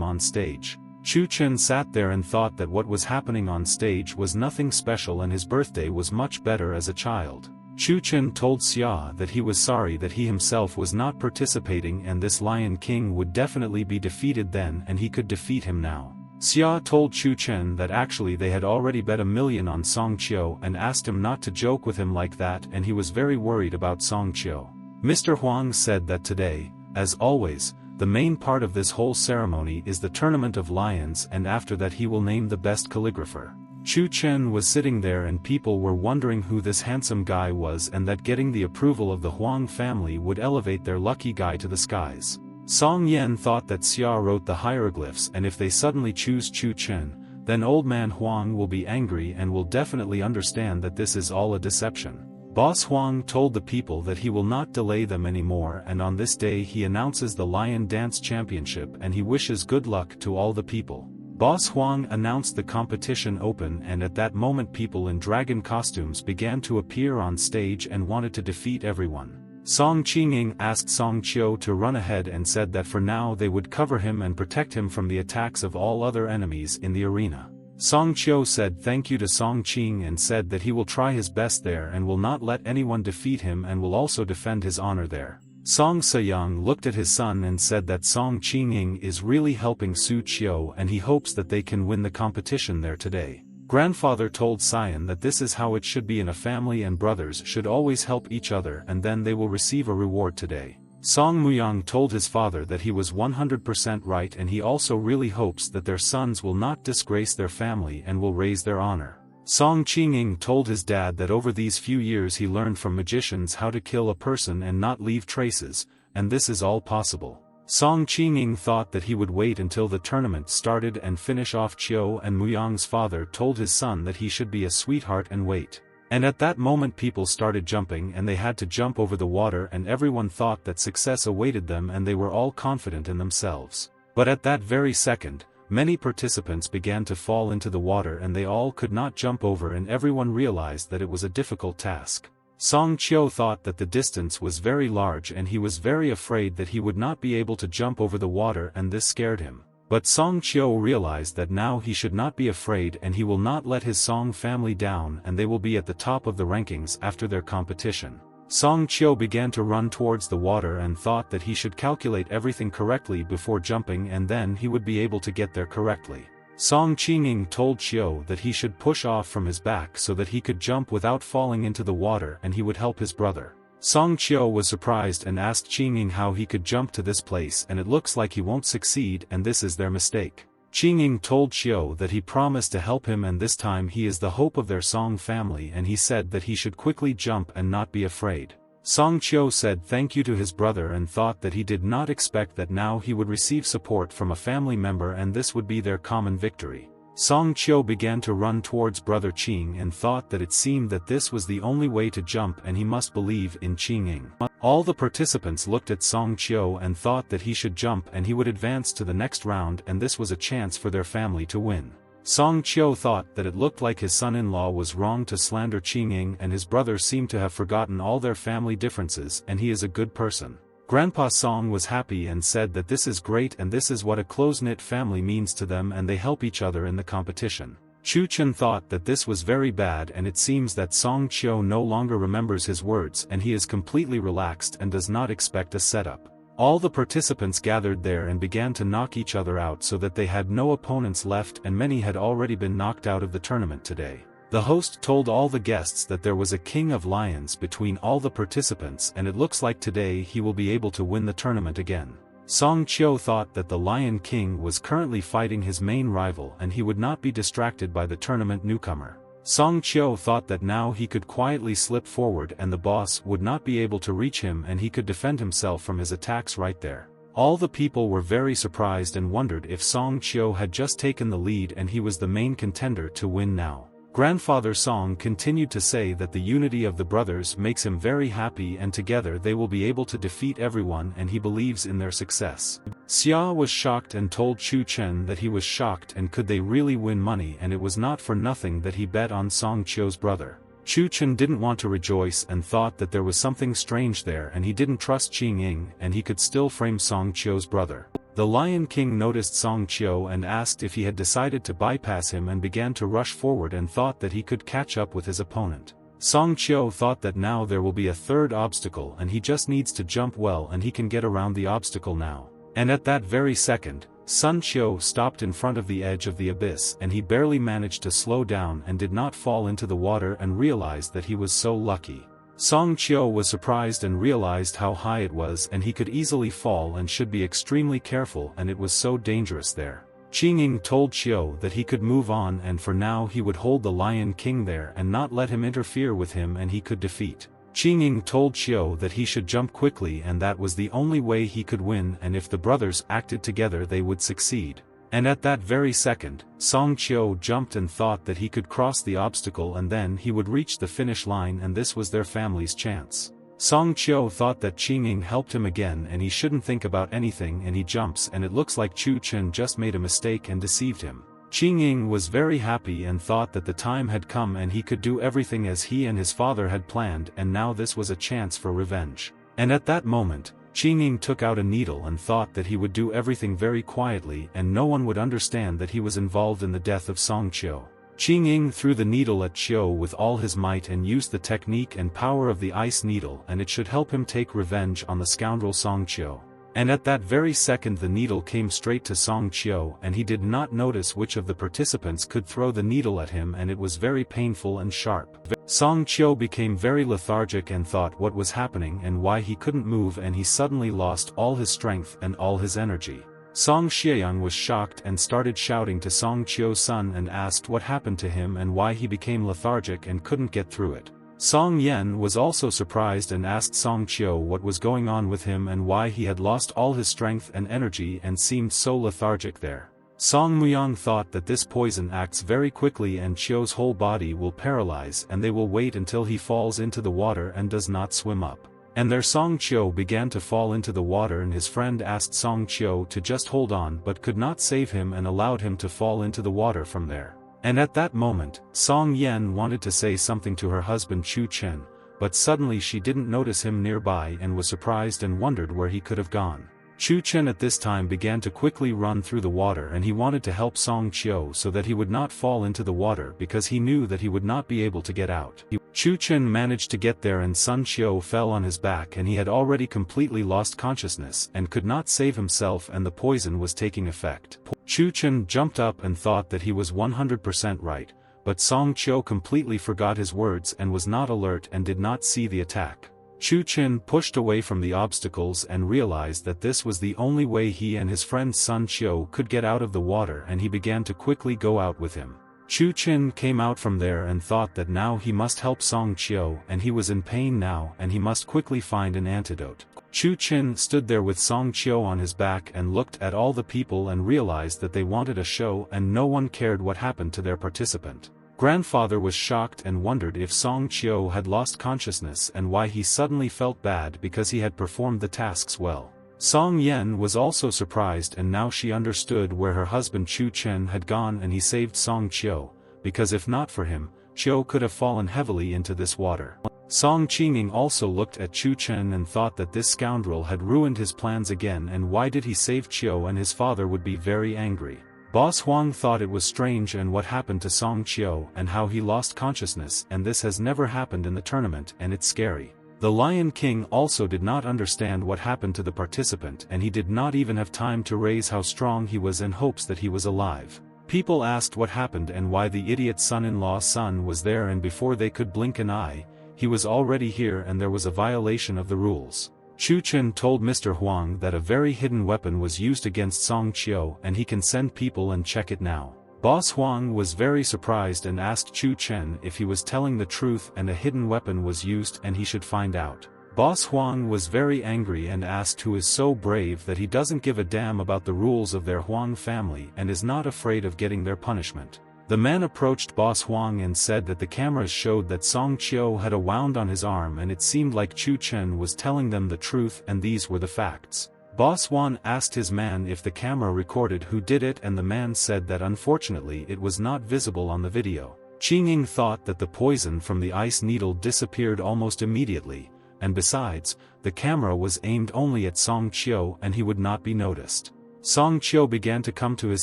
on stage. Chun Chen sat there and thought that what was happening on stage was nothing special and his birthday was much better as a child. Chun Chen told Xia that he was sorry that he himself was not participating and this Lion King would definitely be defeated then and he could defeat him now. Xia told Chun Chen that actually they had already bet $1 million on Song Chio and asked him not to joke with him like that, and he was very worried about Song Chio. Mr. Huang said that today, as always, the main part of this whole ceremony is the tournament of lions, and after that he will name the best calligrapher. Chun Chen was sitting there and people were wondering who this handsome guy was, and that getting the approval of the Huang family would elevate their lucky guy to the skies. Song Yen thought that Xia wrote the hieroglyphs, and if they suddenly choose Chun Chen, then old man Huang will be angry and will definitely understand that this is all a deception. Boss Huang told the people that he will not delay them anymore, and on this day he announces the Lion Dance Championship and he wishes good luck to all the people. Boss Huang announced the competition open, and at that moment people in dragon costumes began to appear on stage and wanted to defeat everyone. Song Qinging asked Song Chio to run ahead and said that for now they would cover him and protect him from the attacks of all other enemies in the arena. Song Chio said thank you to Song Qing and said that he will try his best there and will not let anyone defeat him and will also defend his honor there. Song Seyang looked at his son and said that Song Qinging is really helping Su Chio and he hopes that they can win the competition there today. Grandfather told Sion that this is how it should be in a family and brothers should always help each other and then they will receive a reward today. Song Muyang told his father that he was 100% right and he also really hopes that their sons will not disgrace their family and will raise their honor. Song Qinging told his dad that over these few years he learned from magicians how to kill a person and not leave traces, and this is all possible. Song Qinging thought that he would wait until the tournament started and finish off Chio, and Muyang's father told his son that he should be a sweetheart and wait. And at that moment people started jumping and they had to jump over the water and everyone thought that success awaited them and they were all confident in themselves. But at that very second, many participants began to fall into the water and they all could not jump over, and everyone realized that it was a difficult task. Song Chio thought that the distance was very large and he was very afraid that he would not be able to jump over the water, and this scared him. But Song Chio realized that now he should not be afraid and he will not let his Song family down, and they will be at the top of the rankings after their competition. Song Chio began to run towards the water and thought that he should calculate everything correctly before jumping, and then he would be able to get there correctly. Song Qinging told Chio that he should push off from his back so that he could jump without falling into the water and he would help his brother. Song Chio was surprised and asked Qinging how he could jump to this place, and it looks like he won't succeed and this is their mistake. Qinging told Chio that he promised to help him and this time he is the hope of their Song family, and he said that he should quickly jump and not be afraid. Song Chio said thank you to his brother and thought that he did not expect that now he would receive support from a family member and this would be their common victory. Song Chio began to run towards brother Qing and thought that it seemed that this was the only way to jump and he must believe in Qinging. All the participants looked at Song Chio and thought that he should jump and he would advance to the next round, and this was a chance for their family to win. Song Chio thought that it looked like his son-in-law was wrong to slander Qinging, and his brother seemed to have forgotten all their family differences and he is a good person. Grandpa Song was happy and said that this is great and this is what a close-knit family means to them, and they help each other in the competition. Chun Chen thought that this was very bad, and it seems that Song Chio no longer remembers his words and he is completely relaxed and does not expect a setup. All the participants gathered there and began to knock each other out so that they had no opponents left, and many had already been knocked out of the tournament today. The host told all the guests that there was a king of lions between all the participants, and it looks like today he will be able to win the tournament again. Song Chio thought that the Lion King was currently fighting his main rival and he would not be distracted by the tournament newcomer. Song Chio thought that now he could quietly slip forward and the boss would not be able to reach him and he could defend himself from his attacks right there. All the people were very surprised and wondered if Song Chio had just taken the lead and he was the main contender to win now. Grandfather Song continued to say that the unity of the brothers makes him very happy and together they will be able to defeat everyone and he believes in their success. Xia was shocked and told Chun Chen that he was shocked and could they really win money, and it was not for nothing that he bet on Song Chio's brother. Chun Chen didn't want to rejoice and thought that there was something strange there and he didn't trust Qinging and he could still frame Song Chio's brother. The Lion King noticed Song Chio and asked if he had decided to bypass him and began to rush forward and thought that he could catch up with his opponent. Song Chio thought that now there will be a third obstacle and he just needs to jump well and he can get around the obstacle now. And at that very second, Sun Chio stopped in front of the edge of the abyss and he barely managed to slow down and did not fall into the water and realized that he was so lucky. Song Chio was surprised and realized how high it was and he could easily fall and should be extremely careful and it was so dangerous there. Qinging told Chio that he could move on and for now he would hold the Lion King there and not let him interfere with him and he could defeat. Qinging told Chio that he should jump quickly and that was the only way he could win, and if the brothers acted together they would succeed. And at that very second, Song Chio jumped and thought that he could cross the obstacle and then he would reach the finish line and this was their family's chance. Song Chio thought that Qinging helped him again and he shouldn't think about anything and he jumps and it looks like Chun Chen just made a mistake and deceived him. Qinging was very happy and thought that the time had come and he could do everything as he and his father had planned, and now this was a chance for revenge. And at that moment, Qinging took out a needle and thought that he would do everything very quietly and no one would understand that he was involved in the death of Song Chio. Qinging threw the needle at Chio with all his might and used the technique and power of the ice needle, and it should help him take revenge on the scoundrel Song Chio. And at that very second the needle came straight to Song Chio and he did not notice which of the participants could throw the needle at him, and it was very painful and sharp. Song Chio became very lethargic and thought what was happening and why he couldn't move, and he suddenly lost all his strength and all his energy. Song Xieyang was shocked and started shouting to Song Chio's son and asked what happened to him and why he became lethargic and couldn't get through it. Song Yen was also surprised and asked Song Chio what was going on with him and why he had lost all his strength and energy and seemed so lethargic there. Song Muyang thought that this poison acts very quickly and Chio's whole body will paralyze and they will wait until he falls into the water and does not swim up. And their Song Chio began to fall into the water, and his friend asked Song Chio to just hold on but could not save him and allowed him to fall into the water from there. And at that moment, Song Yen wanted to say something to her husband Chun Chen, but suddenly she didn't notice him nearby and was surprised and wondered where he could have gone. Chun Chen at this time began to quickly run through the water, and he wanted to help Song Chio so that he would not fall into the water because he knew that he would not be able to get out. Chun Chen managed to get there, and Sun Chio fell on his back, and he had already completely lost consciousness and could not save himself, and the poison was taking effect. Chun Chen jumped up and thought that he was 100% right, but Song Chio completely forgot his words and was not alert and did not see the attack. Chun Chen pushed away from the obstacles and realized that this was the only way he and his friend Sun Chio could get out of the water, and he began to quickly go out with him. Chun Chen came out from there and thought that now he must help Song Chio, and he was in pain now and he must quickly find an antidote. Chun Chen stood there with Song Chio on his back and looked at all the people and realized that they wanted a show and no one cared what happened to their participant. Grandfather was shocked and wondered if Song Chio had lost consciousness and why he suddenly felt bad because he had performed the tasks well. Song Yen was also surprised, and now she understood where her husband Chun Chen had gone, and he saved Song Chio, because if not for him, Chio could have fallen heavily into this water. Song Qingming also looked at Chun Chen and thought that this scoundrel had ruined his plans again, and why did he save Chio, and his father would be very angry. Boss Huang thought it was strange and what happened to Song Chio and how he lost consciousness, and this has never happened in the tournament and it's scary. The Lion King also did not understand what happened to the participant, and he did not even have time to raise how strong he was in hopes that he was alive. People asked what happened and why the idiot son-in-law's son was there, and before they could blink an eye, he was already here and there was a violation of the rules. Chun Chen told Mr. Huang that a very hidden weapon was used against Song Chio and he can send people and check it now. Boss Huang was very surprised and asked Chun Chen if he was telling the truth and a hidden weapon was used and he should find out. Boss Huang was very angry and asked who is so brave that he doesn't give a damn about the rules of their Huang family and is not afraid of getting their punishment. The man approached Boss Huang and said that the cameras showed that Song Chio had a wound on his arm, and it seemed like Chun Chen was telling them the truth and these were the facts. Boss Huang asked his man if the camera recorded who did it, and the man said that unfortunately it was not visible on the video. Qingming thought that the poison from the ice needle disappeared almost immediately, and besides, the camera was aimed only at Song Chio and he would not be noticed. Song Chio began to come to his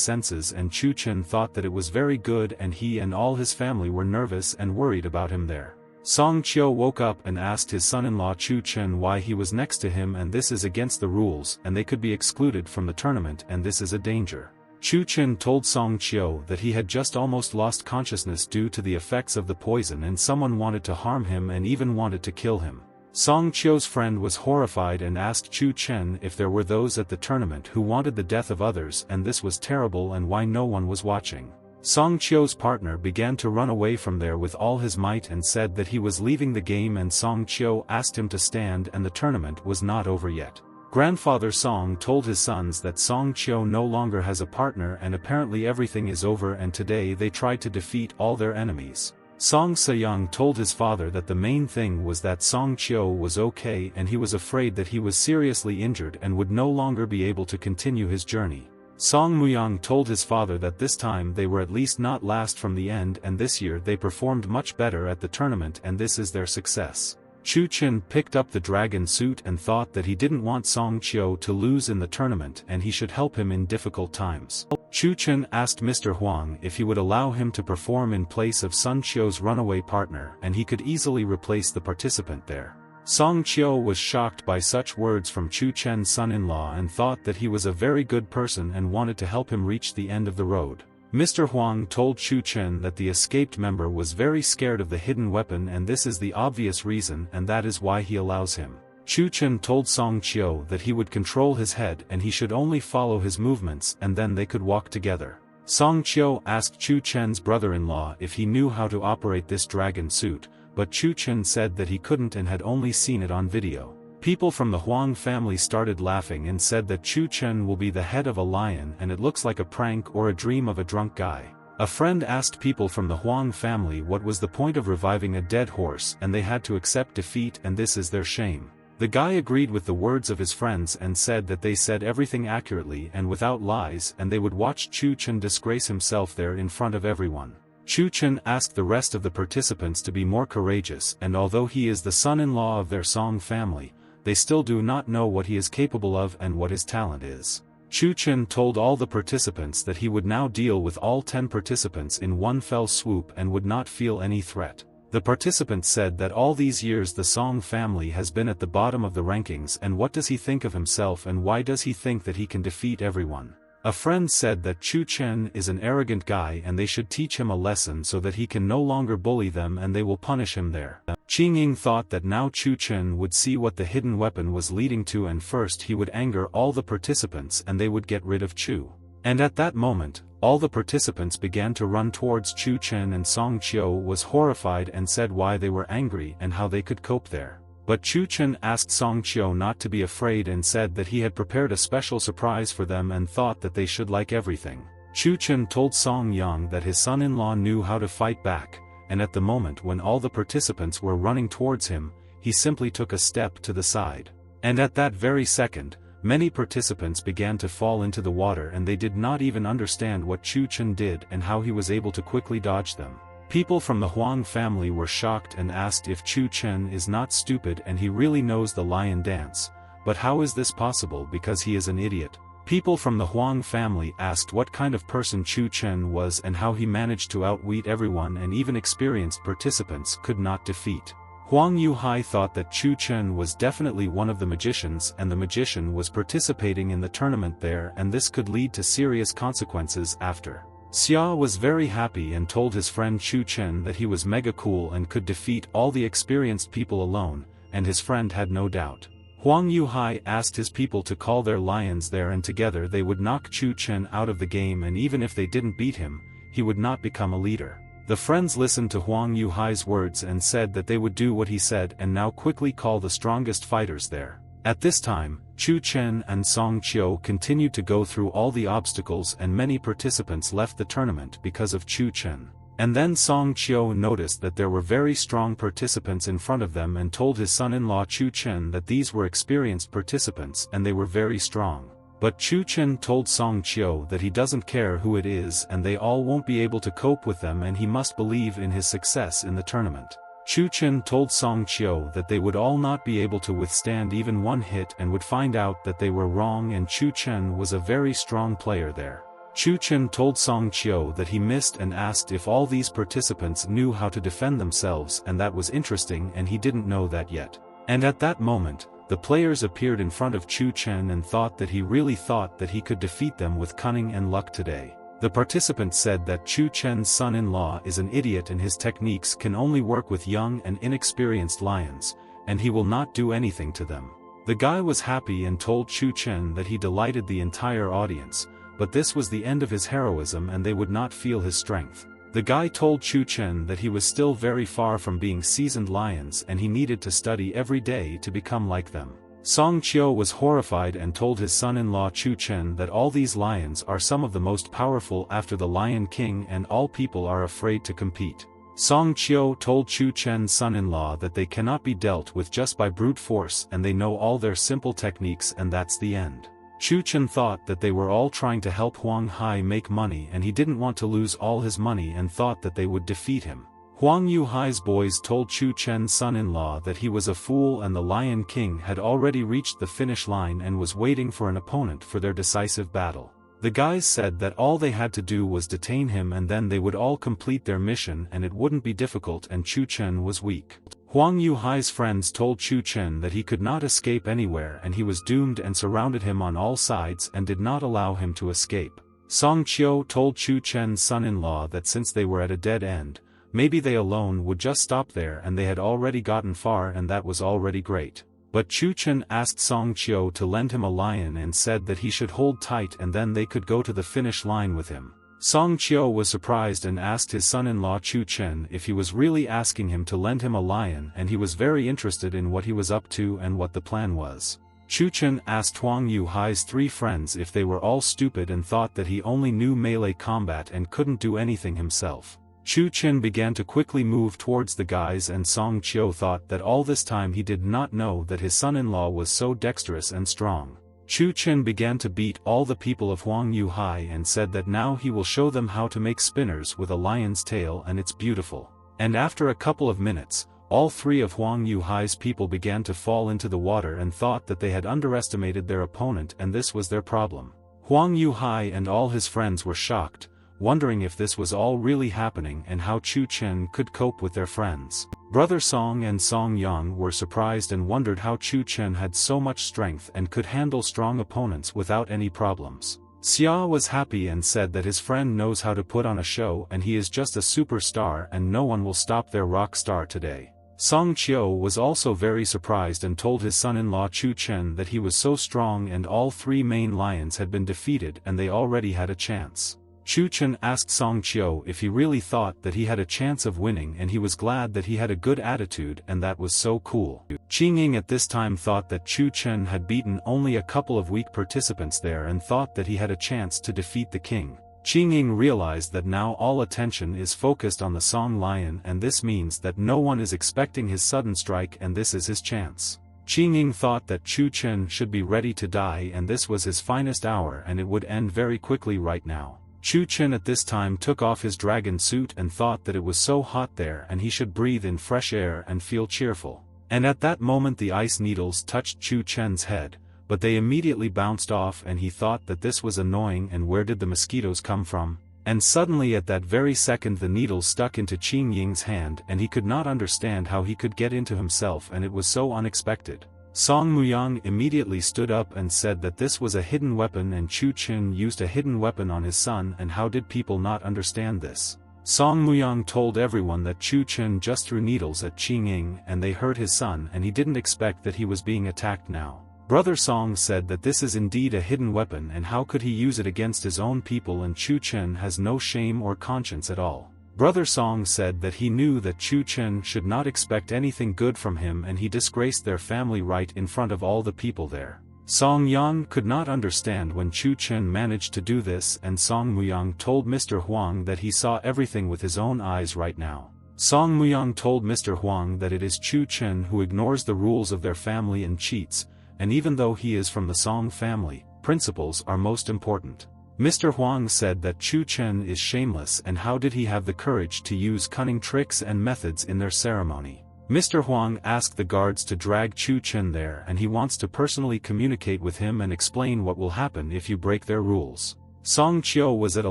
senses, and Chun Chen thought that it was very good, and he and all his family were nervous and worried about him there. Song Chio woke up and asked his son-in-law Chun Chen why he was next to him, and this is against the rules and they could be excluded from the tournament and this is a danger. Chun Chen told Song Chio that he had just almost lost consciousness due to the effects of the poison and someone wanted to harm him and even wanted to kill him. Song Chio's friend was horrified and asked Chun Chen if there were those at the tournament who wanted the death of others and this was terrible and why no one was watching. Song Chio's partner began to run away from there with all his might and said that he was leaving the game, and Song Chio asked him to stand and the tournament was not over yet. Grandfather Song told his sons that Song Chio no longer has a partner and apparently everything is over, and today they tried to defeat all their enemies. Song Se-young told his father that the main thing was that Song Chio was okay and he was afraid that he was seriously injured and would no longer be able to continue his journey. Song Muyang told his father that this time they were at least not last from the end, and this year they performed much better at the tournament and this is their success. Chun Chen picked up the dragon suit and thought that he didn't want Song Chio to lose in the tournament and he should help him in difficult times. Chun Chen asked Mr. Huang if he would allow him to perform in place of Sun Chio's runaway partner and he could easily replace the participant there. Song Chio was shocked by such words from Chun Chen's son-in-law and thought that he was a very good person and wanted to help him reach the end of the road. Mr. Huang told Chun Chen that the escaped member was very scared of the hidden weapon and this is the obvious reason and that is why he allows him. Chun Chen told Song Chio that he would control his head and he should only follow his movements and then they could walk together. Song Chio asked Chun Chen's brother-in-law if he knew how to operate this dragon suit, but Chun Chen said that he couldn't and had only seen it on video. People from the Huang family started laughing and said that Chun Chen will be the head of a lion and it looks like a prank or a dream of a drunk guy. A friend asked people from the Huang family what was the point of reviving a dead horse and they had to accept defeat and this is their shame. The guy agreed with the words of his friends and said that they said everything accurately and without lies, and they would watch Chun Chen disgrace himself there in front of everyone. Chun Chen asked the rest of the participants to be more courageous, and although he is the son-in-law of their Song family, they still do not know what he is capable of and what his talent is. Chun Chen told all the participants that he would now deal with all 10 participants in one fell swoop and would not feel any threat. The participants said that all these years the Song family has been at the bottom of the rankings, and what does he think of himself and why does he think that he can defeat everyone? A friend said that Chun Chen is an arrogant guy and they should teach him a lesson so that he can no longer bully them and they will punish him there. Ching Ying thought that now Chun Chen would see what the hidden weapon was leading to, and first he would anger all the participants and they would get rid of Chu. And at that moment, all the participants began to run towards Chun Chen, and Song Qiu was horrified and said why they were angry and how they could cope there. But Chun Chen asked Song Qiu not to be afraid and said that he had prepared a special surprise for them and thought that they should like everything. Chun Chen told Song Yang that his son-in-law knew how to fight back, and at the moment when all the participants were running towards him, he simply took a step to the side. And at that very second, many participants began to fall into the water and they did not even understand what Chun Chen did and how he was able to quickly dodge them. People from the Huang family were shocked and asked if Chun Chen is not stupid and he really knows the lion dance, but how is this possible because he is an idiot? People from the Huang family asked what kind of person Chun Chen was and how he managed to outwit everyone, and even experienced participants could not defeat. Huang Yuhai thought that Chun Chen was definitely one of the magicians and the magician was participating in the tournament there, and this could lead to serious consequences after. Xia was very happy and told his friend Chun Chen that he was mega cool and could defeat all the experienced people alone, and his friend had no doubt. Huang Yuhai asked his people to call their lions there and together they would knock Chun Chen out of the game, and even if they didn't beat him, he would not become a leader. The friends listened to Huang Yuhai's words and said that they would do what he said and now quickly call the strongest fighters there. At this time, Chun Chen and Song Qiu continued to go through all the obstacles and many participants left the tournament because of Chun Chen. And then Song Qiu noticed that there were very strong participants in front of them and told his son-in-law Chun Chen that these were experienced participants and they were very strong. But Chun Chen told Song Qiu that he doesn't care who it is and they all won't be able to cope with them and he must believe in his success in the tournament. Chun Chen told Song Qiu that they would all not be able to withstand even one hit and would find out that they were wrong, and Chun Chen was a very strong player there. Chun Chen told Song Qiu that he missed and asked if all these participants knew how to defend themselves, and that was interesting and he didn't know that yet. And at that moment, the players appeared in front of Chun Chen and thought that he really thought that he could defeat them with cunning and luck today. The participants said that Chun Chen's son-in-law is an idiot and his techniques can only work with young and inexperienced lions, and he will not do anything to them. The guy was happy and told Chun Chen that he delighted the entire audience, but this was the end of his heroism and they would not feel his strength. The guy told Chun Chen that he was still very far from being seasoned lions and he needed to study every day to become like them. Song Qiu was horrified and told his son-in-law Chun Chen that all these lions are some of the most powerful after the Lion King and all people are afraid to compete. Song Qiu told Chun Chen's son-in-law that they cannot be dealt with just by brute force and they know all their simple techniques and that's the end. Chun Chen thought that they were all trying to help Huang Hai make money and he didn't want to lose all his money and thought that they would defeat him. Huang Yuhai's boys told Chun Chen's son-in-law that he was a fool and the Lion King had already reached the finish line and was waiting for an opponent for their decisive battle. The guys said that all they had to do was detain him and then they would all complete their mission and it wouldn't be difficult, and Chun Chen was weak. Huang Yuhai's friends told Chun Chen that he could not escape anywhere and he was doomed and surrounded him on all sides and did not allow him to escape. Song Qiu told Chun Chen's son-in-law that since they were at a dead end, maybe they alone would just stop there and they had already gotten far and that was already great. But Chun Chen asked Song Qiu to lend him a lion and said that he should hold tight and then they could go to the finish line with him. Song Qiu was surprised and asked his son-in-law Chun Chen if he was really asking him to lend him a lion, and he was very interested in what he was up to and what the plan was. Chun Chen asked Huang Yuhai's 3 friends if they were all stupid and thought that he only knew melee combat and couldn't do anything himself. Chun Chen began to quickly move towards the guys, and Song Qiu thought that all this time he did not know that his son-in-law was so dexterous and strong. Chun Chen began to beat all the people of Huang Yuhai and said that now he will show them how to make spinners with a lion's tail, and it's beautiful. And after a couple of minutes, all three of Huang Yuhai's people began to fall into the water and thought that they had underestimated their opponent, and this was their problem. Huang Yuhai and all his friends were shocked, wondering if this was all really happening and how Chun Chen could cope with their friends. Brother Song and Song Yang were surprised and wondered how Chun Chen had so much strength and could handle strong opponents without any problems. Xia was happy and said that his friend knows how to put on a show, and he is just a superstar and no one will stop their rock star today. Song Qiu was also very surprised and told his son-in-law Chun Chen that he was so strong and all three main lions had been defeated and they already had a chance. Chun Chen asked Song Qiu if he really thought that he had a chance of winning, and he was glad that he had a good attitude and that was so cool. Qingying at this time thought that Chun Chen had beaten only a couple of weak participants there and thought that he had a chance to defeat the king. Qingying realized that now all attention is focused on the Song Lion, and this means that no one is expecting his sudden strike and this is his chance. Qingying thought that Chun Chen should be ready to die and this was his finest hour and it would end very quickly right now. Chun Chen at this time took off his dragon suit and thought that it was so hot there and he should breathe in fresh air and feel cheerful. And at that moment the ice needles touched Chun Chen's head, but they immediately bounced off and he thought that this was annoying and where did the mosquitoes come from? And suddenly at that very second the needles stuck into Qingying's hand and he could not understand how he could get into himself, and it was so unexpected. Song Muyang immediately stood up and said that this was a hidden weapon and Chun Chen used a hidden weapon on his son, and how did people not understand this? Song Muyang told everyone that Chun Chen just threw needles at Qingying and they hurt his son and he didn't expect that he was being attacked now. Brother Song said that this is indeed a hidden weapon and how could he use it against his own people, and Chun Chen has no shame or conscience at all. Brother Song said that he knew that Chun Chen should not expect anything good from him and he disgraced their family right in front of all the people there. Song Yang could not understand when Chun Chen managed to do this, and Song Muyang told Mr. Huang that he saw everything with his own eyes right now. Song Muyang told Mr. Huang that it is Chun Chen who ignores the rules of their family and cheats, and even though he is from the Song family, principles are most important. Mr. Huang said that Chun Chen is shameless and how did he have the courage to use cunning tricks and methods in their ceremony. Mr. Huang asked the guards to drag Chun Chen there and he wants to personally communicate with him and explain what will happen if you break their rules. Song Qiu was at a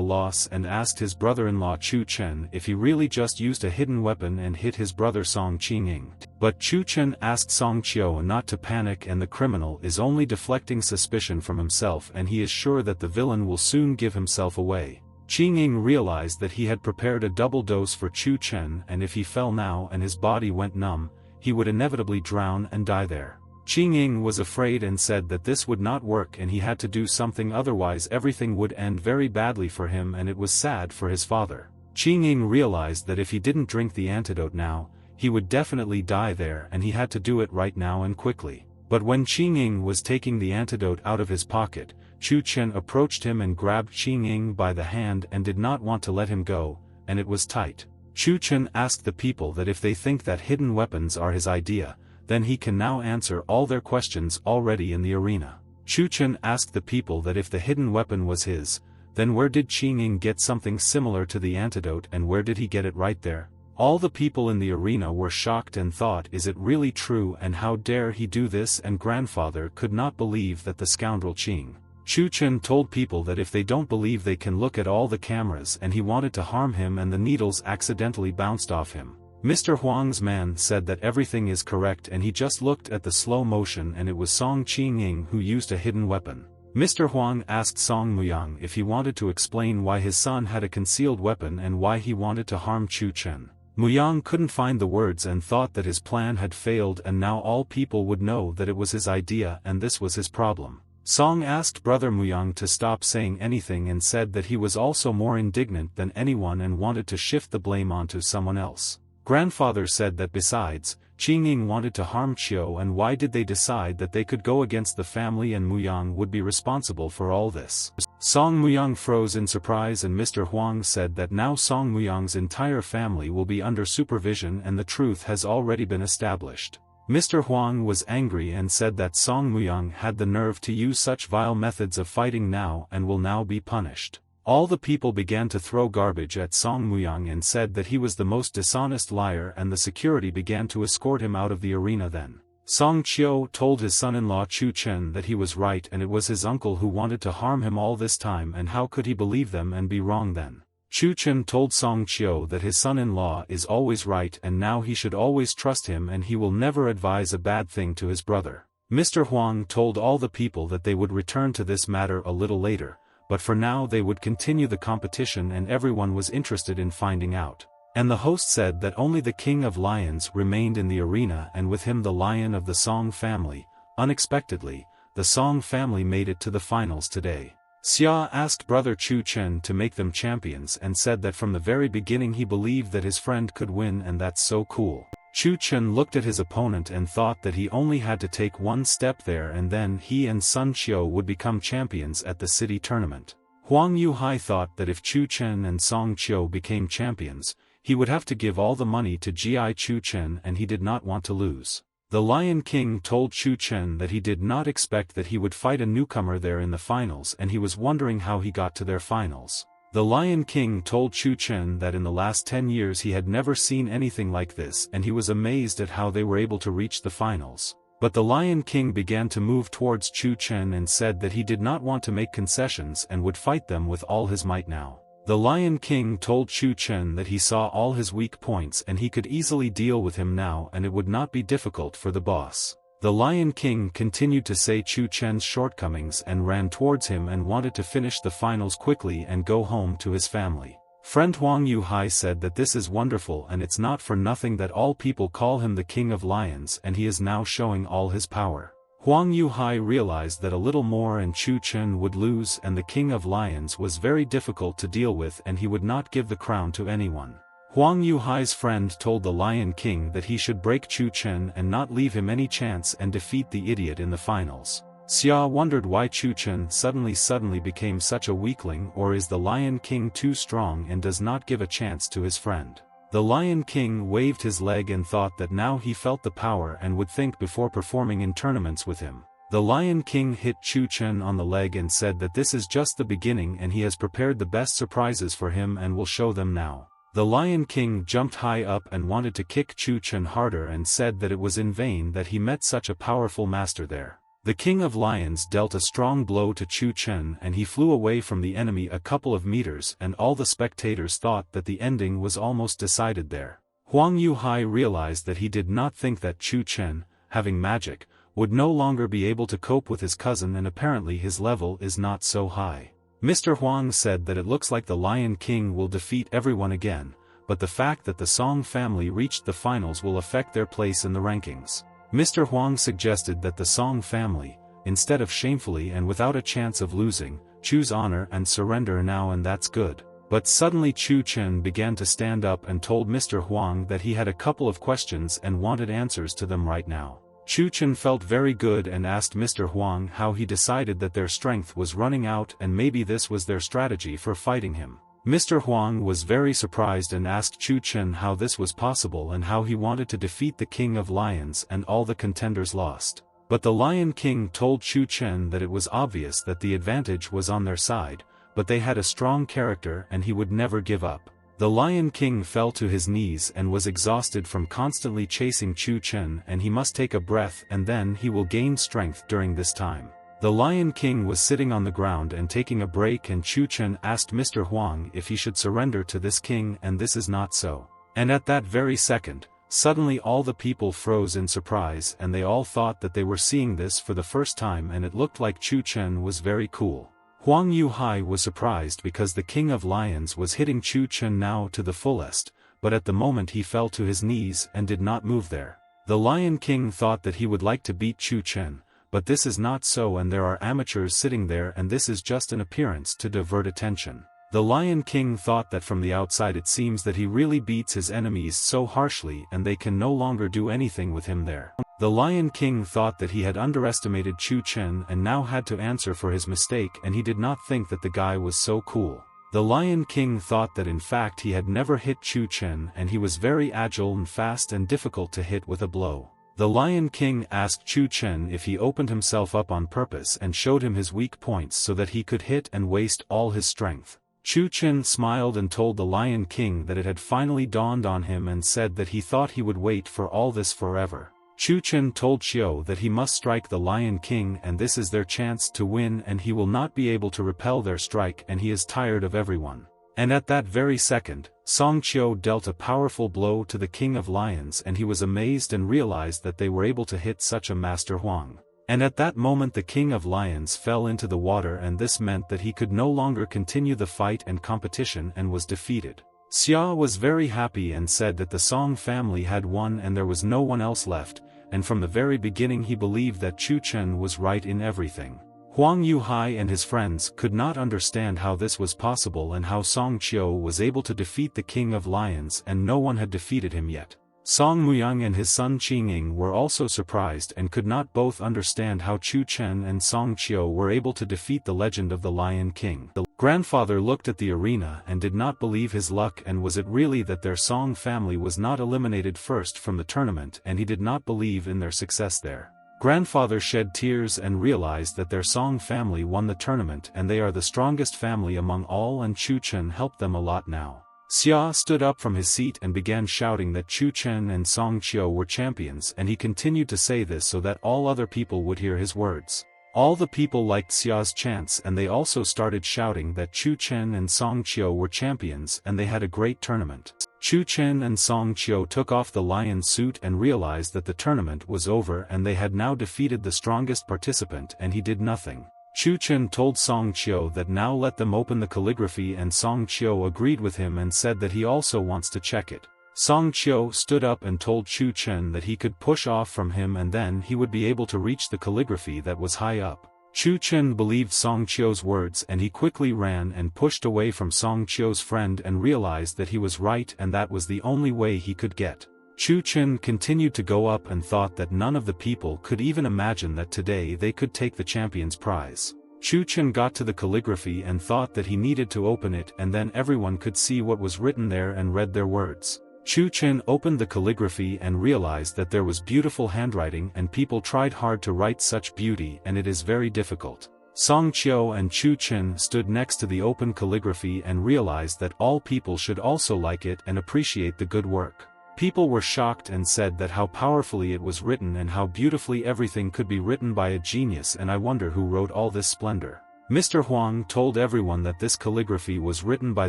loss and asked his brother-in-law Chun Chen if he really just used a hidden weapon and hit his brother Song Qingying. But Chun Chen asked Song Qiu not to panic, and the criminal is only deflecting suspicion from himself and he is sure that the villain will soon give himself away. Qingying realized that he had prepared a double dose for Chun Chen and if he fell now and his body went numb, he would inevitably drown and die there. Qingying was afraid and said that this would not work and he had to do something, otherwise everything would end very badly for him, and it was sad for his father. Qingying realized that if he didn't drink the antidote now, he would definitely die there and he had to do it right now and quickly. But when Qingying was taking the antidote out of his pocket, Chun Chen approached him and grabbed Qingying by the hand and did not want to let him go, and it was tight. Chun Chen asked the people that if they think that hidden weapons are his idea, then he can now answer all their questions already in the arena. Chun Chen asked the people that if the hidden weapon was his, then where did Qingying get something similar to the antidote and where did he get it right there? All the people in the arena were shocked and thought, is it really true and how dare he do this, and grandfather could not believe that the scoundrel Qing. Chun Chen told people that if they don't believe they can look at all the cameras, and he wanted to harm him and the needles accidentally bounced off him. Mr. Huang's man said that everything is correct and he just looked at the slow motion and it was Song Qingying who used a hidden weapon. Mr. Huang asked Song Muyang if he wanted to explain why his son had a concealed weapon and why he wanted to harm Chun Chen. Muyang couldn't find the words and thought that his plan had failed and now all people would know that it was his idea and this was his problem. Song asked brother Muyang to stop saying anything and said that he was also more indignant than anyone and wanted to shift the blame onto someone else. Grandfather said that besides, Qing wanted to harm Qiu, and why did they decide that they could go against the family and Muyang would be responsible for all this? Song Muyang froze in surprise, and Mr. Huang said that now Song Muyang's entire family will be under supervision and the truth has already been established. Mr. Huang was angry and said that Song Muyang had the nerve to use such vile methods of fighting now and will now be punished. All the people began to throw garbage at Song Muyang and said that he was the most dishonest liar, and the security began to escort him out of the arena. Then Song Qiu told his son-in-law Chun Chen that he was right and it was his uncle who wanted to harm him all this time, and how could he believe them and be wrong then? Chun Chen told Song Qiu that his son-in-law is always right and now he should always trust him and he will never advise a bad thing to his brother. Mr. Huang told all the people that they would return to this matter a little later, but for now they would continue the competition and everyone was interested in finding out. And the host said that only the King of Lions remained in the arena and with him the lion of the Song family. Unexpectedly, the Song family made it to the finals today. Xia asked brother Chun Chen to make them champions and said that from the very beginning he believed that his friend could win, and that's so cool. Chun Chen looked at his opponent and thought that he only had to take one step there and then he and Sun Qiu would become champions at the city tournament. Huang Yuhai thought that if Chun Chen and Song Qiu became champions, he would have to give all the money to Ji Chun Chen, and he did not want to lose. The Lion King told Chun Chen that he did not expect that he would fight a newcomer there in the finals, and he was wondering how he got to their finals. The Lion King told Chun Chen that in the last 10 years he had never seen anything like this, and he was amazed at how they were able to reach the finals. But the Lion King began to move towards Chun Chen and said that he did not want to make concessions and would fight them with all his might now. The Lion King told Chun Chen that he saw all his weak points and he could easily deal with him now and it would not be difficult for the boss. The Lion King continued to say Chun Chen's shortcomings and ran towards him and wanted to finish the finals quickly and go home to his family. Friend Huang Yuhai said that this is wonderful and it's not for nothing that all people call him the King of Lions, and he is now showing all his power. Huang Yuhai realized that a little more and Chun Chen would lose, and the King of Lions was very difficult to deal with and he would not give the crown to anyone. Huang Yuhai's friend told the Lion King that he should break Chun Chen and not leave him any chance and defeat the idiot in the finals. Xia wondered why Chun Chen suddenly became such a weakling, or is the Lion King too strong and does not give a chance to his friend. The Lion King waved his leg and thought that now he felt the power and would think before performing in tournaments with him. The Lion King hit Chun Chen on the leg and said that this is just the beginning and he has prepared the best surprises for him and will show them now. The Lion King jumped high up and wanted to kick Chun Chen harder and said that it was in vain that he met such a powerful master there. The King of Lions dealt a strong blow to Chun Chen and he flew away from the enemy a couple of meters, and all the spectators thought that the ending was almost decided there. Huang Yuhai realized that he did not think that Chun Chen, having magic, would no longer be able to cope with his cousin, and apparently his level is not so high. Mr. Huang said that it looks like the Lion King will defeat everyone again, but the fact that the Song family reached the finals will affect their place in the rankings. Mr. Huang suggested that the Song family, instead of shamefully and without a chance of losing, choose honor and surrender now, and that's good. But suddenly Chun Chen began to stand up and told Mr. Huang that he had a couple of questions and wanted answers to them right now. Chun Chen felt very good and asked Mr. Huang how he decided that their strength was running out and maybe this was their strategy for fighting him. Mr. Huang was very surprised and asked Chun Chen how this was possible and how he wanted to defeat the King of Lions, and all the contenders lost. But the Lion King told Chun Chen that it was obvious that the advantage was on their side, but they had a strong character and he would never give up. The Lion King fell to his knees and was exhausted from constantly chasing Chun Chen, and he must take a breath and then he will gain strength during this time. The Lion King was sitting on the ground and taking a break, and Chun Chen asked Mr. Huang if he should surrender to this king, and this is not so. And at that very second, suddenly all the people froze in surprise and they all thought that they were seeing this for the first time, and it looked like Chun Chen was very cool. Huang Yuhai was surprised because the King of Lions was hitting Chun Chen now to the fullest, but at the moment he fell to his knees and did not move there. The Lion King thought that he would like to beat Chun Chen, but this is not so, and there are amateurs sitting there and this is just an appearance to divert attention. The Lion King thought that from the outside it seems that he really beats his enemies so harshly and they can no longer do anything with him there. The Lion King thought that he had underestimated Chun Chen and now had to answer for his mistake, and he did not think that the guy was so cool. The Lion King thought that in fact he had never hit Chun Chen and he was very agile and fast and difficult to hit with a blow. The Lion King asked Chun Chen if he opened himself up on purpose and showed him his weak points so that he could hit and waste all his strength. Chun Chen smiled and told the Lion King that it had finally dawned on him and said that he thought he would wait for all this forever. Chun Chen told Xiao that he must strike the Lion King and this is their chance to win and he will not be able to repel their strike and he is tired of everyone. And at that very second, Song Qiu dealt a powerful blow to the King of Lions and he was amazed and realized that they were able to hit such a master Huang. And at that moment the King of Lions fell into the water and this meant that he could no longer continue the fight and competition and was defeated. Xia was very happy and said that the Song family had won and there was no one else left, and from the very beginning he believed that Chun Chen was right in everything. Huang Yuhai and his friends could not understand how this was possible and how Song Qiu was able to defeat the King of Lions and no one had defeated him yet. Song Muyang and his son Qingying were also surprised and could not both understand how Chun Chen and Song Qiu were able to defeat the legend of the Lion King. The grandfather looked at the arena and did not believe his luck, and was it really that their Song family was not eliminated first from the tournament, and he did not believe in their success there. Grandfather shed tears and realized that their Song family won the tournament and they are the strongest family among all, and Chun Chen helped them a lot now. Xia stood up from his seat and began shouting that Chun Chen and Song Qiu were champions, and he continued to say this so that all other people would hear his words. All the people liked Xia's chants and they also started shouting that Chun Chen and Song Qiu were champions and they had a great tournament. Chun Chen and Song Qiu took off the lion suit and realized that the tournament was over and they had now defeated the strongest participant and he did nothing. Chun Chen told Song Qiu that now let them open the calligraphy, and Song Qiu agreed with him and said that he also wants to check it. Song Qiu stood up and told Chun Chen that he could push off from him and then he would be able to reach the calligraphy that was high up. Chun Chen believed Song Qiu's words and he quickly ran and pushed away from Song Qiu's friend and realized that he was right and that was the only way he could get. Chun Chen continued to go up and thought that none of the people could even imagine that today they could take the champion's prize. Chun Chen got to the calligraphy and thought that he needed to open it and then everyone could see what was written there and read their words. Chun Chen opened the calligraphy and realized that there was beautiful handwriting and people tried hard to write such beauty and it is very difficult. Song Qiu and Chun Chen stood next to the open calligraphy and realized that all people should also like it and appreciate the good work. People were shocked and said that how powerfully it was written and how beautifully everything could be written by a genius, and I wonder who wrote all this splendor. Mr. Huang told everyone that this calligraphy was written by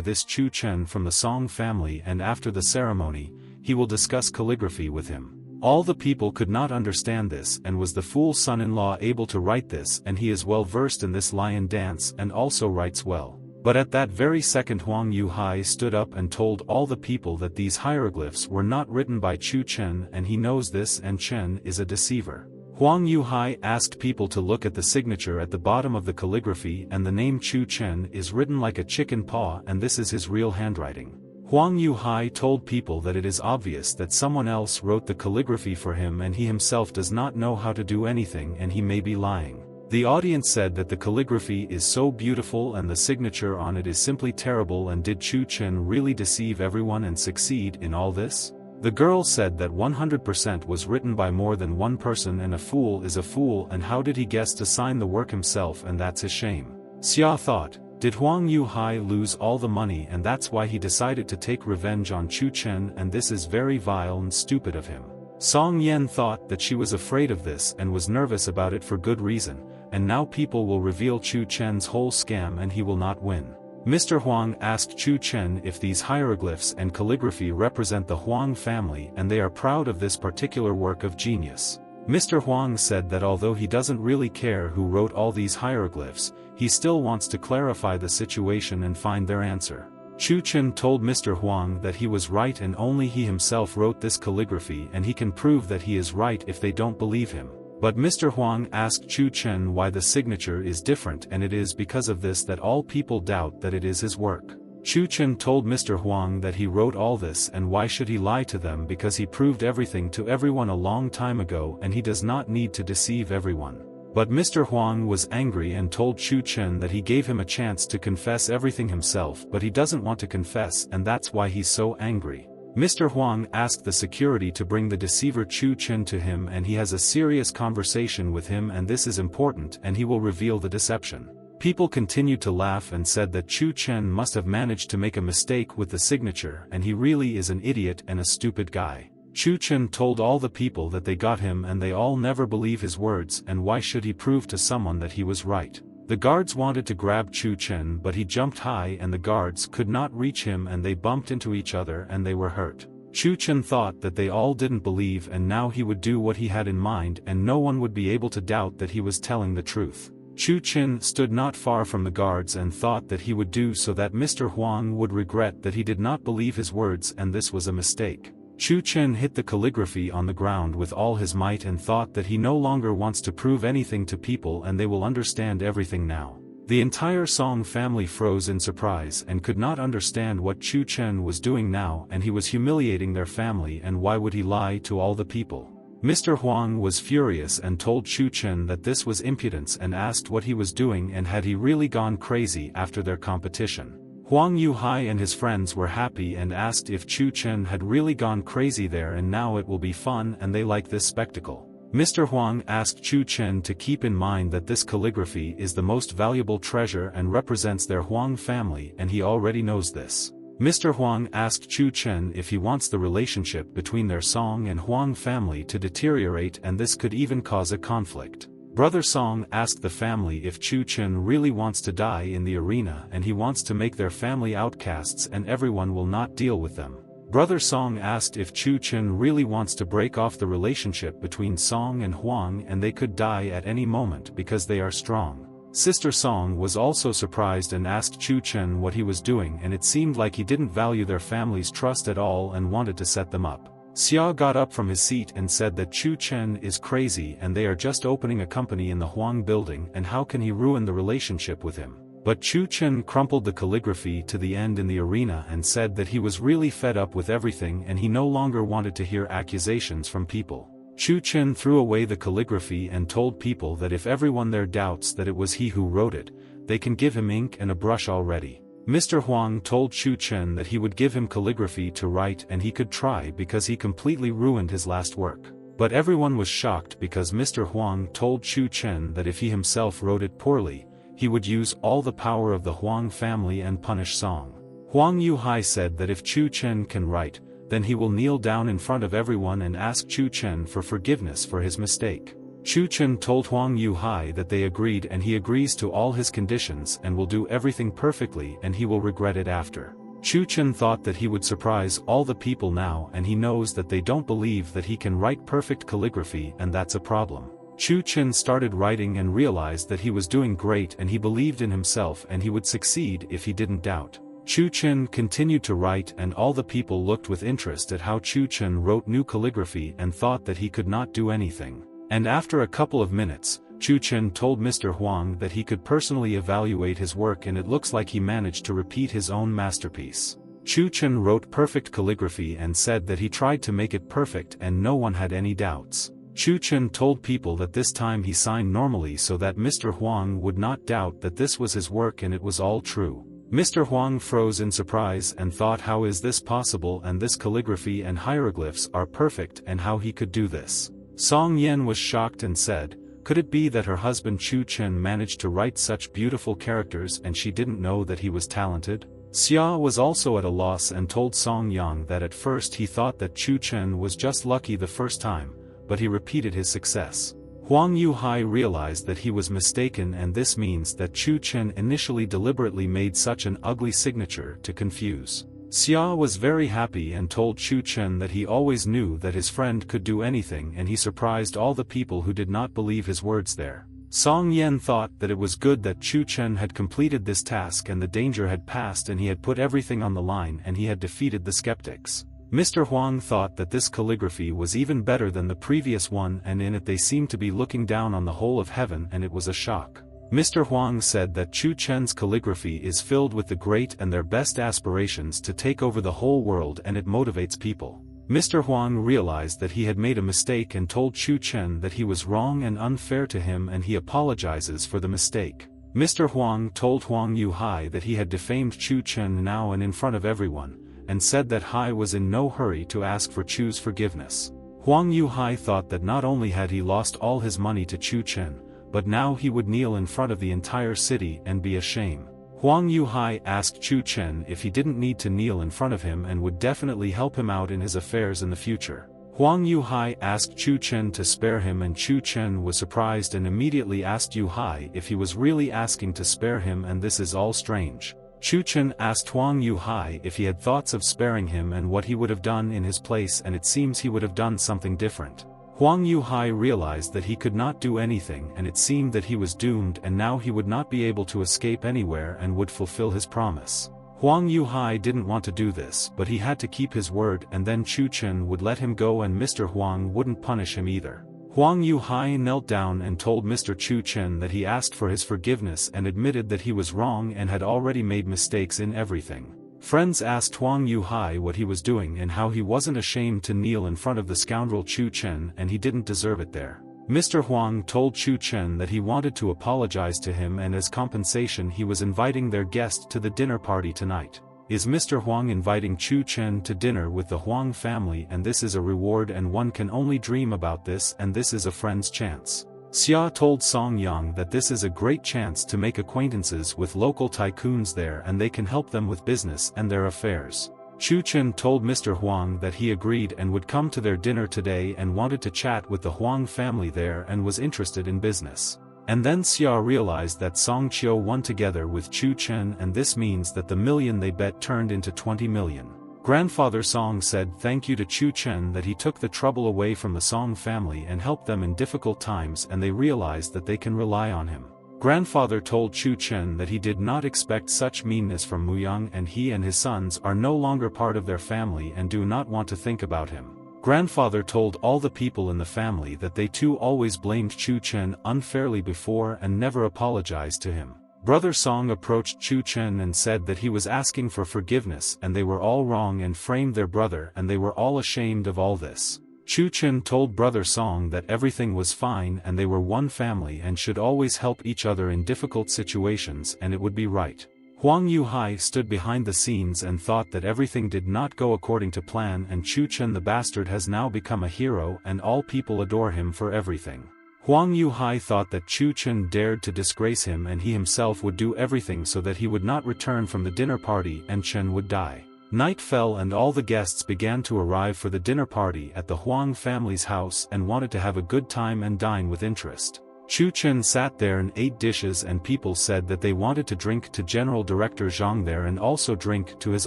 this Chun Chen from the Song family, and after the ceremony, he will discuss calligraphy with him. All the people could not understand this, and was the fool's son-in-law able to write this, and he is well versed in this lion dance and also writes well. But at that very second Huang Yuhai stood up and told all the people that these hieroglyphs were not written by Chun Chen and he knows this and Chen is a deceiver. Huang Yuhai asked people to look at the signature at the bottom of the calligraphy and the name Chun Chen is written like a chicken paw and this is his real handwriting. Huang Yuhai told people that it is obvious that someone else wrote the calligraphy for him and he himself does not know how to do anything and he may be lying. The audience said that the calligraphy is so beautiful and the signature on it is simply terrible, and did Chun Chen really deceive everyone and succeed in all this? The girl said that 100% was written by more than one person and a fool is a fool, and how did he guess to sign the work himself, and that's a shame. Xia thought, did Huang Yuhai lose all the money and that's why he decided to take revenge on Chun Chen, and this is very vile and stupid of him. Song Yen thought that she was afraid of this and was nervous about it for good reason, and now people will reveal Chun Chen's whole scam and he will not win. Mr. Huang asked Chun Chen if these hieroglyphs and calligraphy represent the Huang family and they are proud of this particular work of genius. Mr. Huang said that although he doesn't really care who wrote all these hieroglyphs, he still wants to clarify the situation and find their answer. Chun Chen told Mr. Huang that he was right and only he himself wrote this calligraphy and he can prove that he is right if they don't believe him. But Mr. Huang asked Chun Chen why the signature is different, and it is because of this that all people doubt that it is his work. Chun Chen told Mr. Huang that he wrote all this, and why should he lie to them, because he proved everything to everyone a long time ago and he does not need to deceive everyone. But Mr. Huang was angry and told Chun Chen that he gave him a chance to confess everything himself, but he doesn't want to confess, and that's why he's so angry. Mr. Huang asked the security to bring the deceiver Chun Chen to him, and he has a serious conversation with him, and this is important, and he will reveal the deception. People continued to laugh and said that Chun Chen must have managed to make a mistake with the signature, and he really is an idiot and a stupid guy. Chun Chen told all the people that they got him, and they all never believe his words, and why should he prove to someone that he was right? The guards wanted to grab Chun Chen, but he jumped high and the guards could not reach him, and they bumped into each other and they were hurt. Chun Chen thought that they all didn't believe, and now he would do what he had in mind and no one would be able to doubt that he was telling the truth. Chun Chen stood not far from the guards and thought that he would do so that Mr. Huang would regret that he did not believe his words, and this was a mistake. Chun Chen hit the calligraphy on the ground with all his might and thought that he no longer wants to prove anything to people and they will understand everything now. The entire Song family froze in surprise and could not understand what Chun Chen was doing now, and he was humiliating their family, and why would he lie to all the people? Mr. Huang was furious and told Chun Chen that this was impudence and asked what he was doing and had he really gone crazy after their competition. Huang Yuhai and his friends were happy and asked if Chun Chen had really gone crazy there, and now it will be fun and they like this spectacle. Mr. Huang asked Chun Chen to keep in mind that this calligraphy is the most valuable treasure and represents their Huang family, and he already knows this. Mr. Huang asked Chun Chen if he wants the relationship between their Song and Huang family to deteriorate, and this could even cause a conflict. Brother Song asked the family if Chun Chen really wants to die in the arena, and he wants to make their family outcasts and everyone will not deal with them. Brother Song asked if Chun Chen really wants to break off the relationship between Song and Huang, and they could die at any moment because they are strong. Sister Song was also surprised and asked Chun Chen what he was doing, and it seemed like he didn't value their family's trust at all and wanted to set them up. Xia got up from his seat and said that Chun Chen is crazy and they are just opening a company in the Huang building, and how can he ruin the relationship with him? But Chun Chen crumpled the calligraphy to the end in the arena and said that he was really fed up with everything and he no longer wanted to hear accusations from people. Chun Chen threw away the calligraphy and told people that if everyone there doubts that it was he who wrote it, they can give him ink and a brush already. Mr. Huang told Chun Chen that he would give him calligraphy to write and he could try because he completely ruined his last work. But everyone was shocked because Mr. Huang told Chun Chen that if he himself wrote it poorly, he would use all the power of the Huang family and punish Song. Huang Yuhai said that if Chun Chen can write, then he will kneel down in front of everyone and ask Chun Chen for forgiveness for his mistake. Chun Chen told Huang Yuhai that they agreed, and he agrees to all his conditions and will do everything perfectly, and he will regret it after. Chun Chen thought that he would surprise all the people now, and he knows that they don't believe that he can write perfect calligraphy, and that's a problem. Chun Chen started writing and realized that he was doing great, and he believed in himself and he would succeed if he didn't doubt. Chun Chen continued to write, and all the people looked with interest at how Chun Chen wrote new calligraphy and thought that he could not do anything. And after a couple of minutes, Chun Chen told Mr. Huang that he could personally evaluate his work, and it looks like he managed to repeat his own masterpiece. Chun Chen wrote perfect calligraphy and said that he tried to make it perfect and no one had any doubts. Chun Chen told people that this time he signed normally so that Mr. Huang would not doubt that this was his work and it was all true. Mr. Huang froze in surprise and thought, how is this possible, and this calligraphy and hieroglyphs are perfect, and how he could do this. Song Yen was shocked and said, could it be that her husband Chun Chen managed to write such beautiful characters and she didn't know that he was talented? Xia was also at a loss and told Song Yang that at first he thought that Chun Chen was just lucky the first time, but he repeated his success. Huang Yuhai realized that he was mistaken, and this means that Chun Chen initially deliberately made such an ugly signature to confuse. Xia was very happy and told Chun Chen that he always knew that his friend could do anything, and he surprised all the people who did not believe his words there. Song Yen thought that it was good that Chun Chen had completed this task and the danger had passed and he had put everything on the line and he had defeated the skeptics. Mr. Huang thought that this calligraphy was even better than the previous one, and in it they seemed to be looking down on the whole of heaven, and it was a shock. Mr. Huang said that Chun Chen's calligraphy is filled with the great and their best aspirations to take over the whole world, and it motivates people. Mr. Huang realized that he had made a mistake and told Chun Chen that he was wrong and unfair to him, and he apologizes for the mistake. Mr. Huang told Huang Yuhai that he had defamed Chun Chen now and in front of everyone, and said that Hai was in no hurry to ask for Chu's forgiveness. Huang Yuhai thought that not only had he lost all his money to Chun Chen, but now he would kneel in front of the entire city and be a shame. Huang Yuhai asked Chun Chen if he didn't need to kneel in front of him and would definitely help him out in his affairs in the future. Huang Yuhai asked Chun Chen to spare him, and Chun Chen was surprised and immediately asked Yuhai if he was really asking to spare him, and this is all strange. Chun Chen asked Huang Yuhai if he had thoughts of sparing him and what he would have done in his place, and it seems he would have done something different. Huang Yuhai realized that he could not do anything, and it seemed that he was doomed, and now he would not be able to escape anywhere and would fulfill his promise. Huang Yuhai didn't want to do this, but he had to keep his word, and then Chun Chen would let him go and Mr. Huang wouldn't punish him either. Huang Yuhai knelt down and told Mr. Chun Chen that he asked for his forgiveness and admitted that he was wrong and had already made mistakes in everything. Friends asked Huang Yuhai what he was doing and how he wasn't ashamed to kneel in front of the scoundrel Chun Chen, and he didn't deserve it there. Mr. Huang told Chun Chen that he wanted to apologize to him, and as compensation he was inviting their guest to the dinner party tonight. Is Mr. Huang inviting Chun Chen to dinner with the Huang family, and this is a reward and one can only dream about this, and this is a friend's chance. Xia told Song Yang that this is a great chance to make acquaintances with local tycoons there, and they can help them with business and their affairs. Chun Chen told Mr. Huang that he agreed and would come to their dinner today and wanted to chat with the Huang family there and was interested in business. And then Xia realized that Song Qiu won together with Chun Chen, and this means that the million they bet turned into 20 million. Grandfather Song said thank you to Chun Chen that he took the trouble away from the Song family and helped them in difficult times, and they realized that they can rely on him. Grandfather told Chun Chen that he did not expect such meanness from Muyang, and he and his sons are no longer part of their family and do not want to think about him. Grandfather told all the people in the family that they too always blamed Chun Chen unfairly before and never apologized to him. Brother Song approached Chun Chen and said that he was asking for forgiveness and they were all wrong and framed their brother, and they were all ashamed of all this. Chun Chen told Brother Song that everything was fine and they were one family and should always help each other in difficult situations, and it would be right. Huang Yuhai stood behind the scenes and thought that everything did not go according to plan, and Chun Chen the bastard has now become a hero and all people adore him for everything. Huang Yuhai thought that Chun Chen dared to disgrace him, and he himself would do everything so that he would not return from the dinner party and Chen would die. Night fell and all the guests began to arrive for the dinner party at the Huang family's house and wanted to have a good time and dine with interest. Chun Chen sat there and ate dishes, and people said that they wanted to drink to General Director Zhang there and also drink to his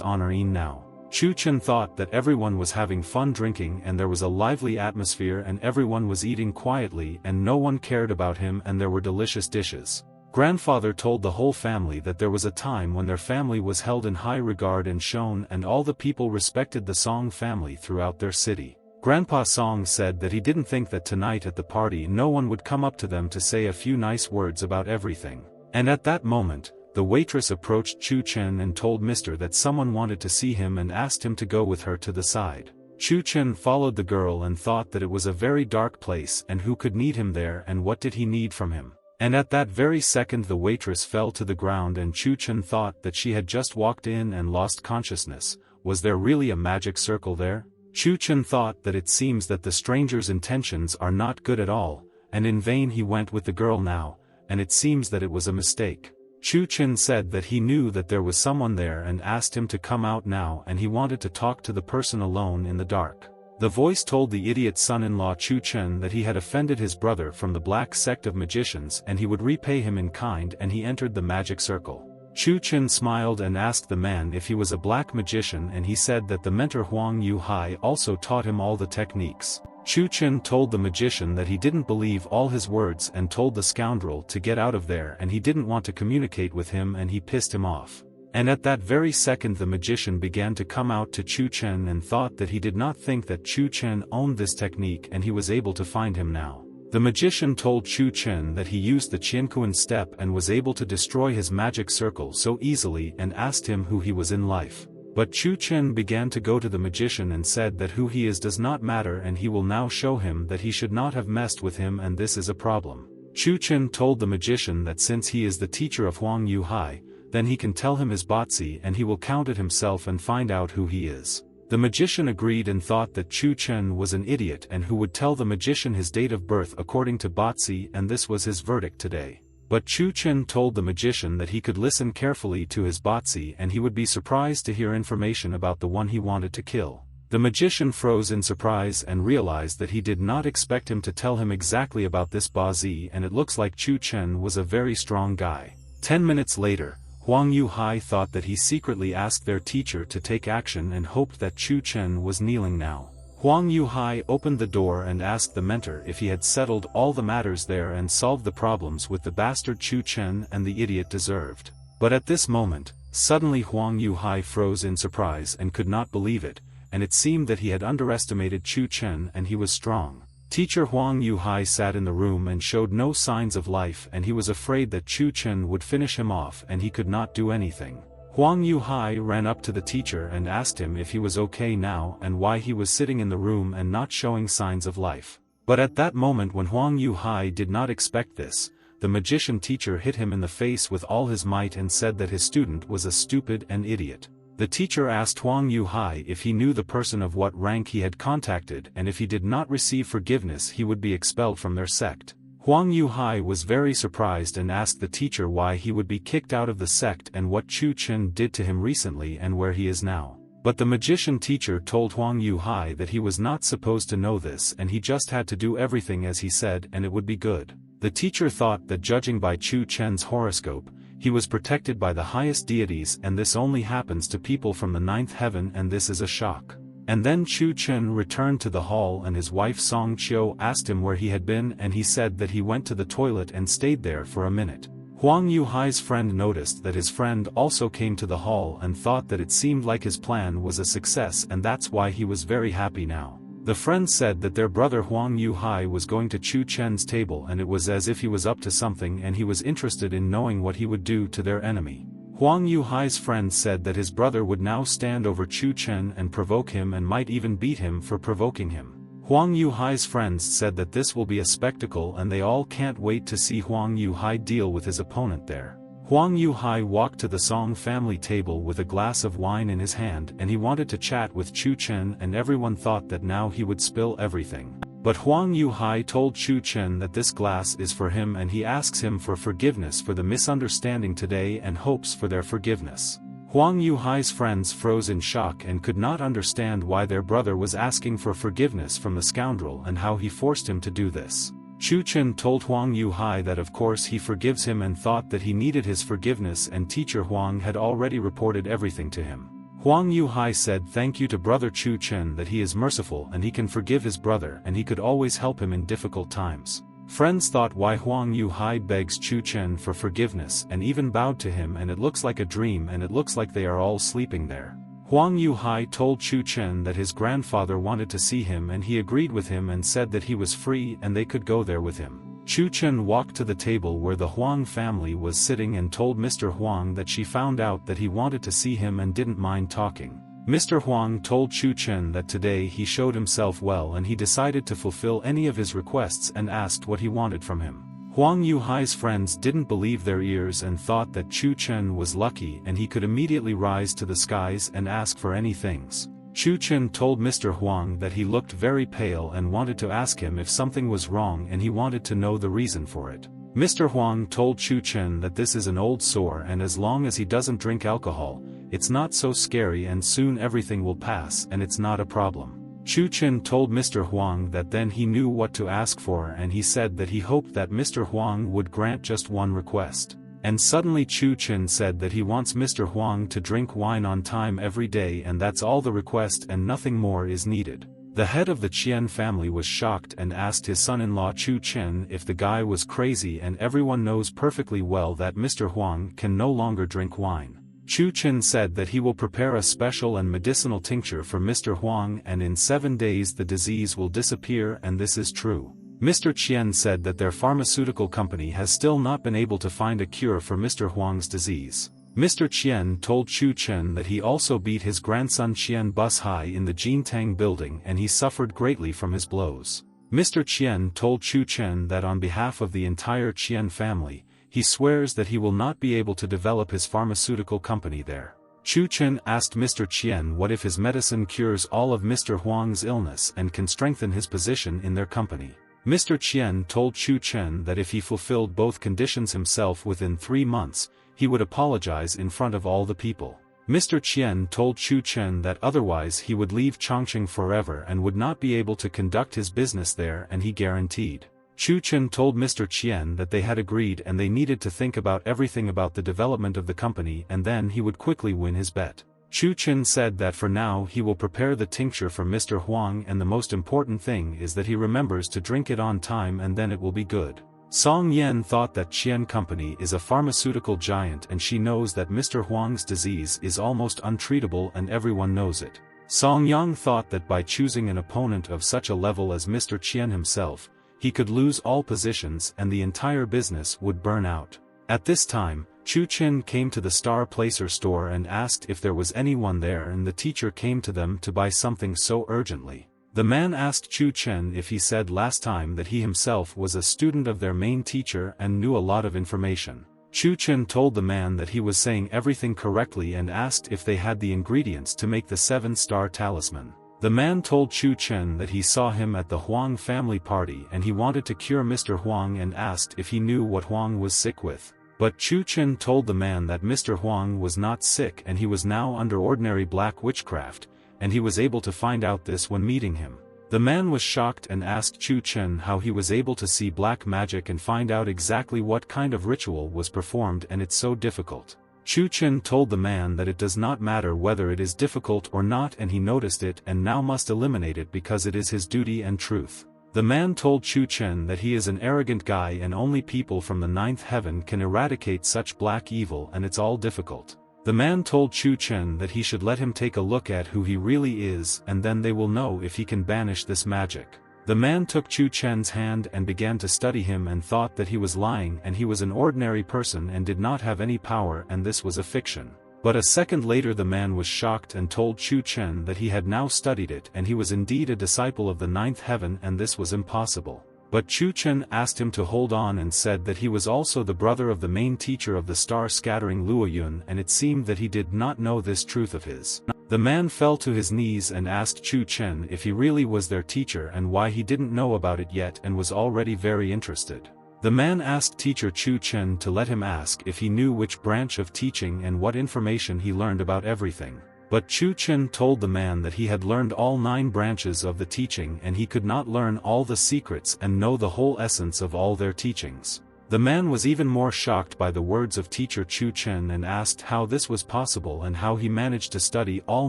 honor now. Chun Chen thought that everyone was having fun drinking and there was a lively atmosphere and everyone was eating quietly and no one cared about him, and there were delicious dishes. Grandfather told the whole family that there was a time when their family was held in high regard and shown, and all the people respected the Song family throughout their city. Grandpa Song said that he didn't think that tonight at the party no one would come up to them to say a few nice words about everything. And at that moment, the waitress approached Chun Chen and told Mr. that someone wanted to see him and asked him to go with her to the side. Chun Chen followed the girl and thought that it was a very dark place and who could need him there and what did he need from him. And at that very second the waitress fell to the ground and Chun Chen thought that she had just walked in and lost consciousness. Was there really a magic circle there? Chun Chen thought that it seems that the stranger's intentions are not good at all, and in vain he went with the girl now, and it seems that it was a mistake. Chun Chen said that he knew that there was someone there and asked him to come out now, and he wanted to talk to the person alone in the dark. The voice told the idiot son-in-law Chun Chen that he had offended his brother from the black sect of magicians and he would repay him in kind, and he entered the magic circle. Chun Chen smiled and asked the man if he was a black magician, and he said that the mentor Huang Yuhai also taught him all the techniques. Chun Chen told the magician that he didn't believe all his words and told the scoundrel to get out of there, and he didn't want to communicate with him and he pissed him off. And at that very second the magician began to come out to Chun Chen and thought that he did not think that Chun Chen owned this technique, and he was able to find him now. The magician told Chun Chen that he used the Qiankuan step and was able to destroy his magic circle so easily, and asked him who he was in life. But Chun Chen began to go to the magician and said that who he is does not matter, and he will now show him that he should not have messed with him, and this is a problem. Chun Chen told the magician that since he is the teacher of Huang Yuhai, then he can tell him his botzi and he will count it himself and find out who he is. The magician agreed and thought that Chun Chen was an idiot and who would tell the magician his date of birth according to botzi, and this was his verdict today. But Chun Chen told the magician that he could listen carefully to his botzi and he would be surprised to hear information about the one he wanted to kill. The magician froze in surprise and realized that he did not expect him to tell him exactly about this botzi, and it looks like Chun Chen was a very strong guy. 10 minutes later, Huang Yuhai thought that he secretly asked their teacher to take action and hoped that Chun Chen was kneeling now. Huang Yuhai opened the door and asked the mentor if he had settled all the matters there and solved the problems with the bastard Chun Chen and the idiot deserved. But at this moment, suddenly Huang Yuhai froze in surprise and could not believe it, and it seemed that he had underestimated Chun Chen and he was strong. Teacher Huang Yuhai sat in the room and showed no signs of life, and he was afraid that Chun Chen would finish him off and he could not do anything. Huang Yuhai ran up to the teacher and asked him if he was okay now and why he was sitting in the room and not showing signs of life. But at that moment when Huang Yuhai did not expect this, the magician teacher hit him in the face with all his might and said that his student was a stupid and idiot. The teacher asked Huang Yuhai if he knew the person of what rank he had contacted, and if he did not receive forgiveness he would be expelled from their sect. Huang Yuhai was very surprised and asked the teacher why he would be kicked out of the sect and what Chun Chen did to him recently and where he is now. But the magician teacher told Huang Yuhai that he was not supposed to know this and he just had to do everything as he said and it would be good. The teacher thought that judging by Chun Chen's horoscope, he was protected by the highest deities, and this only happens to people from the ninth heaven, and this is a shock. And then Chun Chen returned to the hall and his wife Song Chiu asked him where he had been, and he said that he went to the toilet and stayed there for a minute. Huang Yuhai's friend noticed that his friend also came to the hall and thought that it seemed like his plan was a success, and that's why he was very happy now. The friend said that their brother Huang Yuhai was going to Chun Chen's table, and it was as if he was up to something and he was interested in knowing what he would do to their enemy. Huang Yuhai's friend said that his brother would now stand over Chun Chen and provoke him and might even beat him for provoking him. Huang Yuhai's friends said that this will be a spectacle and they all can't wait to see Huang Yuhai deal with his opponent there. Huang Yuhai walked to the Song family table with a glass of wine in his hand and he wanted to chat with Chun Chen, and everyone thought that now he would spill everything. But Huang Yuhai told Chun Chen that this glass is for him and he asks him for forgiveness for the misunderstanding today and hopes for their forgiveness. Huang Yuhai's friends froze in shock and could not understand why their brother was asking for forgiveness from the scoundrel and how he forced him to do this. Chun Chen told Huang Yuhai that of course he forgives him and thought that he needed his forgiveness, and teacher Huang had already reported everything to him. Huang Yuhai said thank you to brother Chun Chen, that he is merciful and he can forgive his brother and he could always help him in difficult times. Friends thought why Huang Yuhai begs Chun Chen for forgiveness and even bowed to him, and it looks like a dream and it looks like they are all sleeping there. Huang Yuhai told Chun Chen that his grandfather wanted to see him and he agreed with him and said that he was free and they could go there with him. Chun Chen walked to the table where the Huang family was sitting and told Mr. Huang that she found out that he wanted to see him and didn't mind talking. Mr. Huang told Chun Chen that today he showed himself well and he decided to fulfill any of his requests and asked what he wanted from him. Huang Yuhai's friends didn't believe their ears and thought that Chun Chen was lucky and he could immediately rise to the skies and ask for any things. Chun Chen told Mr. Huang that he looked very pale and wanted to ask him if something was wrong and he wanted to know the reason for it. Mr. Huang told Chun Chen that this is an old sore and as long as he doesn't drink alcohol, it's not so scary and soon everything will pass and it's not a problem. Chun Chen told Mr. Huang that then he knew what to ask for, and he said that he hoped that Mr. Huang would grant just one request. And suddenly Chun Chen said that he wants Mr. Huang to drink wine on time every day, and that's all the request and nothing more is needed. The head of the Qian family was shocked and asked his son-in-law Chun Chen if the guy was crazy, and everyone knows perfectly well that Mr. Huang can no longer drink wine. Chun Chen said that he will prepare a special and medicinal tincture for Mr. Huang, and in 7 days the disease will disappear, and this is true. Mr. Chen said that their pharmaceutical company has still not been able to find a cure for Mr. Huang's disease. Mr. Chen told Chun Chen that he also beat his grandson Chen Bus High in the Jintang building and he suffered greatly from his blows. Mr. Chen told Chun Chen that on behalf of the entire Chen family, he swears that he will not be able to develop his pharmaceutical company there. Chun Chen asked Mr. Chen what if his medicine cures all of Mr. Huang's illness and can strengthen his position in their company. Mr. Chen told Chun Chen that if he fulfilled both conditions himself within 3 months, he would apologize in front of all the people. Mr. Chen told Chun Chen that otherwise he would leave Chongqing forever and would not be able to conduct his business there, and he guaranteed. Chun Chen told Mr. Chen that they had agreed and they needed to think about everything about the development of the company, and then he would quickly win his bet. Chun Chen said that for now he will prepare the tincture for Mr. Huang, and the most important thing is that he remembers to drink it on time and then it will be good. Song Yen thought that Chen Company is a pharmaceutical giant and she knows that Mr. Huang's disease is almost untreatable and everyone knows it. Song Yang thought that by choosing an opponent of such a level as Mr. Chen himself, he could lose all positions and the entire business would burn out. At this time, Chun Chen came to the Star Placer store and asked if there was anyone there, and the teacher came to them to buy something so urgently. The man asked Chun Chen if he said last time that he himself was a student of their main teacher and knew a lot of information. Chun Chen told the man that he was saying everything correctly and asked if they had the ingredients to make the 7-star talisman. The man told Chun Chen that he saw him at the Huang family party and he wanted to cure Mr. Huang and asked if he knew what Huang was sick with. But Chun Chen told the man that Mr. Huang was not sick and he was now under ordinary black witchcraft, and he was able to find out this when meeting him. The man was shocked and asked Chun Chen how he was able to see black magic and find out exactly what kind of ritual was performed, and it's so difficult. Chun Chen told the man that it does not matter whether it is difficult or not, and he noticed it and now must eliminate it because it is his duty and truth. The man told Chun Chen that he is an arrogant guy and only people from the 9th heaven can eradicate such black evil and it's all difficult. The man told Chun Chen that he should let him take a look at who he really is and then they will know if he can banish this magic. The man took Chun Chen's hand and began to study him and thought that he was lying and he was an ordinary person and did not have any power and this was a fiction. But a second later the man was shocked and told Chun Chen that he had now studied it and he was indeed a disciple of the 9th heaven and this was impossible. But Chun Chen asked him to hold on and said that he was also the brother of the main teacher of the star-scattering Luoyun, and it seemed that he did not know this truth of his. The man fell to his knees and asked Chun Chen if he really was their teacher and why he didn't know about it yet and was already very interested. The man asked teacher Chun Chen to let him ask if he knew which branch of teaching and what information he learned about everything. But Chun Chen told the man that he had learned all 9 branches of the teaching and he could not learn all the secrets and know the whole essence of all their teachings. The man was even more shocked by the words of teacher Chun Chen and asked how this was possible and how he managed to study all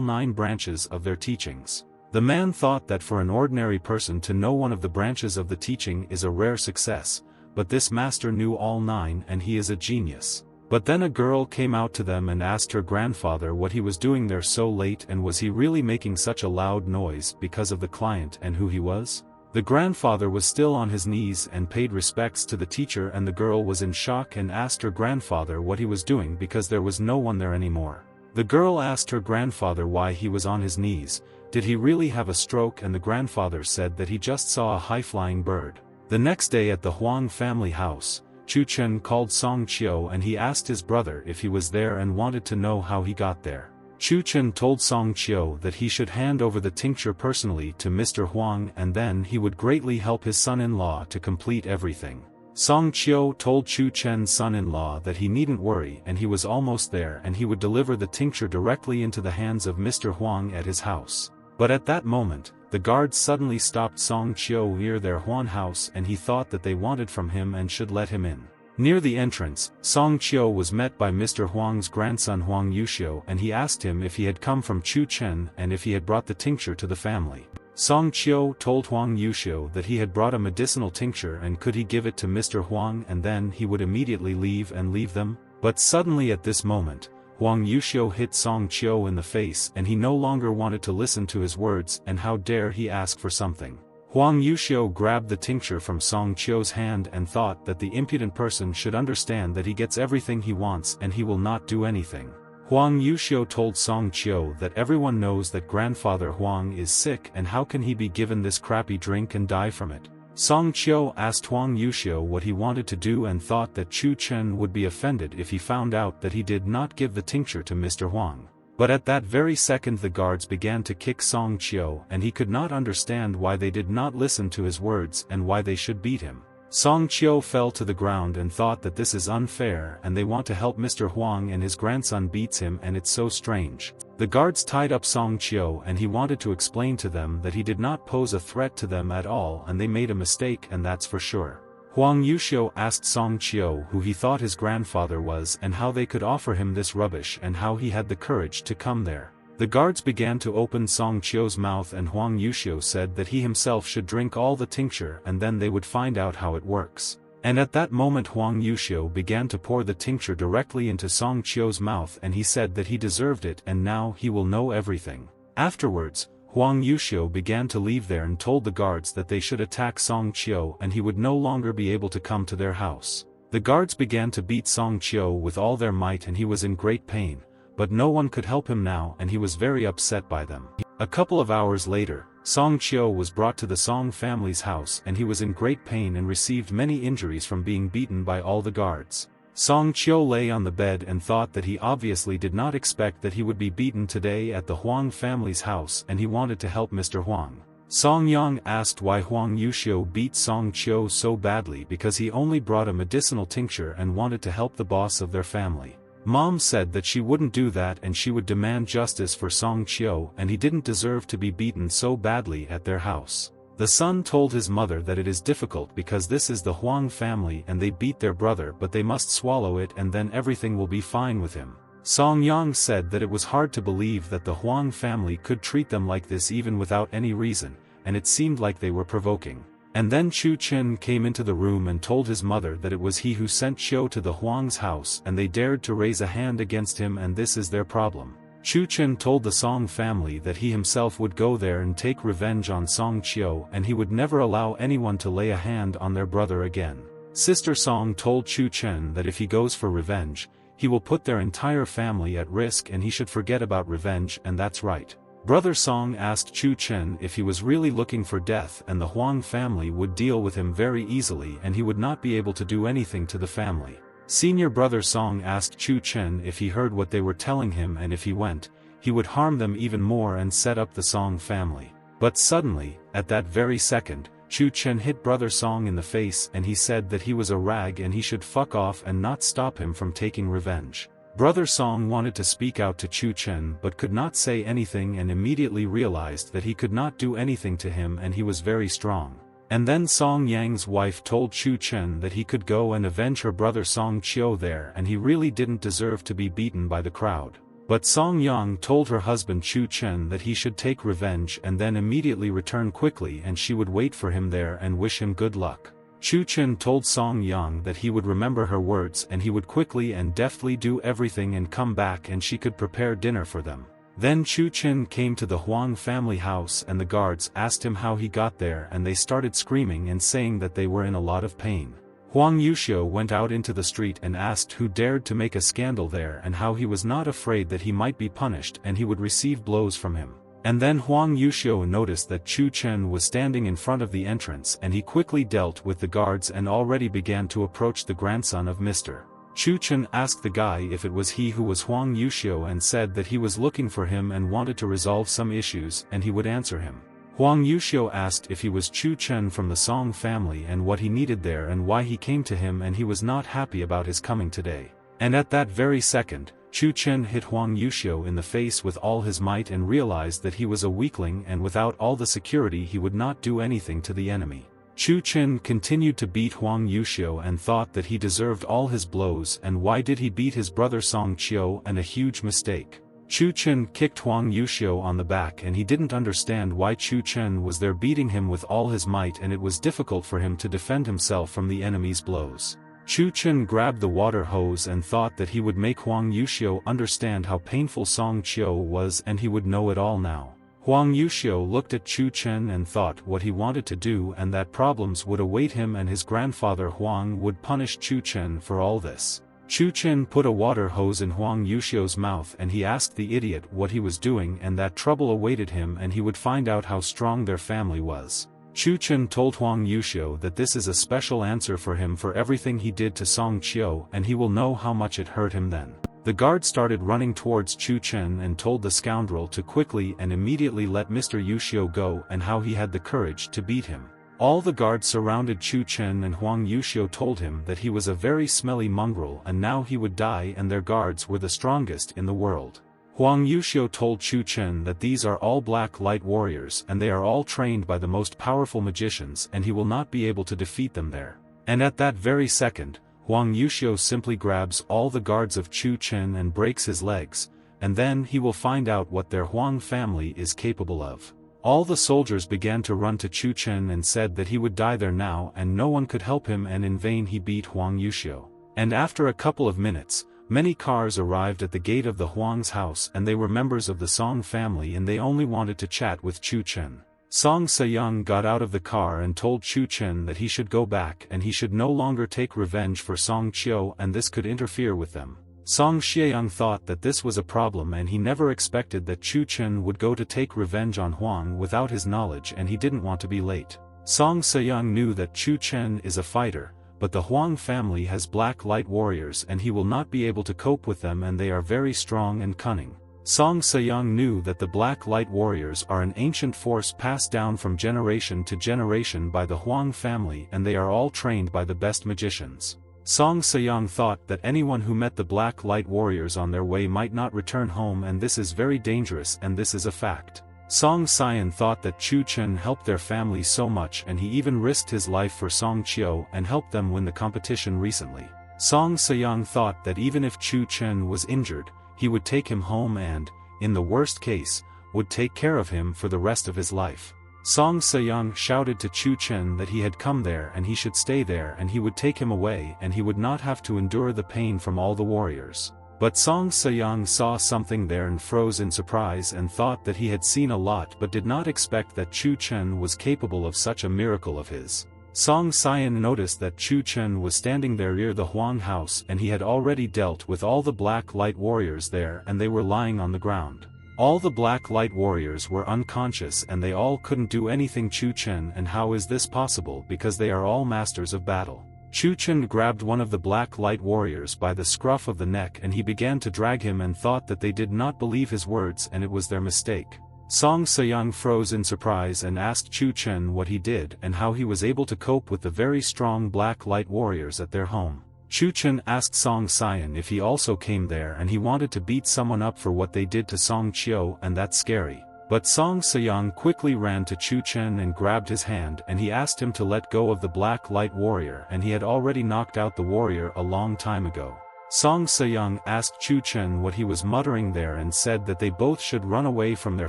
9 branches of their teachings. The man thought that for an ordinary person to know one of the branches of the teaching is a rare success, but this master knew all 9 and he is a genius. But then a girl came out to them and asked her grandfather what he was doing there so late and was he really making such a loud noise because of the client and who he was? The grandfather was still on his knees and paid respects to the teacher, and the girl was in shock and asked her grandfather what he was doing because there was no one there anymore. The girl asked her grandfather why he was on his knees, did he really have a stroke, and the grandfather said that he just saw a high-flying bird. The next day at the Huang family house, Chun Chen called Song Qiu and he asked his brother if he was there and wanted to know how he got there. Chun Chen told Song Qiu that he should hand over the tincture personally to Mr. Huang and then he would greatly help his son-in-law to complete everything. Song Qiu told Chun Chen's son-in-law that he needn't worry and he was almost there and he would deliver the tincture directly into the hands of Mr. Huang at his house. But at that moment, the guards suddenly stopped Song Qiu near their Huan house and he thought that they wanted from him and should let him in. Near the entrance, Song Qiu was met by Mr. Huang's grandson Huang Yuxiu and he asked him if he had come from Chun Chen and if he had brought the tincture to the family. Song Qiu told Huang Yuxiu that he had brought a medicinal tincture and could he give it to Mr. Huang and then he would immediately leave them. But suddenly at this moment, Huang Yuxiu hit Song Qiu in the face and he no longer wanted to listen to his words, and how dare he ask for something. Huang Yuxiu grabbed the tincture from Song Qiu's hand and thought that the impudent person should understand that he gets everything he wants and he will not do anything. Huang Yuxiu told Song Qiu that everyone knows that grandfather Huang is sick and how can he be given this crappy drink and die from it. Song Qiu asked Huang Yuxiu what he wanted to do and thought that Chun Chen would be offended if he found out that he did not give the tincture to Mr. Huang. But at that very second the guards began to kick Song Qiu and he could not understand why they did not listen to his words and why they should beat him. Song Qiu fell to the ground and thought that this is unfair and they want to help Mr. Huang and his grandson beats him and it's so strange. The guards tied up Song Qiu and he wanted to explain to them that he did not pose a threat to them at all and they made a mistake and that's for sure. Huang Yuxiu asked Song Qiu who he thought his grandfather was and how they could offer him this rubbish and how he had the courage to come there. The guards began to open Song Qiu's mouth and Huang Yuxiu said that he himself should drink all the tincture and then they would find out how it works. And at that moment Huang Yuxiu began to pour the tincture directly into Song Qiu's mouth and he said that he deserved it and now he will know everything. Afterwards, Huang Yuxiu began to leave there and told the guards that they should attack Song Qiu and he would no longer be able to come to their house. The guards began to beat Song Qiu with all their might and he was in great pain, but no one could help him now and he was very upset by them. A couple of hours later, Song Qiu was brought to the Song family's house and he was in great pain and received many injuries from being beaten by all the guards. Song Qiu lay on the bed and thought that he obviously did not expect that he would be beaten today at the Huang family's house and he wanted to help Mr. Huang. Song Yang asked why Huang Yuxiu beat Song Qiu so badly because he only brought a medicinal tincture and wanted to help the boss of their family. Mom said that she wouldn't do that and she would demand justice for Song Qiu and he didn't deserve to be beaten so badly at their house. The son told his mother that it is difficult because this is the Huang family and they beat their brother but they must swallow it and then everything will be fine with him. Song Yang said that it was hard to believe that the Huang family could treat them like this even without any reason, and it seemed like they were provoking. And then Chun Chen came into the room and told his mother that it was he who sent Qiu to the Huang's house and they dared to raise a hand against him and this is their problem. Chun Chen told the Song family that he himself would go there and take revenge on Song Qiu and he would never allow anyone to lay a hand on their brother again. Sister Song told Chun Chen that if he goes for revenge, he will put their entire family at risk and he should forget about revenge and that's right. Brother Song asked Chun Chen if he was really looking for death and the Huang family would deal with him very easily and he would not be able to do anything to the family. Senior brother Song asked Chun Chen if he heard what they were telling him and if he went, he would harm them even more and set up the Song family. But suddenly, at that very second, Chun Chen hit brother Song in the face and he said that he was a rag and he should fuck off and not stop him from taking revenge. Brother Song wanted to speak out to Chun Chen but could not say anything and immediately realized that he could not do anything to him and he was very strong. And then Song Yang's wife told Chun Chen that he could go and avenge her brother Song Qiu there and he really didn't deserve to be beaten by the crowd. But Song Yang told her husband Chun Chen that he should take revenge and then immediately return quickly and she would wait for him there and wish him good luck. Chun Chen told Song Yang that he would remember her words and he would quickly and deftly do everything and come back and she could prepare dinner for them. Then Chun Chen came to the Huang family house and the guards asked him how he got there and they started screaming and saying that they were in a lot of pain. Huang Yuxiu went out into the street and asked who dared to make a scandal there and how he was not afraid that he might be punished and he would receive blows from him. And then Huang Yuxiu noticed that Chun Chen was standing in front of the entrance and he quickly dealt with the guards and already began to approach the grandson of Mr. Chun Chen asked the guy if it was he who was Huang Yuxiu and said that he was looking for him and wanted to resolve some issues and he would answer him. Huang Yuxiu asked if he was Chun Chen from the Song family and what he needed there and why he came to him and he was not happy about his coming today. And at that very second, Chun Chen hit Huang Yuxiu in the face with all his might and realized that he was a weakling and without all the security he would not do anything to the enemy. Chun Chen continued to beat Huang Yuxiu and thought that he deserved all his blows and why did he beat his brother Song Qiu and a huge mistake. Chun Chen kicked Huang Yuxiu on the back and he didn't understand why Chun Chen was there beating him with all his might and it was difficult for him to defend himself from the enemy's blows. Chun Chen grabbed the water hose and thought that he would make Huang Yuxiu understand how painful Song Qiu was, and he would know it all now. Huang Yuxiu looked at Chun Chen and thought what he wanted to do, and that problems would await him and his grandfather Huang would punish Chun Chen for all this. Chun Chen put a water hose in Huang Yuxiu's mouth and he asked the idiot what he was doing, and that trouble awaited him and he would find out how strong their family was. Chun Chen told Huang Yuxiu that this is a special answer for him for everything he did to Song Qiu, and he will know how much it hurt him then. The guard started running towards Chun Chen and told the scoundrel to quickly and immediately let Mr. Yuxiu go, and how he had the courage to beat him. All the guards surrounded Chun Chen and Huang Yuxiu told him that he was a very smelly mongrel and now he would die, and their guards were the strongest in the world. Huang Yuxiu told Chun Chen that these are all black light warriors and they are all trained by the most powerful magicians and he will not be able to defeat them there. And at that very second, Huang Yuxiu simply grabs all the guards of Chun Chen and breaks his legs, and then he will find out what their Huang family is capable of. All the soldiers began to run to Chun Chen and said that he would die there now and no one could help him, and in vain he beat Huang Yuxiu. And after a couple of minutes, many cars arrived at the gate of the Huang's house and they were members of the Song family and they only wanted to chat with Chun Chen. Song Seyong got out of the car and told Chun Chen that he should go back and he should no longer take revenge for Song Qiu and this could interfere with them. Song Xieyang thought that this was a problem and he never expected that Chun Chen would go to take revenge on Huang without his knowledge, and he didn't want to be late. Song Seyong knew that Chun Chen is a fighter, but the Huang family has black light warriors and he will not be able to cope with them and they are very strong and cunning. Song Seyong knew that the black light warriors are an ancient force passed down from generation to generation by the Huang family and they are all trained by the best magicians. Song Seyong thought that anyone who met the black light warriors on their way might not return home, and this is very dangerous and this is a fact. Song Xian thought that Chun Chen helped their family so much and he even risked his life for Song Qiu and helped them win the competition recently. Song Seyong thought that even if Chun Chen was injured, he would take him home and, in the worst case, would take care of him for the rest of his life. Song Seyong shouted to Chun Chen that he had come there and he should stay there and he would take him away and he would not have to endure the pain from all the warriors. But Song Seyong saw something there and froze in surprise and thought that he had seen a lot but did not expect that Chun Chen was capable of such a miracle of his. Song Xian noticed that Chun Chen was standing there near the Huang house and he had already dealt with all the black light warriors there and they were lying on the ground. All the black light warriors were unconscious and they all couldn't do anything. Chun Chen, and how is this possible, because they are all masters of battle. Chun Chen grabbed one of the black light warriors by the scruff of the neck and he began to drag him and thought that they did not believe his words and it was their mistake. Song Seyong froze in surprise and asked Chun Chen what he did and how he was able to cope with the very strong black light warriors at their home. Chun Chen asked Song Xian if he also came there and he wanted to beat someone up for what they did to Song Qiu, and that's scary. But Song Seyong quickly ran to Chun Chen and grabbed his hand and he asked him to let go of the black light warrior, and he had already knocked out the warrior a long time ago. Song Seyong asked Chun Chen what he was muttering there and said that they both should run away from there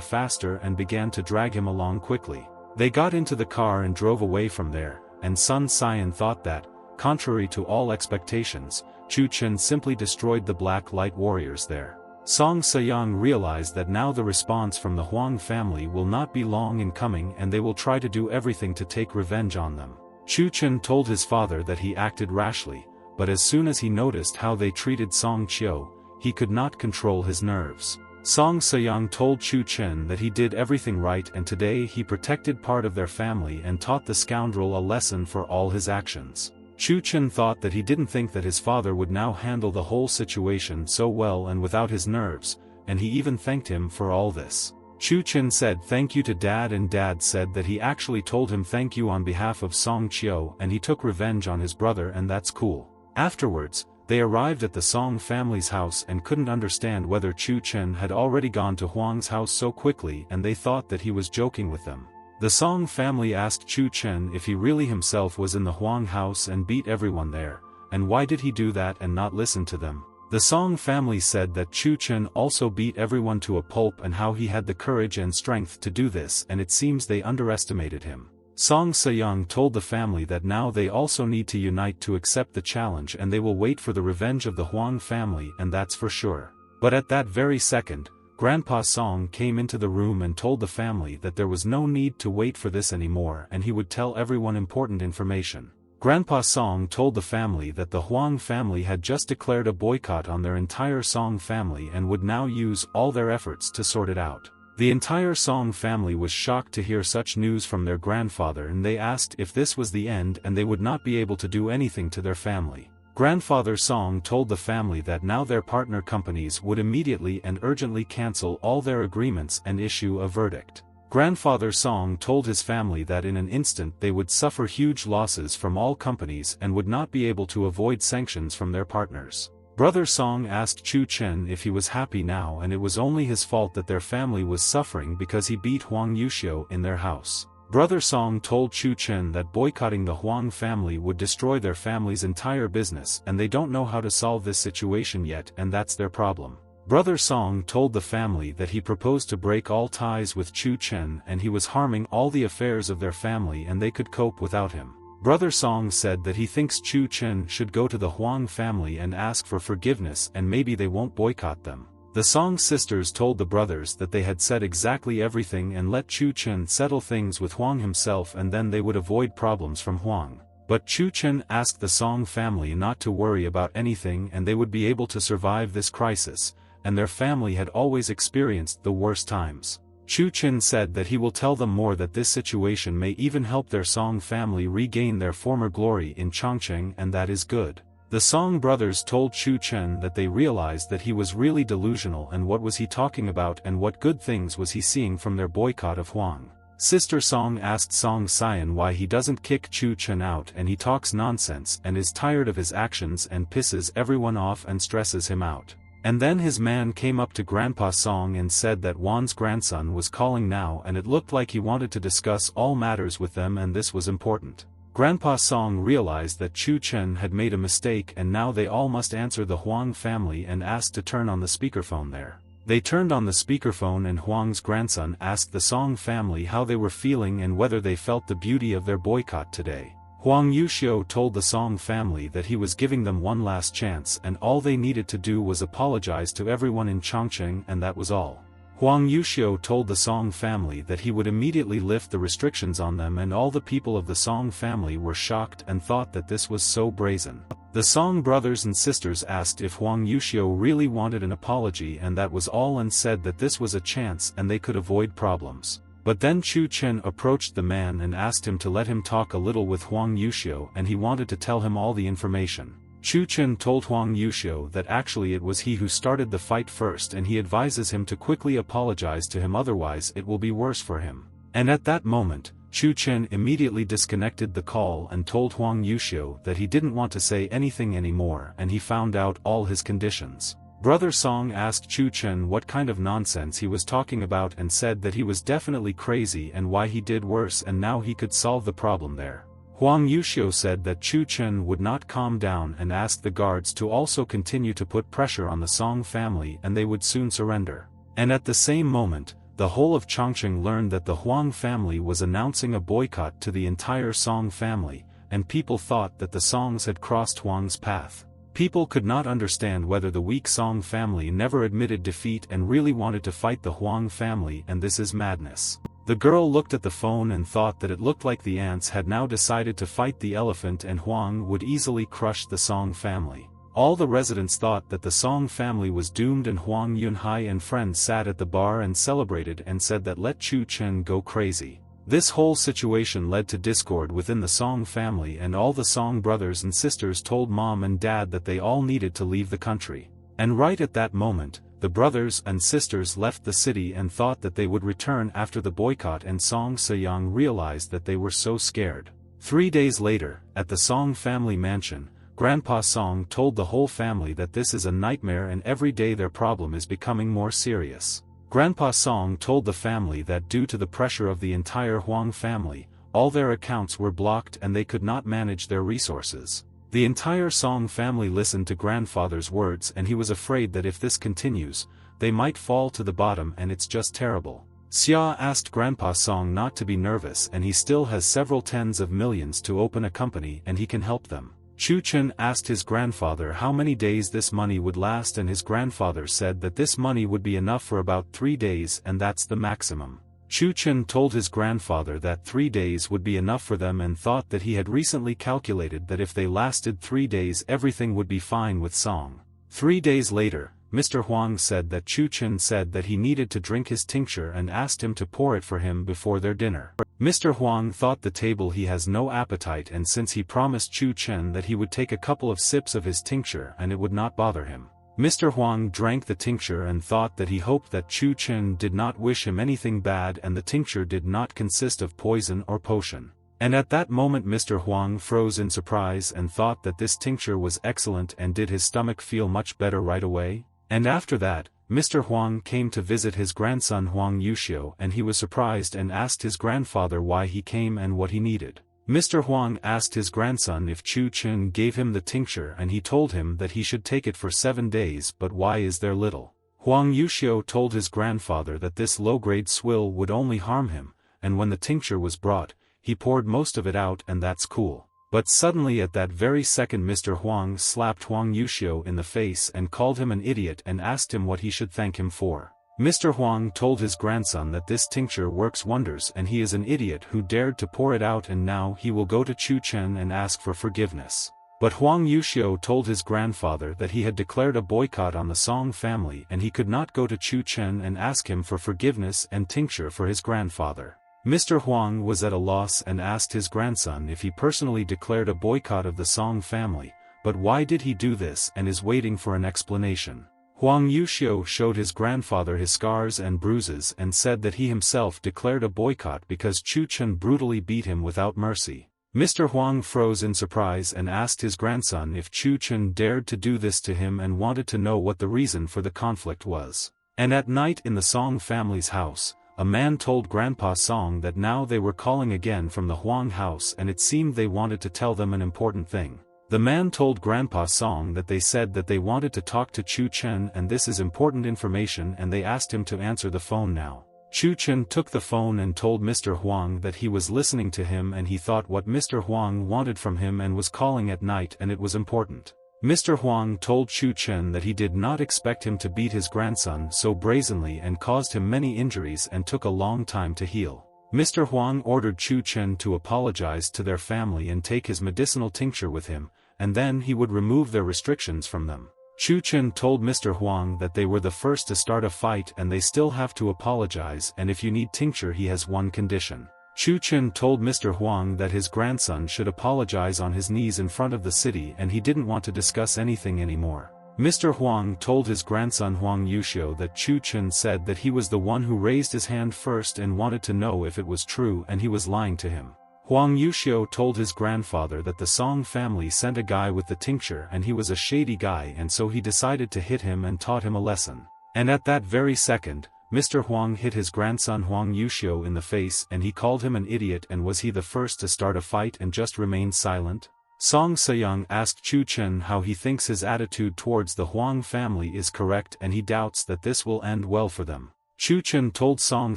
faster and began to drag him along quickly. They got into the car and drove away from there, and Sun Xian thought that, contrary to all expectations, Chun Chen simply destroyed the black light warriors there. Song Seyong realized that now the response from the Huang family will not be long in coming and they will try to do everything to take revenge on them. Chun Chen told his father that he acted rashly, but as soon as he noticed how they treated Song Qiu, he could not control his nerves. Song Seyong told Chun Chen that he did everything right and today he protected part of their family and taught the scoundrel a lesson for all his actions. Chun Chen thought that he didn't think that his father would now handle the whole situation so well and without his nerves, and he even thanked him for all this. Chun Chen said thank you to Dad, and Dad said that he actually told him thank you on behalf of Song Qiu and he took revenge on his brother, and that's cool. Afterwards, they arrived at the Song family's house and couldn't understand whether Chun Chen had already gone to Huang's house so quickly, and they thought that he was joking with them. The Song family asked Chun Chen if he really himself was in the Huang house and beat everyone there, and why did he do that and not listen to them. The Song family said that Chun Chen also beat everyone to a pulp and how he had the courage and strength to do this, and it seems they underestimated him. Song Se-young told the family that now they also need to unite to accept the challenge and they will wait for the revenge of the Huang family, and that's for sure. But at that very second, Grandpa Song came into the room and told the family that there was no need to wait for this anymore and he would tell everyone important information. Grandpa Song told the family that the Huang family had just declared a boycott on their entire Song family and would now use all their efforts to sort it out. The entire Song family was shocked to hear such news from their grandfather, and they asked if this was the end and they would not be able to do anything to their family. Grandfather Song told the family that now their partner companies would immediately and urgently cancel all their agreements and issue a verdict. Grandfather Song told his family that in an instant they would suffer huge losses from all companies and would not be able to avoid sanctions from their partners. Brother Song asked Chun Chen if he was happy now, and it was only his fault that their family was suffering because he beat Huang Yuxiu in their house. Brother Song told Chun Chen that boycotting the Huang family would destroy their family's entire business and they don't know how to solve this situation yet, and that's their problem. Brother Song told the family that he proposed to break all ties with Chun Chen and he was harming all the affairs of their family and they could cope without him. Brother Song said that he thinks Chun Chen should go to the Huang family and ask for forgiveness and maybe they won't boycott them. The Song sisters told the brothers that they had said exactly everything and let Chun Chen settle things with Huang himself and then they would avoid problems from Huang. But Chun Chen asked the Song family not to worry about anything and they would be able to survive this crisis, and their family had always experienced the worst times. Chun Chen said that he will tell them more, that this situation may even help their Song family regain their former glory in Chongqing, and that is good. The Song brothers told Chun Chen that they realized that he was really delusional and what was he talking about and what good things was he seeing from their boycott of Huang. Sister Song asked Song Xian why he doesn't kick Chun Chen out, and he talks nonsense and is tired of his actions and pisses everyone off and stresses him out. And then his man came up to Grandpa Song and said that Wan's grandson was calling now and it looked like he wanted to discuss all matters with them and this was important. Grandpa Song realized that Chun Chen had made a mistake and now they all must answer the Huang family and asked to turn on the speakerphone there. They turned on the speakerphone and Huang's grandson asked the Song family how they were feeling and whether they felt the beauty of their boycott today. Huang Yuxiu told the Song family that he was giving them one last chance and all they needed to do was apologize to everyone in Chongqing and that was all. Huang Yuxiu told the Song family that he would immediately lift the restrictions on them and all the people of the Song family were shocked and thought that this was so brazen. The Song brothers and sisters asked if Huang Yuxiu really wanted an apology and that was all and said that this was a chance and they could avoid problems. But then Chun Chen approached the man and asked him to let him talk a little with Huang Yuxiu and he wanted to tell him all the information. Chun Chen told Huang Yuxiu that actually it was he who started the fight first and he advises him to quickly apologize to him, otherwise it will be worse for him. And at that moment, Chun Chen immediately disconnected the call and told Huang Yuxiu that he didn't want to say anything anymore and he found out all his conditions. Brother Song asked Chun Chen what kind of nonsense he was talking about and said that he was definitely crazy and why he did worse and now he could solve the problem there. Huang Yuxiu said that Chun Chen would not calm down and asked the guards to also continue to put pressure on the Song family and they would soon surrender. And at the same moment, the whole of Chongqing learned that the Huang family was announcing a boycott to the entire Song family, and people thought that the Songs had crossed Huang's path. People could not understand whether the weak Song family never admitted defeat and really wanted to fight the Huang family, and this is madness. The girl looked at the phone and thought that it looked like the ants had now decided to fight the elephant and Huang would easily crush the Song family. All the residents thought that the Song family was doomed and Huang Yunhai and friends sat at the bar and celebrated and said that let Chun Chen go crazy. This whole situation led to discord within the Song family and all the Song brothers and sisters told mom and dad that they all needed to leave the country. And right at that moment, the brothers and sisters left the city and thought that they would return after the boycott and Song Se-young realized that they were so scared. 3 days later, at the Song family mansion, Grandpa Song told the whole family that this is a nightmare and every day their problem is becoming more serious. Grandpa Song told the family that due to the pressure of the entire Huang family, all their accounts were blocked and they could not manage their resources. The entire Song family listened to grandfather's words and he was afraid that if this continues, they might fall to the bottom and it's just terrible. Xia asked Grandpa Song not to be nervous, and he still has several tens of millions to open a company and he can help them. Chun Chen asked his grandfather how many days this money would last, and his grandfather said that this money would be enough for about 3 days and that's the maximum. Chun Chen told his grandfather that 3 days would be enough for them and thought that he had recently calculated that if they lasted 3 days everything would be fine with Song. 3 days later, Mr. Huang said that Chun Chen said that he needed to drink his tincture and asked him to pour it for him before their dinner. Mr. Huang thought the table he has no appetite, and since he promised Chun Chen that he would take a couple of sips of his tincture and it would not bother him. Mr. Huang drank the tincture and thought that he hoped that Chun Chen did not wish him anything bad, and the tincture did not consist of poison or potion. And at that moment Mr. Huang froze in surprise and thought that this tincture was excellent, and did his stomach feel much better right away? And after that, Mr. Huang came to visit his grandson Huang Yuxiu, and he was surprised and asked his grandfather why he came and what he needed. Mr. Huang asked his grandson if Chun Chen gave him the tincture, and he told him that he should take it for 7 days. But why is there little? Huang Yuxiu told his grandfather that this low-grade swill would only harm him, and when the tincture was brought, he poured most of it out, and that's cool. But suddenly at that very second Mr. Huang slapped Huang Yuxiu in the face and called him an idiot and asked him what he should thank him for. Mr. Huang told his grandson that this tincture works wonders and he is an idiot who dared to pour it out, and now he will go to Chun Chen and ask for forgiveness. But Huang Yuxiu told his grandfather that he had declared a boycott on the Song family and he could not go to Chun Chen and ask him for forgiveness and tincture for his grandfather. Mr. Huang was at a loss and asked his grandson if he personally declared a boycott of the Song family, but why did he do this, and is waiting for an explanation. Huang Yuxiu showed his grandfather his scars and bruises and said that he himself declared a boycott because Chun Chen brutally beat him without mercy. Mr. Huang froze in surprise and asked his grandson if Chun Chen dared to do this to him and wanted to know what the reason for the conflict was. And at night in the Song family's house, a man told Grandpa Song that now they were calling again from the Huang house and it seemed they wanted to tell them an important thing. The man told Grandpa Song that they said that they wanted to talk to Chun Chen and this is important information, and they asked him to answer the phone now. Chun Chen took the phone and told Mr. Huang that he was listening to him and he thought what Mr. Huang wanted from him and was calling at night and it was important. Mr. Huang told Chun Chen that he did not expect him to beat his grandson so brazenly and caused him many injuries and took a long time to heal. Mr. Huang ordered Chun Chen to apologize to their family and take his medicinal tincture with him, and then he would remove their restrictions from them. Chun Chen told Mr. Huang that they were the first to start a fight and they still have to apologize, and if you need tincture he has one condition. Chun Chen told Mr. Huang that his grandson should apologize on his knees in front of the city and he didn't want to discuss anything anymore. Mr. Huang told his grandson Huang Yuxiu that Chun Chen said that he was the one who raised his hand first and wanted to know if it was true and he was lying to him. Huang Yuxiu told his grandfather that the Song family sent a guy with the tincture and he was a shady guy, and so he decided to hit him and taught him a lesson. And at that very second, Mr. Huang hit his grandson Huang Yuxiu in the face and he called him an idiot, and was he the first to start a fight and just remained silent? Song Seyong asked Chun Chen how he thinks his attitude towards the Huang family is correct and he doubts that this will end well for them. Chun Chen told Song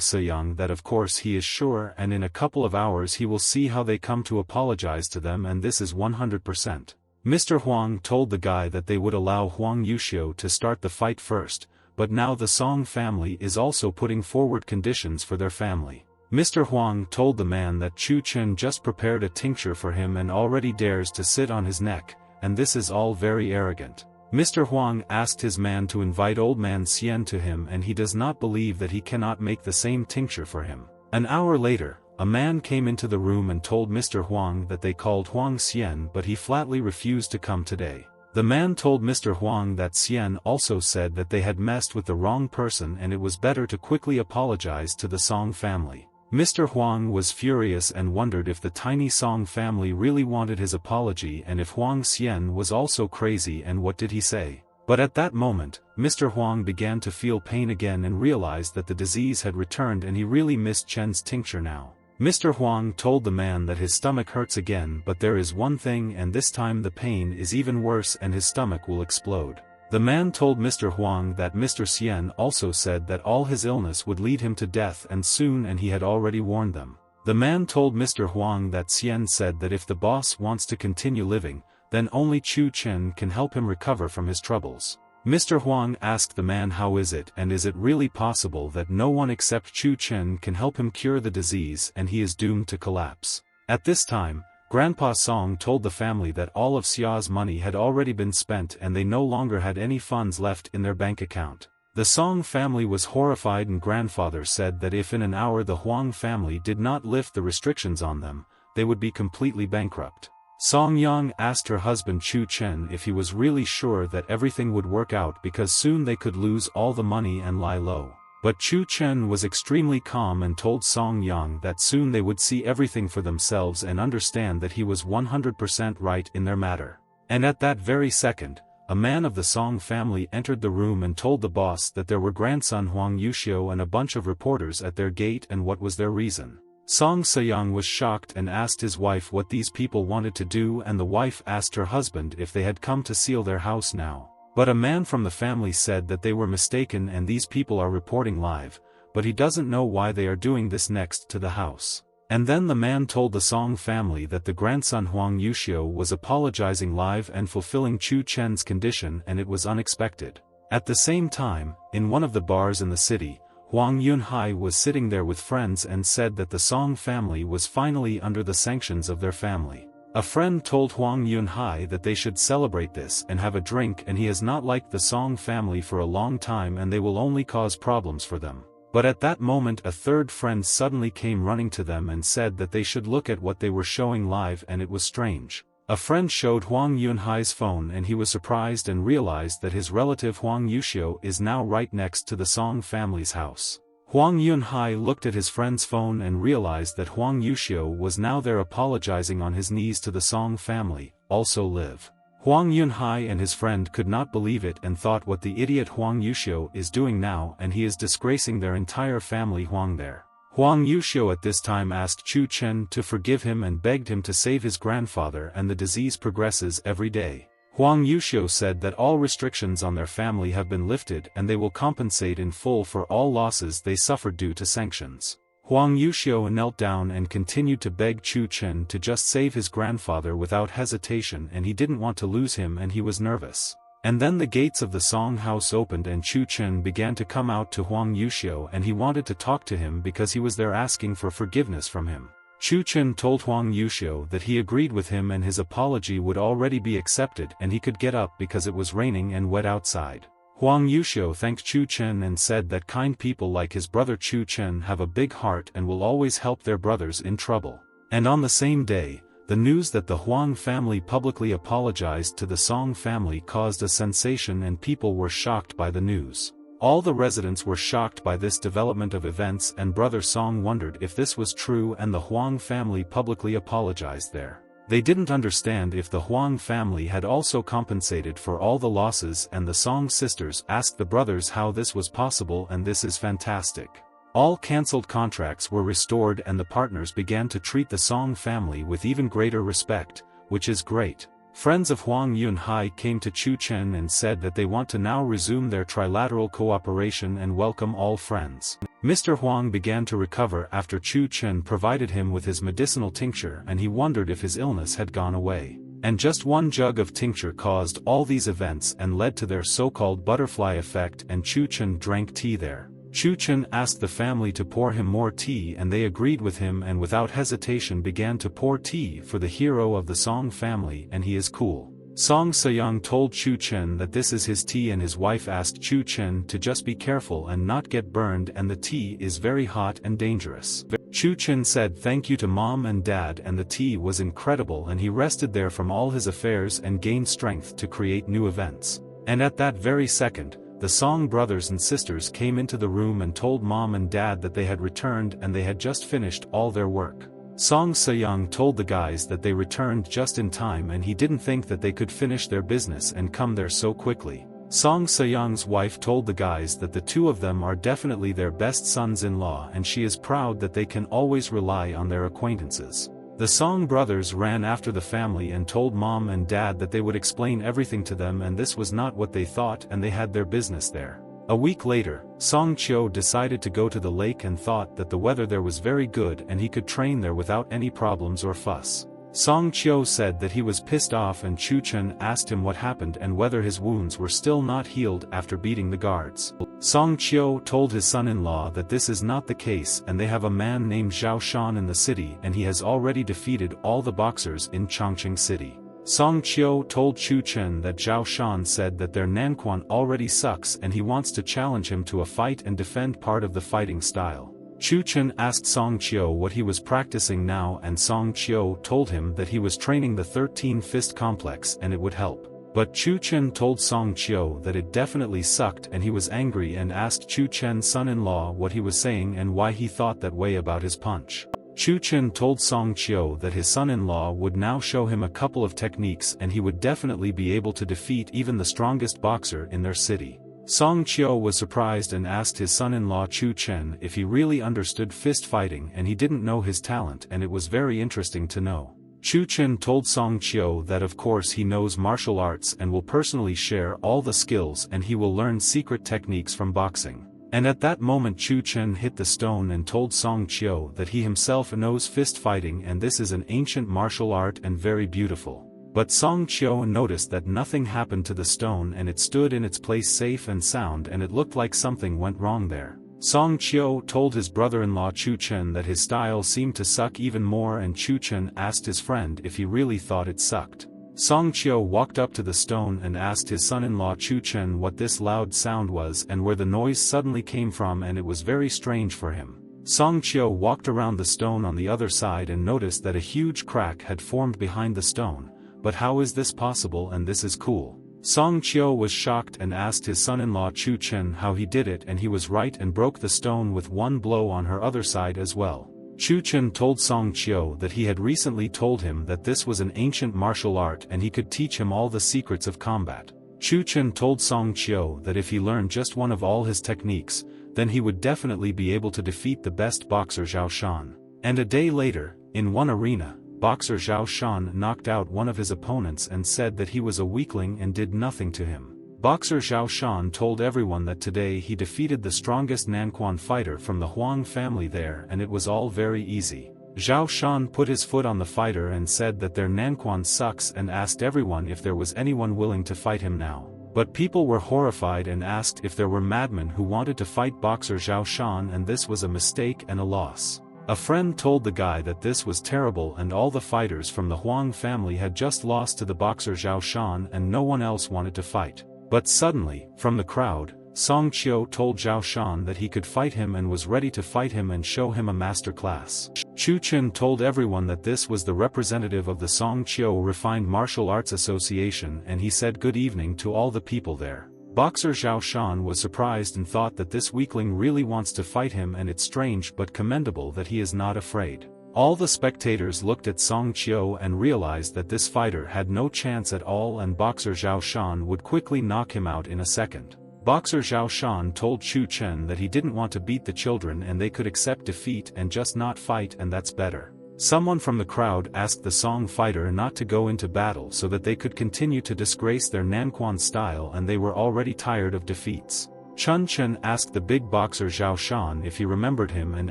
Seyong that of course he is sure, and in a couple of hours he will see how they come to apologize to them, and this is 100%. Mr. Huang told the guy that they would allow Huang Yuxiu to start the fight first, but now the Song family is also putting forward conditions for their family. Mr. Huang told the man that Chun Chen just prepared a tincture for him and already dares to sit on his neck, and this is all very arrogant. Mr. Huang asked his man to invite old man Xian to him and he does not believe that he cannot make the same tincture for him. An hour later, a man came into the room and told Mr. Huang that they called Huang Xian but he flatly refused to come today. The man told Mr. Huang that Xian also said that they had messed with the wrong person and it was better to quickly apologize to the Song family. Mr. Huang was furious and wondered if the tiny Song family really wanted his apology and if Huang Xian was also crazy, and what did he say. But at that moment, Mr. Huang began to feel pain again and realized that the disease had returned and he really missed Chen's tincture now. Mr. Huang told the man that his stomach hurts again, but there is one thing, and this time the pain is even worse and his stomach will explode. The man told Mr. Huang that Mr. Xian also said that all his illness would lead him to death and soon, and he had already warned them. The man told Mr. Huang that Xian said that if the boss wants to continue living, then only Chun Chen can help him recover from his troubles. Mr. Huang asked the man how is it and is it really possible that no one except Chun Chen can help him cure the disease and he is doomed to collapse. At this time, Grandpa Song told the family that all of Xia's money had already been spent and they no longer had any funds left in their bank account. The Song family was horrified and grandfather said that if in an hour the Huang family did not lift the restrictions on them, they would be completely bankrupt. Song Yang asked her husband Chun Chen if he was really sure that everything would work out because soon they could lose all the money and lie low. But Chun Chen was extremely calm and told Song Yang that soon they would see everything for themselves and understand that he was 100% right in their matter. And at that very second, a man of the Song family entered the room and told the boss that there were grandson Huang Yuxiu and a bunch of reporters at their gate and what was their reason. Song Sayang was shocked and asked his wife what these people wanted to do, and the wife asked her husband if they had come to seal their house now. But a man from the family said that they were mistaken and these people are reporting live, but he doesn't know why they are doing this next to the house. And then the man told the Song family that the grandson Huang Yuxiu was apologizing live and fulfilling Chun Chen's condition, and it was unexpected. At the same time, in one of the bars in the city, Huang Yunhai was sitting there with friends and said that the Song family was finally under the sanctions of their family. A friend told Huang Yunhai that they should celebrate this and have a drink, and he has not liked the Song family for a long time and they will only cause problems for them. But at that moment a third friend suddenly came running to them and said that they should look at what they were showing live, and it was strange. A friend showed Huang Yunhai's phone and he was surprised and realized that his relative Huang Yuxiu is now right next to the Song family's house. Huang Yunhai looked at his friend's phone and realized that Huang Yuxiu was now there apologizing on his knees to the Song family, also live. Huang Yunhai and his friend could not believe it and thought what the idiot Huang Yuxiu is doing now, and he is disgracing their entire family Huang there. Huang Yuxiu at this time asked Chun Chen to forgive him and begged him to save his grandfather, and the disease progresses every day. Huang Yuxiu said that all restrictions on their family have been lifted and they will compensate in full for all losses they suffered due to sanctions. Huang Yuxiu knelt down and continued to beg Chun Chen to just save his grandfather without hesitation, and he didn't want to lose him and he was nervous. And then the gates of the Song house opened and Chun Chen began to come out to Huang Yuxiu, and he wanted to talk to him because he was there asking for forgiveness from him. Chun Chen told Huang Yuxiu that he agreed with him and his apology would already be accepted and he could get up because it was raining and wet outside. Huang Yuxiu thanked Chun Chen and said that kind people like his brother Chun Chen have a big heart and will always help their brothers in trouble. And on the same day, the news that the Huang family publicly apologized to the Song family caused a sensation and people were shocked by the news. All the residents were shocked by this development of events, and Brother Song wondered if this was true and the Huang family publicly apologized there. They didn't understand if the Huang family had also compensated for all the losses, and the Song sisters asked the brothers how this was possible, and this is fantastic. All cancelled contracts were restored and the partners began to treat the Song family with even greater respect, which is great. Friends of Huang Yunhai came to Chun Chen and said that they want to now resume their trilateral cooperation and welcome all friends. Mr. Huang began to recover after Chun Chen provided him with his medicinal tincture, and he wondered if his illness had gone away. And just one jug of tincture caused all these events and led to their so-called butterfly effect, and Chun Chen drank tea there. Chun Chen asked the family to pour him more tea and they agreed with him and without hesitation began to pour tea for the hero of the Song family, and he is cool. Song Sayang told Chun Chen that this is his tea, and his wife asked Chun Chen to just be careful and not get burned, and the tea is very hot and dangerous. Chun Chen said thank you to mom and dad, and the tea was incredible, and he rested there from all his affairs and gained strength to create new events. And at that very second, the Song brothers and sisters came into the room and told mom and dad that they had returned and they had just finished all their work. Song Sayang told the guys that they returned just in time and he didn't think that they could finish their business and come there so quickly. Song Sayang's wife told the guys that the two of them are definitely their best sons-in-law and she is proud that they can always rely on their acquaintances. The Song brothers ran after the family and told mom and dad that they would explain everything to them, and this was not what they thought, and they had their business there. A week later, Song Chio decided to go to the lake and thought that the weather there was very good and he could train there without any problems or fuss. Song Chio said that he was pissed off, and Chun Chen asked him what happened and whether his wounds were still not healed after beating the guards. Song Chio told his son-in-law that this is not the case, and they have a man named Zhao Shan in the city and he has already defeated all the boxers in Chongqing city. Song Chio told Chun Chen that Zhao Shan said that their Nanquan already sucks and he wants to challenge him to a fight and defend part of the fighting style. Chun Chen asked Song Chio what he was practicing now, and Song Chio told him that he was training the 13 fist complex and it would help. But Chun Chen told Song Chio that it definitely sucked, and he was angry and asked Chun Chen's son-in-law what he was saying and why he thought that way about his punch. Chun Chen told Song Chio that his son-in-law would now show him a couple of techniques and he would definitely be able to defeat even the strongest boxer in their city. Song Chio was surprised and asked his son-in-law Chun Chen if he really understood fist fighting, and he didn't know his talent, and it was very interesting to know. Chun Chen told Song Chio that of course he knows martial arts and will personally share all the skills, and he will learn secret techniques from boxing. And at that moment Chun Chen hit the stone and told Song Chio that he himself knows fist fighting and this is an ancient martial art and very beautiful. But Song Chio noticed that nothing happened to the stone and it stood in its place safe and sound, and it looked like something went wrong there. Song Chio told his brother-in-law Chun Chen that his style seemed to suck even more, and Chun Chen asked his friend if he really thought it sucked. Song Chio walked up to the stone and asked his son-in-law Chun Chen what this loud sound was and where the noise suddenly came from, and it was very strange for him. Song Chio walked around the stone on the other side and noticed that a huge crack had formed behind the stone. But how is this possible, and this is cool? Song Chio was shocked and asked his son-in-law Chun Chen how he did it, and he was right and broke the stone with one blow on her other side as well. Chun Chen told Song Chio that he had recently told him that this was an ancient martial art and he could teach him all the secrets of combat. Chun Chen told Song Chio that if he learned just one of all his techniques, then he would definitely be able to defeat the best boxer Zhao Shan. And a day later, in one arena, boxer Zhao Shan knocked out one of his opponents and said that he was a weakling and did nothing to him. Boxer Zhao Shan told everyone that today he defeated the strongest Nanquan fighter from the Huang family there, and it was all very easy. Zhao Shan put his foot on the fighter and said that their Nanquan sucks and asked everyone if there was anyone willing to fight him now. But people were horrified and asked if there were madmen who wanted to fight boxer Zhao Shan, and this was a mistake and a loss. A friend told the guy that this was terrible and all the fighters from the Huang family had just lost to the boxer Zhao Shan and no one else wanted to fight. But suddenly, from the crowd, Song Chio told Zhao Shan that he could fight him and was ready to fight him and show him a master class. Chun Chen told everyone that this was the representative of the Song Chio Refined Martial Arts Association, and he said good evening to all the people there. Boxer Zhao Shan was surprised and thought that this weakling really wants to fight him, and it's strange but commendable that he is not afraid. All the spectators looked at Song Chio and realized that this fighter had no chance at all, and boxer Zhao Shan would quickly knock him out in a second. Boxer Zhao Shan told Chun Chen that he didn't want to beat the children and they could accept defeat and just not fight, and that's better. Someone from the crowd asked the Song fighter not to go into battle so that they could continue to disgrace their Nanquan style, and they were already tired of defeats. Chun Chen asked the big boxer Zhao Shan if he remembered him and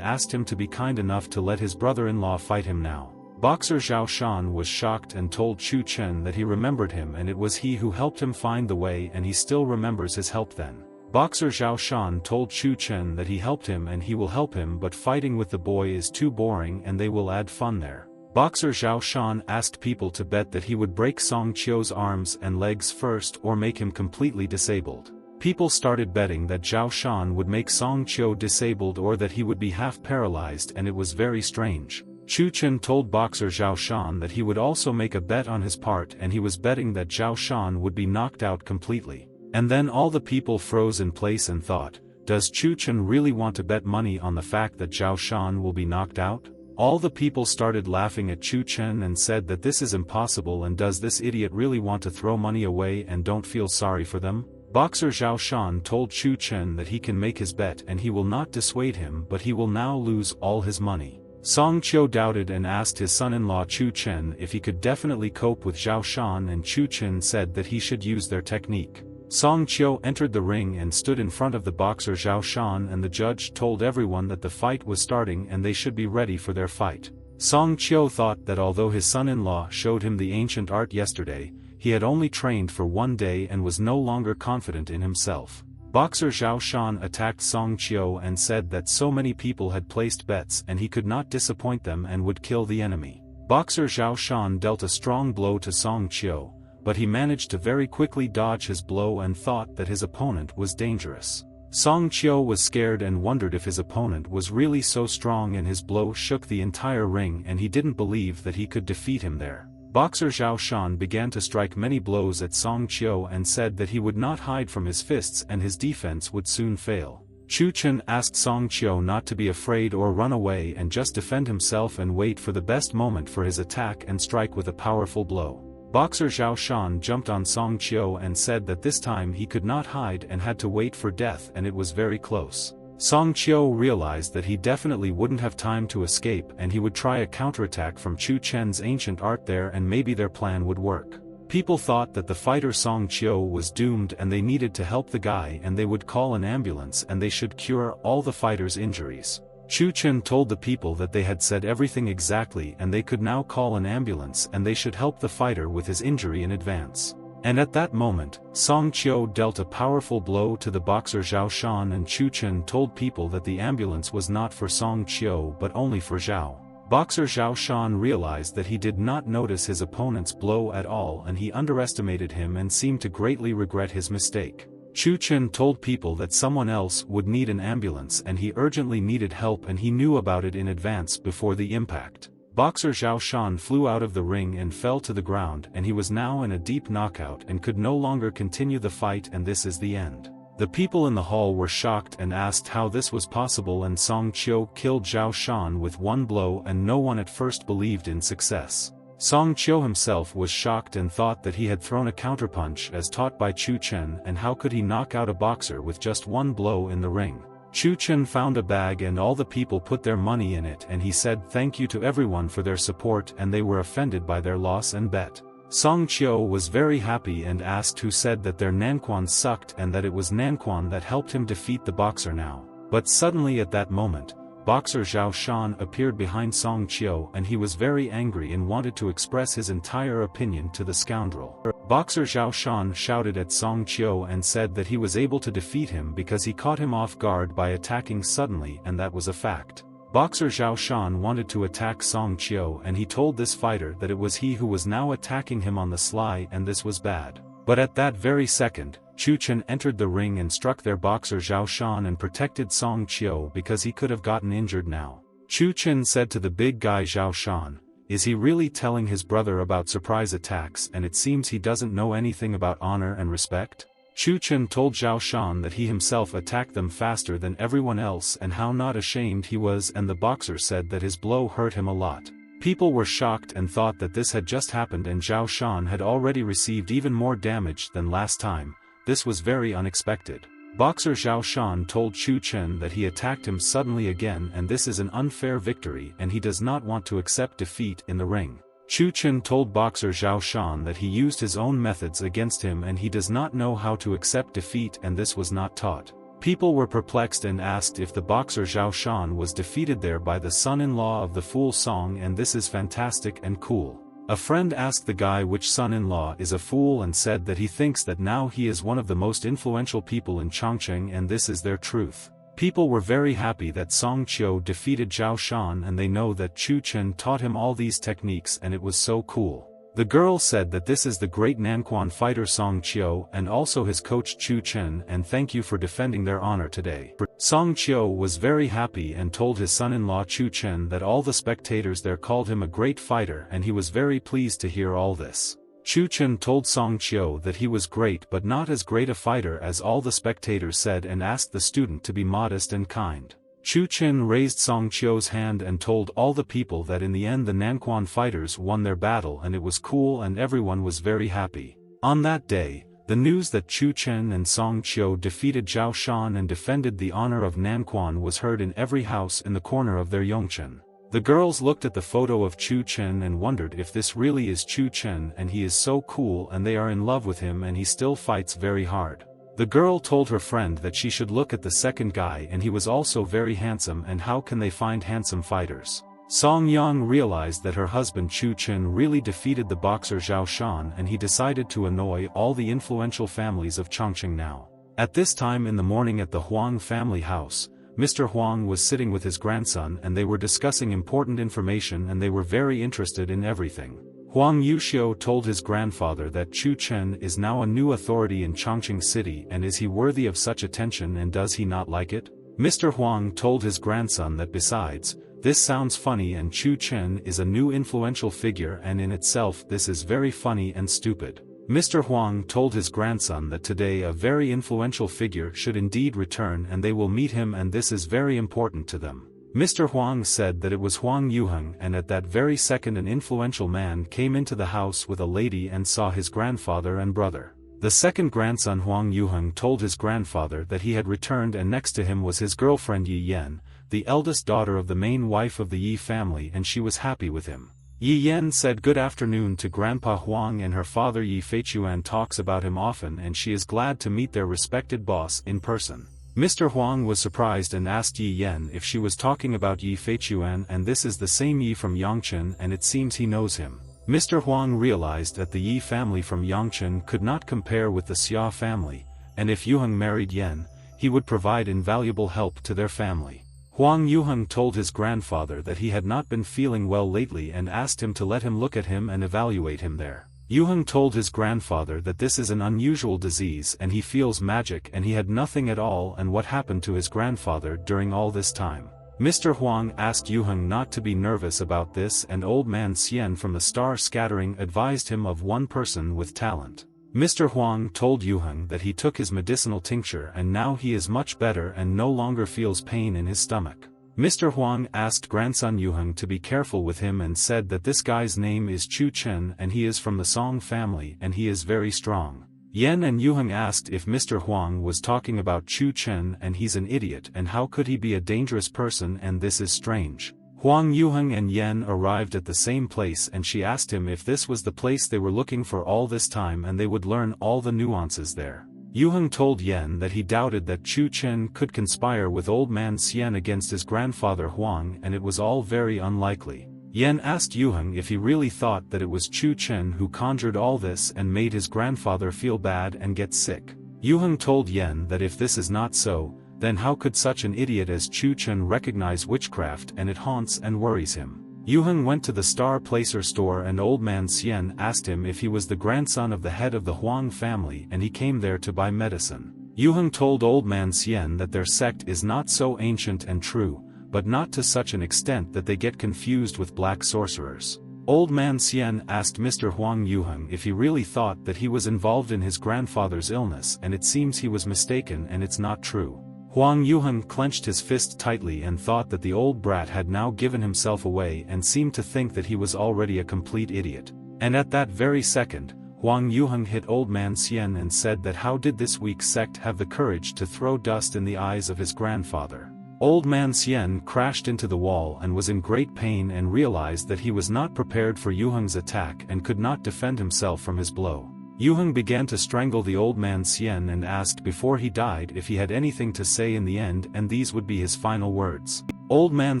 asked him to be kind enough to let his brother-in-law fight him now. Boxer Zhao Shan was shocked and told Chun Chen that he remembered him and it was he who helped him find the way, and he still remembers his help then. Boxer Zhao Shan told Chun Chen that he helped him and he will help him, but fighting with the boy is too boring and they will add fun there. Boxer Zhao Shan asked people to bet that he would break Song Chio's arms and legs first or make him completely disabled. People started betting that Zhao Shan would make Song Chio disabled or that he would be half paralyzed, and it was very strange. Chun Chen told boxer Zhao Shan that he would also make a bet on his part, and he was betting that Zhao Shan would be knocked out completely. And then all the people froze in place and thought, does Chun Chen really want to bet money on the fact that Zhao Shan will be knocked out? All the people started laughing at Chun Chen and said that this is impossible, and does this idiot really want to throw money away and don't feel sorry for them? Boxer Zhao Shan told Chun Chen that he can make his bet and he will not dissuade him, but he will now lose all his money. Song Qiu doubted and asked his son-in-law Chun Chen if he could definitely cope with Zhao Shan, and Chun Chen said that he should use their technique. Song Qiu entered the ring and stood in front of the boxer Zhao Shan, and the judge told everyone that the fight was starting and they should be ready for their fight. Song Qiu thought that although his son-in-law showed him the ancient art yesterday, he had only trained for one day and was no longer confident in himself. Boxer Zhao Shan attacked Song Qiu and said that so many people had placed bets and he could not disappoint them and would kill the enemy. Boxer Zhao Shan dealt a strong blow to Song Qiu, but he managed to very quickly dodge his blow and thought that his opponent was dangerous. Song Qiu was scared and wondered if his opponent was really so strong, and his blow shook the entire ring and he didn't believe that he could defeat him there. Boxer Zhao Shan began to strike many blows at Song Qiu and said that he would not hide from his fists and his defense would soon fail. Chun Chen asked Song Qiu not to be afraid or run away and just defend himself and wait for the best moment for his attack and strike with a powerful blow. Boxer Zhao Shan jumped on Song Qiu and said that this time he could not hide and had to wait for death, and it was very close. Song Qiu realized that he definitely wouldn't have time to escape and he would try a counterattack from Chun Chen's ancient art there, and maybe their plan would work. People thought that the fighter Song Qiu was doomed and they needed to help the guy, and they would call an ambulance and they should cure all the fighter's injuries. Chun Chen told the people that they had said everything exactly and they could now call an ambulance and they should help the fighter with his injury in advance. And at that moment, Song Qiu dealt a powerful blow to the boxer Zhao Shan, and Chun Chen told people that the ambulance was not for Song Qiu but only for Zhao. Boxer Zhao Shan realized that he did not notice his opponent's blow at all and he underestimated him and seemed to greatly regret his mistake. Chun Chen told people that someone else would need an ambulance and he urgently needed help, and he knew about it in advance before the impact. Boxer Zhao Shan flew out of the ring and fell to the ground, and he was now in a deep knockout and could no longer continue the fight, and this is the end. The people in the hall were shocked and asked how this was possible, and Song Qiu killed Zhao Shan with one blow, and no one at first believed in success. Song Qiu himself was shocked and thought that he had thrown a counterpunch as taught by Chun Chen, and how could he knock out a boxer with just one blow in the ring? Chun Chen found a bag and all the people put their money in it, and he said thank you to everyone for their support, and they were offended by their loss and bet. Song Qiu was very happy and asked who said that their Nanquan sucked and that it was Nanquan that helped him defeat the boxer now. But suddenly at that moment, boxer Zhao Shan appeared behind Song Qiu and he was very angry and wanted to express his entire opinion to the scoundrel. Boxer Zhao Shan shouted at Song Qiu and said that he was able to defeat him because he caught him off guard by attacking suddenly, and that was a fact. Boxer Zhao Shan wanted to attack Song Qiu and he told this fighter that it was he who was now attacking him on the sly, and this was bad. But at that very second, Chun Chen entered the ring and struck their boxer Zhao Shan and protected Song Qiu because he could have gotten injured now. Chun Chen said to the big guy Zhao Shan, "Is he really telling his brother about surprise attacks, and it seems he doesn't know anything about honor and respect?" Chun Chen told Zhao Shan that he himself attacked them faster than everyone else and how not ashamed he was, and the boxer said that his blow hurt him a lot. People were shocked and thought that this had just happened and Zhao Shan had already received even more damage than last time. This was very unexpected. Boxer Zhao Shan told Chun Chen that he attacked him suddenly again and this is an unfair victory and he does not want to accept defeat in the ring. Chun Chen told boxer Zhao Shan that he used his own methods against him and he does not know how to accept defeat, and this was not taught. People were perplexed and asked if the boxer Zhao Shan was defeated there by the son-in-law of the fool Song, and this is fantastic and cool. A friend asked the guy which son-in-law is a fool and said that he thinks that now he is one of the most influential people in Chongqing and this is their truth. People were very happy that Song Qiu defeated Zhao Shan and they know that Chun Chen taught him all these techniques and it was so cool. The girl said that this is the great Nanquan fighter Song Qiu and also his coach Chun Chen, and thank you for defending their honor today. Song Qiu was very happy and told his son-in-law Chun Chen that all the spectators there called him a great fighter and he was very pleased to hear all this. Chun Chen told Song Qiu that he was great but not as great a fighter as all the spectators said and asked the student to be modest and kind. Chun Chen raised Song Qiu's hand and told all the people that in the end the Nanquan fighters won their battle and it was cool and everyone was very happy. On that day, the news that Chun Chen and Song Qiu defeated Zhao Shan and defended the honor of Nanquan was heard in every house in the corner of their Yongchen. The girls looked at the photo of Chun Chen and wondered if this really is Chun Chen, and he is so cool and they are in love with him and he still fights very hard. The girl told her friend that she should look at the second guy and he was also very handsome, and how can they find handsome fighters. Song Yang realized that her husband Chun Chen really defeated the boxer Zhao Shan, and he decided to annoy all the influential families of Chongqing now. At this time in the morning at the Huang family house, Mr. Huang was sitting with his grandson and they were discussing important information and they were very interested in everything. Huang Yuxiu told his grandfather that Chun Chen is now a new authority in Chongqing City, and is he worthy of such attention and does he not like it? Mr. Huang told his grandson that besides, this sounds funny and Chun Chen is a new influential figure and in itself this is very funny and stupid. Mr. Huang told his grandson that today a very influential figure should indeed return and they will meet him, and this is very important to them. Mr. Huang said that it was Huang Yuheng, and at that very second an influential man came into the house with a lady and saw his grandfather and brother. The second grandson Huang Yuheng told his grandfather that he had returned, and next to him was his girlfriend Yi Yan, the eldest daughter of the main wife of the Yi family, and she was happy with him. Yi Yan said good afternoon to Grandpa Huang, and her father Yi Feichuan talks about him often and she is glad to meet their respected boss in person. Mr. Huang was surprised and asked Yi Yan if she was talking about Yi Feichuan, and this is the same Yi from Yangchen and it seems he knows him. Mr. Huang realized that the Yi family from Yangchen could not compare with the Xia family, and if Yuheng married Yan, he would provide invaluable help to their family. Huang Yuheng told his grandfather that he had not been feeling well lately and asked him to let him look at him and evaluate him there. Yuheng told his grandfather that this is an unusual disease and he feels magic and he had nothing at all, and what happened to his grandfather during all this time. Mr. Huang asked Yuheng not to be nervous about this, and old man Xian from the star scattering advised him of one person with talent. Mr. Huang told Yuheng that he took his medicinal tincture and now he is much better and no longer feels pain in his stomach. Mr. Huang asked grandson Yuheng to be careful with him and said that this guy's name is Chun Chen and he is from the Song family and he is very strong. Yan and Yuheng asked if Mr. Huang was talking about Chun Chen and he's an idiot and how could he be a dangerous person and this is strange. Huang Yuheng and Yan arrived at the same place and she asked him if this was the place they were looking for all this time and they would learn all the nuances there. Yuheng told Yan that he doubted that Chun Chen could conspire with old man Xian against his grandfather Huang and it was all very unlikely. Yan asked Yuheng if he really thought that it was Chun Chen who conjured all this and made his grandfather feel bad and get sick. Yuheng told Yan that if this is not so, then how could such an idiot as Chun Chen recognize witchcraft, and it haunts and worries him. Yuheng went to the Star Placer store and old man Xian asked him if he was the grandson of the head of the Huang family and he came there to buy medicine. Yuheng told old man Xian that their sect is not so ancient and true, but not to such an extent that they get confused with black sorcerers. Old man Xian asked Mr. Huang Yuheng if he really thought that he was involved in his grandfather's illness, and it seems he was mistaken and it's not true. Huang Yuheng clenched his fist tightly and thought that the old brat had now given himself away and seemed to think that he was already a complete idiot. And at that very second, Huang Yuheng hit old man Xian and said that how did this weak sect have the courage to throw dust in the eyes of his grandfather. Old man Xian crashed into the wall and was in great pain and realized that he was not prepared for Yuheng's attack and could not defend himself from his blow. Yuheng began to strangle the old man Xian and asked before he died if he had anything to say in the end, and these would be his final words. Old man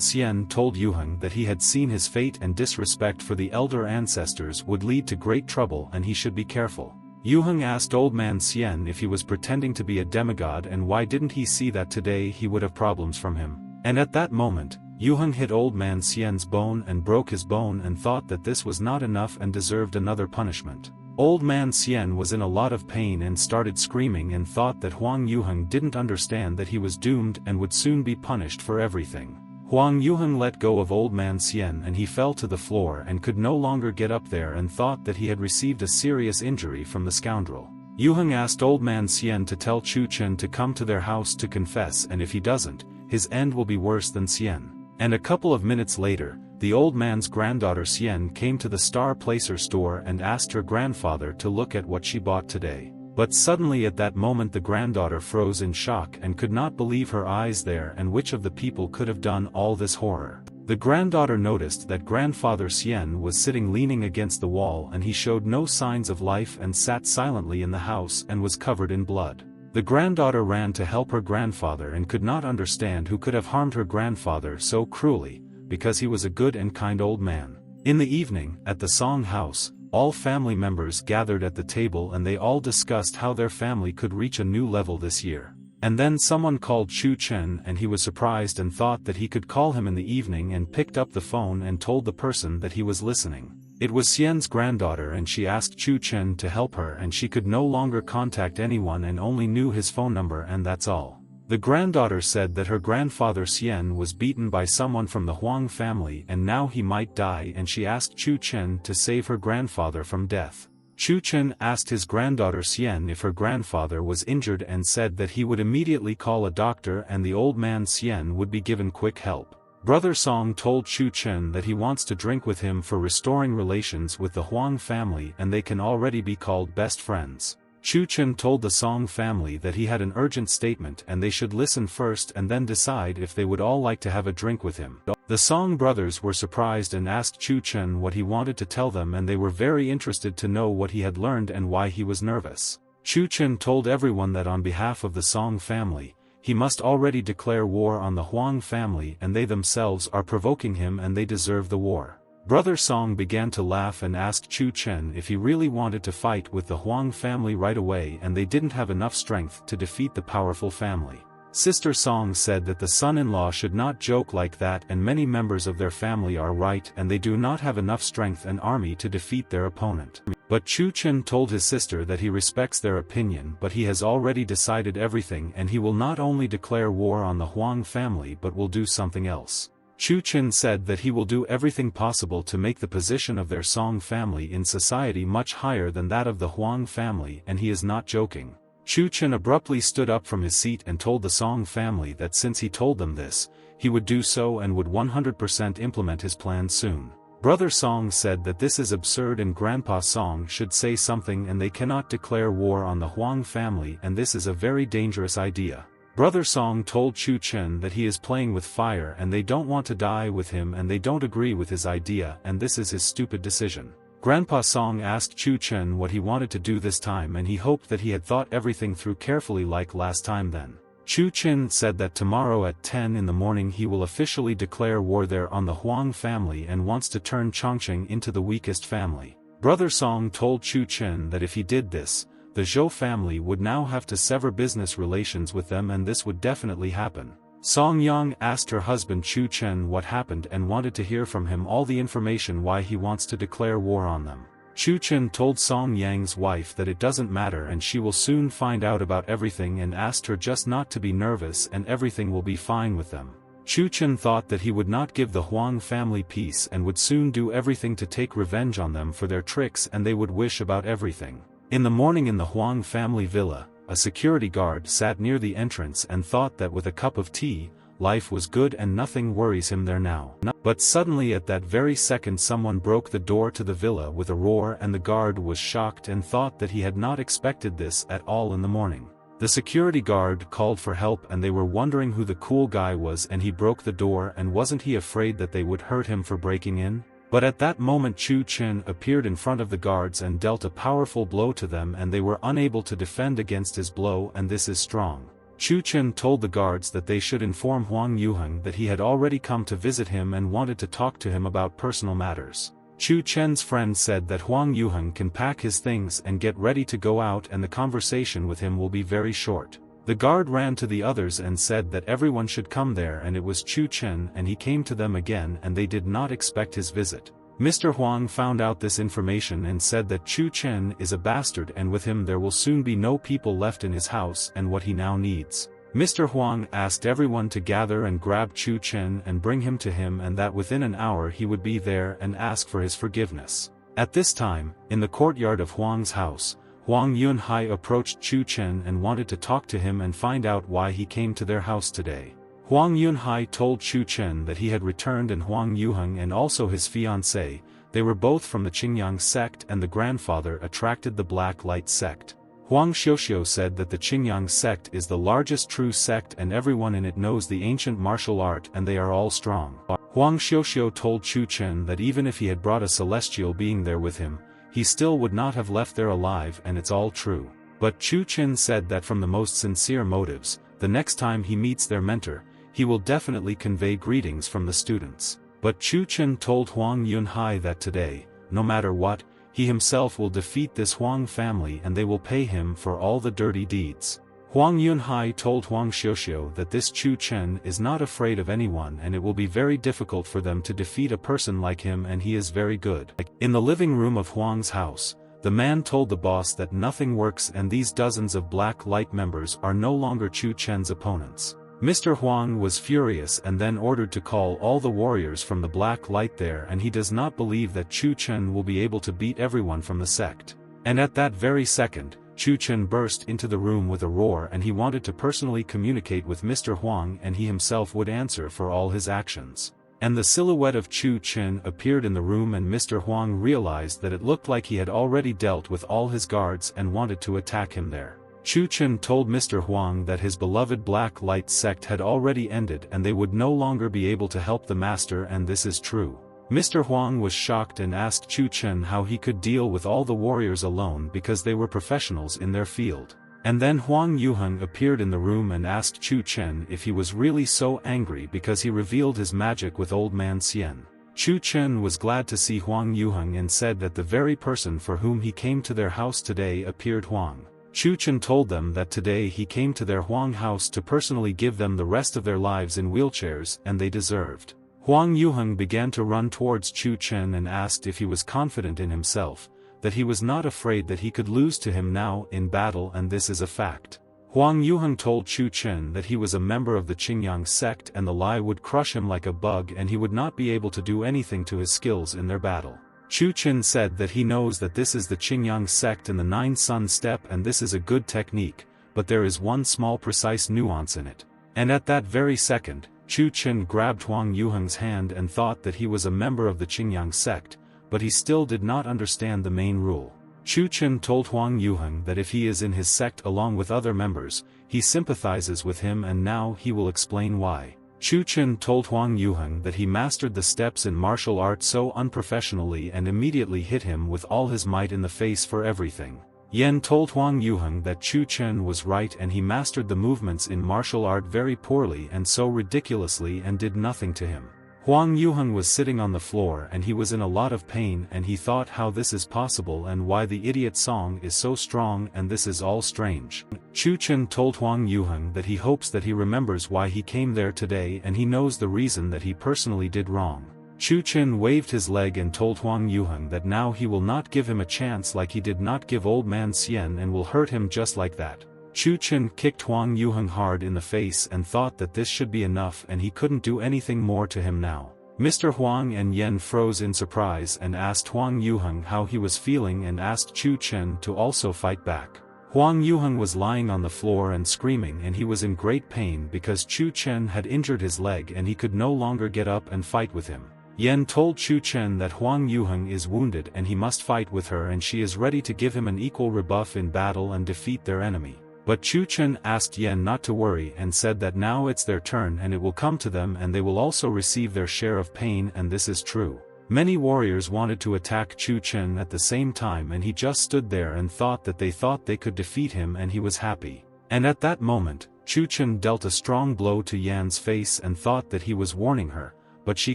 Xian told Yuheng that he had seen his fate and disrespect for the elder ancestors would lead to great trouble and he should be careful. Yuheng asked old man Xian if he was pretending to be a demigod and why didn't he see that today he would have problems from him. And at that moment, Yuheng hit old man Xian's bone and broke his bone and thought that this was not enough and deserved another punishment. Old man Xian was in a lot of pain and started screaming and thought that Huang Yuheng didn't understand that he was doomed and would soon be punished for everything. Huang Yuheng let go of old man Xian and he fell to the floor and could no longer get up there and thought that he had received a serious injury from the scoundrel. Yuheng asked old man Xian to tell Chun Chen to come to their house to confess, and if he doesn't, his end will be worse than Xian. And a couple of minutes later, the old man's granddaughter Xian came to the Star Placer store and asked her grandfather to look at what she bought today. But suddenly at that moment the granddaughter froze in shock and could not believe her eyes there, and which of the people could have done all this horror. The granddaughter noticed that grandfather Xian was sitting leaning against the wall and he showed no signs of life and sat silently in the house and was covered in blood. The granddaughter ran to help her grandfather and could not understand who could have harmed her grandfather so cruelly, because he was a good and kind old man. In the evening, at the Song house, all family members gathered at the table and they all discussed how their family could reach a new level this year. And then someone called Chun Chen and he was surprised and thought that he could call him in the evening and picked up the phone and told the person that he was listening. It was Xian's granddaughter and she asked Chun Chen to help her and she could no longer contact anyone and only knew his phone number and that's all. The granddaughter said that her grandfather Xian was beaten by someone from the Huang family and now he might die and she asked Chun Chen to save her grandfather from death. Chun Chen asked his granddaughter Xian if her grandfather was injured and said that he would immediately call a doctor and the old man Xian would be given quick help. Brother Song told Chun Chen that he wants to drink with him for restoring relations with the Huang family and they can already be called best friends. Chun Chen told the Song family that he had an urgent statement and they should listen first and then decide if they would all like to have a drink with him. The Song brothers were surprised and asked Chun Chen what he wanted to tell them and they were very interested to know what he had learned and why he was nervous. Chun Chen told everyone that on behalf of the Song family, he must already declare war on the Huang family and they themselves are provoking him and they deserve the war. Brother Song began to laugh and asked Chun Chen if he really wanted to fight with the Huang family right away and they didn't have enough strength to defeat the powerful family. Sister Song said that the son-in-law should not joke like that and many members of their family are right and they do not have enough strength and army to defeat their opponent. But Chun Chen told his sister that he respects their opinion but he has already decided everything and he will not only declare war on the Huang family but will do something else. Chun Chen said that he will do everything possible to make the position of their Song family in society much higher than that of the Huang family and he is not joking. Chun Chen abruptly stood up from his seat and told the Song family that since he told them this, he would do so and would 100% implement his plan soon. Brother Song said that this is absurd and Grandpa Song should say something and they cannot declare war on the Huang family and this is a very dangerous idea. Brother Song told Chun Chen that he is playing with fire and they don't want to die with him and they don't agree with his idea and this is his stupid decision. Grandpa Song asked Chun Chen what he wanted to do this time and he hoped that he had thought everything through carefully like last time then. Chun Chen said that tomorrow at 10 in the morning he will officially declare war there on the Huang family and wants to turn Chongqing into the weakest family. Brother Song told Chun Chen that if he did this, the Zhou family would now have to sever business relations with them and this would definitely happen. Song Yang asked her husband Chun Chen what happened and wanted to hear from him all the information why he wants to declare war on them. Chun Chen told Song Yang's wife that it doesn't matter and she will soon find out about everything and asked her just not to be nervous and everything will be fine with them. Chun Chen thought that he would not give the Huang family peace and would soon do everything to take revenge on them for their tricks and they would wish about everything. In the morning in the Huang family villa, a security guard sat near the entrance and thought that with a cup of tea, life was good and nothing worries him there now. But suddenly at that very second someone broke the door to the villa with a roar and the guard was shocked and thought that he had not expected this at all in the morning. The security guard called for help and they were wondering who the cool guy was and he broke the door and wasn't he afraid that they would hurt him for breaking in? But at that moment Chun Chen appeared in front of the guards and dealt a powerful blow to them and they were unable to defend against his blow and this is strong. Chun Chen told the guards that they should inform Huang Yuheng that he had already come to visit him and wanted to talk to him about personal matters. Chun Chen's friend said that Huang Yuheng can pack his things and get ready to go out and the conversation with him will be very short. The guard ran to the others and said that everyone should come there and it was Chun Chen and he came to them again and they did not expect his visit. Mr. Huang found out this information and said that Chun Chen is a bastard and with him there will soon be no people left in his house and what he now needs. Mr. Huang asked everyone to gather and grab Chun Chen and bring him to him and that within an hour he would be there and ask for his forgiveness. At this time, in the courtyard of Huang's house, Huang Yunhai approached Chun Chen and wanted to talk to him and find out why he came to their house today. Huang Yunhai told Chun Chen that he had returned and Huang Yuheng and also his fiancée, they were both from the Qingyang sect and the grandfather attracted the Black Light sect. Huang Xiuxiu said that the Qingyang sect is the largest true sect and everyone in it knows the ancient martial art and they are all strong. Huang Xiuxiu told Chun Chen that even if he had brought a celestial being there with him, he still would not have left there alive, and it's all true. But Chun Chen said that from the most sincere motives, the next time he meets their mentor, he will definitely convey greetings from the students. But Chun Chen told Huang Yunhai that today, no matter what, he himself will defeat this Huang family and they will pay him for all the dirty deeds. Huang Yunhai told Huang Xiuxiu that this Chun Chen is not afraid of anyone and it will be very difficult for them to defeat a person like him, and he is very good. In the living room of Huang's house, the man told the boss that nothing works and these dozens of Black Light members are no longer Chun Chen's opponents. Mr. Huang was furious and then ordered to call all the warriors from the Black Light there, and he does not believe that Chun Chen will be able to beat everyone from the sect. And at that very second, Chun Chen burst into the room with a roar and he wanted to personally communicate with Mr. Huang, and he himself would answer for all his actions. And the silhouette of Chun Chen appeared in the room, and Mr. Huang realized that it looked like he had already dealt with all his guards and wanted to attack him there. Chun Chen told Mr. Huang that his beloved Black Light sect had already ended and they would no longer be able to help the master, and this is true. Mr. Huang was shocked and asked Chun Chen how he could deal with all the warriors alone because they were professionals in their field. And then Huang Yuheng appeared in the room and asked Chun Chen if he was really so angry because he revealed his magic with Old Man Xian. Chun Chen was glad to see Huang Yuheng and said that the very person for whom he came to their house today appeared Huang. Chun Chen told them that today he came to their Huang house to personally give them the rest of their lives in wheelchairs, and they deserved. Huang Yuheng began to run towards Chun Chen and asked if he was confident in himself, that he was not afraid that he could lose to him now in battle, and this is a fact. Huang Yuheng told Chun Chen that he was a member of the Qingyang sect and the lie would crush him like a bug and he would not be able to do anything to his skills in their battle. Chun Chen said that he knows that this is the Qingyang sect and the 9 Sun Step, and this is a good technique, but there is one small precise nuance in it. And at that very second, Chun Chen grabbed Huang Yuheng's hand and thought that he was a member of the Qingyang sect, but he still did not understand the main rule. Chun Chen told Huang Yuheng that if he is in his sect along with other members, he sympathizes with him, and now he will explain why. Chun Chen told Huang Yuheng that he mastered the steps in martial art so unprofessionally and immediately hit him with all his might in the face for everything. Yan told Huang Yuheng that Chun Chen was right and he mastered the movements in martial art very poorly and so ridiculously and did nothing to him. Huang Yuheng was sitting on the floor and he was in a lot of pain, and he thought how this is possible and why the idiot song is so strong, and this is all strange. Chun Chen told Huang Yuheng that he hopes that he remembers why he came there today and he knows the reason that he personally did wrong. Chun Chen waved his leg and told Huang Yuheng that now he will not give him a chance like he did not give Old Man Xian and will hurt him just like that. Chun Chen kicked Huang Yuheng hard in the face and thought that this should be enough and he couldn't do anything more to him now. Mr. Huang and Yan froze in surprise and asked Huang Yuheng how he was feeling and asked Chun Chen to also fight back. Huang Yuheng was lying on the floor and screaming, and he was in great pain because Chun Chen had injured his leg and he could no longer get up and fight with him. Yan told Chun Chen that Huang Yuheng is wounded and he must fight with her and she is ready to give him an equal rebuff in battle and defeat their enemy. But Chun Chen asked Yan not to worry and said that now it's their turn and it will come to them and they will also receive their share of pain, and this is true. Many warriors wanted to attack Chun Chen at the same time and he just stood there and thought that they could defeat him, and he was happy. And at that moment, Chun Chen dealt a strong blow to Yan's face and thought that he was warning her, but she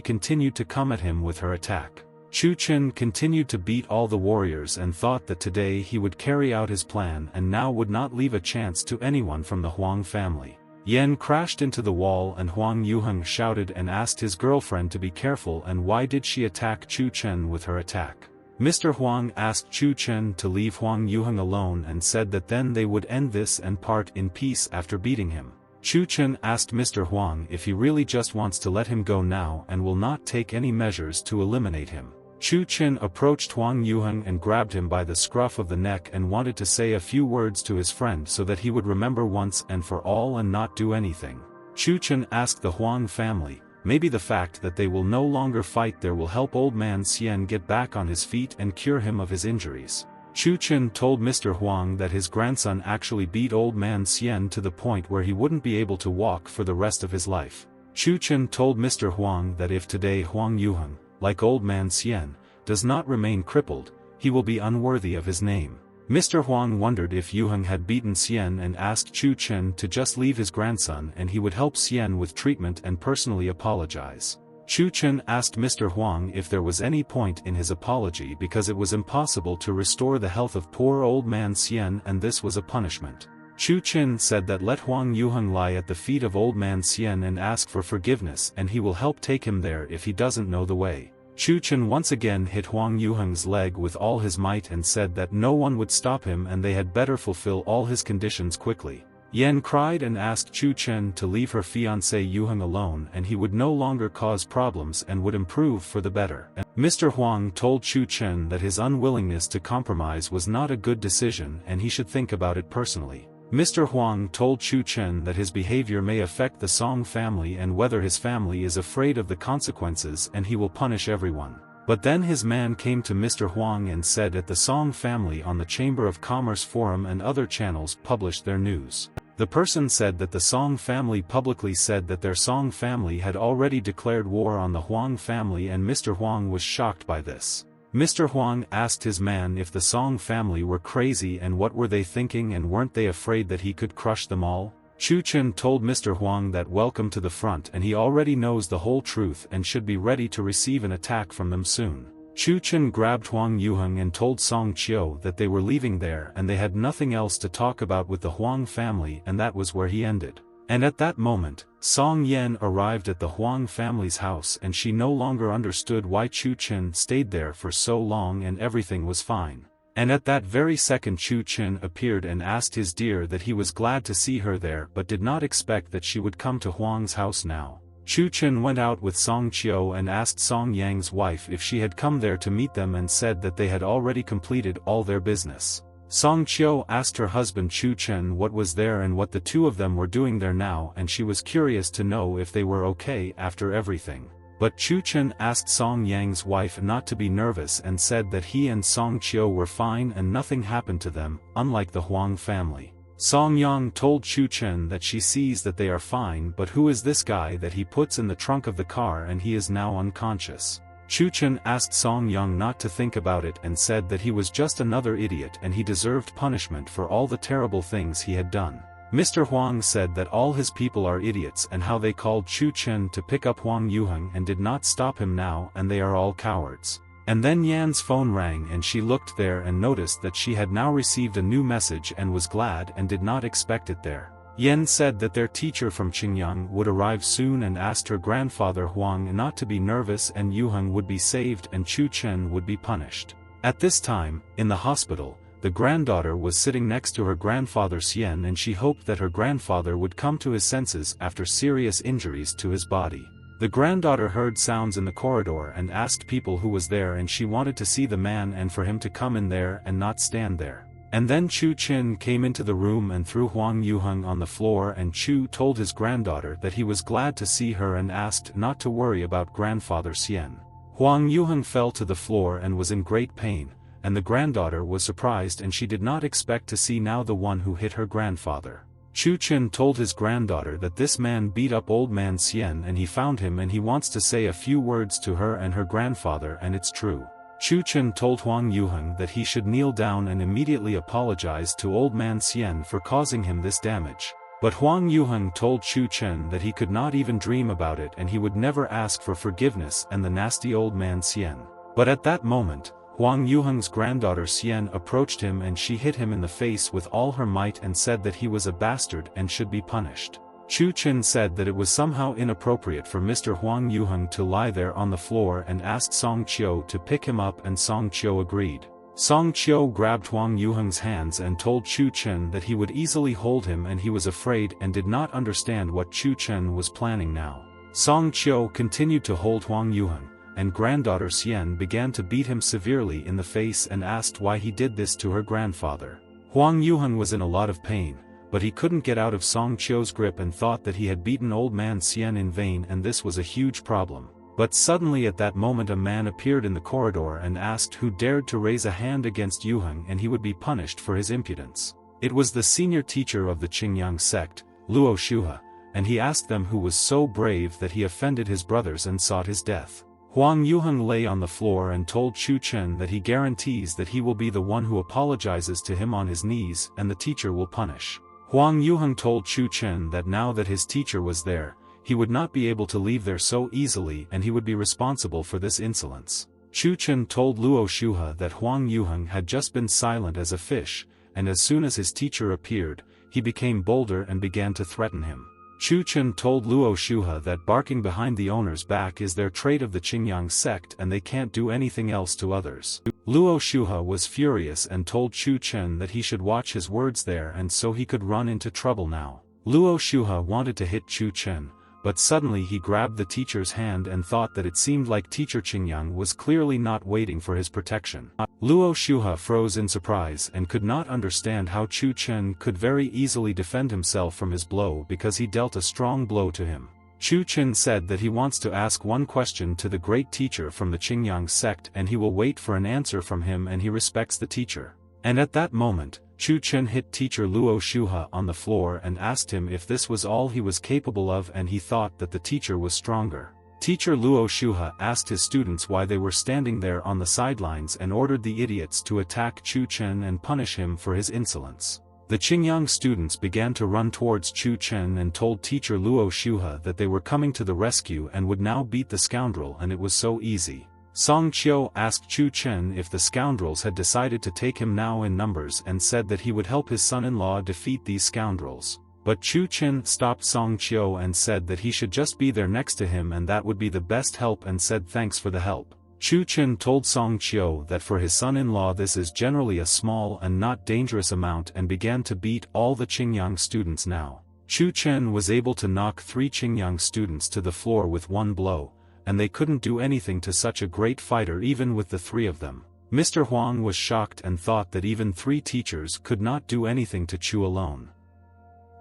continued to come at him with her attack. Chun Chen continued to beat all the warriors and thought that today he would carry out his plan and now would not leave a chance to anyone from the Huang family. Yan crashed into the wall and Huang Yuheng shouted and asked his girlfriend to be careful, and why did she attack Chun Chen with her attack. Mr. Huang asked Chun Chen to leave Huang Yuheng alone and said that then they would end this and part in peace after beating him. Chun Chen asked Mr. Huang if he really just wants to let him go now and will not take any measures to eliminate him. Chun Chen approached Huang Yuheng and grabbed him by the scruff of the neck and wanted to say a few words to his friend so that he would remember once and for all and not do anything. Chun Chen asked the Huang family, maybe the fact that they will no longer fight there will help Old Man Xian get back on his feet and cure him of his injuries. Chun Chen told Mr. Huang that his grandson actually beat Old Man Xian to the point where he wouldn't be able to walk for the rest of his life. Chun Chen told Mr. Huang that if today Huang Yuheng, like old man Xian, does not remain crippled, he will be unworthy of his name. Mr. Huang wondered if Yuheng had beaten Xian and asked Chun Chen to just leave his grandson and he would help Xian with treatment and personally apologize. Chun Chen asked Mr. Huang if there was any point in his apology because it was impossible to restore the health of poor old man Xian and this was a punishment. Chun Chen said that let Huang Yuheng lie at the feet of old man Xian and ask for forgiveness and he will help take him there if he doesn't know the way. Chun Chen once again hit Huang Yuheng's leg with all his might and said that no one would stop him and they had better fulfill all his conditions quickly. Yan cried and asked Chun Chen to leave her fiancé Yuheng alone and he would no longer cause problems and would improve for the better. Mr. Huang told Chun Chen that his unwillingness to compromise was not a good decision and he should think about it personally. Mr. Huang told Chun Chen that his behavior may affect the Song family and whether his family is afraid of the consequences and he will punish everyone. But then his man came to Mr. Huang and said that the Song family on the Chamber of Commerce forum and other channels published their news. The person said that the Song family publicly said that their Song family had already declared war on the Huang family and Mr. Huang was shocked by this. Mr. Huang asked his man if the Song family were crazy and what were they thinking and weren't they afraid that he could crush them all? Chun Chen told Mr. Huang that welcome to the front and he already knows the whole truth and should be ready to receive an attack from them soon. Chun Chen grabbed Huang Yuheng and told Song Qiu that they were leaving there and they had nothing else to talk about with the Huang family and that was where he ended. And at that moment, Song Yan arrived at the Huang family's house and she no longer understood why Chun Chen stayed there for so long and everything was fine. And at that very second Chun Chen appeared and asked his dear that he was glad to see her there but did not expect that she would come to Huang's house now. Chun Chen went out with Song Qiu and asked Song Yang's wife if she had come there to meet them and said that they had already completed all their business. Song Qiu asked her husband Chun Chen what was there and what the two of them were doing there now and she was curious to know if they were okay after everything. But Chun Chen asked Song Yang's wife not to be nervous and said that he and Song Qiu were fine and nothing happened to them, unlike the Huang family. Song Yang told Chun Chen that she sees that they are fine but who is this guy that he puts in the trunk of the car and he is now unconscious. Chun Chen asked Song Yang not to think about it and said that he was just another idiot and he deserved punishment for all the terrible things he had done. Mr. Huang said that all his people are idiots and how they called Chun Chen to pick up Huang Yuheng and did not stop him now and they are all cowards. And then Yan's phone rang and she looked there and noticed that she had now received a new message and was glad and did not expect it there. Yan said that their teacher from Qingyang would arrive soon and asked her grandfather Huang not to be nervous and Yuheng would be saved and Chun Chen would be punished. At this time, in the hospital, the granddaughter was sitting next to her grandfather Xian and she hoped that her grandfather would come to his senses after serious injuries to his body. The granddaughter heard sounds in the corridor and asked people who was there and she wanted to see the man and for him to come in there and not stand there. And then Chun Chen came into the room and threw Huang Yuheng on the floor and Chu told his granddaughter that he was glad to see her and asked not to worry about grandfather Xian. Huang Yuheng fell to the floor and was in great pain, and the granddaughter was surprised and she did not expect to see now the one who hit her grandfather. Chun Chen told his granddaughter that this man beat up old man Xian and he found him and he wants to say a few words to her and her grandfather and it's true. Chun Chen told Huang Yuheng that he should kneel down and immediately apologize to old man Xian for causing him this damage. But Huang Yuheng told Chun Chen that he could not even dream about it and he would never ask for forgiveness and the nasty old man Xian. But at that moment, Huang Yuheng's granddaughter Xian approached him and she hit him in the face with all her might and said that he was a bastard and should be punished. Chun Chen said that it was somehow inappropriate for Mr. Huang Yuheng to lie there on the floor and asked Song Qiu to pick him up and Song Qiu agreed. Song Qiu grabbed Huang Yuheng's hands and told Chun Chen that he would easily hold him and he was afraid and did not understand what Chun Chen was planning now. Song Qiu continued to hold Huang Yuheng, and granddaughter Xian began to beat him severely in the face and asked why he did this to her grandfather. Huang Yuheng was in a lot of pain, but he couldn't get out of Song Qiu's grip and thought that he had beaten old man Xian in vain and this was a huge problem. But suddenly at that moment a man appeared in the corridor and asked who dared to raise a hand against Yuheng and he would be punished for his impudence. It was the senior teacher of the Qingyang sect, Luo Shuhe, and he asked them who was so brave that he offended his brothers and sought his death. Huang Yuheng lay on the floor and told Chun Chen that he guarantees that he will be the one who apologizes to him on his knees and the teacher will punish. Huang Yuheng told Chun Chen that now that his teacher was there, he would not be able to leave there so easily and he would be responsible for this insolence. Chun Chen told Luo Shuhe that Huang Yuheng had just been silent as a fish, and as soon as his teacher appeared, he became bolder and began to threaten him. Chun Chen told Luo Shuhe that barking behind the owner's back is their trait of the Qingyang sect and they can't do anything else to others. Luo Shuhe was furious and told Chun Chen that he should watch his words there and so he could run into trouble now. Luo Shuhe wanted to hit Chun Chen, but suddenly he grabbed the teacher's hand and thought that it seemed like teacher Qingyang was clearly not waiting for his protection. Luo Shuhe froze in surprise and could not understand how Chun Chen could very easily defend himself from his blow because he dealt a strong blow to him. Chun Chen said that he wants to ask one question to the great teacher from the Qingyang sect and he will wait for an answer from him and he respects the teacher. And at that moment, Chun Chen hit teacher Luo Shuhe on the floor and asked him if this was all he was capable of and he thought that the teacher was stronger. Teacher Luo Shuhe asked his students why they were standing there on the sidelines and ordered the idiots to attack Chun Chen and punish him for his insolence. The Qingyang students began to run towards Chun Chen and told teacher Luo Shuhe that they were coming to the rescue and would now beat the scoundrel and it was so easy. Song Qiu asked Chun Chen if the scoundrels had decided to take him now in numbers and said that he would help his son-in-law defeat these scoundrels. But Chun Chen stopped Song Qiu and said that he should just be there next to him and that would be the best help and said thanks for the help. Chun Chen told Song Qiu that for his son-in-law this is generally a small and not dangerous amount and began to beat all the Qingyang students now. Chun Chen was able to knock 3 Qingyang students to the floor with one blow, and they couldn't do anything to such a great fighter even with the 3 of them. Mr. Huang was shocked and thought that even 3 teachers could not do anything to Chu alone.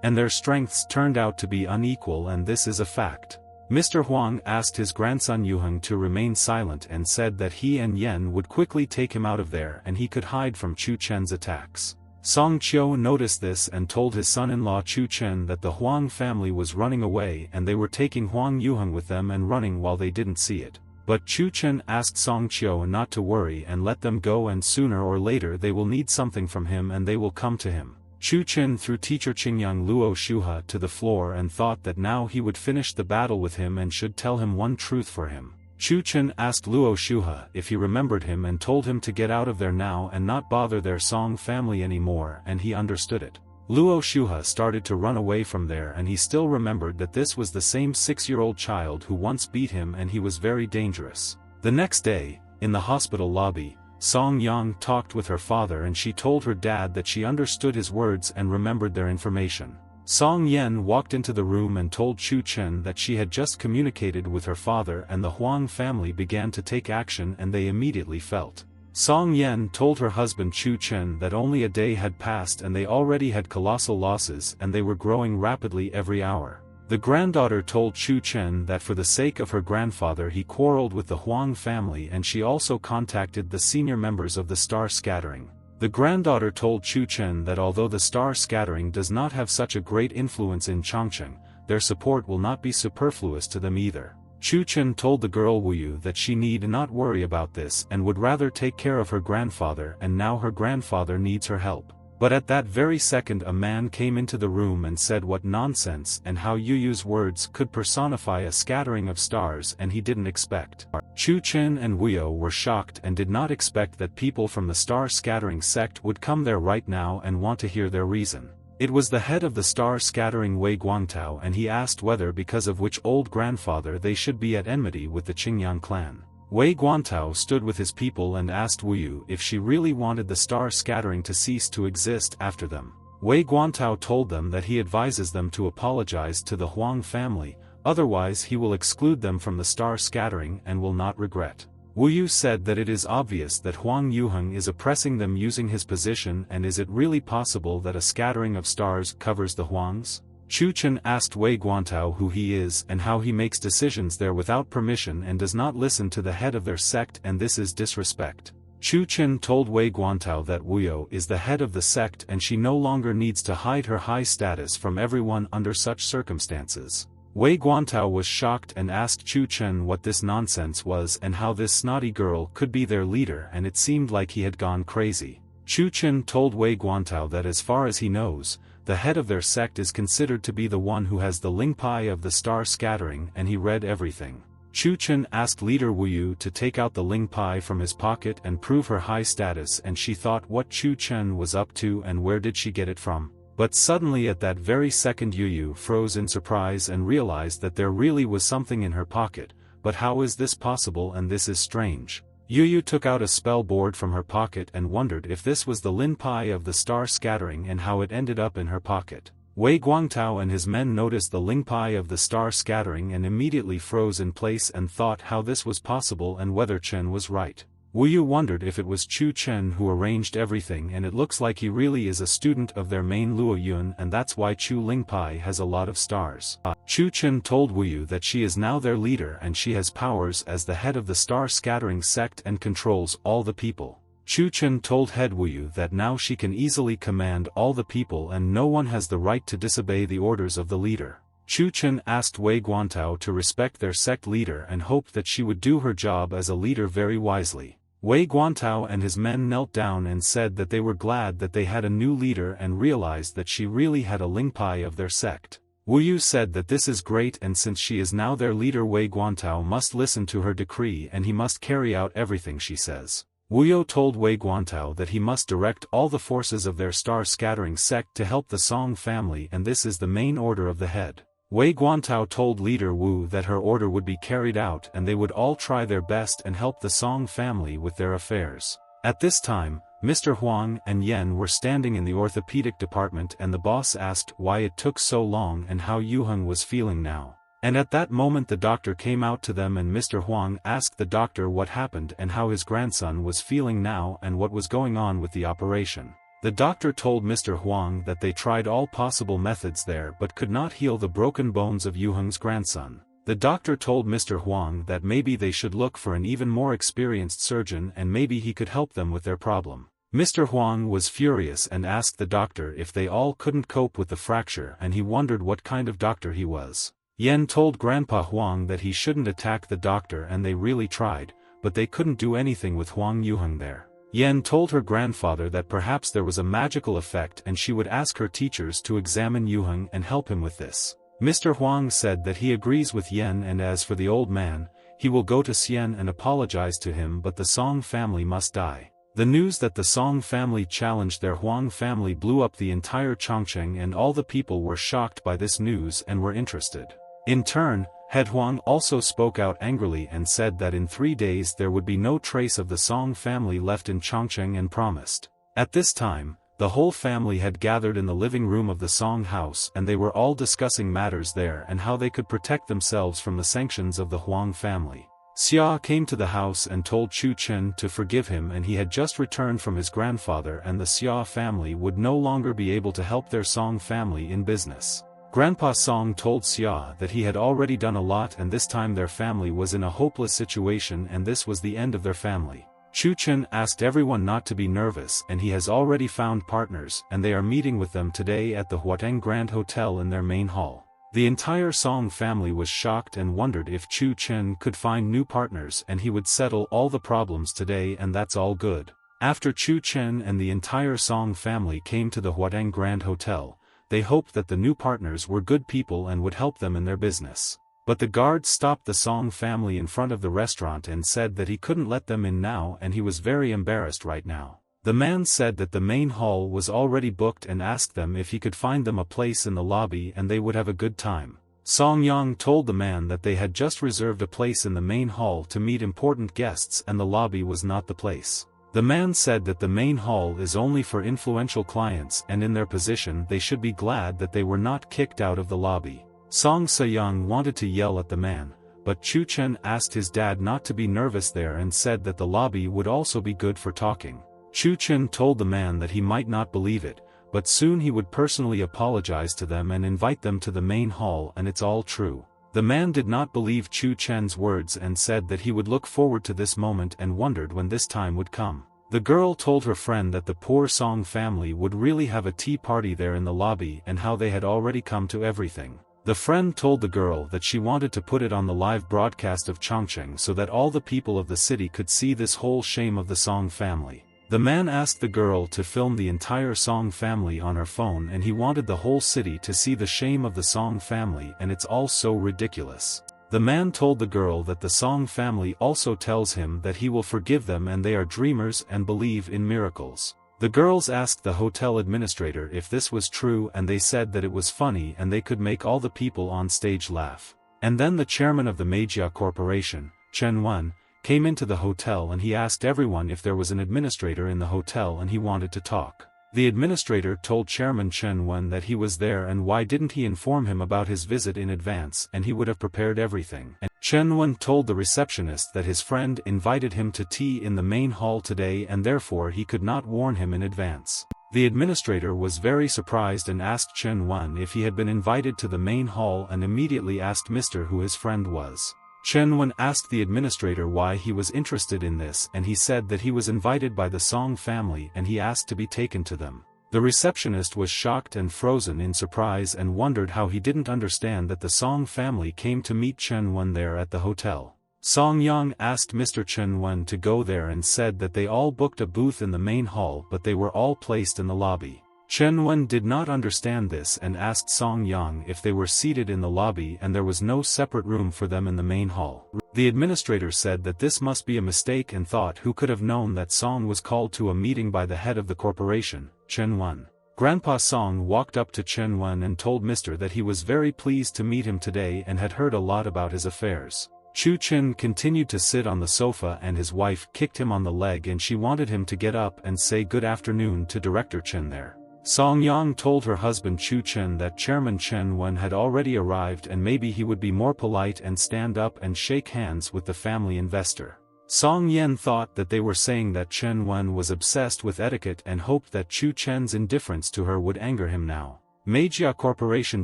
And their strengths turned out to be unequal and this is a fact. Mr. Huang asked his grandson Yuheng to remain silent and said that he and Yen would quickly take him out of there and he could hide from Chun Chen's attacks. Song Qiu noticed this and told his son-in-law Chun Chen that the Huang family was running away and they were taking Huang Yuheng with them and running while they didn't see it. But Chun Chen asked Song Qiu not to worry and let them go and sooner or later they will need something from him and they will come to him. Chun Chen threw teacher Qingyang Luo Shuhe to the floor and thought that now he would finish the battle with him and should tell him one truth for him. Chun Chen asked Luo Shuhe if he remembered him and told him to get out of there now and not bother their Song family anymore and he understood it. Luo Shuhe started to run away from there and he still remembered that this was the same 6-year-old child who once beat him and he was very dangerous. The next day, in the hospital lobby, Song Yang talked with her father and she told her dad that she understood his words and remembered their information. Song Yen walked into the room and told Chun Chen that she had just communicated with her father and the Huang family began to take action and they immediately felt. Song Yen told her husband Chun Chen that only a day had passed and they already had colossal losses and they were growing rapidly every hour. The granddaughter told Chun Chen that for the sake of her grandfather he quarreled with the Huang family and she also contacted the senior members of the Star Scattering. The granddaughter told Chun Chen that although the Star Scattering does not have such a great influence in Chongqing, their support will not be superfluous to them either. Chun Chen told the girl Wu Yu that she need not worry about this and would rather take care of her grandfather and now her grandfather needs her help. But at that very second a man came into the room and said what nonsense and how Yu Yu's words could personify a scattering of stars and he didn't expect. Chun Chen and Wu Yu were shocked and did not expect that people from the Star Scattering sect would come there right now and want to hear their reason. It was the head of the Star Scattering Wei Guangtao and he asked whether because of which old grandfather they should be at enmity with the Qingyang clan. Wei Guantao stood with his people and asked Wu Yu if she really wanted the Star Scattering to cease to exist after them. Wei Guantao told them that he advises them to apologize to the Huang family, otherwise he will exclude them from the Star Scattering and will not regret. Wu Yu said that it is obvious that Huang Yuheng is oppressing them using his position and is it really possible that a scattering of stars covers the Huangs? Chun Chen asked Wei Guantao who he is and how he makes decisions there without permission and does not listen to the head of their sect and this is disrespect. Chun Chen told Wei Guantao that Wuyo is the head of the sect and she no longer needs to hide her high status from everyone under such circumstances. Wei Guantao was shocked and asked Chun Chen what this nonsense was and how this snotty girl could be their leader, and it seemed like he had gone crazy. Chun Chen told Wei Guantao that as far as he knows, the head of their sect is considered to be the one who has the lingpai of the star scattering, and he read everything. Chun Chen asked leader Wuyu to take out the lingpai from his pocket and prove her high status, and she thought what Chun Chen was up to and where did she get it from. But suddenly at that very second Wuyu froze in surprise and realized that there really was something in her pocket. But how is this possible, and this is strange? Wuyu took out a spell board from her pocket and wondered if this was the lingpai of the star scattering and how it ended up in her pocket. Wei Guangtao and his men noticed the lingpai of the star scattering and immediately froze in place and thought how this was possible and whether Chen was right. Wuyu wondered if it was Chun Chen who arranged everything, and it looks like he really is a student of their main Luo Yun, and that's why Chu Lingpai has a lot of stars. Chun Chen told Wuyu that she is now their leader and she has powers as the head of the star scattering sect and controls all the people. Chun Chen told head Wuyu that now she can easily command all the people and no one has the right to disobey the orders of the leader. Chun Chen asked Wei Guantao to respect their sect leader and hoped that she would do her job as a leader very wisely. Wei Guantao and his men knelt down and said that they were glad that they had a new leader and realized that she really had a lingpai of their sect. Wuyu said that this is great, and since she is now their leader, Wei Guantao must listen to her decree and he must carry out everything she says. Wuyu told Wei Guantao that he must direct all the forces of their star scattering sect to help the Song family, and this is the main order of the head. Wei Guantao told leader Wu that her order would be carried out and they would all try their best and help the Song family with their affairs. At this time, Mr. Huang and Yen were standing in the orthopedic department and the boss asked why it took so long and how Yuheng was feeling now. And at that moment the doctor came out to them and Mr. Huang asked the doctor what happened and how his grandson was feeling now and what was going on with the operation. The doctor told Mr. Huang that they tried all possible methods there but could not heal the broken bones of Yuheng's grandson. The doctor told Mr. Huang that maybe they should look for an even more experienced surgeon and maybe he could help them with their problem. Mr. Huang was furious and asked the doctor if they all couldn't cope with the fracture, and he wondered what kind of doctor he was. Yen told Grandpa Huang that he shouldn't attack the doctor, and they really tried, but they couldn't do anything with Huang Yuheng there. Yen told her grandfather that perhaps there was a magical effect and she would ask her teachers to examine Yuheng and help him with this. Mr. Huang said that he agrees with Yen, and as for the old man, he will go to Xian and apologize to him, but the Song family must die. The news that the Song family challenged their Huang family blew up the entire Chongqing, and all the people were shocked by this news and were interested. In turn, Head Huang also spoke out angrily and said that in 3 days there would be no trace of the Song family left in Chongqing and promised. At this time, the whole family had gathered in the living room of the Song house and they were all discussing matters there and how they could protect themselves from the sanctions of the Huang family. Xia came to the house and told Chun Chen to forgive him, and he had just returned from his grandfather and the Xia family would no longer be able to help their Song family in business. Grandpa Song told Xia that he had already done a lot and this time their family was in a hopeless situation and this was the end of their family. Chun Chen asked everyone not to be nervous and he has already found partners and they are meeting with them today at the Huateng Grand Hotel in their main hall. The entire Song family was shocked and wondered if Chun Chen could find new partners and he would settle all the problems today, and that's all good. After Chun Chen and the entire Song family came to the Huateng Grand Hotel, they hoped that the new partners were good people and would help them in their business. But the guards stopped the Song family in front of the restaurant and said that he couldn't let them in now and he was very embarrassed right now. The man said that the main hall was already booked and asked them if he could find them a place in the lobby and they would have a good time. Song Yang told the man that they had just reserved a place in the main hall to meet important guests and the lobby was not the place. The man said that the main hall is only for influential clients and in their position they should be glad that they were not kicked out of the lobby. Song Se-young wanted to yell at the man, but Chun Chen asked his dad not to be nervous there and said that the lobby would also be good for talking. Chun Chen told the man that he might not believe it, but soon he would personally apologize to them and invite them to the main hall, and it's all true. The man did not believe Chun Chen's words and said that he would look forward to this moment and wondered when this time would come. The girl told her friend that the poor Song family would really have a tea party there in the lobby and how they had already come to everything. The friend told the girl that she wanted to put it on the live broadcast of Chongqing so that all the people of the city could see this whole shame of the Song family. The man asked the girl to film the entire Song family on her phone and he wanted the whole city to see the shame of the Song family and it's all so ridiculous. The man told the girl that the Song family also tells him that he will forgive them and they are dreamers and believe in miracles. The girls asked the hotel administrator if this was true and they said that it was funny and they could make all the people on stage laugh. And then the chairman of the Manhwa Corporation, Chen Wen, came into the hotel and he asked everyone if there was an administrator in the hotel and he wanted to talk. The administrator told Chairman Chen Wen that he was there and why didn't he inform him about his visit in advance and he would have prepared everything. And Chen Wen told the receptionist that his friend invited him to tea in the main hall today and therefore he could not warn him in advance. The administrator was very surprised and asked Chen Wen if he had been invited to the main hall and immediately asked Mr. who his friend was. Chen Wen asked the administrator why he was interested in this and he said that he was invited by the Song family and he asked to be taken to them. The receptionist was shocked and frozen in surprise and wondered how he didn't understand that the Song family came to meet Chen Wen there at the hotel. Song Yang asked Mr. Chen Wen to go there and said that they all booked a booth in the main hall but they were all placed in the lobby. Chen Wen did not understand this and asked Song Yang if they were seated in the lobby and there was no separate room for them in the main hall. The administrator said that this must be a mistake and thought who could have known that Song was called to a meeting by the head of the corporation, Chen Wen. Grandpa Song walked up to Chen Wen and told Mr. that he was very pleased to meet him today and had heard a lot about his affairs. Chun Chen continued to sit on the sofa and his wife kicked him on the leg and she wanted him to get up and say good afternoon to Director Chen there. Song Yang told her husband Chun Chen that Chairman Chen Wen had already arrived and maybe he would be more polite and stand up and shake hands with the family investor. Song Yen thought that they were saying that Chen Wen was obsessed with etiquette and hoped that Chun Chen's indifference to her would anger him now. Manhwa Corporation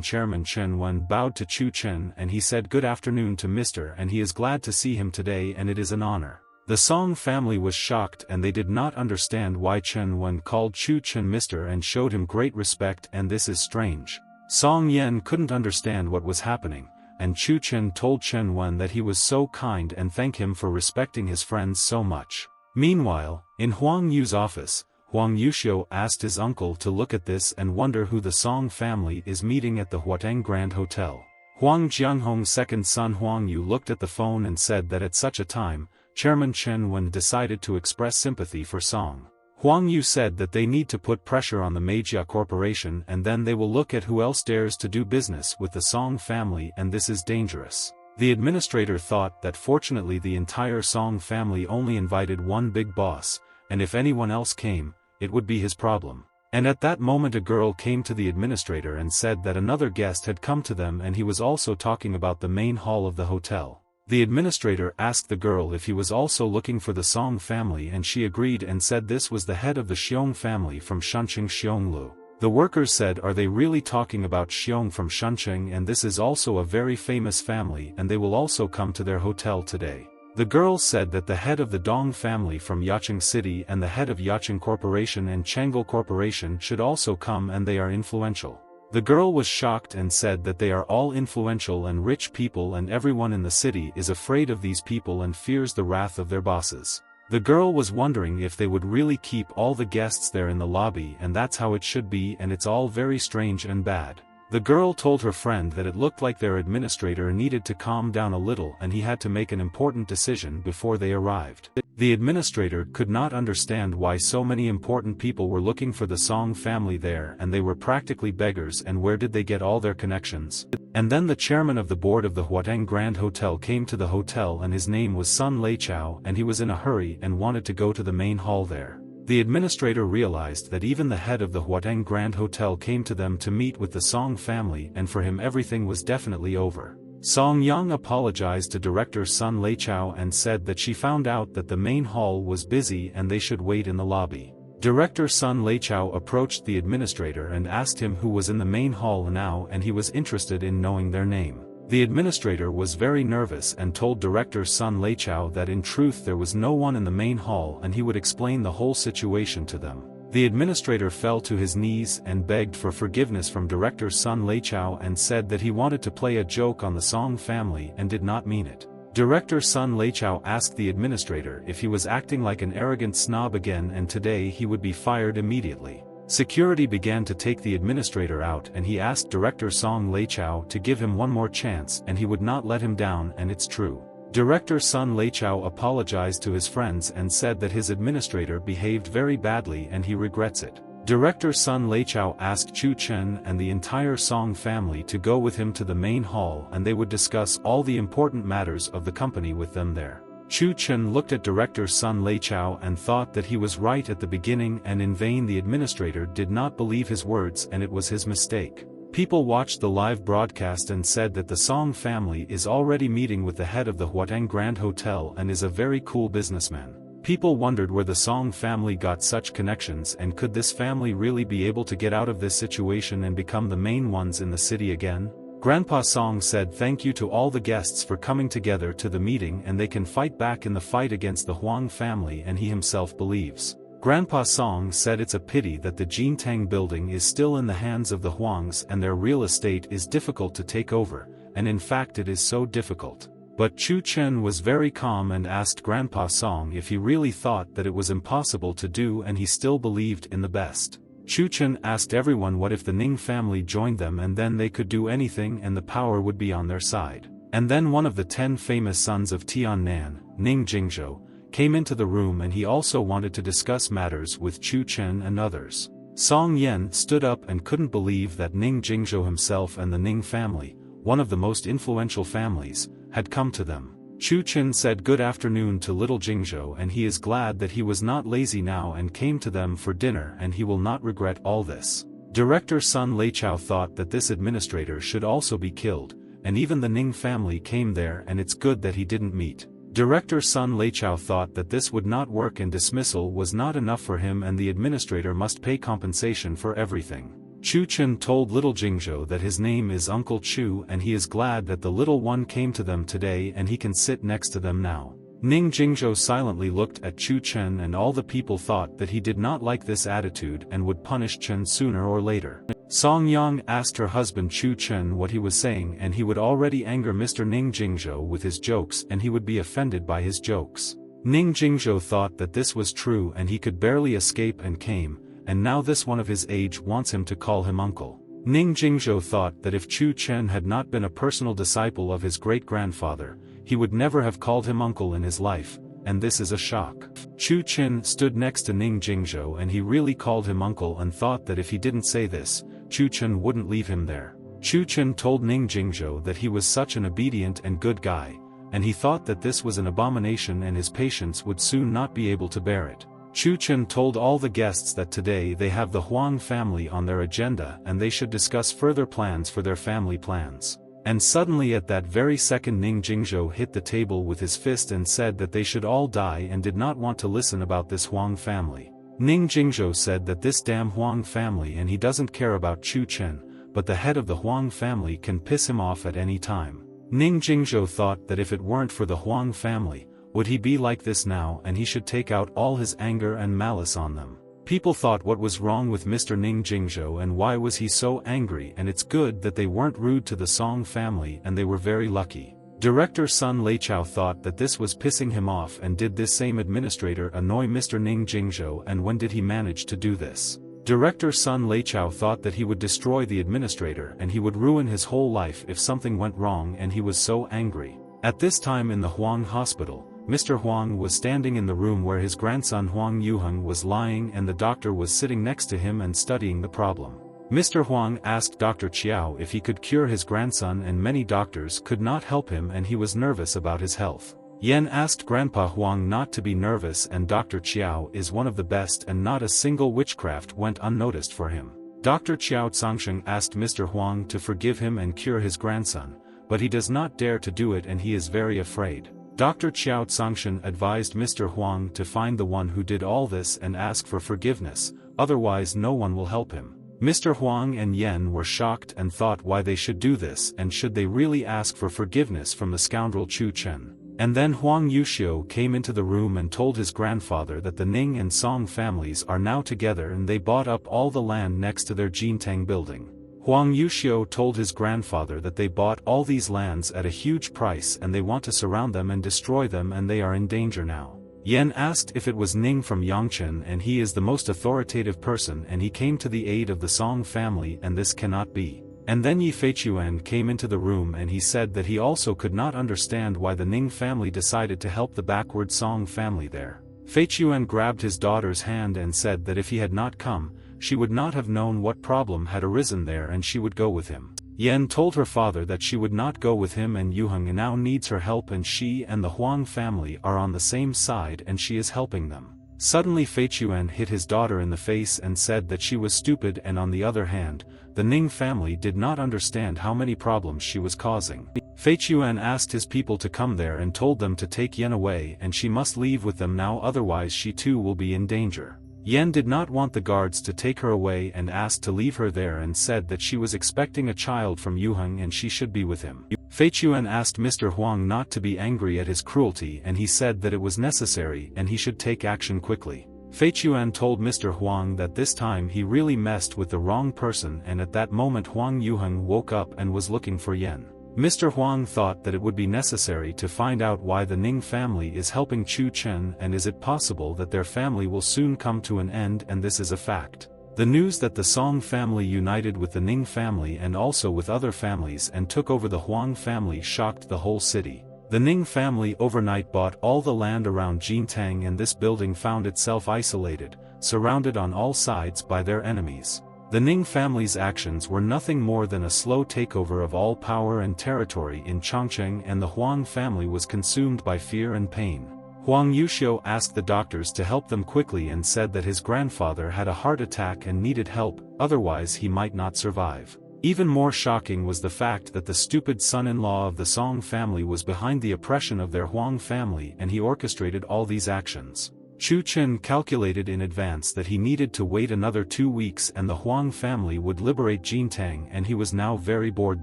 Chairman Chen Wen bowed to Chun Chen and he said good afternoon to Mr. and he is glad to see him today and it is an honor. The Song family was shocked and they did not understand why Chen Wen called Chun Chen Mr. and showed him great respect and this is strange. Song Yen couldn't understand what was happening, and Chun Chen told Chen Wen that he was so kind and thanked him for respecting his friends so much. Meanwhile, in Huang Yu's office, Huang Yuxiu asked his uncle to look at this and wonder who the Song family is meeting at the Huateng Grand Hotel. Huang Jianghong's second son Huang Yu looked at the phone and said that at such a time, Chairman Chen Wen decided to express sympathy for Song. Huang Yu said that they need to put pressure on the Manhwa Corporation and then they will look at who else dares to do business with the Song family and this is dangerous. The administrator thought that fortunately the entire Song family only invited one big boss, and if anyone else came, it would be his problem. And at that moment a girl came to the administrator and said that another guest had come to them and he was also talking about the main hall of the hotel. The administrator asked the girl if he was also looking for the Song family and she agreed and said this was the head of the Xiong family from Shunqing Xionglu. The workers said are they really talking about Xiong from Shunqing and this is also a very famous family and they will also come to their hotel today. The girl said that the head of the Dong family from Yacheng City and the head of Yacheng Corporation and Changel Corporation should also come and they are influential. The girl was shocked and said that they are all influential and rich people and everyone in the city is afraid of these people and fears the wrath of their bosses. The girl was wondering if they would really keep all the guests there in the lobby and that's how it should be and it's all very strange and bad. The girl told her friend that it looked like their administrator needed to calm down a little and he had to make an important decision before they arrived. The administrator could not understand why so many important people were looking for the Song family there and they were practically beggars and where did they get all their connections. And then the chairman of the board of the Huateng Grand Hotel came to the hotel and his name was Sun Leichao and he was in a hurry and wanted to go to the main hall there. The administrator realized that even the head of the Huateng Grand Hotel came to them to meet with the Song family and for him everything was definitely over. Song Yang apologized to director Sun Leichao and said that she found out that the main hall was busy and they should wait in the lobby. Director Sun Leichao approached the administrator and asked him who was in the main hall now and he was interested in knowing their name. The administrator was very nervous and told director Sun Leichao that in truth there was no one in the main hall and he would explain the whole situation to them. The administrator fell to his knees and begged for forgiveness from director Sun Leichao and said that he wanted to play a joke on the Song family and did not mean it. Director Sun Leichao asked the administrator if he was acting like an arrogant snob again and today he would be fired immediately. Security began to take the administrator out and he asked director Song Leichao to give him one more chance and he would not let him down, and it's true. Director Sun Leichao apologized to his friends and said that his administrator behaved very badly and he regrets it. Director Sun Leichao asked Chun Chen and the entire Song family to go with him to the main hall and they would discuss all the important matters of the company with them there. Chun Chen looked at director Sun Leichao and thought that he was right at the beginning, and in vain the administrator did not believe his words and it was his mistake. People watched the live broadcast and said that the Song family is already meeting with the head of the Huateng Grand Hotel and is a very cool businessman. People wondered where the Song family got such connections and could this family really be able to get out of this situation and become the main ones in the city again? Grandpa Song said thank you to all the guests for coming together to the meeting and they can fight back in the fight against the Huang family, and he himself believes. Grandpa Song said it's a pity that the Jintang building is still in the hands of the Huangs and their real estate is difficult to take over, and in fact it is so difficult. But Chun Chen was very calm and asked Grandpa Song if he really thought that it was impossible to do and he still believed in the best. Chun Chen asked everyone what if the Ning family joined them and then they could do anything and the power would be on their side. And then one of the 10 famous sons of Tiannan, Ning Jingzhou, came into the room and he also wanted to discuss matters with Chun Chen and others. Song Yen stood up and couldn't believe that Ning Jingzhou himself and the Ning family, one of the most influential families, had come to them. Chun Chen said good afternoon to little Jingzhou and he is glad that he was not lazy now and came to them for dinner and he will not regret all this. Director Sun Leichao thought that this administrator should also be killed, and even the Ning family came there and it's good that he didn't meet. Director Sun Leichao thought that this would not work and dismissal was not enough for him and the administrator must pay compensation for everything. Chun Chen told little Jingzhou that his name is Uncle Chu and he is glad that the little one came to them today and he can sit next to them now. Ning Jingzhou silently looked at Chun Chen and all the people thought that he did not like this attitude and would punish Chen sooner or later. Song Yang asked her husband Chun Chen what he was saying and he would already anger Mr. Ning Jingzhou with his jokes and he would be offended by his jokes. Ning Jingzhou thought that this was true and he could barely escape and came, and now this one of his age wants him to call him uncle. Ning Jingzhou thought that if Chun Chen had not been a personal disciple of his great-grandfather, he would never have called him uncle in his life, and this is a shock. Chun Chen stood next to Ning Jingzhou and he really called him uncle and thought that if he didn't say this, Chun Chen wouldn't leave him there. Chun Chen told Ning Jingzhou that he was such an obedient and good guy, and he thought that this was an abomination and his patience would soon not be able to bear it. Chun Chen told all the guests that today they have the Huang family on their agenda and they should discuss further plans for their family plans. And suddenly at that very second Ning Jingzhou hit the table with his fist and said that they should all die and did not want to listen about this Huang family. Ning Jingzhou said that this damn Huang family and he doesn't care about Chun Chen, but the head of the Huang family can piss him off at any time. Ning Jingzhou thought that if it weren't for the Huang family, would he be like this now and he should take out all his anger and malice on them. People thought what was wrong with Mr. Ning Jingzhou and why was he so angry, and it's good that they weren't rude to the Song family and they were very lucky. Director Sun Leichao thought that this was pissing him off and did this same administrator annoy Mr. Ning Jingzhou, and when did he manage to do this? Director Sun Leichao thought that he would destroy the administrator and he would ruin his whole life if something went wrong, and he was so angry. At this time in the Huang hospital, Mr. Huang was standing in the room where his grandson Huang Yuheng was lying and the doctor was sitting next to him and studying the problem. Mr. Huang asked Dr. Chiao if he could cure his grandson and many doctors could not help him and he was nervous about his health. Yen asked Grandpa Huang not to be nervous and Dr. Chiao is one of the best and not a single witchcraft went unnoticed for him. Dr. Chiao Tsangsheng asked Mr. Huang to forgive him and cure his grandson, but he does not dare to do it and he is very afraid. Dr. Chiao Tsangshen advised Mr. Huang to find the one who did all this and ask for forgiveness, otherwise no one will help him. Mr. Huang and Yen were shocked and thought why they should do this and should they really ask for forgiveness from the scoundrel Chun Chen. And then Huang Yuxiu came into the room and told his grandfather that the Ning and Song families are now together and they bought up all the land next to their Jintang building. Huang Yuxiu told his grandfather that they bought all these lands at a huge price and they want to surround them and destroy them and they are in danger now. Yen asked if it was Ning from Yangchen and he is the most authoritative person and he came to the aid of the Song family and this cannot be. And then Yi Feichuan came into the room and he said that he also could not understand why the Ning family decided to help the backward Song family there. Feichuan grabbed his daughter's hand and said that if he had not come, she would not have known what problem had arisen there and she would go with him. Yen told her father that she would not go with him and Yuheng now needs her help and she and the Huang family are on the same side and she is helping them. Suddenly Feichuan hit his daughter in the face and said that she was stupid and on the other hand, the Ning family did not understand how many problems she was causing. Feichuan asked his people to come there and told them to take Yen away and she must leave with them now otherwise she too will be in danger. Yen did not want the guards to take her away and asked to leave her there and said that she was expecting a child from Yuheng and she should be with him. Feichuan asked Mr. Huang not to be angry at his cruelty and he said that it was necessary and he should take action quickly. Feichuan told Mr. Huang that this time he really messed with the wrong person and at that moment Huang Yuheng woke up and was looking for Yen. Mr. Huang thought that it would be necessary to find out why the Ning family is helping Chun Chen and is it possible that their family will soon come to an end and this is a fact. The news that the Song family united with the Ning family and also with other families and took over the Huang family shocked the whole city. The Ning family overnight bought all the land around Jintang and this building found itself isolated, surrounded on all sides by their enemies. The Ning family's actions were nothing more than a slow takeover of all power and territory in Chongqing and the Huang family was consumed by fear and pain. Huang Yuxiu asked the doctors to help them quickly and said that his grandfather had a heart attack and needed help, otherwise he might not survive. Even more shocking was the fact that the stupid son-in-law of the Song family was behind the oppression of their Huang family and he orchestrated all these actions. Chun Chen calculated in advance that he needed to wait another 2 weeks and the Huang family would liberate Jintang and he was now very bored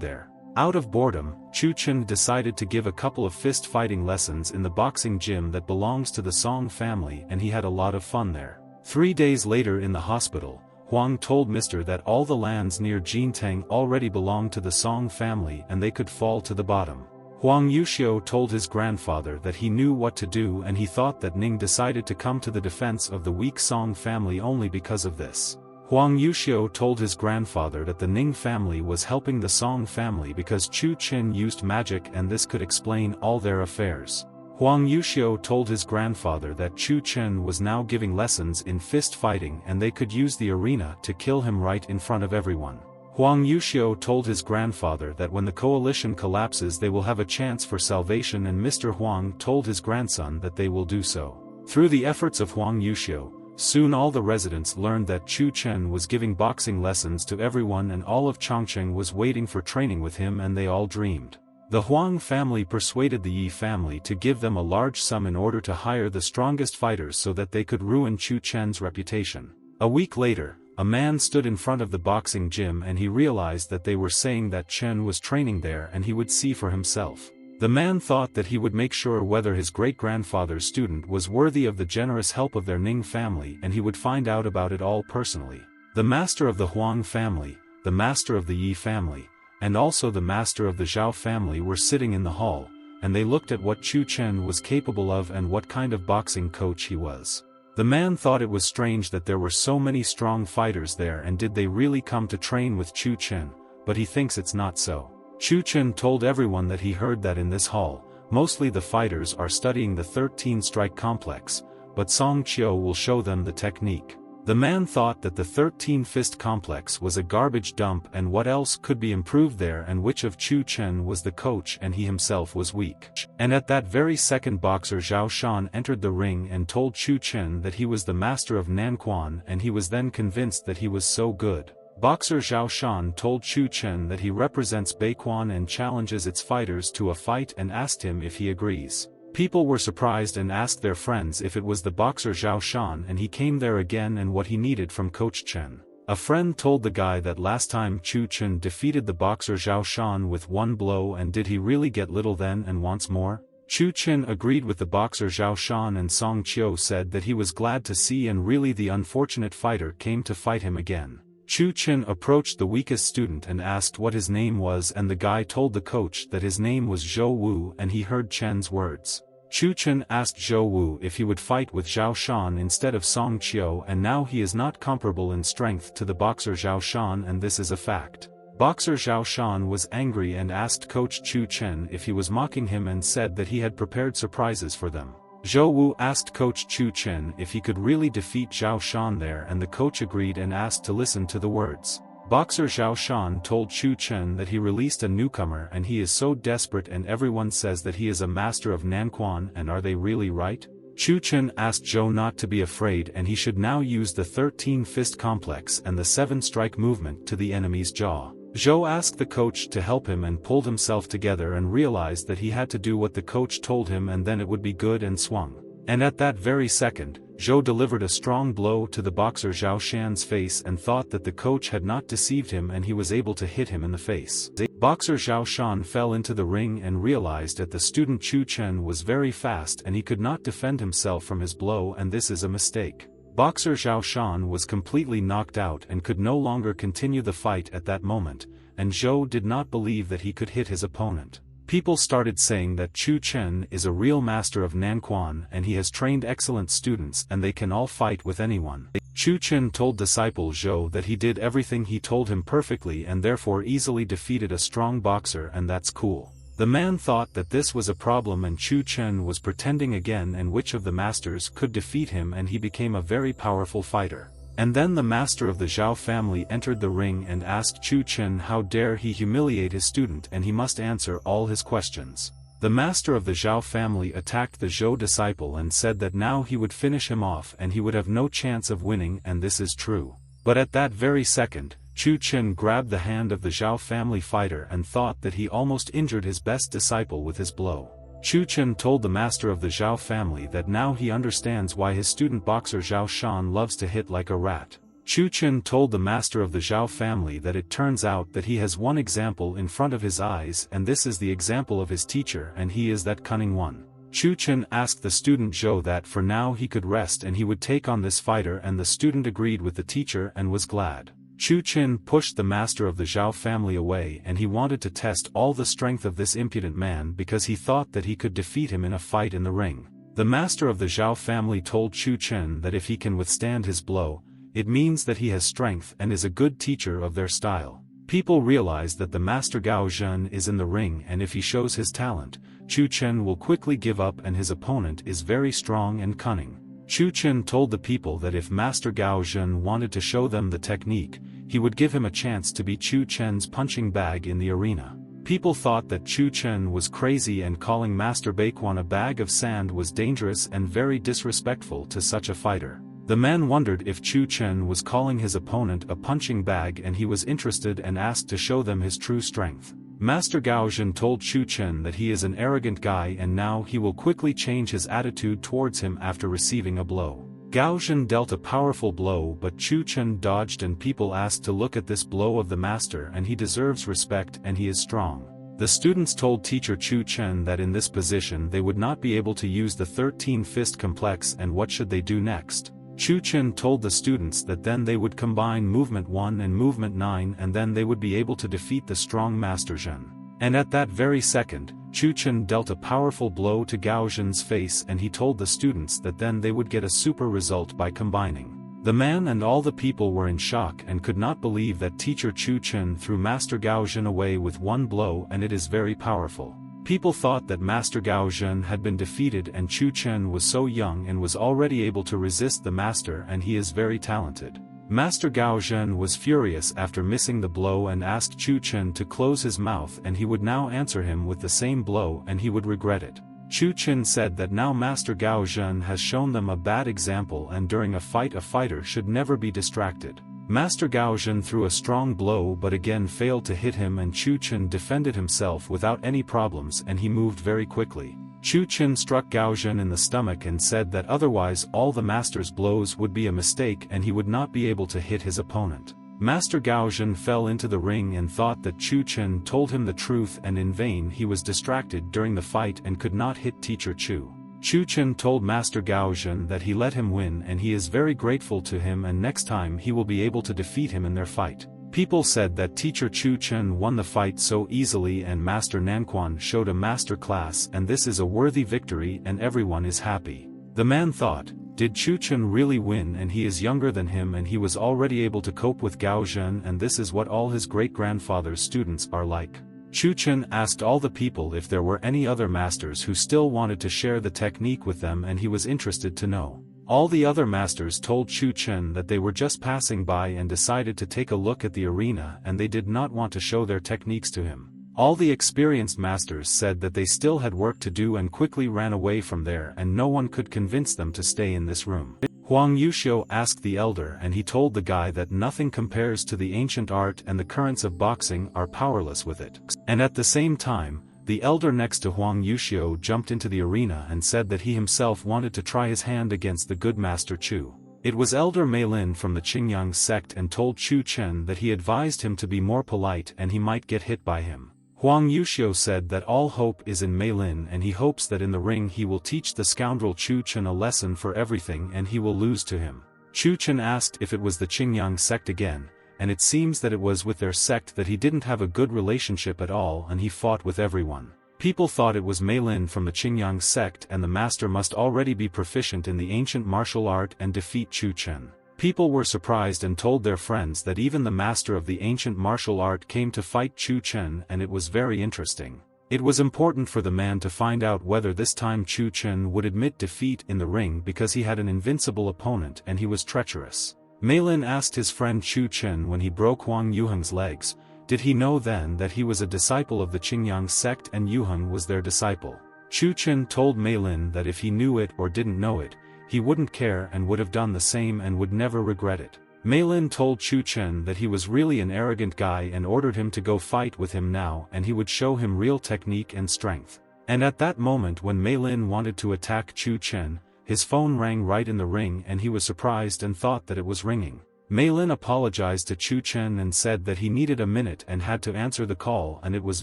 there. Out of boredom, Chun Chen decided to give a couple of fist fighting lessons in the boxing gym that belongs to the Song family and he had a lot of fun there. 3 days later in the hospital, Huang told Mr. that all the lands near Jintang already belonged to the Song family and they could fall to the bottom. Huang Yuxiu told his grandfather that he knew what to do and he thought that Ning decided to come to the defense of the weak Song family only because of this. Huang Yuxiu told his grandfather that the Ning family was helping the Song family because Chun Chen used magic and this could explain all their affairs. Huang Yuxiu told his grandfather that Chun Chen was now giving lessons in fist fighting and they could use the arena to kill him right in front of everyone. Huang Yuxiu told his grandfather that when the coalition collapses they will have a chance for salvation and Mr. Huang told his grandson that they will do so. Through the efforts of Huang Yuxiu, soon all the residents learned that Chun Chen was giving boxing lessons to everyone and all of Chongqing was waiting for training with him and they all dreamed. The Huang family persuaded the Yi family to give them a large sum in order to hire the strongest fighters so that they could ruin Chun Chen's reputation. A week later, a man stood in front of the boxing gym and he realized that they were saying that Chen was training there and he would see for himself. The man thought that he would make sure whether his great-grandfather's student was worthy of the generous help of their Ning family and he would find out about it all personally. The master of the Huang family, the master of the Yi family, and also the master of the Zhao family were sitting in the hall, and they looked at what Chun Chen was capable of and what kind of boxing coach he was. The man thought it was strange that there were so many strong fighters there and did they really come to train with Chun Chen, but he thinks it's not so. Chun Chen told everyone that he heard that in this hall, mostly the fighters are studying the 13 strike complex, but Song Qiu will show them the technique. The man thought that the 13 fist complex was a garbage dump and what else could be improved there and which of Chun Chen was the coach and he himself was weak. And at that very second boxer Zhao Shan entered the ring and told Chun Chen that he was the master of Nanquan and he was then convinced that he was so good. Boxer Zhao Shan told Chun Chen that he represents Beiquan and challenges its fighters to a fight and asked him if he agrees. People were surprised and asked their friends if it was the boxer Zhao Shan and he came there again and what he needed from Coach Chen. A friend told the guy that last time Chun Chen defeated the boxer Zhao Shan with one blow, and did he really get little then and wants more? Chun Chen agreed with the boxer Zhao Shan, and Song Qiu said that he was glad to see and really the unfortunate fighter came to fight him again. Chun Chen approached the weakest student and asked what his name was, and the guy told the coach that his name was Zhou Wu, and he heard Chen's words. Chun Chen asked Zhou Wu if he would fight with Zhao Shan instead of Song Qiu, and now he is not comparable in strength to the boxer Zhao Shan, and this is a fact. Boxer Zhao Shan was angry and asked coach Chun Chen if he was mocking him, and said that he had prepared surprises for them. Zhou Wu asked coach Chun Chen if he could really defeat Zhao Shan there, and the coach agreed and asked to listen to the words. Boxer Zhao Shan told Chun Chen that he released a newcomer and he is so desperate, and everyone says that he is a master of Nanquan, and are they really right? Chun Chen asked Zhou not to be afraid, and he should now use the 13 fist complex and the 7 strike movement to the enemy's jaw. Zhou asked the coach to help him and pulled himself together and realized that he had to do what the coach told him, and then it would be good, and swung. And at that very second, Zhou delivered a strong blow to the boxer Zhao Shan's face and thought that the coach had not deceived him, and he was able to hit him in the face. Boxer Zhao Shan fell into the ring and realized that the student Chun Chen was very fast and he could not defend himself from his blow, and this is a mistake. Boxer Zhao Shan was completely knocked out and could no longer continue the fight at that moment, and Zhou did not believe that he could hit his opponent. People started saying that Chun Chen is a real master of Nanquan, and he has trained excellent students and they can all fight with anyone. Chun Chen told disciple Zhou that he did everything he told him perfectly and therefore easily defeated a strong boxer, and that's cool. The man thought that this was a problem and Chun Chen was pretending again, and which of the masters could defeat him, and he became a very powerful fighter. And then the master of the Zhao family entered the ring and asked Chun Chen how dare he humiliate his student, and he must answer all his questions. The master of the Zhao family attacked the Zhou disciple and said that now he would finish him off and he would have no chance of winning, and this is true. But at that very second, Chun Chen grabbed the hand of the Zhao family fighter and thought that he almost injured his best disciple with his blow. Chun Chen told the master of the Zhao family that now he understands why his student boxer Zhao Shan loves to hit like a rat. Chun Chen told the master of the Zhao family that it turns out that he has one example in front of his eyes, and this is the example of his teacher, and he is that cunning one. Chun Chen asked the student Zhou that for now he could rest and he would take on this fighter, and the student agreed with the teacher and was glad. Chun Chen pushed the master of the Zhao family away, and he wanted to test all the strength of this impudent man because he thought that he could defeat him in a fight in the ring. The master of the Zhao family told Chun Chen that if he can withstand his blow, it means that he has strength and is a good teacher of their style. People realize that the master Gao Zhen is in the ring, and if he shows his talent, Chun Chen will quickly give up, and his opponent is very strong and cunning. Chun Chen told the people that if Master Gao Zhen wanted to show them the technique, he would give him a chance to be Chun Chen's punching bag in the arena. People thought that Chun Chen was crazy, and calling Master Baiquan a bag of sand was dangerous and very disrespectful to such a fighter. The man wondered if Chun Chen was calling his opponent a punching bag, and he was interested and asked to show them his true strength. Master Gao Zhen told Chun Chen that he is an arrogant guy and now he will quickly change his attitude towards him after receiving a blow. Gao Zhen dealt a powerful blow, but Chun Chen dodged, and people asked to look at this blow of the master, and he deserves respect and he is strong. The students told teacher Chun Chen that in this position they would not be able to use the 13 fist complex, and what should they do next? Chun Chen told the students that then they would combine movement 1 and movement 9, and then they would be able to defeat the strong Master Zhen. And at that very second, Chun Chen dealt a powerful blow to Gao Zhen's face, and he told the students that then they would get a super result by combining. The man and all the people were in shock and could not believe that teacher Chun Chen threw Master Gao Zhen away with one blow, and it is very powerful. People thought that Master Gao Zhen had been defeated, and Chun Chen was so young and was already able to resist the master, and he is very talented. Master Gao Zhen was furious after missing the blow and asked Chun Chen to close his mouth, and he would now answer him with the same blow and he would regret it. Chun Chen said that now Master Gao Zhen has shown them a bad example, and during a fighter should never be distracted. Master Gao Zhen threw a strong blow but again failed to hit him, and Chun Chen defended himself without any problems and he moved very quickly. Chun Chen struck Gao Zhen in the stomach and said that otherwise all the master's blows would be a mistake and he would not be able to hit his opponent. Master Gao Zhen fell into the ring and thought that Chun Chen told him the truth, and in vain he was distracted during the fight and could not hit teacher Chu. Chun Chen told Master Gao Zhen that he let him win and he is very grateful to him, and next time he will be able to defeat him in their fight. People said that teacher Chun Chen won the fight so easily and Master Nanquan showed a master class, and this is a worthy victory and everyone is happy. The man thought, did Chun Chen really win, and he is younger than him and he was already able to cope with Gao Zhen, and this is what all his great-grandfather's students are like. Chun Chen asked all the people if there were any other masters who still wanted to share the technique with them, and he was interested to know. All the other masters told Chun Chen that they were just passing by and decided to take a look at the arena, and they did not want to show their techniques to him. All the experienced masters said that they still had work to do and quickly ran away from there, and no one could convince them to stay in this room. Huang Yuxiu asked the elder, and he told the guy that nothing compares to the ancient art and the currents of boxing are powerless with it. And at the same time, the elder next to Huang Yuxiu jumped into the arena and said that he himself wanted to try his hand against the good Master Chu. It was Elder Mei Lin from the Qingyang sect and told Chun Chen that he advised him to be more polite and he might get hit by him. Huang Yuxiu said that all hope is in Mei Lin and he hopes that in the ring he will teach the scoundrel Chun Chen a lesson for everything and he will lose to him. Chun Chen asked if it was the Qingyang sect again, and it seems that it was with their sect that he didn't have a good relationship at all and he fought with everyone. People thought it was Mei Lin from the Qingyang sect and the master must already be proficient in the ancient martial art and defeat Chun Chen. People were surprised and told their friends that even the master of the ancient martial art came to fight Chun Chen, and it was very interesting. It was important for the man to find out whether this time Chun Chen would admit defeat in the ring because he had an invincible opponent and he was treacherous. Mei Lin asked his friend Chun Chen when he broke Huang Yuheng's legs, did he know then that he was a disciple of the Qingyang sect and Yuheng was their disciple? Chun Chen told Mei Lin that if he knew it or didn't know it, he wouldn't care and would have done the same and would never regret it. Mei Lin told Chun Chen that he was really an arrogant guy and ordered him to go fight with him now and he would show him real technique and strength. And at that moment when Mei Lin wanted to attack Chun Chen, his phone rang right in the ring and he was surprised and thought that it was ringing. Mei Lin apologized to Chun Chen and said that he needed a minute and had to answer the call and it was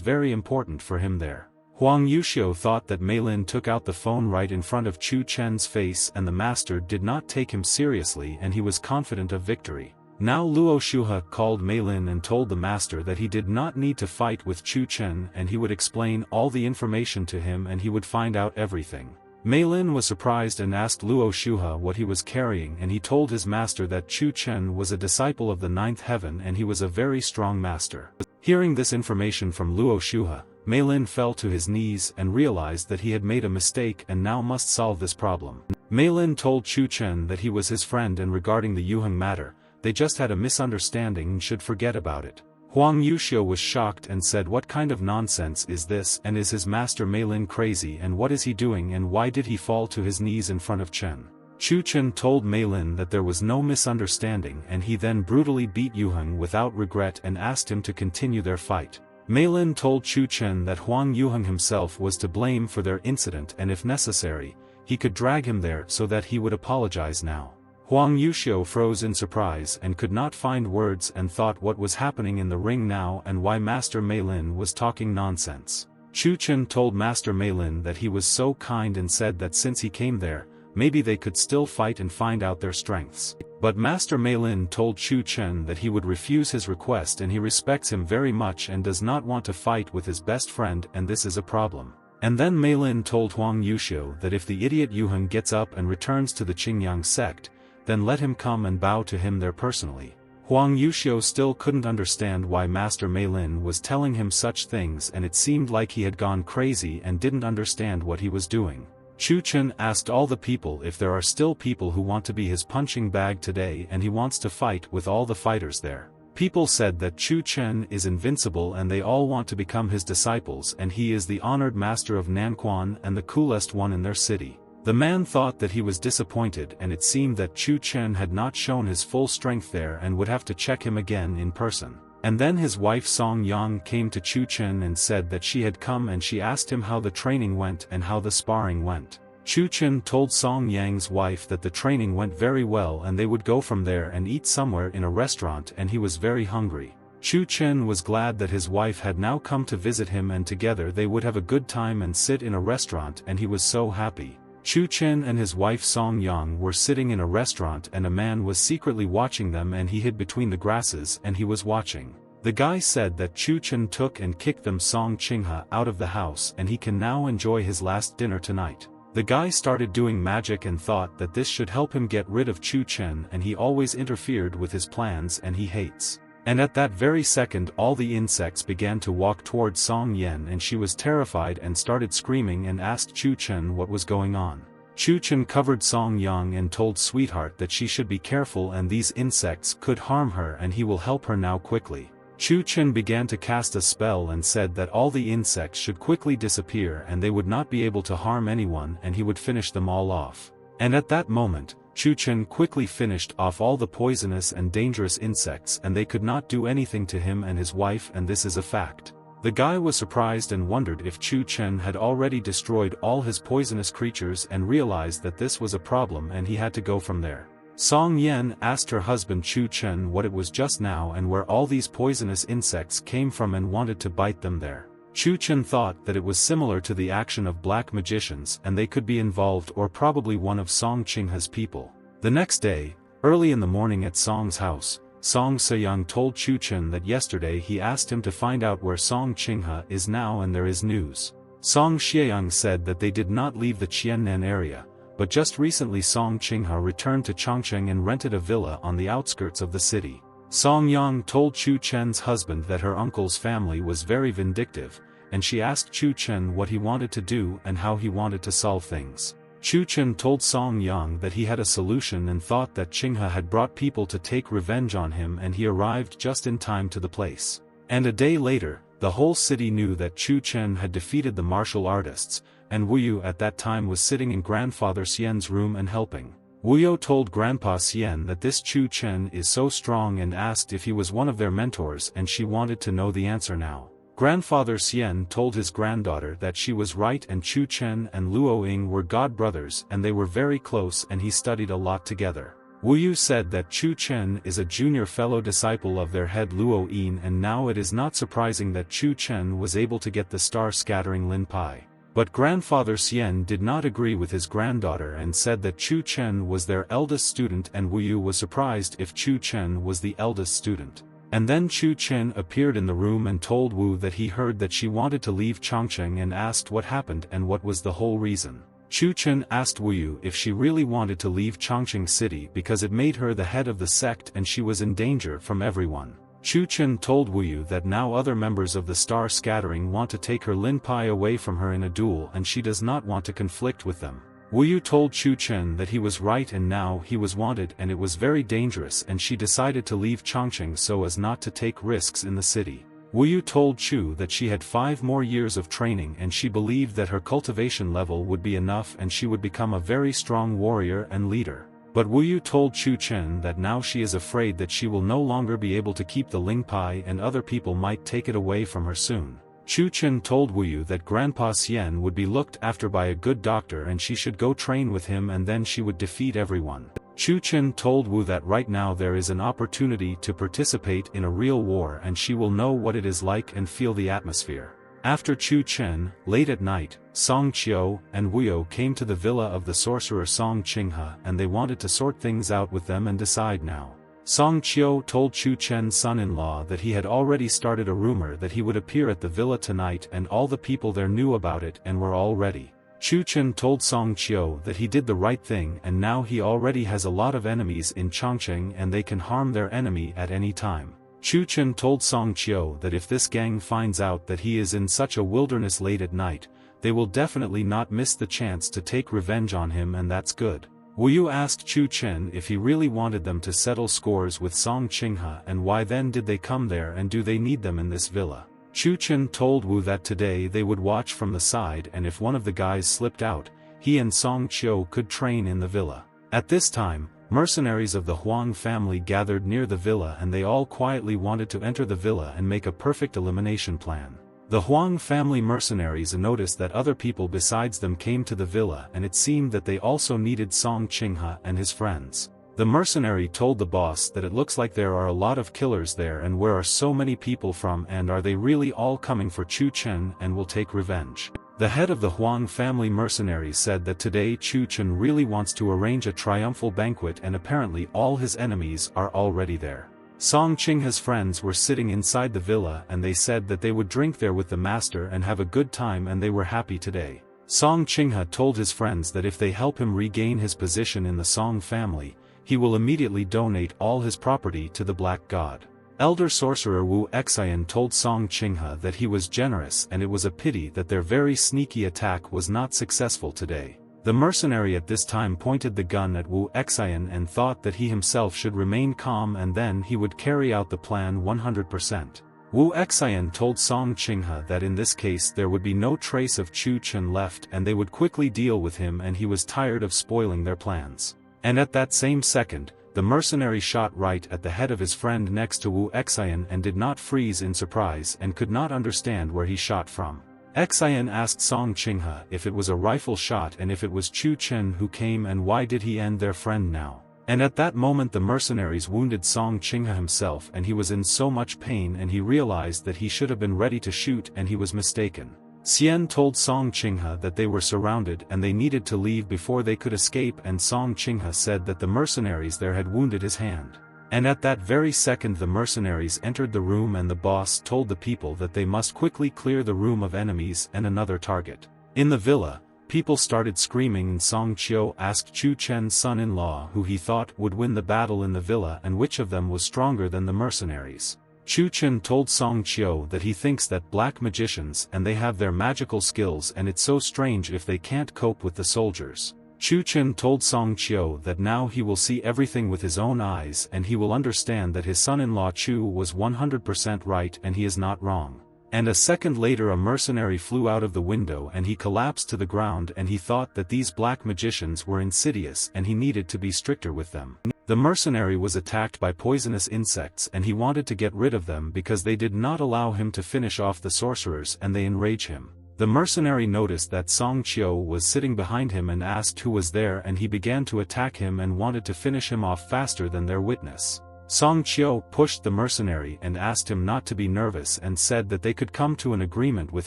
very important for him there. Huang Yuxiu thought that Mei Lin took out the phone right in front of Chun Chen's face and the master did not take him seriously and he was confident of victory. Now Luo Shuhe called Mei Lin and told the master that he did not need to fight with Chun Chen and he would explain all the information to him and he would find out everything. Mei Lin was surprised and asked Luo Shuhe what he was carrying and he told his master that Chun Chen was a disciple of the ninth heaven and he was a very strong master. Hearing this information from Luo Shuhe, Mei Lin fell to his knees and realized that he had made a mistake and now must solve this problem. Mei Lin told Chun Chen that he was his friend and regarding the Yuheng matter, they just had a misunderstanding and should forget about it. Huang Yuxiu was shocked and said, what kind of nonsense is this, and is his master Mei Lin crazy, and what is he doing and why did he fall to his knees in front of Chen? Chun Chen told Mei Lin that there was no misunderstanding and he then brutally beat Yuheng without regret and asked him to continue their fight. Mei Lin told Chun Chen that Huang Yuheng himself was to blame for their incident and if necessary, he could drag him there so that he would apologize now. Huang Yuxiu froze in surprise and could not find words and thought what was happening in the ring now and why Master Mei Lin was talking nonsense. Chun Chen told Master Mei Lin that he was so kind and said that since he came there, maybe they could still fight and find out their strengths. But Master Mei Lin told Chun Chen that he would refuse his request and he respects him very much and does not want to fight with his best friend and this is a problem. And then Mei Lin told Huang Yuxiu that if the idiot Yuheng gets up and returns to the Qingyang sect, then let him come and bow to him there personally. Huang Yuxiu still couldn't understand why Master Mei Lin was telling him such things and it seemed like he had gone crazy and didn't understand what he was doing. Chun Chen asked all the people if there are still people who want to be his punching bag today and he wants to fight with all the fighters there. People said that Chun Chen is invincible and they all want to become his disciples and he is the honored master of Nanquan and the coolest one in their city. The man thought that he was disappointed and it seemed that Chun Chen had not shown his full strength there and would have to check him again in person. And then his wife Song Yang came to Chun Chen and said that she had come, and she asked him how the training went and how the sparring went. Chun Chen told Song Yang's wife that the training went very well and they would go from there and eat somewhere in a restaurant, and he was very hungry. Chun Chen was glad that his wife had now come to visit him, and together they would have a good time and sit in a restaurant, and he was so happy. Chun Chen and his wife Song Yang were sitting in a restaurant, and a man was secretly watching them, and he hid between the grasses and he was watching. The guy said that Chun Chen took and kicked them Song Chingha out of the house, and he can now enjoy his last dinner tonight. The guy started doing magic and thought that this should help him get rid of Chun Chen, and he always interfered with his plans and he hates. And at that very second all the insects began to walk towards Song Yen, and she was terrified and started screaming and asked Chun Chen what was going on. Chun Chen covered Song Yang and told Sweetheart that she should be careful and these insects could harm her and he will help her now quickly. Chun Chen began to cast a spell and said that all the insects should quickly disappear and they would not be able to harm anyone, and he would finish them all off. And at that moment, Chun Chen quickly finished off all the poisonous and dangerous insects, and they could not do anything to him and his wife, and this is a fact. The guy was surprised and wondered if Chun Chen had already destroyed all his poisonous creatures, and realized that this was a problem and he had to go from there. Song Yen asked her husband Chun Chen what it was just now and where all these poisonous insects came from, and wanted to bite them there. Chun Chen thought that it was similar to the action of black magicians, and they could be involved or probably one of Song Chingha's people. The next day, early in the morning at Song's house, Song Seyang told Chun Chen that yesterday he asked him to find out where Song Chingha is now, and there is news. Song Xieyang said that they did not leave the Qiannan area, but just recently Song Chingha returned to Chongqing and rented a villa on the outskirts of the city. Song Yang told Chun Chen's husband that her uncle's family was very vindictive, and she asked Chun Chen what he wanted to do and how he wanted to solve things. Chun Chen told Song Yang that he had a solution and thought that Chingha had brought people to take revenge on him, and he arrived just in time to the place. And a day later, the whole city knew that Chun Chen had defeated the martial artists, and Wu Yu at that time was sitting in Grandfather Xian's room and helping. Wu Yu told Grandpa Xian that this Chun Chen is so strong and asked if he was one of their mentors, and she wanted to know the answer now. Grandfather Xian told his granddaughter that she was right, and Chun Chen and Luo Ying were god brothers and they were very close and he studied a lot together. Wu Yu said that Chun Chen is a junior fellow disciple of their head Luo Yin, and now it is not surprising that Chun Chen was able to get the star-scattering Lin Pai. But Grandfather Xian did not agree with his granddaughter and said that Chun Chen was their eldest student, and Wu Yu was surprised if Chun Chen was the eldest student. And then Chun Chen appeared in the room and told Wu that he heard that she wanted to leave Chongqing and asked what happened and what was the whole reason. Chun Chen asked Wu Yu if she really wanted to leave Chongqing city because it made her the head of the sect and she was in danger from everyone. Chun Chen told Wu Yu that now other members of the Star Scattering want to take her Lin Pai away from her in a duel, and she does not want to conflict with them. Wu Yu told Chun Chen that he was right and now he was wanted and it was very dangerous, and she decided to leave Chongqing so as not to take risks in the city. Wu Yu told Chu that she had 5 more years of training and she believed that her cultivation level would be enough and she would become a very strong warrior and leader. But Wu Yu told Chun Chen that now she is afraid that she will no longer be able to keep the Ling Pai and other people might take it away from her soon. Chun Chen told Wu Yu that Grandpa Xian would be looked after by a good doctor and she should go train with him and then she would defeat everyone. Chun Chen told Wu that right now there is an opportunity to participate in a real war and she will know what it is like and feel the atmosphere. After Chun Chen, late at night, Song Qiu and Wu Yu came to the villa of the sorcerer Song Chingha and they wanted to sort things out with them and decide now. Song Qiu told Chun Chen's son-in-law that he had already started a rumor that he would appear at the villa tonight and all the people there knew about it and were all ready. Chun Chen told Song Qiu that he did the right thing and now he already has a lot of enemies in Chongqing and they can harm their enemy at any time. Chun Chen told Song Qiu that if this gang finds out that he is in such a wilderness late at night, they will definitely not miss the chance to take revenge on him, and that's good. Wu Yu asked Chun Chen if he really wanted them to settle scores with Song Chingha and why then did they come there and do they need them in this villa. Chun Chen told Wu that today they would watch from the side and if one of the guys slipped out, he and Song Qiu could train in the villa. At this time, mercenaries of the Huang family gathered near the villa and they all quietly wanted to enter the villa and make a perfect elimination plan. The Huang family mercenaries noticed that other people besides them came to the villa and it seemed that they also needed Song Qinghe and his friends. The mercenary told the boss that it looks like there are a lot of killers there and where are so many people from and are they really all coming for Chun Chen and will take revenge. The head of the Huang family mercenaries said that today Chun Chen really wants to arrange a triumphal banquet and apparently all his enemies are already there. Song Qinghe's friends were sitting inside the villa and they said that they would drink there with the master and have a good time and they were happy today. Song Qinghe told his friends that if they help him regain his position in the Song family, he will immediately donate all his property to the Black God. Elder sorcerer Wu Xian told Song Qinghe that he was generous and it was a pity that their very sneaky attack was not successful today. The mercenary at this time pointed the gun at Wu Xian and thought that he himself should remain calm and then he would carry out the plan 100%. Wu Xian told Song Qinghe that in this case there would be no trace of Chun Chen left and they would quickly deal with him and he was tired of spoiling their plans. And at that same second, the mercenary shot right at the head of his friend next to Wu Xian and did not freeze in surprise and could not understand where he shot from. Xian asked Song Qinghe if it was a rifle shot and if it was Chun Chen who came and why did he end their friend now. And at that moment the mercenaries wounded Song Qinghe himself and he was in so much pain and he realized that he should have been ready to shoot and he was mistaken. Xian told Song Qinghe that they were surrounded and they needed to leave before they could escape and Song Qinghe said that the mercenaries there had wounded his hand. And at that very second the mercenaries entered the room and the boss told the people that they must quickly clear the room of enemies and another target. In the villa, people started screaming and Song Qiu asked Chun Chen's son-in-law who he thought would win the battle in the villa and which of them was stronger than the mercenaries. Chun Chen told Song Qiu that he thinks that black magicians and they have their magical skills and it's so strange if they can't cope with the soldiers. Chun Chen told Song Qiu that now he will see everything with his own eyes and he will understand that his son-in-law Chu was 100% right and he is not wrong. And a second later a mercenary flew out of the window and he collapsed to the ground and he thought that these black magicians were insidious and he needed to be stricter with them. The mercenary was attacked by poisonous insects and he wanted to get rid of them because they did not allow him to finish off the sorcerers and they enrage him. The mercenary noticed that Song Qiu was sitting behind him and asked who was there and he began to attack him and wanted to finish him off faster than their witness. Song Qiu pushed the mercenary and asked him not to be nervous and said that they could come to an agreement with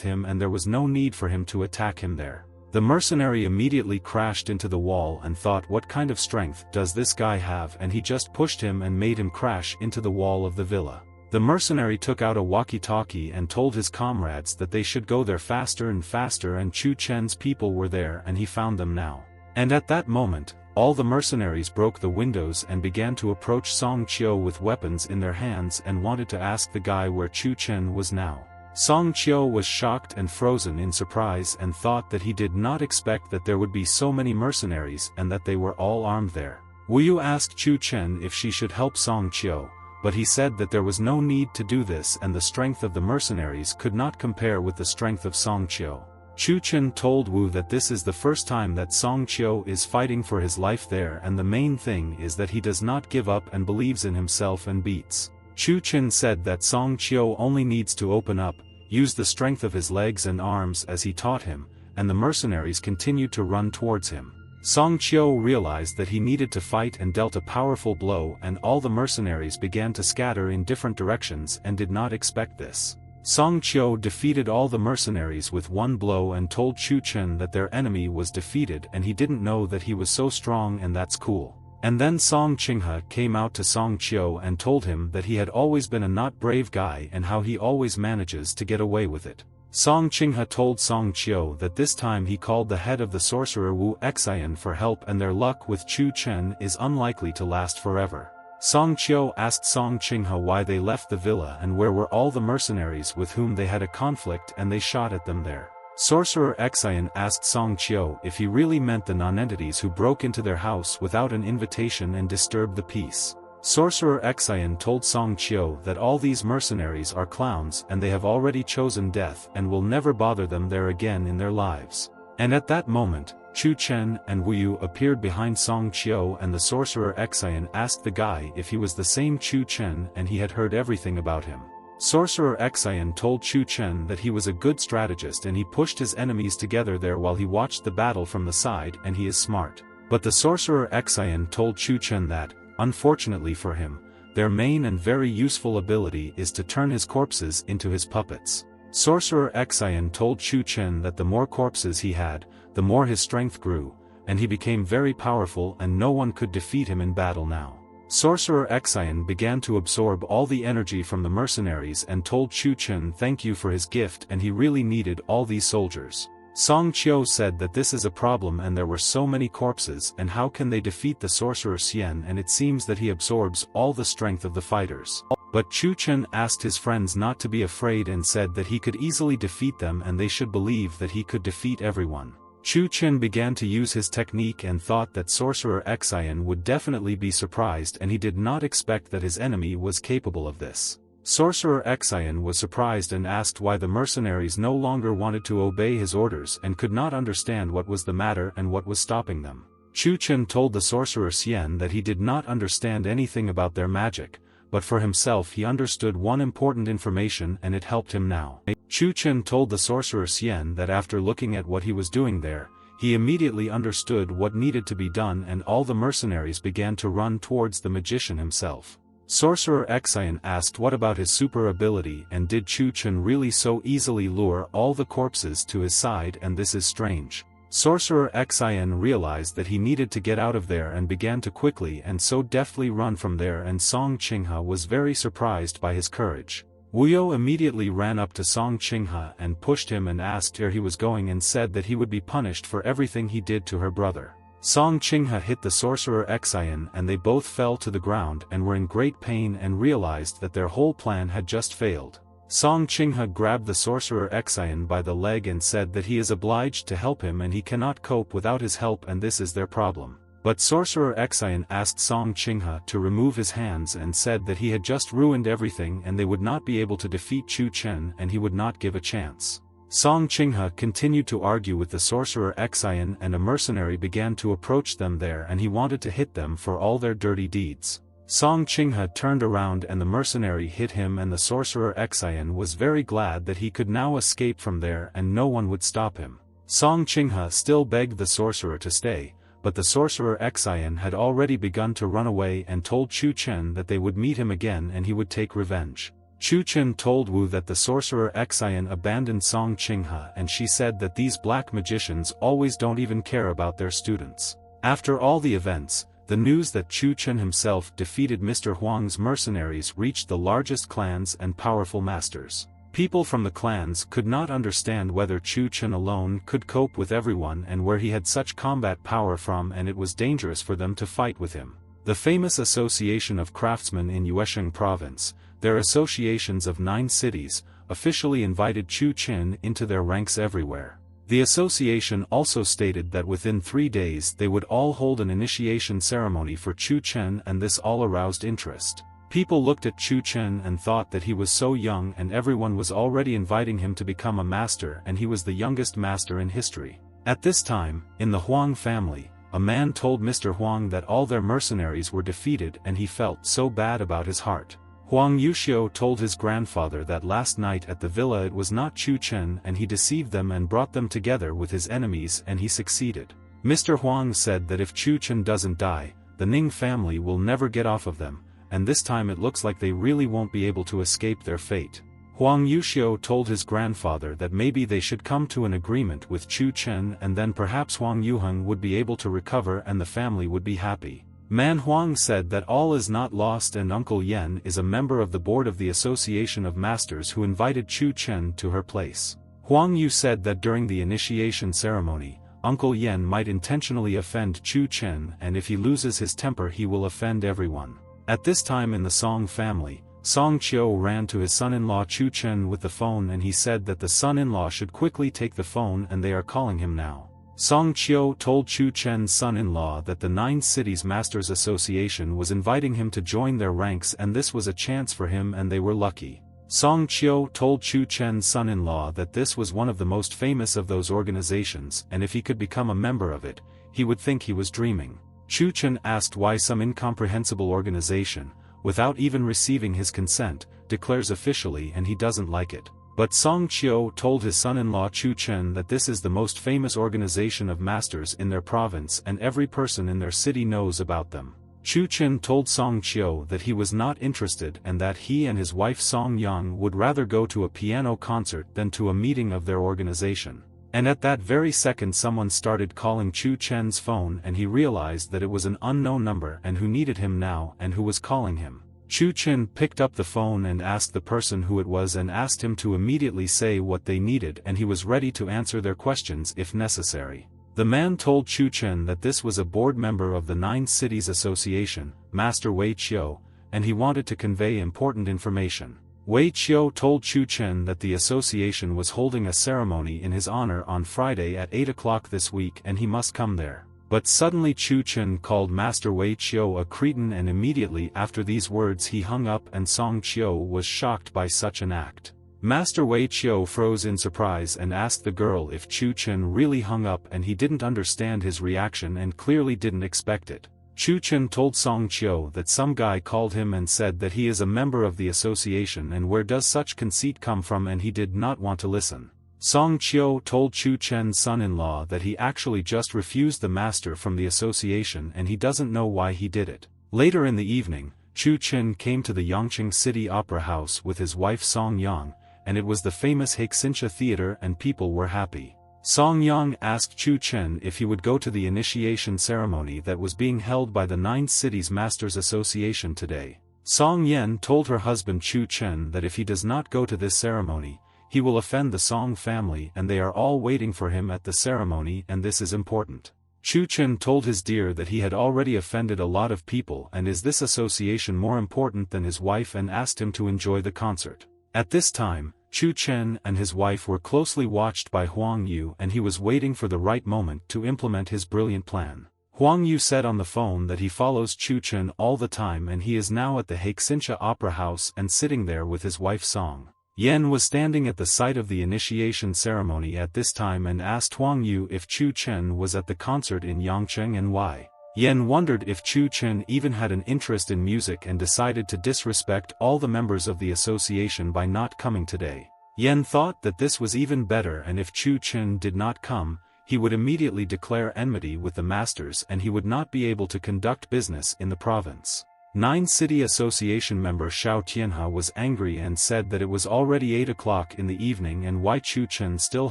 him and there was no need for him to attack him there. The mercenary immediately crashed into the wall and thought what kind of strength does this guy have and he just pushed him and made him crash into the wall of the villa. The mercenary took out a walkie-talkie and told his comrades that they should go there faster and faster and Chun Chen's people were there and he found them now. And at that moment, all the mercenaries broke the windows and began to approach Song Qiu with weapons in their hands and wanted to ask the guy where Chun Chen was now. Song Qiu was shocked and frozen in surprise and thought that he did not expect that there would be so many mercenaries and that they were all armed there. Wu Yu asked Chun Chen if she should help Song Qiu, but he said that there was no need to do this and the strength of the mercenaries could not compare with the strength of Song Qiu. Chun Chen told Wu that this is the first time that Song Qiu is fighting for his life there and the main thing is that he does not give up and believes in himself and beats. Chun Chen said that Song Qiu only needs to open up, use the strength of his legs and arms as he taught him, and the mercenaries continued to run towards him. Song Qiu realized that he needed to fight and dealt a powerful blow and all the mercenaries began to scatter in different directions and did not expect this. Song Qiu defeated all the mercenaries with one blow and told Chun Chen that their enemy was defeated and he didn't know that he was so strong and that's cool. And then Song Qinghe came out to Song Qiu and told him that he had always been a not brave guy and how he always manages to get away with it. Song Qinghe told Song Qiu that this time he called the head of the sorcerer Wu Xian for help and their luck with Chun Chen is unlikely to last forever. Song Qiu asked Song Qinghe why they left the villa and where were all the mercenaries with whom they had a conflict and they shot at them there. Sorcerer Xian asked Song Qiu if he really meant the non-entities who broke into their house without an invitation and disturbed the peace. Sorcerer Xian told Song Qiu that all these mercenaries are clowns and they have already chosen death and will never bother them there again in their lives. And at that moment, Chun Chen and Wu Yu appeared behind Song Qiu, and the sorcerer Xian asked the guy if he was the same Chun Chen and he had heard everything about him. Sorcerer Xian told Chun Chen that he was a good strategist and he pushed his enemies together there while he watched the battle from the side, and he is smart. But the sorcerer Xian told Chun Chen that, unfortunately for him, their main and very useful ability is to turn his corpses into his puppets. Sorcerer Xian told Chun Chen that the more corpses he had, the more his strength grew, and he became very powerful and no one could defeat him in battle now. Sorcerer Xian began to absorb all the energy from the mercenaries and told Chun Chen thank you for his gift, and he really needed all these soldiers. Song Qiu said that this is a problem and there were so many corpses, and how can they defeat the sorcerer Xian, and it seems that he absorbs all the strength of the fighters. But Chun Chen asked his friends not to be afraid and said that he could easily defeat them and they should believe that he could defeat everyone. Chun Chen began to use his technique and thought that sorcerer Xian would definitely be surprised, and he did not expect that his enemy was capable of this. Sorcerer Xian was surprised and asked why the mercenaries no longer wanted to obey his orders and could not understand what was the matter and what was stopping them. Chun Chen told the sorcerer Xian that he did not understand anything about their magic, but for himself he understood one important information and it helped him now. Chun Chen told the sorcerer Xian that after looking at what he was doing there, he immediately understood what needed to be done, and all the mercenaries began to run towards the magician himself. Sorcerer Xian asked what about his super ability, and did Chun Chen really so easily lure all the corpses to his side, and this is strange. Sorcerer Xian realized that he needed to get out of there and began to quickly and so deftly run from there, and Song Qinghe was very surprised by his courage. Wu Yu immediately ran up to Song Qinghe and pushed him and asked where he was going and said that he would be punished for everything he did to her brother. Song Qinghe hit the sorcerer Xian and they both fell to the ground and were in great pain and realized that their whole plan had just failed. Song Qinghe grabbed the sorcerer Xian by the leg and said that he is obliged to help him and he cannot cope without his help, and this is their problem. But sorcerer Xian asked Song Qinghe to remove his hands and said that he had just ruined everything and they would not be able to defeat Chun Chen and he would not give a chance. Song Qinghe continued to argue with the sorcerer Xian, and a mercenary began to approach them there and he wanted to hit them for all their dirty deeds. Song Qinghe turned around and the mercenary hit him, and the sorcerer Xian was very glad that he could now escape from there and no one would stop him. Song Qinghe still begged the sorcerer to stay, but the sorcerer Xian had already begun to run away and told Chun Chen that they would meet him again and he would take revenge. Chun Chen told Wu that the sorcerer Xian abandoned Song Qinghe, and she said that these black magicians always don't even care about their students. After all the events, the news that Chun Chen himself defeated Mr. Huang's mercenaries reached the largest clans and powerful masters. People from the clans could not understand whether Chun Chen alone could cope with everyone and where he had such combat power from, and it was dangerous for them to fight with him. The famous Association of Craftsmen in Yuesheng Province, their associations of 9 cities, officially invited Chun Chen into their ranks everywhere. The association also stated that within 3 days they would all hold an initiation ceremony for Chun Chen, and this all aroused interest. People looked at Chun Chen and thought that he was so young, and everyone was already inviting him to become a master, and he was the youngest master in history. At this time, in the Huang family, a man told Mr. Huang that all their mercenaries were defeated and he felt so bad about his heart. Huang Yuxiu told his grandfather that last night at the villa it was not Chun Chen and he deceived them and brought them together with his enemies, and he succeeded. Mr. Huang said that if Chun Chen doesn't die, the Ning family will never get off of them, and this time it looks like they really won't be able to escape their fate. Huang Yuxiu told his grandfather that maybe they should come to an agreement with Chun Chen, and then perhaps Huang Yuheng would be able to recover and the family would be happy. Man Huang said that all is not lost, and Uncle Yen is a member of the board of the Association of Masters who invited Chun Chen to her place. Huang Yu said that during the initiation ceremony, Uncle Yen might intentionally offend Chun Chen, and if he loses his temper he will offend everyone. At this time in the Song family, Song Qiu ran to his son-in-law Chun Chen with the phone, and he said that the son-in-law should quickly take the phone and they are calling him now. Song Qiu told Chun Chen's son-in-law that the 9 Cities Masters Association was inviting him to join their ranks, and this was a chance for him and they were lucky. Song Chio told Chun Chen's son-in-law that this was one of the most famous of those organizations and if he could become a member of it, he would think he was dreaming. Chun Chen asked why some incomprehensible organization, without even receiving his consent, declares officially and he doesn't like it. But Song Chio told his son-in-law Chun Chen that this is the most famous organization of masters in their province and every person in their city knows about them. Chun Chen told Song Chio that he was not interested and that he and his wife Song Yang would rather go to a piano concert than to a meeting of their organization. And at that very second someone started calling Chun Chen's phone and he realized that it was an unknown number and who needed him now and who was calling him. Chun Chen picked up the phone and asked the person who it was and asked him to immediately say what they needed and he was ready to answer their questions if necessary. The man told Chun Chen that this was a board member of the 9 Cities Association, Master Wei Chiu, and he wanted to convey important information. Wei Chiu told Chun Chen that the association was holding a ceremony in his honor on Friday at 8 o'clock this week and he must come there. But suddenly Chun Chen called Master Wei Chiu a cretin and immediately after these words he hung up and Song Chiu was shocked by such an act. Master Wei Chiu froze in surprise and asked the girl if Chun Chen really hung up and he didn't understand his reaction and clearly didn't expect it. Chun Chen told Song Chiu that some guy called him and said that he is a member of the association and where does such conceit come from and he did not want to listen. Song Chiu told Chun Chen's son-in-law that he actually just refused the master from the association and he doesn't know why he did it. Later in the evening, Chun Chen came to the Yongqing City Opera House with his wife Song Yang, and it was the famous Haixincha Theater and people were happy. Song Yang asked Chun Chen if he would go to the initiation ceremony that was being held by the 9 Cities Masters Association today. Song Yan told her husband Chun Chen that if he does not go to this ceremony, he will offend the Song family and they are all waiting for him at the ceremony and this is important. Chun Chen told his dear that he had already offended a lot of people and is this association more important than his wife and asked him to enjoy the concert. At this time, Chun Chen and his wife were closely watched by Huang Yu and he was waiting for the right moment to implement his brilliant plan. Huang Yu said on the phone that he follows Chun Chen all the time and he is now at the Haixincha Opera House and sitting there with his wife Song. Yan was standing at the site of the initiation ceremony at this time and asked Huang Yu if Chun Chen was at the concert in Yongqing and why. Yan wondered if Chun Chen even had an interest in music and decided to disrespect all the members of the association by not coming today. Yan thought that this was even better and if Chun Chen did not come, he would immediately declare enmity with the masters and he would not be able to conduct business in the province. 9 City Association member Xiao Tianhe was angry and said that it was already 8 o'clock in the evening and why Chun Chen still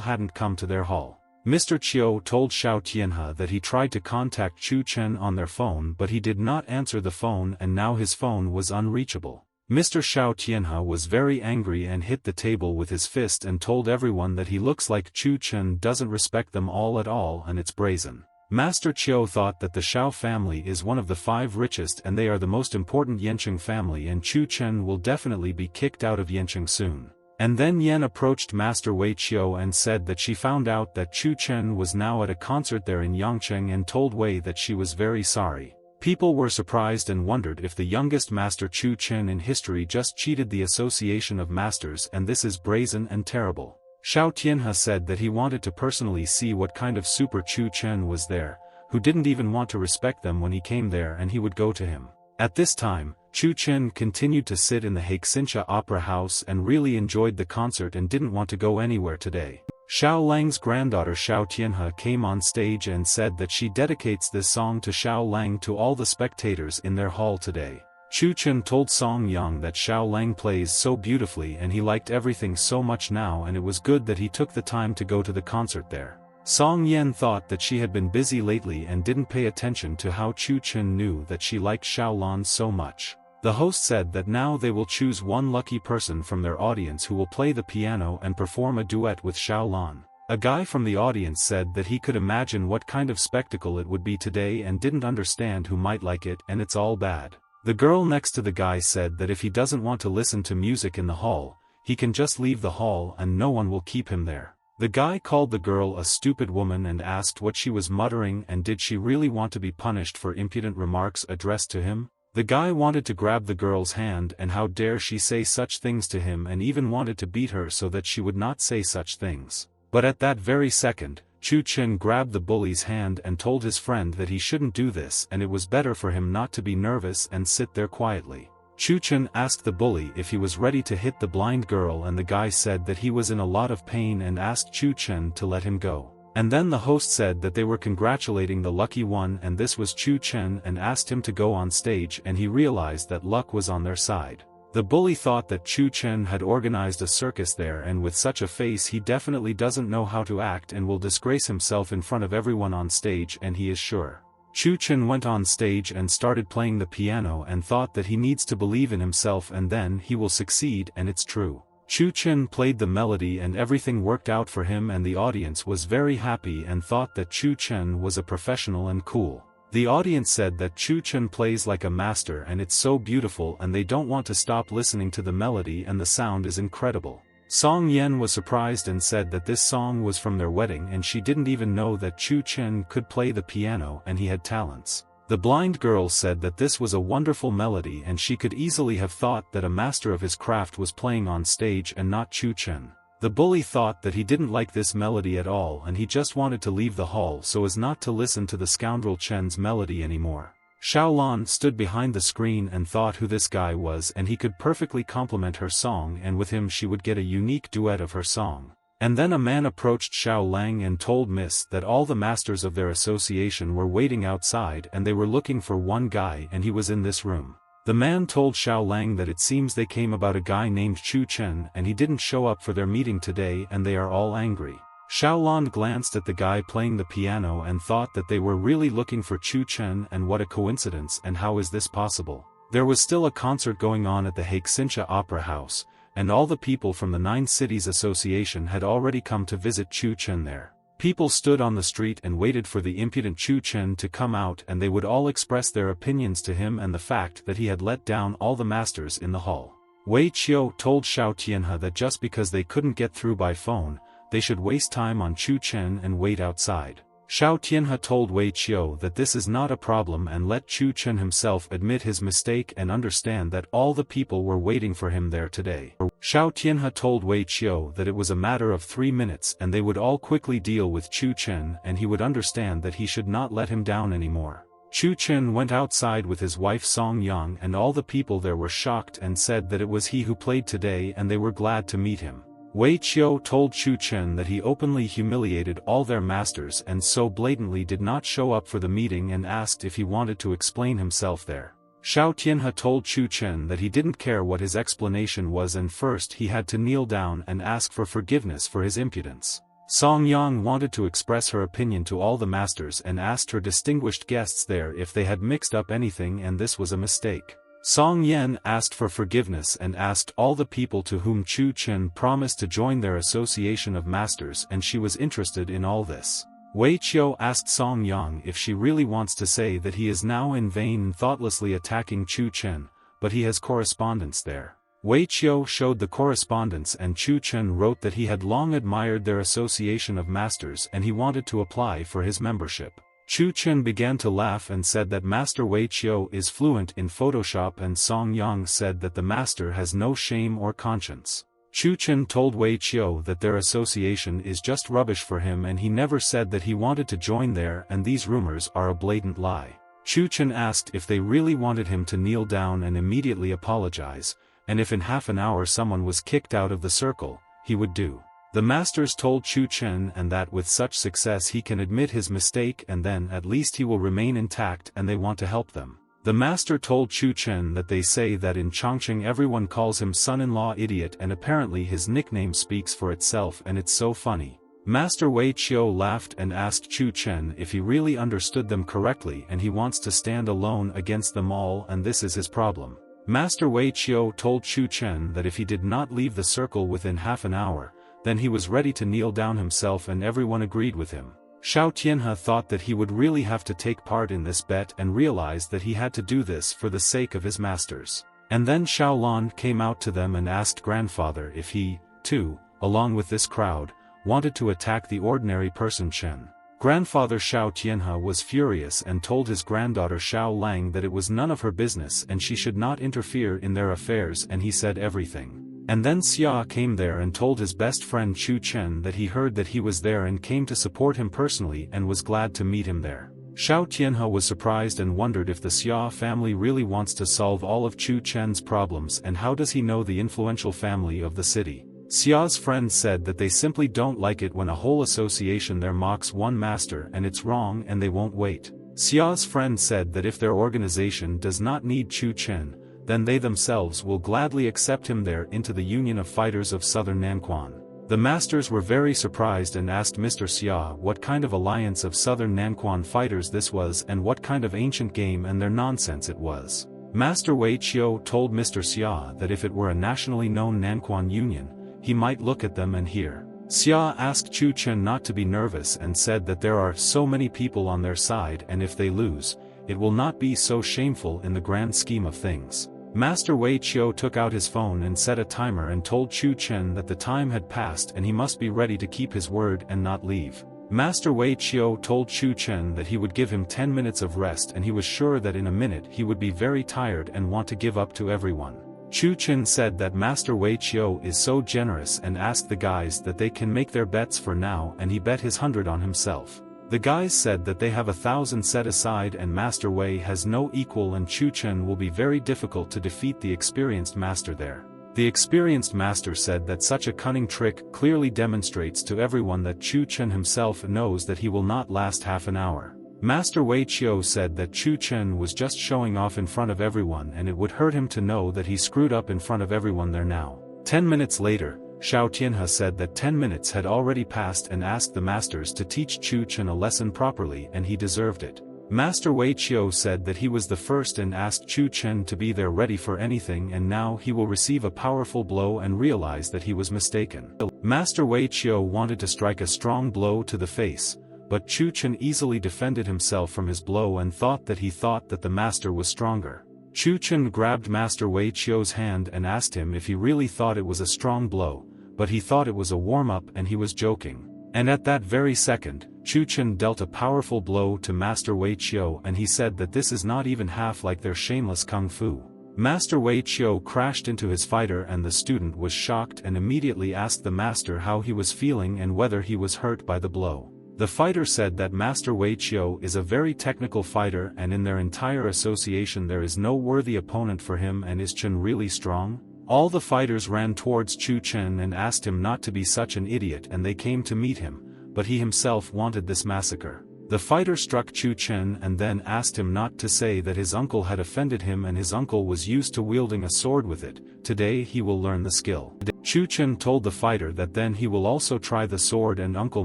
hadn't come to their hall. Mr. Chiu told Xiao Tianhe that he tried to contact Chun Chen on their phone but he did not answer the phone and now his phone was unreachable. Mr. Xiao Tianhe was very angry and hit the table with his fist and told everyone that he looks like Chun Chen doesn't respect them all at all and it's brazen. Master Chiu thought that the Xiao family is one of the 5 richest and they are the most important Yanqing family and Chun Chen will definitely be kicked out of Yanqing soon. And then Yan approached Master Wei Chiu and said that she found out that Chun Chen was now at a concert there in Yongqing and told Wei that she was very sorry. People were surprised and wondered if the youngest master Chun Chen in history just cheated the association of masters and this is brazen and terrible. Xiao Tianhe said that he wanted to personally see what kind of super Chun Chen was there, who didn't even want to respect them when he came there and he would go to him. At this time, Chun Chen continued to sit in the Haixincha Opera House and really enjoyed the concert and didn't want to go anywhere today. Xiao Lang's granddaughter Xiao Tianhe came on stage and said that she dedicates this song to Xiao Lang to all the spectators in their hall today. Chun Chen told Song Yang that Xiao Lang plays so beautifully and he liked everything so much now and it was good that he took the time to go to the concert there. Song Yan thought that she had been busy lately and didn't pay attention to how Chun Chen knew that she liked Xiao Lan so much. The host said that now they will choose one lucky person from their audience who will play the piano and perform a duet with Xiao Lan. A guy from the audience said that he could imagine what kind of spectacle it would be today and didn't understand who might like it and it's all bad. The girl next to the guy said that if he doesn't want to listen to music in the hall, he can just leave the hall and no one will keep him there. The guy called the girl a stupid woman and asked what she was muttering and did she really want to be punished for impudent remarks addressed to him. The guy wanted to grab the girl's hand, and how dare she say such things to him, and even wanted to beat her so that she would not say such things. But at that very second, Chun Chen grabbed the bully's hand and told his friend that he shouldn't do this and it was better for him not to be nervous and sit there quietly. Chun Chen asked the bully if he was ready to hit the blind girl, and the guy said that he was in a lot of pain and asked Chun Chen to let him go. And then the host said that they were congratulating the lucky one, and this was Chun Chen, and asked him to go on stage, and he realized that luck was on their side. The bully thought that Chun Chen had organized a circus there, and with such a face he definitely doesn't know how to act and will disgrace himself in front of everyone on stage, and he is sure. Chun Chen went on stage and started playing the piano and thought that he needs to believe in himself and then he will succeed, and it's true. Chun Chen played the melody and everything worked out for him, and the audience was very happy and thought that Chun Chen was a professional and cool. The audience said that Chun Chen plays like a master and it's so beautiful, and they don't want to stop listening to the melody, and the sound is incredible. Song Yen was surprised and said that this song was from their wedding, and she didn't even know that Chun Chen could play the piano and he had talents. The blind girl said that this was a wonderful melody, and she could easily have thought that a master of his craft was playing on stage and not Chun Chen. The bully thought that he didn't like this melody at all, and he just wanted to leave the hall so as not to listen to the scoundrel Chen's melody anymore. Xiaolan stood behind the screen and thought who this guy was, and he could perfectly complement her song, and with him she would get a unique duet of her song. And then a man approached Xiao Lang and told Miss that all the masters of their association were waiting outside and they were looking for one guy, and he was in this room. The man told Xiao Lang that it seems they came about a guy named Chun Chen and he didn't show up for their meeting today and they are all angry. Xiaolan glanced at the guy playing the piano and thought that they were really looking for Chun Chen, and what a coincidence, and how is this possible? There was still a concert going on at the Haixincha Opera House, and all the people from the 9 Cities Association had already come to visit Chun Chen there. People stood on the street and waited for the impudent Chun Chen to come out, and they would all express their opinions to him and the fact that he had let down all the masters in the hall. Wei Qiu told Xiao Tianhe that just because they couldn't get through by phone, they should waste time on Chun Chen and wait outside. Xiao Tianhe told Wei Qiu that this is not a problem and let Chun Chen himself admit his mistake and understand that all the people were waiting for him there today. Xiao Tianhe told Wei Qiu that it was a matter of 3 minutes and they would all quickly deal with Chun Chen, and he would understand that he should not let him down anymore. Chun Chen went outside with his wife Song Yang, and all the people there were shocked and said that it was he who played today, and they were glad to meet him. Wei Qiu told Chun Chen that he openly humiliated all their masters and so blatantly did not show up for the meeting, and asked if he wanted to explain himself there. Xiao Tianhe told Chun Chen that he didn't care what his explanation was, and first he had to kneel down and ask for forgiveness for his impudence. Song Yang wanted to express her opinion to all the masters and asked her distinguished guests there if they had mixed up anything, and this was a mistake. Song Yen asked for forgiveness and asked all the people to whom Chun Chen promised to join their association of masters, and she was interested in all this. Wei Qiu asked Song Yang if she really wants to say that he is now in vain thoughtlessly attacking Chun Chen, but he has correspondence there. Wei Qiu showed the correspondence, and Chun Chen wrote that he had long admired their association of masters and he wanted to apply for his membership. Chun Chen began to laugh and said that Master Wei Qiu is fluent in Photoshop, and Song Yang said that the master has no shame or conscience. Chun Chen told Wei Qiu that their association is just rubbish for him and he never said that he wanted to join there, and these rumors are a blatant lie. Chun Chen asked if they really wanted him to kneel down and immediately apologize, and if in half an hour someone was kicked out of the circle, he would do. The masters told Chun Chen and that with such success he can admit his mistake and then at least he will remain intact, and they want to help them. The master told Chun Chen that they say that in Chongqing everyone calls him son-in-law idiot, and apparently his nickname speaks for itself and it's so funny. Master Wei Qiu laughed and asked Chun Chen if he really understood them correctly, and he wants to stand alone against them all, and this is his problem. Master Wei Qiu told Chun Chen that if he did not leave the circle within half an hour, then he was ready to kneel down himself, and everyone agreed with him. Xiao Tianhe thought that he would really have to take part in this bet and realized that he had to do this for the sake of his masters. And then Xiaolan came out to them and asked grandfather if he, too, along with this crowd, wanted to attack the ordinary person Chen. Grandfather Xiao Tianhe was furious and told his granddaughter Xiao Lang that it was none of her business and she should not interfere in their affairs, and he said everything. And then Xia came there and told his best friend Chun Chen that he heard that he was there and came to support him personally and was glad to meet him there. Xiao Tianhe was surprised and wondered if the Xia family really wants to solve all of Chun Chen's problems, and how does he know the influential family of the city. Xia's friend said that they simply don't like it when a whole association there mocks one master, and it's wrong and they won't wait. Xia's friend said that if their organization does not need Chun Chen, then they themselves will gladly accept him there into the Union of Fighters of Southern Nanquan. The masters were very surprised and asked Mr. Xia what kind of alliance of Southern Nanquan fighters this was and what kind of ancient game and their nonsense it was. Master Wei Qiu told Mr. Xia that if it were a nationally known Nanquan Union, he might look at them and hear. Xia asked Chun Chen not to be nervous and said that there are so many people on their side, and if they lose, it will not be so shameful in the grand scheme of things. Master Wei Qiu took out his phone and set a timer and told Chun Chen that the time had passed and he must be ready to keep his word and not leave. Master Wei Qiu told Chun Chen that he would give him 10 minutes of rest, and he was sure that in a minute he would be very tired and want to give up to everyone. Chun Chen said that Master Wei Qiu is so generous and asked the guys that they can make their bets for now, and he bet his 100 on himself. The guys said that they have 1,000 set aside and Master Wei has no equal, and Chun Chen will be very difficult to defeat the experienced master there. The experienced master said that such a cunning trick clearly demonstrates to everyone that Chun Chen himself knows that he will not last half an hour. Master Wei Qiu said that Chun Chen was just showing off in front of everyone, and it would hurt him to know that he screwed up in front of everyone there now. 10 minutes later, Xiao Tianhe said that 10 minutes had already passed and asked the masters to teach Chun Chen a lesson properly, and he deserved it. Master Wei Qiu said that he was the first and asked Chun Chen to be there ready for anything, and now he will receive a powerful blow and realize that he was mistaken. Master Wei Qiu wanted to strike a strong blow to the face, but Chun Chen easily defended himself from his blow and thought that the master was stronger. Chun Chen grabbed Master Wei Qiu's hand and asked him if he really thought it was a strong blow, but he thought it was a warm-up and he was joking. And at that very second, Chun Chen dealt a powerful blow to Master Wei Qiu, and he said that this is not even half like their shameless kung fu. Master Wei Qiu crashed into his fighter, and the student was shocked and immediately asked the master how he was feeling and whether he was hurt by the blow. The fighter said that Master Wei Qiu is a very technical fighter, and in their entire association there is no worthy opponent for him. And is Chen really strong? All the fighters ran towards Chun Chen and asked him not to be such an idiot, and they came to meet him, but he himself wanted this massacre. The fighter struck Chun Chen and then asked him not to say that his uncle had offended him, and his uncle was used to wielding a sword with it. Today he will learn the skill. Chun Chen told the fighter that then he will also try the sword, and uncle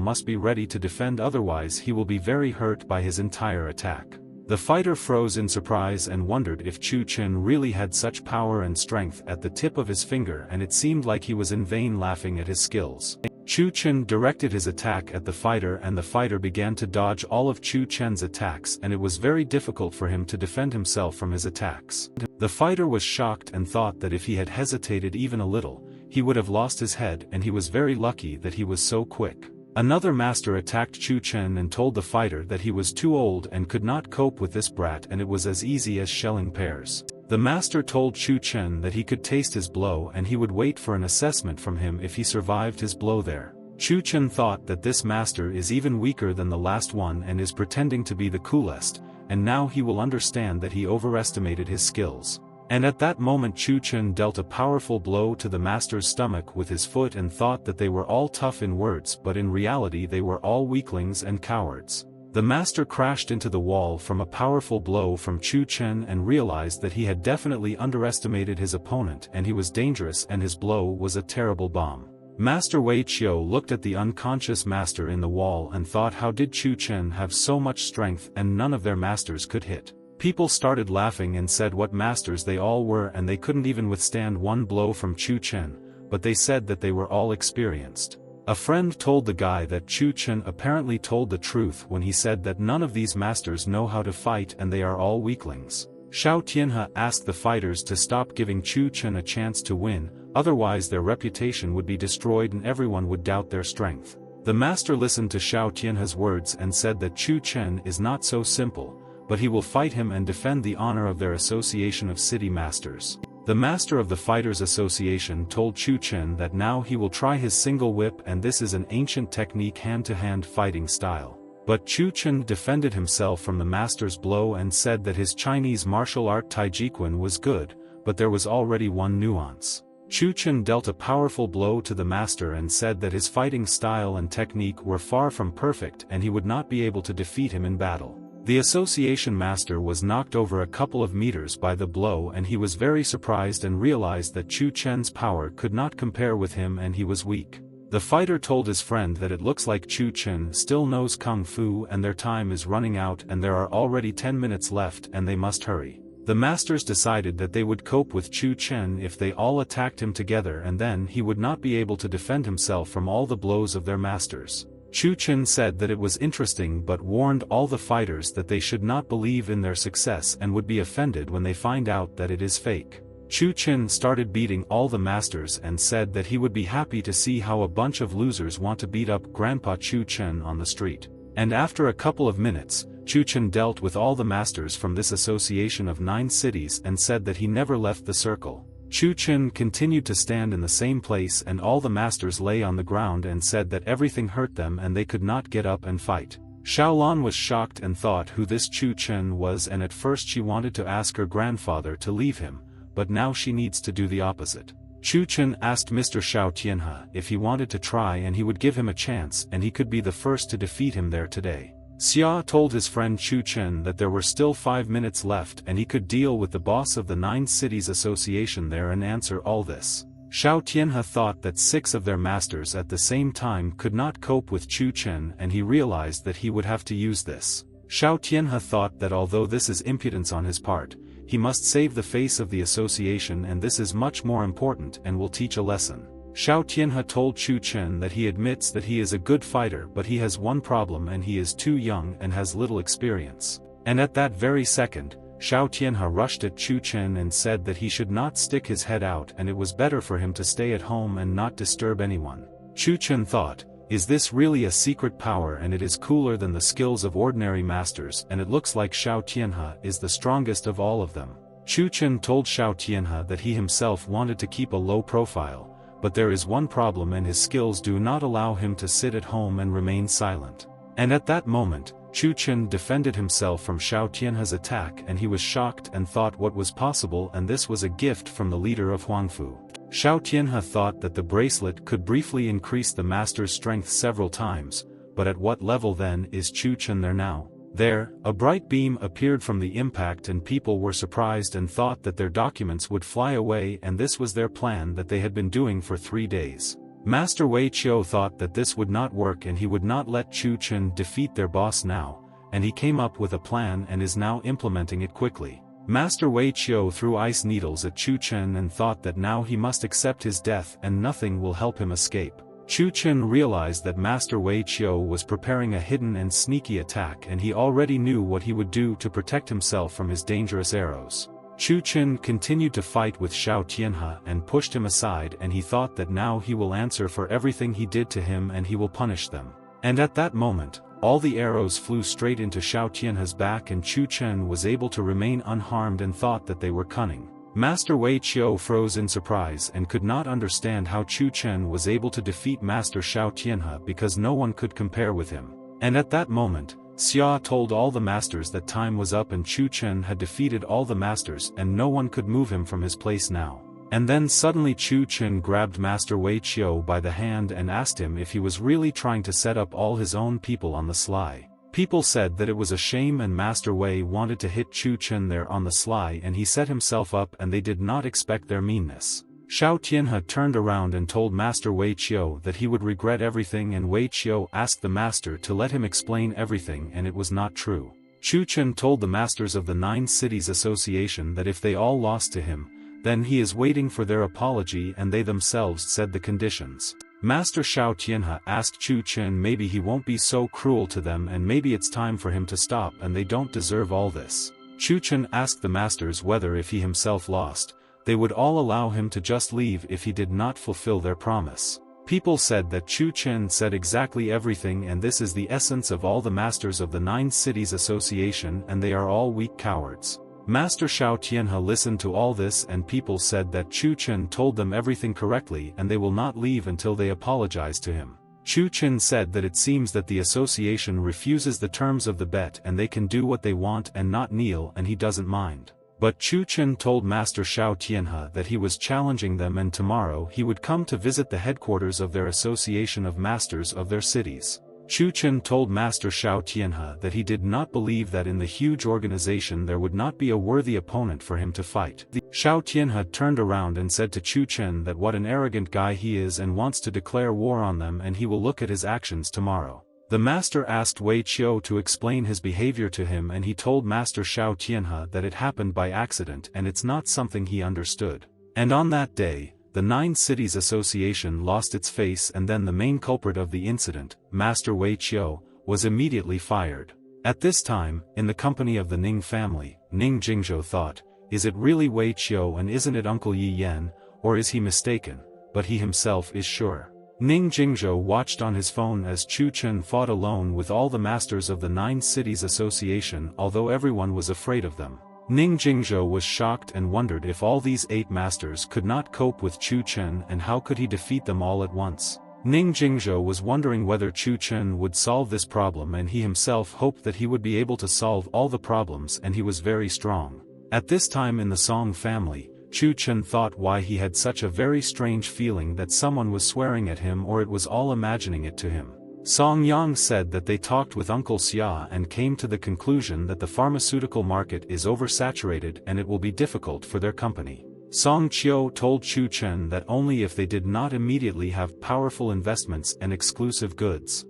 must be ready to defend, otherwise he will be very hurt by his entire attack. The fighter froze in surprise and wondered if Chun Chen really had such power and strength at the tip of his finger, and it seemed like he was in vain laughing at his skills. Chun Chen directed his attack at the fighter, and the fighter began to dodge all of Chun Chen's attacks, and it was very difficult for him to defend himself from his attacks. The fighter was shocked and thought that if he had hesitated even a little, he would have lost his head, and he was very lucky that he was so quick. Another master attacked Chun Chen and told the fighter that he was too old and could not cope with this brat, and it was as easy as shelling pears. The master told Chun Chen that he could taste his blow and he would wait for an assessment from him if he survived his blow there. Chun Chen thought that this master is even weaker than the last one and is pretending to be the coolest, and now he will understand that he overestimated his skills. And at that moment Chun Chen dealt a powerful blow to the master's stomach with his foot and thought that they were all tough in words, but in reality they were all weaklings and cowards. The master crashed into the wall from a powerful blow from Chun Chen and realized that he had definitely underestimated his opponent, and he was dangerous, and his blow was a terrible bomb. Master Wei Qiu looked at the unconscious master in the wall and thought, how did Chun Chen have so much strength and none of their masters could hit? People started laughing and said what masters they all were, and they couldn't even withstand one blow from Chun Chen, but they said that they were all experienced. A friend told the guy that Chun Chen apparently told the truth when he said that none of these masters know how to fight and they are all weaklings. Xiao Tianhe asked the fighters to stop giving Chun Chen a chance to win, otherwise their reputation would be destroyed and everyone would doubt their strength. The master listened to Xiao Tianhe's words and said that Chun Chen is not so simple, but he will fight him and defend the honor of their association of city masters. The master of the Fighters Association told Chun Chen that now he will try his single whip, and this is an ancient technique hand-to-hand fighting style. But Chun Chen defended himself from the master's blow and said that his Chinese martial art Taijiquan was good, but there was already one nuance. Chun Chen dealt a powerful blow to the master and said that his fighting style and technique were far from perfect and he would not be able to defeat him in battle. The association master was knocked over a couple of meters by the blow, and he was very surprised and realized that Chun Chen's power could not compare with him and he was weak. The fighter told his friend that it looks like Chun Chen still knows Kung Fu and their time is running out and there are already 10 minutes left and they must hurry. The masters decided that they would cope with Chun Chen if they all attacked him together, and then he would not be able to defend himself from all the blows of their masters. Chun Chen said that it was interesting but warned all the fighters that they should not believe in their success and would be offended when they find out that it is fake. Chun Chen started beating all the masters and said that he would be happy to see how a bunch of losers want to beat up Grandpa Chun Chen on the street. And after a couple of minutes, Chun Chen dealt with all the masters from this association of 9 cities and said that he never left the circle. Chun Chen continued to stand in the same place and all the masters lay on the ground and said that everything hurt them and they could not get up and fight. Xiaolan was shocked and thought who this Chun Chen was, and at first she wanted to ask her grandfather to leave him, but now she needs to do the opposite. Chun Chen asked Mr. Xiao Tianhe if he wanted to try and he would give him a chance and he could be the first to defeat him there today. Xia told his friend Chun Chen that there were still 5 minutes left and he could deal with the boss of the 9 cities association there and answer all this. Xiao Tianhe thought that 6 of their masters at the same time could not cope with Chun Chen and he realized that he would have to use this. Xiao Tianhe thought that although this is impudence on his part, he must save the face of the association and this is much more important and will teach a lesson. Xiao Tianhe told Chun Chen that he admits that he is a good fighter but he has one problem and he is too young and has little experience. And at that very second, Xiao Tianhe rushed at Chun Chen and said that he should not stick his head out and it was better for him to stay at home and not disturb anyone. Chun Chen thought, is this really a secret power, and it is cooler than the skills of ordinary masters, and it looks like Xiao Tianhe is the strongest of all of them. Chun Chen told Xiao Tianhe that he himself wanted to keep a low profile, but there is one problem and his skills do not allow him to sit at home and remain silent. And at that moment, Chun Chen defended himself from Xiao Tianhe's attack and he was shocked and thought what was possible, and this was a gift from the leader of Huangfu. Xiao Tianhe thought that the bracelet could briefly increase the master's strength several times, but at what level then is Chun Chen there now? There, a bright beam appeared from the impact and people were surprised and thought that their documents would fly away, and this was their plan that they had been doing for 3 days. Master Wei Qiu thought that this would not work and he would not let Chun Chen defeat their boss now, and he came up with a plan and is now implementing it quickly. Master Wei Qiu threw ice needles at Chun Chen and thought that now he must accept his death and nothing will help him escape. Chun Chen realized that Master Wei Qiu was preparing a hidden and sneaky attack and he already knew what he would do to protect himself from his dangerous arrows. Chun Chen continued to fight with Xiao Tianhe and pushed him aside, and he thought that now he will answer for everything he did to him and he will punish them. And at that moment, all the arrows flew straight into Xiao Tianhe's back and Chun Chen was able to remain unharmed and thought that they were cunning. Master Wei Qiu froze in surprise and could not understand how Chun Chen was able to defeat Master Xiao Tianhe because no one could compare with him. And at that moment, Xia told all the masters that time was up and Chun Chen had defeated all the masters and no one could move him from his place now. And then suddenly Chun Chen grabbed Master Wei Qiu by the hand and asked him if he was really trying to set up all his own people on the sly. People said that it was a shame and Master Wei wanted to hit Chun Chen there on the sly and he set himself up and they did not expect their meanness. Xiao Tianhe turned around and told Master Wei Qiu that he would regret everything, and Wei Qiu asked the master to let him explain everything and it was not true. Chun Chen told the masters of the 9 Cities Association that if they all lost to him, then he is waiting for their apology, and they themselves said the conditions. Master Xiao Tianhe asked Chun Chen maybe he won't be so cruel to them and maybe it's time for him to stop and they don't deserve all this. Chun Chen asked the masters whether if he himself lost, they would all allow him to just leave if he did not fulfill their promise. People said that Chun Chen said exactly everything, and this is the essence of all the masters of the 9 Cities Association, and they are all weak cowards. Master Shao Tianhe listened to all this, and people said that Chun Chen told them everything correctly and they will not leave until they apologize to him. Chun Chen said that it seems that the association refuses the terms of the bet and they can do what they want and not kneel, and he doesn't mind. But Chun Chen told Master Shao Tianhe that he was challenging them and tomorrow he would come to visit the headquarters of their association of masters of their cities. Chun Chen told Master Shao Tianhe that he did not believe that in the huge organization there would not be a worthy opponent for him to fight. Shao Tianhe turned around and said to Chun Chen that what an arrogant guy he is and wants to declare war on them, and he will look at his actions tomorrow. The master asked Wei Qiu to explain his behavior to him, and he told Master Shao Tianhe that it happened by accident and it's not something he understood. And on that day, the 9 Cities Association lost its face, and then the main culprit of the incident, Master Wei Qiu, was immediately fired. At this time, in the company of the Ning family, Ning Jingzhou thought, is it really Wei Qiu and isn't it Uncle Yi Yan, or is he mistaken? But he himself is sure. Ning Jingzhou watched on his phone as Chun Chen fought alone with all the masters of the 9 Cities Association, although everyone was afraid of them. Ning Jingzhou was shocked and wondered if all these 8 masters could not cope with Chun Chen, and how could he defeat them all at once. Ning Jingzhou was wondering whether Chun Chen would solve this problem, and he himself hoped that he would be able to solve all the problems, and he was very strong. At this time in the Song family, Chun Chen thought why he had such a very strange feeling that someone was swearing at him, or it was all imagining it to him. Song Yang said that they talked with Uncle Xia and came to the conclusion that the pharmaceutical market is oversaturated and it will be difficult for their company. Song Qiu told Chun Chen that only if they did not immediately have powerful investments and exclusive goods.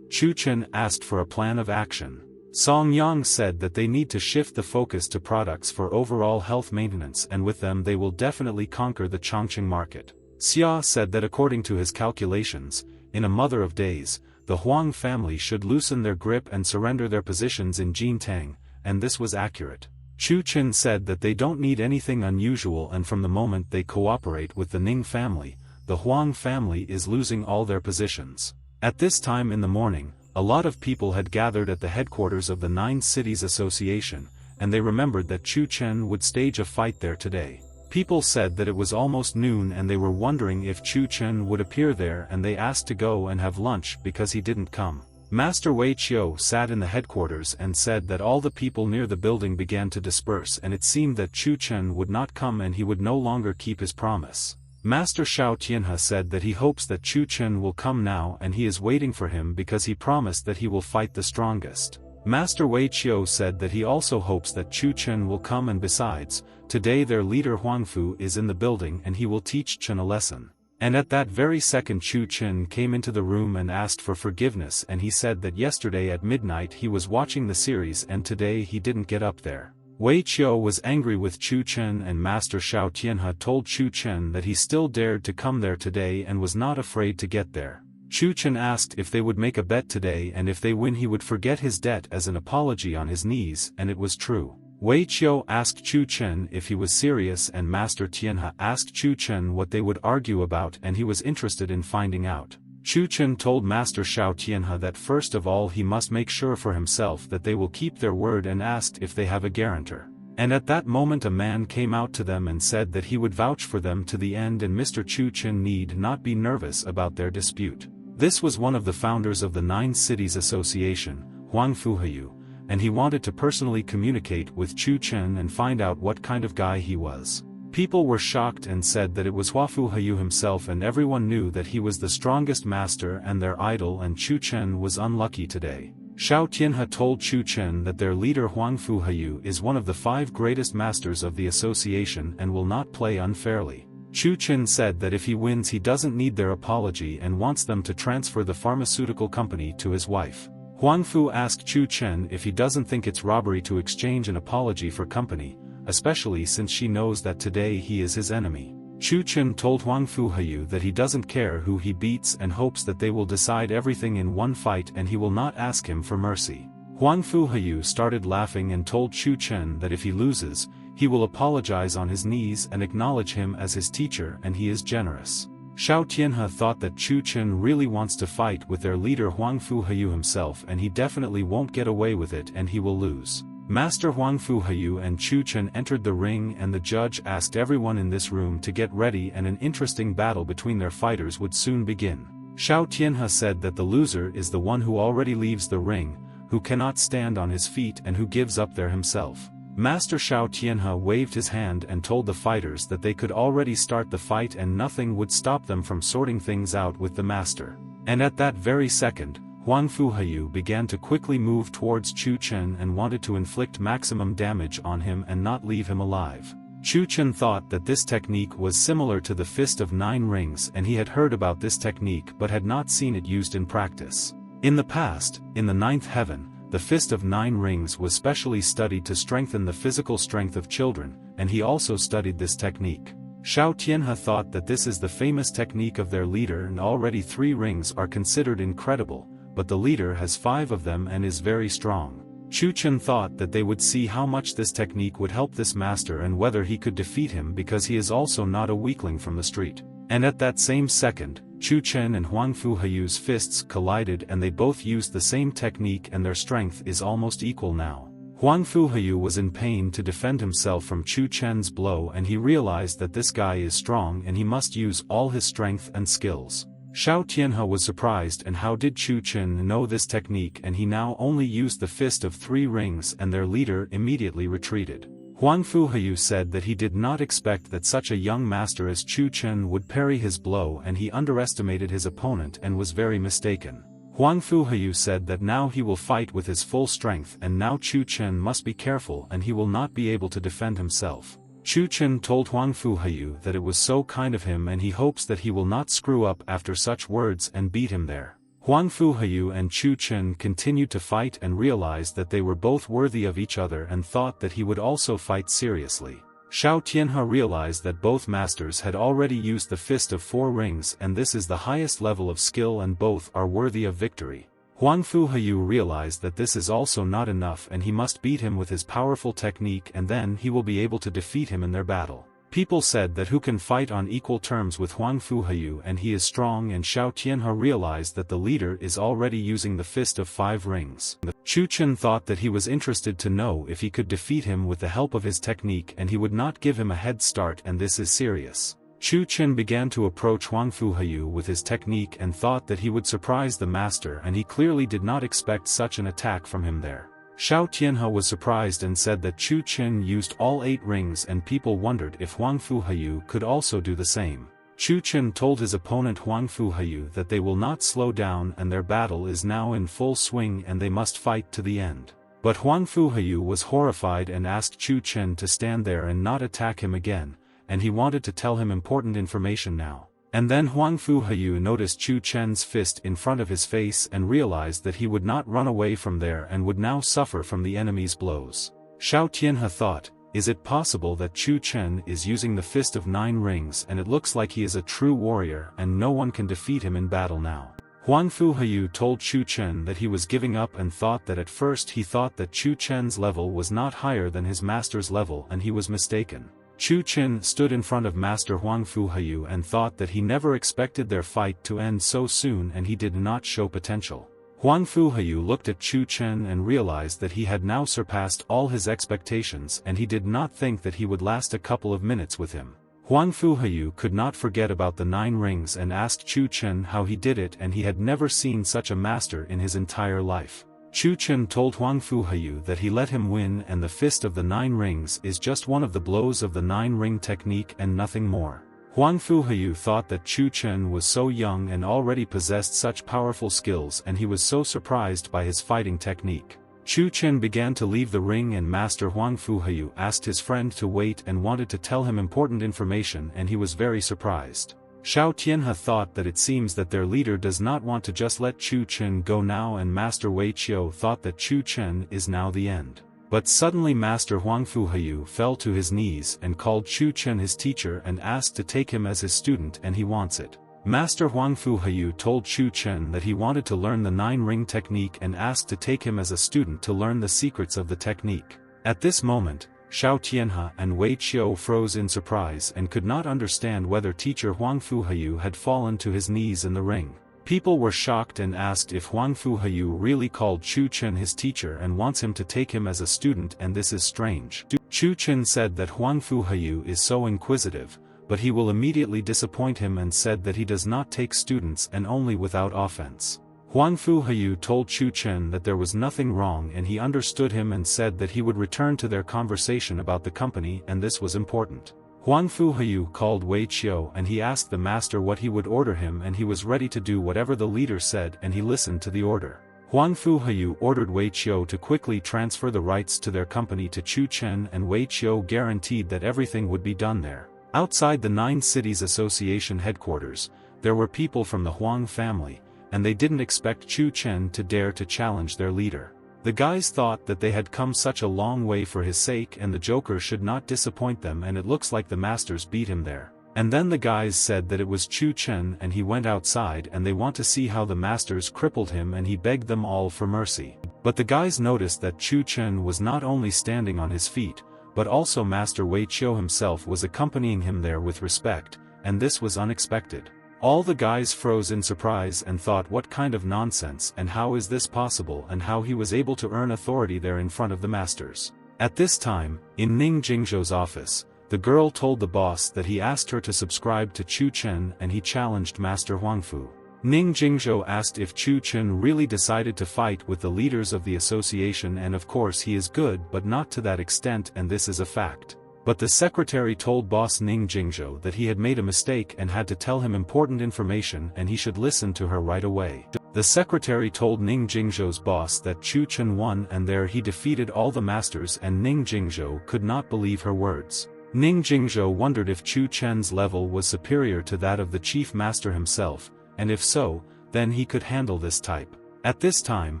Chun Chen asked for a plan of action. Song Yang said that they need to shift the focus to products for overall health maintenance, and with them they will definitely conquer the Chongqing market. Xia said that according to his calculations, in a matter of days, the Huang family should loosen their grip and surrender their positions in Jintang, and this was accurate. Chun Chen said that they don't need anything unusual, and from the moment they cooperate with the Ning family, the Huang family is losing all their positions. At this time in the morning, a lot of people had gathered at the headquarters of the 9 Cities Association, and they remembered that Chun Chen would stage a fight there today. People said that it was almost noon and they were wondering if Chun Chen would appear there, and they asked to go and have lunch because he didn't come. Master Wei Qiu sat in the headquarters and said that all the people near the building began to disperse, and it seemed that Chun Chen would not come and he would no longer keep his promise. Master Shao Tianhe said that he hopes that Chun Chen will come now, and he is waiting for him because he promised that he will fight the strongest. Master Wei Qiu said that he also hopes that Chun Chen will come, and besides, today their leader Huangfu is in the building and he will teach Chen a lesson. And at that very second Chun Chen came into the room and asked for forgiveness, and he said that yesterday at midnight he was watching the series and today he didn't get up there. Wei Qiu was angry with Chun Chen, and Master Shao Tianhe told Chun Chen that he still dared to come there today and was not afraid to get there. Chun Chen asked if they would make a bet today, and if they win he would forget his debt as an apology on his knees, and it was true. Wei Qiu asked Chun Chen if he was serious, and Master Tianhe asked Chun Chen what they would argue about, and he was interested in finding out. Chun Chen told Master Shao Tianhe that first of all he must make sure for himself that they will keep their word, and asked if they have a guarantor. And at that moment a man came out to them and said that he would vouch for them to the end, and Mr. Chun Chen need not be nervous about their dispute. This was one of the founders of the 9 Cities Association, Huangfu Heyu, and he wanted to personally communicate with Chun Chen and find out what kind of guy he was. People were shocked and said that it was Huangfu Heyu himself, and everyone knew that he was the strongest master and their idol, and Chun Chen was unlucky today. Shao Tianhe told Chun Chen that their leader Huangfu Heyu is one of the 5 greatest masters of the association and will not play unfairly. Chun Chen said that if he wins he doesn't need their apology and wants them to transfer the pharmaceutical company to his wife. Huangfu asked Chun Chen if he doesn't think it's robbery to exchange an apology for company, especially since she knows that today he is his enemy. Chun Chen told Huangfu Heyu that he doesn't care who he beats and hopes that they will decide everything in one fight and he will not ask him for mercy. Huangfu Heyu started laughing and told Chun Chen that if he loses, he will apologize on his knees and acknowledge him as his teacher, and he is generous. Xiao Tianhe thought that Chun Chen really wants to fight with their leader Huang Fuhayu himself, and he definitely won't get away with it and he will lose. Master Huang Fuhayu and Chun Chen entered the ring, and the judge asked everyone in this room to get ready, and an interesting battle between their fighters would soon begin. Xiao Tianhe said that the loser is the one who already leaves the ring, who cannot stand on his feet and who gives up there himself. Master Xiao Tianhe waved his hand and told the fighters that they could already start the fight and nothing would stop them from sorting things out with the master. And at that very second, Huang Fuhayu began to quickly move towards Chun Chen and wanted to inflict maximum damage on him and not leave him alive. Chun Chen thought that this technique was similar to the Fist of Nine Rings, and he had heard about this technique but had not seen it used in practice. In the past, in the ninth heaven, the Fist of Nine Rings was specially studied to strengthen the physical strength of children, and he also studied this technique. Xiao Tianhe thought that this is the famous technique of their leader, and already 3 rings are considered incredible, but the leader has 5 of them and is very strong. Chun Chen thought that they would see how much this technique would help this master and whether he could defeat him, because he is also not a weakling from the street. And at that same second, Chun Chen and Huang Fuhayu's fists collided and they both used the same technique, and their strength is almost equal now. Huang Fuhayu was in pain to defend himself from Chun Chen's blow, and he realized that this guy is strong and he must use all his strength and skills. Xiao Tianhe was surprised, and how did Chun Chen know this technique, and he now only used the Fist of 3 Rings, and their leader immediately retreated. Huang Fuhayu said that he did not expect that such a young master as Chun Chen would parry his blow, and he underestimated his opponent and was very mistaken. Huang Fuhayu said that now he will fight with his full strength, and now Chun Chen must be careful and he will not be able to defend himself. Chun Chen told Huang Fuhayu that it was so kind of him and he hopes that he will not screw up after such words, and beat him there. Huang Fuhayu and Chun Chen continued to fight and realized that they were both worthy of each other and thought that he would also fight seriously. Xiao Tianhe realized that both masters had already used the Fist of 4 Rings, and this is the highest level of skill and both are worthy of victory. Huang Fuhayu realized that this is also not enough and he must beat him with his powerful technique, and then he will be able to defeat him in their battle. People said that who can fight on equal terms with Huang Fuhayu, and he is strong, and Xiao Tianhe realized that the leader is already using the Fist of 5 Rings. Chun Chen thought that he was interested to know if he could defeat him with the help of his technique, and he would not give him a head start, and this is serious. Chun Chen began to approach Huang Fuhayu with his technique and thought that he would surprise the master, and he clearly did not expect such an attack from him there. Xiao Tianhe was surprised and said that Chun Chen used all 8 rings, and people wondered if Huang Fuhayu could also do the same. Chun Chen told his opponent Huang Fuhayu that they will not slow down and their battle is now in full swing and they must fight to the end. But Huang Fuhayu was horrified and asked Chun Chen to stand there and not attack him again, and he wanted to tell him important information now. And then Huang Fuhayu noticed Chun Chen's fist in front of his face and realized that he would not run away from there and would now suffer from the enemy's blows. Xiao Tianhe thought, is it possible that Chun Chen is using the Fist of 9 Rings, and it looks like he is a true warrior and no one can defeat him in battle now. Huang Fuhayu told Chun Chen that he was giving up and thought that at first he thought that Chun Chen's level was not higher than his master's level, and he was mistaken. Chun Chen stood in front of Master Huang Fuhayu and thought that he never expected their fight to end so soon, and he did not show potential. Huang Fuhayu looked at Chun Chen and realized that he had now surpassed all his expectations, and he did not think that he would last a couple of minutes with him. Huang Fuhayu could not forget about the 9 rings and asked Chun Chen how he did it, and he had never seen such a master in his entire life. Chun Chen told Huang Fuhayu that he let him win, and the Fist of the 9 Rings is just one of the blows of the 9-ring technique and nothing more. Huang Fuhayu thought that Chun Chen was so young and already possessed such powerful skills, and he was so surprised by his fighting technique. Chun Chen began to leave the ring, and Master Huang Fuhayu asked his friend to wait and wanted to tell him important information, and he was very surprised. Xiao Tianhe thought that it seems that their leader does not want to just let Chun Chen go now, and Master Wei Qiu thought that Chun Chen is now the end. But suddenly Master Huang Fuhayu fell to his knees and called Chun Chen his teacher and asked to take him as his student, and he wants it. Master Huang Fuhayu told Chun Chen that he wanted to learn the 9-ring technique and asked to take him as a student to learn the secrets of the technique. At this moment, Xiao Tianhe and Wei Qiu froze in surprise and could not understand whether teacher Huang Fuhayu had fallen to his knees in the ring. People were shocked and asked if Huang Fuhayu really called Chun Chen his teacher and wants him to take him as a student, and this is strange. Chun Chen said that Huang Fuhayu is so inquisitive, but he will immediately disappoint him, and said that he does not take students and only without offense. Huang Fuhayu told Chun Chen that there was nothing wrong and he understood him, and said that he would return to their conversation about the company, and this was important. Huang Fuhayu called Wei Qiu and he asked the master what he would order him, and he was ready to do whatever the leader said, and he listened to the order. Huang Fuhayu ordered Wei Qiu to quickly transfer the rights to their company to Chun Chen, and Wei Qiu guaranteed that everything would be done there. Outside the 9 Cities Association headquarters, there were people from the Huang family, and they didn't expect Chun Chen to dare to challenge their leader. The guys thought that they had come such a long way for his sake, and the Joker should not disappoint them, and it looks like the masters beat him there. And then the guys said that it was Chun Chen, and he went outside and they want to see how the masters crippled him, and he begged them all for mercy. But the guys noticed that Chun Chen was not only standing on his feet, but also Master Wei Qiu himself was accompanying him there with respect, and this was unexpected. All the guys froze in surprise and thought, what kind of nonsense, and how is this possible, and how he was able to earn authority there in front of the masters. At this time, in Ning Jingzhou's office, the girl told the boss that he asked her to subscribe to Chun Chen and he challenged Master Huangfu. Ning Jingzhou asked if Chun Chen really decided to fight with the leaders of the association, and of course he is good but not to that extent, and this is a fact. But the secretary told boss Ning Jingzhou that he had made a mistake and had to tell him important information, and he should listen to her right away. The secretary told Ning Jingzhou's boss that Chun Chen won, and there he defeated all the masters, and Ning Jingzhou could not believe her words. Ning Jingzhou wondered if Chun Chen's level was superior to that of the chief master himself, and if so, then he could handle this type. At this time,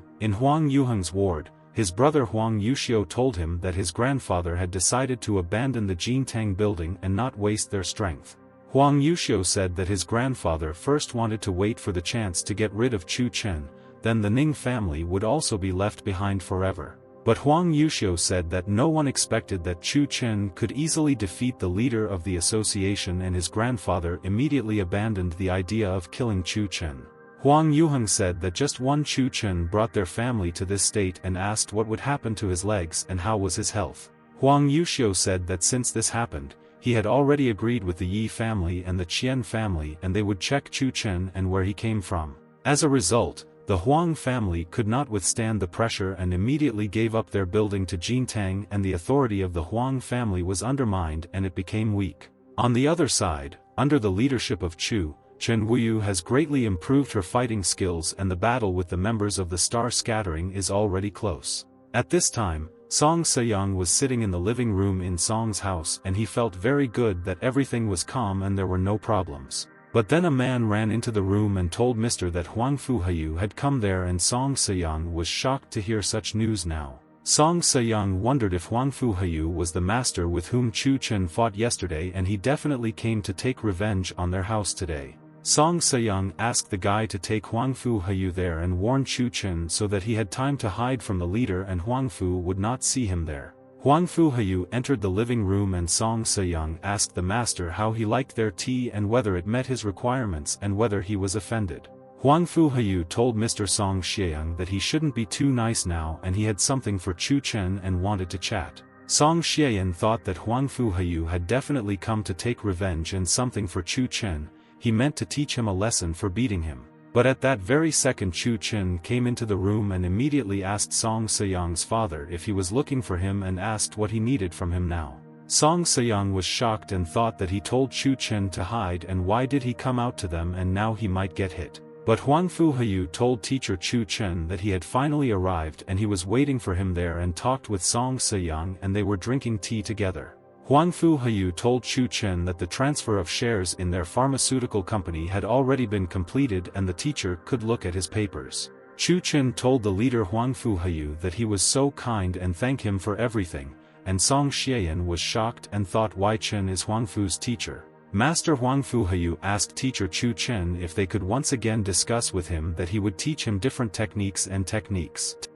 in Huang Yuheng's ward, his brother Huang Yuxiu told him that his grandfather had decided to abandon the Jintang building and not waste their strength. Huang Yuxiu said that his grandfather first wanted to wait for the chance to get rid of Chun Chen, then the Ning family would also be left behind forever. But Huang Yuxiu said that no one expected that Chun Chen could easily defeat the leader of the association, and his grandfather immediately abandoned the idea of killing Chun Chen. Huang Yuheng said that just one Chun Chen brought their family to this state, and asked what would happen to his legs and how was his health. Huang Yuxiu said that since this happened, he had already agreed with the Yi family and the Qian family, and they would check Chun Chen and where he came from. As a result, the Huang family could not withstand the pressure and immediately gave up their building to Jintang, and the authority of the Huang family was undermined and it became weak. On the other side, under the leadership of Chen Wuyu has greatly improved her fighting skills, and the battle with the members of the Star Scattering is already close. At this time, Song Seyong was sitting in the living room in Song's house, and he felt very good that everything was calm and there were no problems. But then a man ran into the room and told Mr. that Huang Fuhayu had come there, and Song Seyong was shocked to hear such news now. Song Seyong wondered if Huang Fuhayu was the master with whom Chun Chen fought yesterday, and he definitely came to take revenge on their house today. Song Seyong asked the guy to take Huang Fuhayu there and warn Chun Chen so that he had time to hide from the leader and Huang Fu would not see him there. Huang Fuhayu entered the living room and Song Seyong asked the master how he liked their tea and whether it met his requirements and whether he was offended. Huang Fuhayu told Mr. Song Xieyang that he shouldn't be too nice now, and he had something for Chun Chen and wanted to chat. Song Xieyang thought that Huang Fuhayu had definitely come to take revenge and something for Chun Chen. He meant to teach him a lesson for beating him. But at that very second Chun Chen came into the room and immediately asked Song Seyong's father if he was looking for him and asked what he needed from him now. Song Seyong was shocked and thought that he told Chun Chen to hide, and why did he come out to them, and now he might get hit. But Huang Fuhayu told teacher Chun Chen that he had finally arrived and he was waiting for him there, and talked with Song Seyong and they were drinking tea together. Huang Fuhayu told Chun Chen that the transfer of shares in their pharmaceutical company had already been completed and the teacher could look at his papers. Chun Chen told the leader Huang Fuhayu that he was so kind and thanked him for everything, and Song Xieyang was shocked and thought why Chen is Huang Fu's teacher. Master Huang Fuhayu asked teacher Chun Chen if they could once again discuss with him that he would teach him different techniques.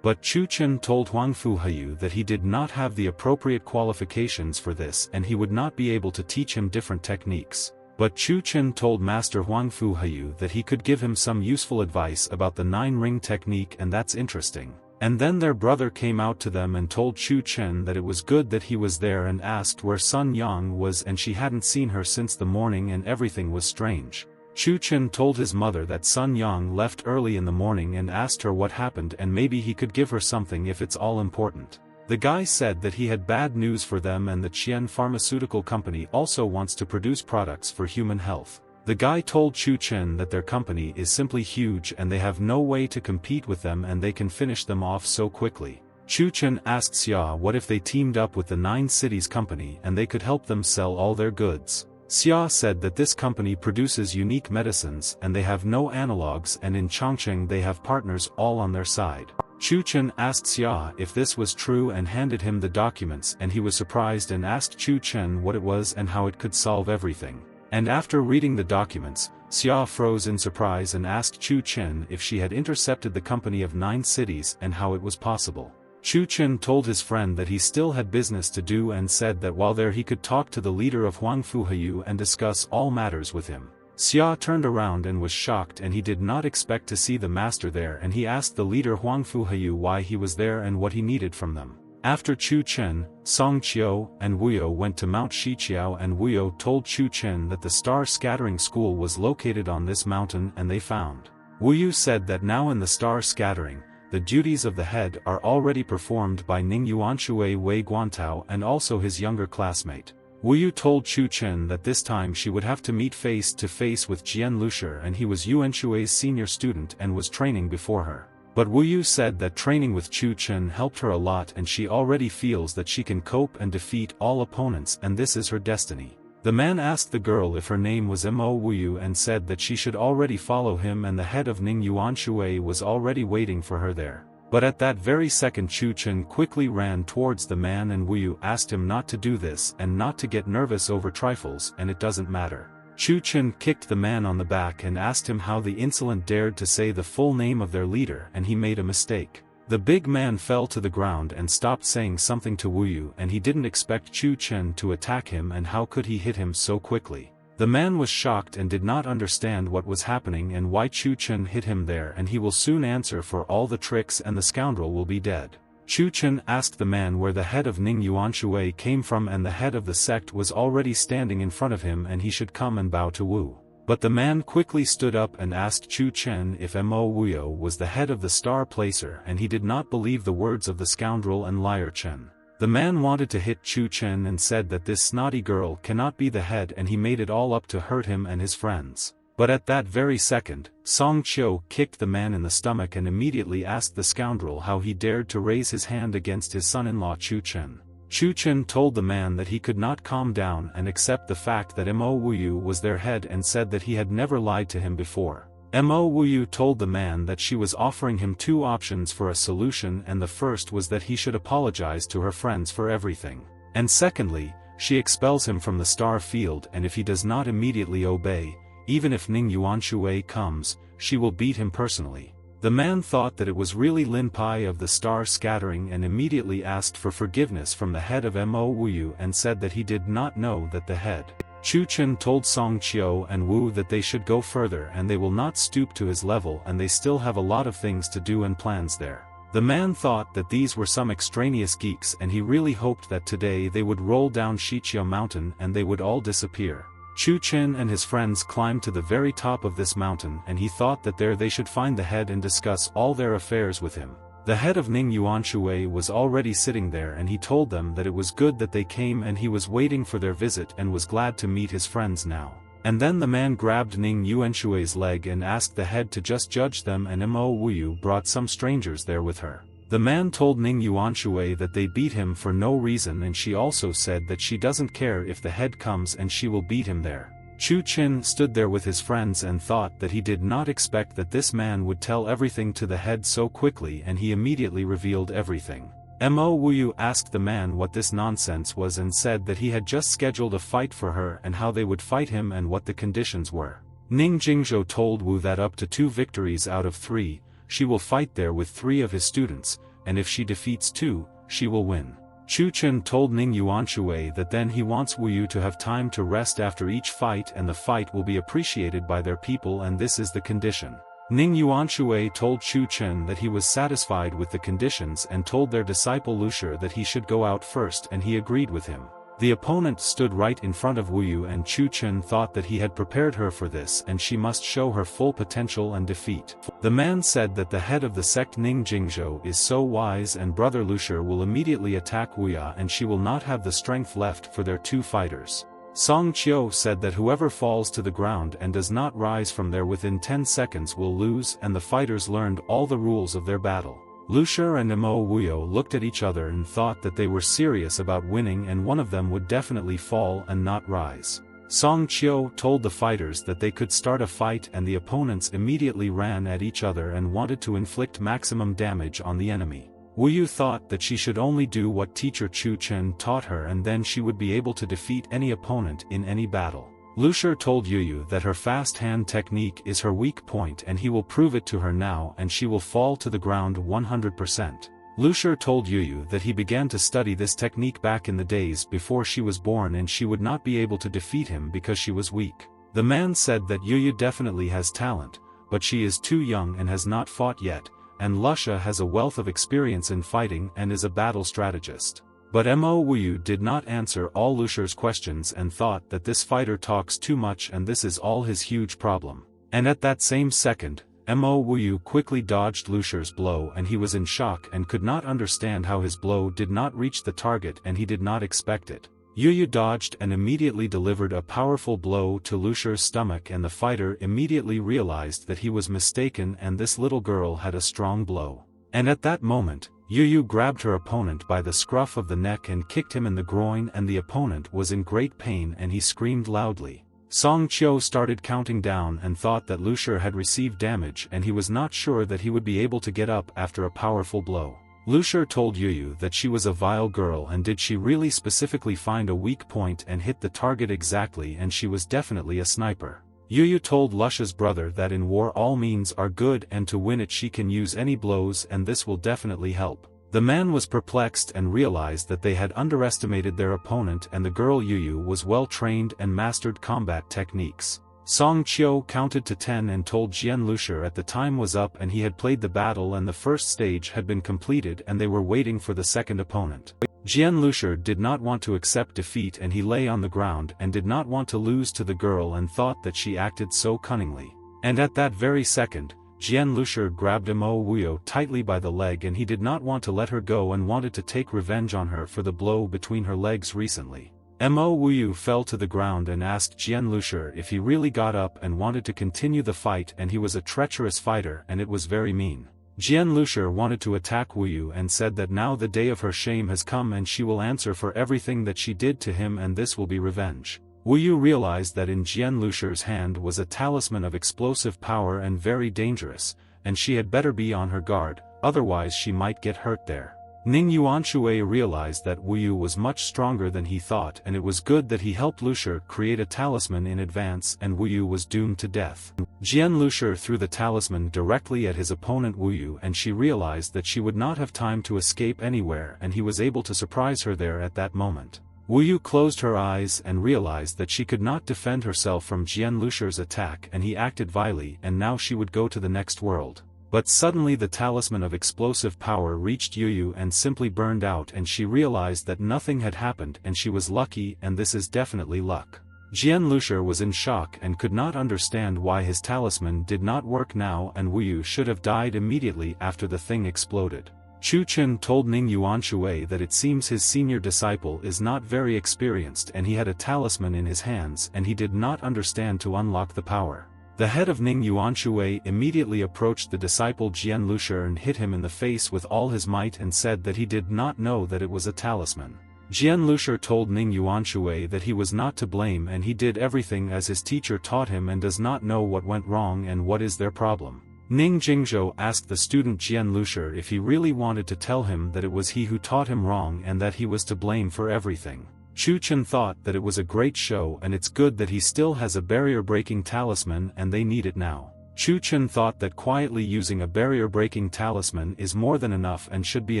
But Chun Chen told Huang Fuhayu that he did not have the appropriate qualifications for this and he would not be able to teach him different techniques. But Chun Chen told Master Huang Fuhayu that he could give him some useful advice about the 9-ring technique, and that's interesting. And then their brother came out to them and told Chun Chen that it was good that he was there and asked where Sun Yang was, and she hadn't seen her since the morning and everything was strange. Chun Chen told his mother that Sun Yang left early in the morning and asked her what happened and maybe he could give her something if it's all important. The guy said that he had bad news for them and the Qian Pharmaceutical Company also wants to produce products for human health. The guy told Chun Chen that their company is simply huge and they have no way to compete with them and they can finish them off so quickly. Chun Chen asked Xia what if they teamed up with the 9 Cities Company and they could help them sell all their goods. Xia said that this company produces unique medicines and they have no analogues, and in Chongqing they have partners all on their side. Chun Chen asked Xia if this was true and handed him the documents, and he was surprised and asked Chun Chen what it was and how it could solve everything. And after reading the documents, Xia froze in surprise and asked Chun Chen if she had intercepted the company of 9 cities and how it was possible. Chun Chen told his friend that he still had business to do and said that while there he could talk to the leader of Huang Fuhayu and discuss all matters with him. Xia turned around and was shocked, and he did not expect to see the master there, and he asked the leader Huang Fuhayu why he was there and what he needed from them. After Chun Chen, Song Qiu and Wuyo went to Mount Shiqiao, and Wuyo told Chun Chen that the Star Scattering School was located on this mountain, and they found. Wuyo said that now in the Star Scattering, the duties of the head are already performed by Ning Yuanshui Wei Guantao and also his younger classmate. Wuyo told Chun Chen that this time she would have to meet face to face with Jian Lushi, and he was Yuan Shui's senior student and was training before her. But Wuyo said that training with Chun Chen helped her a lot and she already feels that she can cope and defeat all opponents, and this is her destiny. The man asked the girl if her name was Mo Wuyo and said that she should already follow him, and the head of Ning Yuan Shui was already waiting for her there. But at that very second Chun Chen quickly ran towards the man, and Wuyo asked him not to do this and not to get nervous over trifles, and it doesn't matter. Chun Chen kicked the man on the back and asked him how the insolent dared to say the full name of their leader, and he made a mistake. The big man fell to the ground and stopped saying something to Wuyo, and he didn't expect Chun Chen to attack him, and how could he hit him so quickly. The man was shocked and did not understand what was happening and why Chun Chen hit him there, and he will soon answer for all the tricks and the scoundrel will be dead. Chun Chen asked the man where the head of Ning Yuan Shui came from, and the head of the sect was already standing in front of him and he should come and bow to Wu. But the man quickly stood up and asked Chun Chen if Mo Wuyo was the head of the Star Placer, and he did not believe the words of the scoundrel and liar Chen. The man wanted to hit Chun Chen and said that this snotty girl cannot be the head, and he made it all up to hurt him and his friends. But at that very second, Song Qiu kicked the man in the stomach and immediately asked the scoundrel how he dared to raise his hand against his son-in-law Chun Chen. Chun Chen told the man that he could not calm down and accept the fact that Mo Wuyo was their head, and said that he had never lied to him before. Mo Wuyo told the man that she was offering him 2 options for a solution, and the first was that he should apologize to her friends for everything. And secondly, she expels him from the star field, and if he does not immediately obey, even if Ning Yuan Shui comes, she will beat him personally. The man thought that it was really Lin Pai of the Star Scattering and immediately asked for forgiveness from the head of Mo Wuyo and said that he did not know that the head. Chun Chen told Song Qiu and Wu that they should go further and they will not stoop to his level, and they still have a lot of things to do and plans there. The man thought that these were some extraneous geeks, and he really hoped that today they would roll down Shiqiao mountain and they would all disappear. Chun Chen and his friends climbed to the very top of this mountain, and he thought that there they should find the head and discuss all their affairs with him. The head of Ning Yuan Shui was already sitting there, and he told them that it was good that they came and he was waiting for their visit and was glad to meet his friends now. And then the man grabbed Ning Yuan Shui's leg and asked the head to just judge them, and Mo Wuyo brought some strangers there with her. The man told Ning Yuan Shui that they beat him for no reason, and she also said that she doesn't care if the head comes and she will beat him there. Chun Chen stood there with his friends and thought that he did not expect that this man would tell everything to the head so quickly, and he immediately revealed everything. Mo Wuyu asked the man what this nonsense was and said that he had just scheduled a fight for her and how they would fight him and what the conditions were. Ning Jingzhou told Wu that up to 2 victories out of 3, she will fight there with 3 of his students, and if she defeats 2, she will win. Chun Chen told Ning Yuanshui that then he wants Wuyu to have time to rest after each fight and the fight will be appreciated by their people and this is the condition. Ning Yuanshui told Chun Chen that he was satisfied with the conditions and told their disciple Lushi that he should go out first and he agreed with him. The opponent stood right in front of Wuyu and Chun Chen thought that he had prepared her for this and she must show her full potential and defeat. The man said that the head of the sect Ning Jingzhou is so wise and brother Lushi will immediately attack Wuya and she will not have the strength left for their 2 fighters. Song Qiu said that whoever falls to the ground and does not rise from there within 10 seconds will lose and the fighters learned all the rules of their battle. Lushi and Mo Wuyu looked at each other and thought that they were serious about winning and one of them would definitely fall and not rise. Song Qiu told the fighters that they could start a fight and the opponents immediately ran at each other and wanted to inflict maximum damage on the enemy. Wuyu thought that she should only do what teacher Chun Chen taught her and then she would be able to defeat any opponent in any battle. Lushi told Yuyu that her fast hand technique is her weak point and he will prove it to her now and she will fall to the ground 100%. Lushi told Yuyu that he began to study this technique back in the days before she was born and she would not be able to defeat him because she was weak. The man said that Yuyu definitely has talent, but she is too young and has not fought yet, and Lushi has a wealth of experience in fighting and is a battle strategist. But Mo Wuyu did not answer all Lushi's questions and thought that this fighter talks too much and this is all his huge problem. And at that same second, Mo Wuyu quickly dodged Lushi's blow and he was in shock and could not understand how his blow did not reach the target and he did not expect it. Yuyu dodged and immediately delivered a powerful blow to Lushi's stomach and the fighter immediately realized that he was mistaken and this little girl had a strong blow. And at that moment, Yuyu grabbed her opponent by the scruff of the neck and kicked him in the groin and the opponent was in great pain and he screamed loudly. Song Qiu started counting down and thought that Lushi had received damage and he was not sure that he would be able to get up after a powerful blow. Lushi told Yuyu that she was a vile girl and did she really specifically find a weak point and hit the target exactly and she was definitely a sniper. Yuyu told Lushi's brother that in war all means are good and to win it she can use any blows and this will definitely help. The man was perplexed and realized that they had underestimated their opponent and the girl Yuyu was well trained and mastered combat techniques. Song Qiu counted to 10 and told Jian Lushi at the time was up and he had played the battle and the first stage had been completed and they were waiting for the second opponent. Jian Lushi did not want to accept defeat and he lay on the ground and did not want to lose to the girl and thought that she acted so cunningly. And at that very second, Jian Lushi grabbed Mo Wuyu tightly by the leg and he did not want to let her go and wanted to take revenge on her for the blow between her legs recently. Mo Wuyu fell to the ground and asked Jian Lushi if he really got up and wanted to continue the fight and he was a treacherous fighter and it was very mean. Jian Lushi wanted to attack Wuyu and said that now the day of her shame has come and she will answer for everything that she did to him and this will be revenge. Wuyu realized that in Jian Lushi's hand was a talisman of explosive power and very dangerous, and she had better be on her guard, otherwise she might get hurt there. Ning Yuanshui realized that Wuyu was much stronger than he thought and it was good that he helped Lushi create a talisman in advance and Wuyu was doomed to death. Jian Lushi threw the talisman directly at his opponent Wuyu and she realized that she would not have time to escape anywhere and he was able to surprise her there at that moment. Wuyu closed her eyes and realized that she could not defend herself from Jian Lushi's attack and he acted vilely and now she would go to the next world. But suddenly the talisman of explosive power reached Yuyu and simply burned out and she realized that nothing had happened and she was lucky and this is definitely luck. Jian Lushi was in shock and could not understand why his talisman did not work now and Wuyu should have died immediately after the thing exploded. Chun Chen told Ning Yuanshui that it seems his senior disciple is not very experienced and he had a talisman in his hands and he did not understand to unlock the power. The head of Ning Yuanshui immediately approached the disciple Jian Lushi and hit him in the face with all his might and said that he did not know that it was a talisman. Jian Lushi told Ning Yuanshui that he was not to blame and he did everything as his teacher taught him and does not know what went wrong and what is their problem. Ning Jingzhou asked the student Jian Lushi if he really wanted to tell him that it was he who taught him wrong and that he was to blame for everything. Chun Chen thought that it was a great show and it's good that he still has a barrier-breaking talisman and they need it now. Chun Chen thought that quietly using a barrier-breaking talisman is more than enough and should be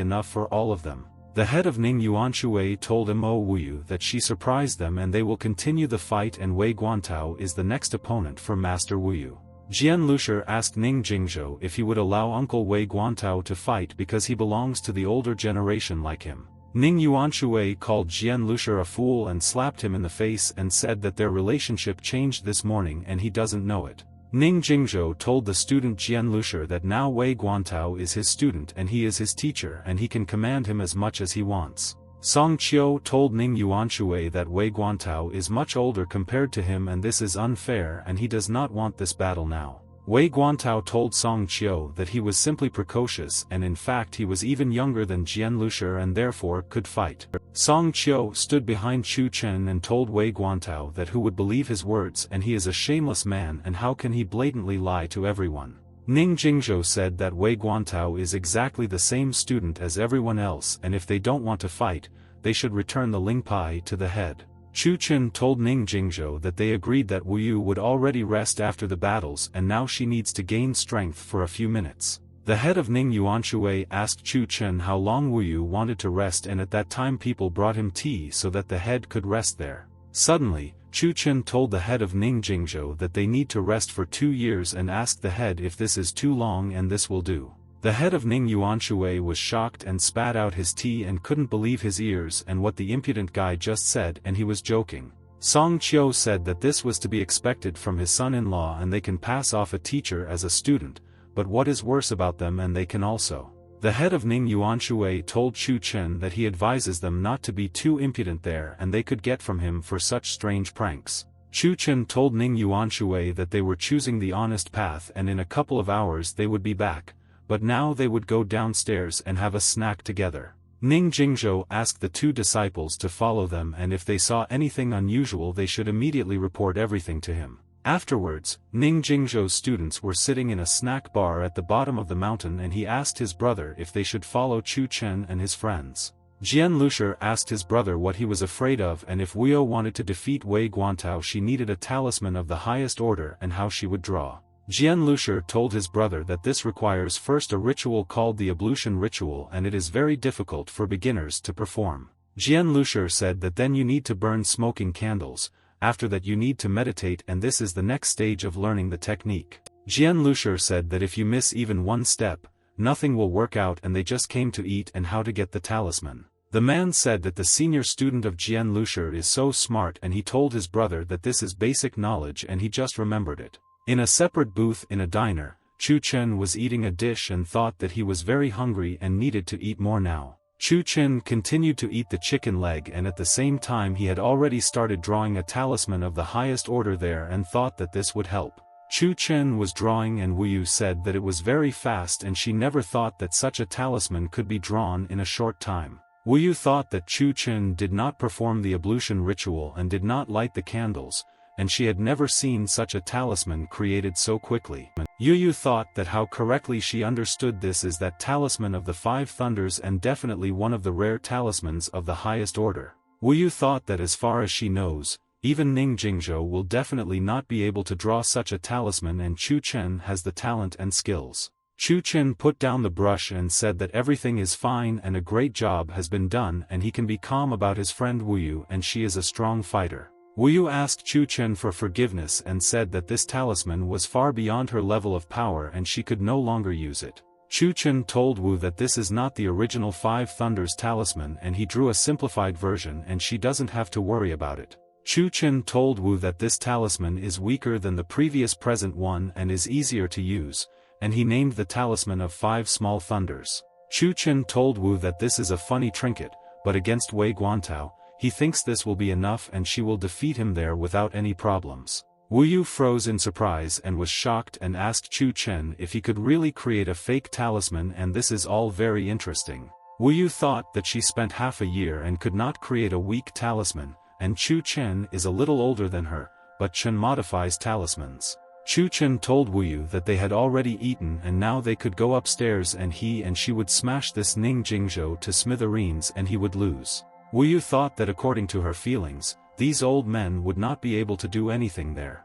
enough for all of them. The head of Ning Yuanshui told Mo Wuyu that she surprised them and they will continue the fight and Wei Guantao is the next opponent for Master Wuyu. Jian Lushi asked Ning Jingzhou if he would allow Uncle Wei Guantao to fight because he belongs to the older generation like him. Ning Yuanshui called Jian Lushi a fool and slapped him in the face and said that their relationship changed this morning and he doesn't know it. Ning Jingzhou told the student Jian Lushi that now Wei Guantao is his student and he is his teacher and he can command him as much as he wants. Song Qiu told Ning Yuanshui that Wei Guantao is much older compared to him and this is unfair and he does not want this battle now. Wei Guantao told Song Qiu that he was simply precocious and in fact he was even younger than Jian Lushi and therefore could fight. Song Qiu stood behind Chun Chen and told Wei Guantao that who would believe his words and he is a shameless man and how can he blatantly lie to everyone. Ning Jingzhou said that Wei Guantao is exactly the same student as everyone else and if they don't want to fight, they should return the Lingpai to the head. Chun Chen told Ning Jingzhou that they agreed that Wu Yu would already rest after the battles and now she needs to gain strength for a few minutes. The head of Ning Yuanshui asked Chun Chen how long Wu Yu wanted to rest and at that time people brought him tea so that the head could rest there. Suddenly, Chun Chen told the head of Ning Jingzhou that they need to rest for 2 years and asked the head if this is too long and this will do. The head of Ning Yuanshui was shocked and spat out his tea and couldn't believe his ears and what the impudent guy just said and he was joking. Song Qiu said that this was to be expected from his son-in-law and they can pass off a teacher as a student, but what is worse about them and they can also. The head of Ning Yuanshui told Chun Chen that he advises them not to be too impudent there and they could get from him for such strange pranks. Chun Chen told Ning Yuanshui that they were choosing the honest path and in a couple of hours they would be back. But now they would go downstairs and have a snack together. Ning Jingzhou asked the 2 disciples to follow them and if they saw anything unusual they should immediately report everything to him. Afterwards, Ning Jingzhou's students were sitting in a snack bar at the bottom of the mountain and he asked his brother if they should follow Chun Chen and his friends. Jian Lushi asked his brother what he was afraid of and if Wu Yu wanted to defeat Wei Guantao she needed a talisman of the highest order and how she would draw. Jian Lushi told his brother that this requires first a ritual called the ablution ritual and it is very difficult for beginners to perform. Jian Lushi said that then you need to burn smoking candles, after that you need to meditate and this is the next stage of learning the technique. Jian Lushi said that if you miss even one step, nothing will work out and they just came to eat and how to get the talisman. The man said that the senior student of Jian Lushi is so smart and he told his brother that this is basic knowledge and he just remembered it. In a separate booth in a diner, Chun Chen was eating a dish and thought that he was very hungry and needed to eat more now. Chun Chen continued to eat the chicken leg and at the same time he had already started drawing a talisman of the highest order there and thought that this would help. Chun Chen was drawing and Wu Yu said that it was very fast and she never thought that such a talisman could be drawn in a short time. Wu Yu thought that Chun Chen did not perform the ablution ritual and did not light the candles, and she had never seen such a talisman created so quickly. Yu thought that how correctly she understood this is that talisman of the 5 thunders and definitely one of the rare talismans of the highest order. Wu Yu thought that as far as she knows, even Ning Jingzhou will definitely not be able to draw such a talisman and Chun Chen has the talent and skills. Chun Chen put down the brush and said that everything is fine and a great job has been done and he can be calm about his friend Wu Yu and she is a strong fighter. Wu Yu asked Chun Chen for forgiveness and said that this talisman was far beyond her level of power and she could no longer use it. Chun Chen told Wu that this is not the original 5 Thunders talisman and he drew a simplified version and she doesn't have to worry about it. Chun Chen told Wu that this talisman is weaker than the previous present one and is easier to use, and he named the talisman of 5 Small Thunders. Chun Chen told Wu that this is a funny trinket, but against Wei Guantao, he thinks this will be enough and she will defeat him there without any problems. Wu Yu froze in surprise and was shocked and asked Chun Chen if he could really create a fake talisman and this is all very interesting. Wu Yu thought that she spent half a year and could not create a weak talisman, and Chun Chen is a little older than her, but Chen modifies talismans. Chun Chen told Wu Yu that they had already eaten and now they could go upstairs and he and she would smash this Ning Jingzhou to smithereens and he would lose. Wu Yu thought that according to her feelings, these old men would not be able to do anything there.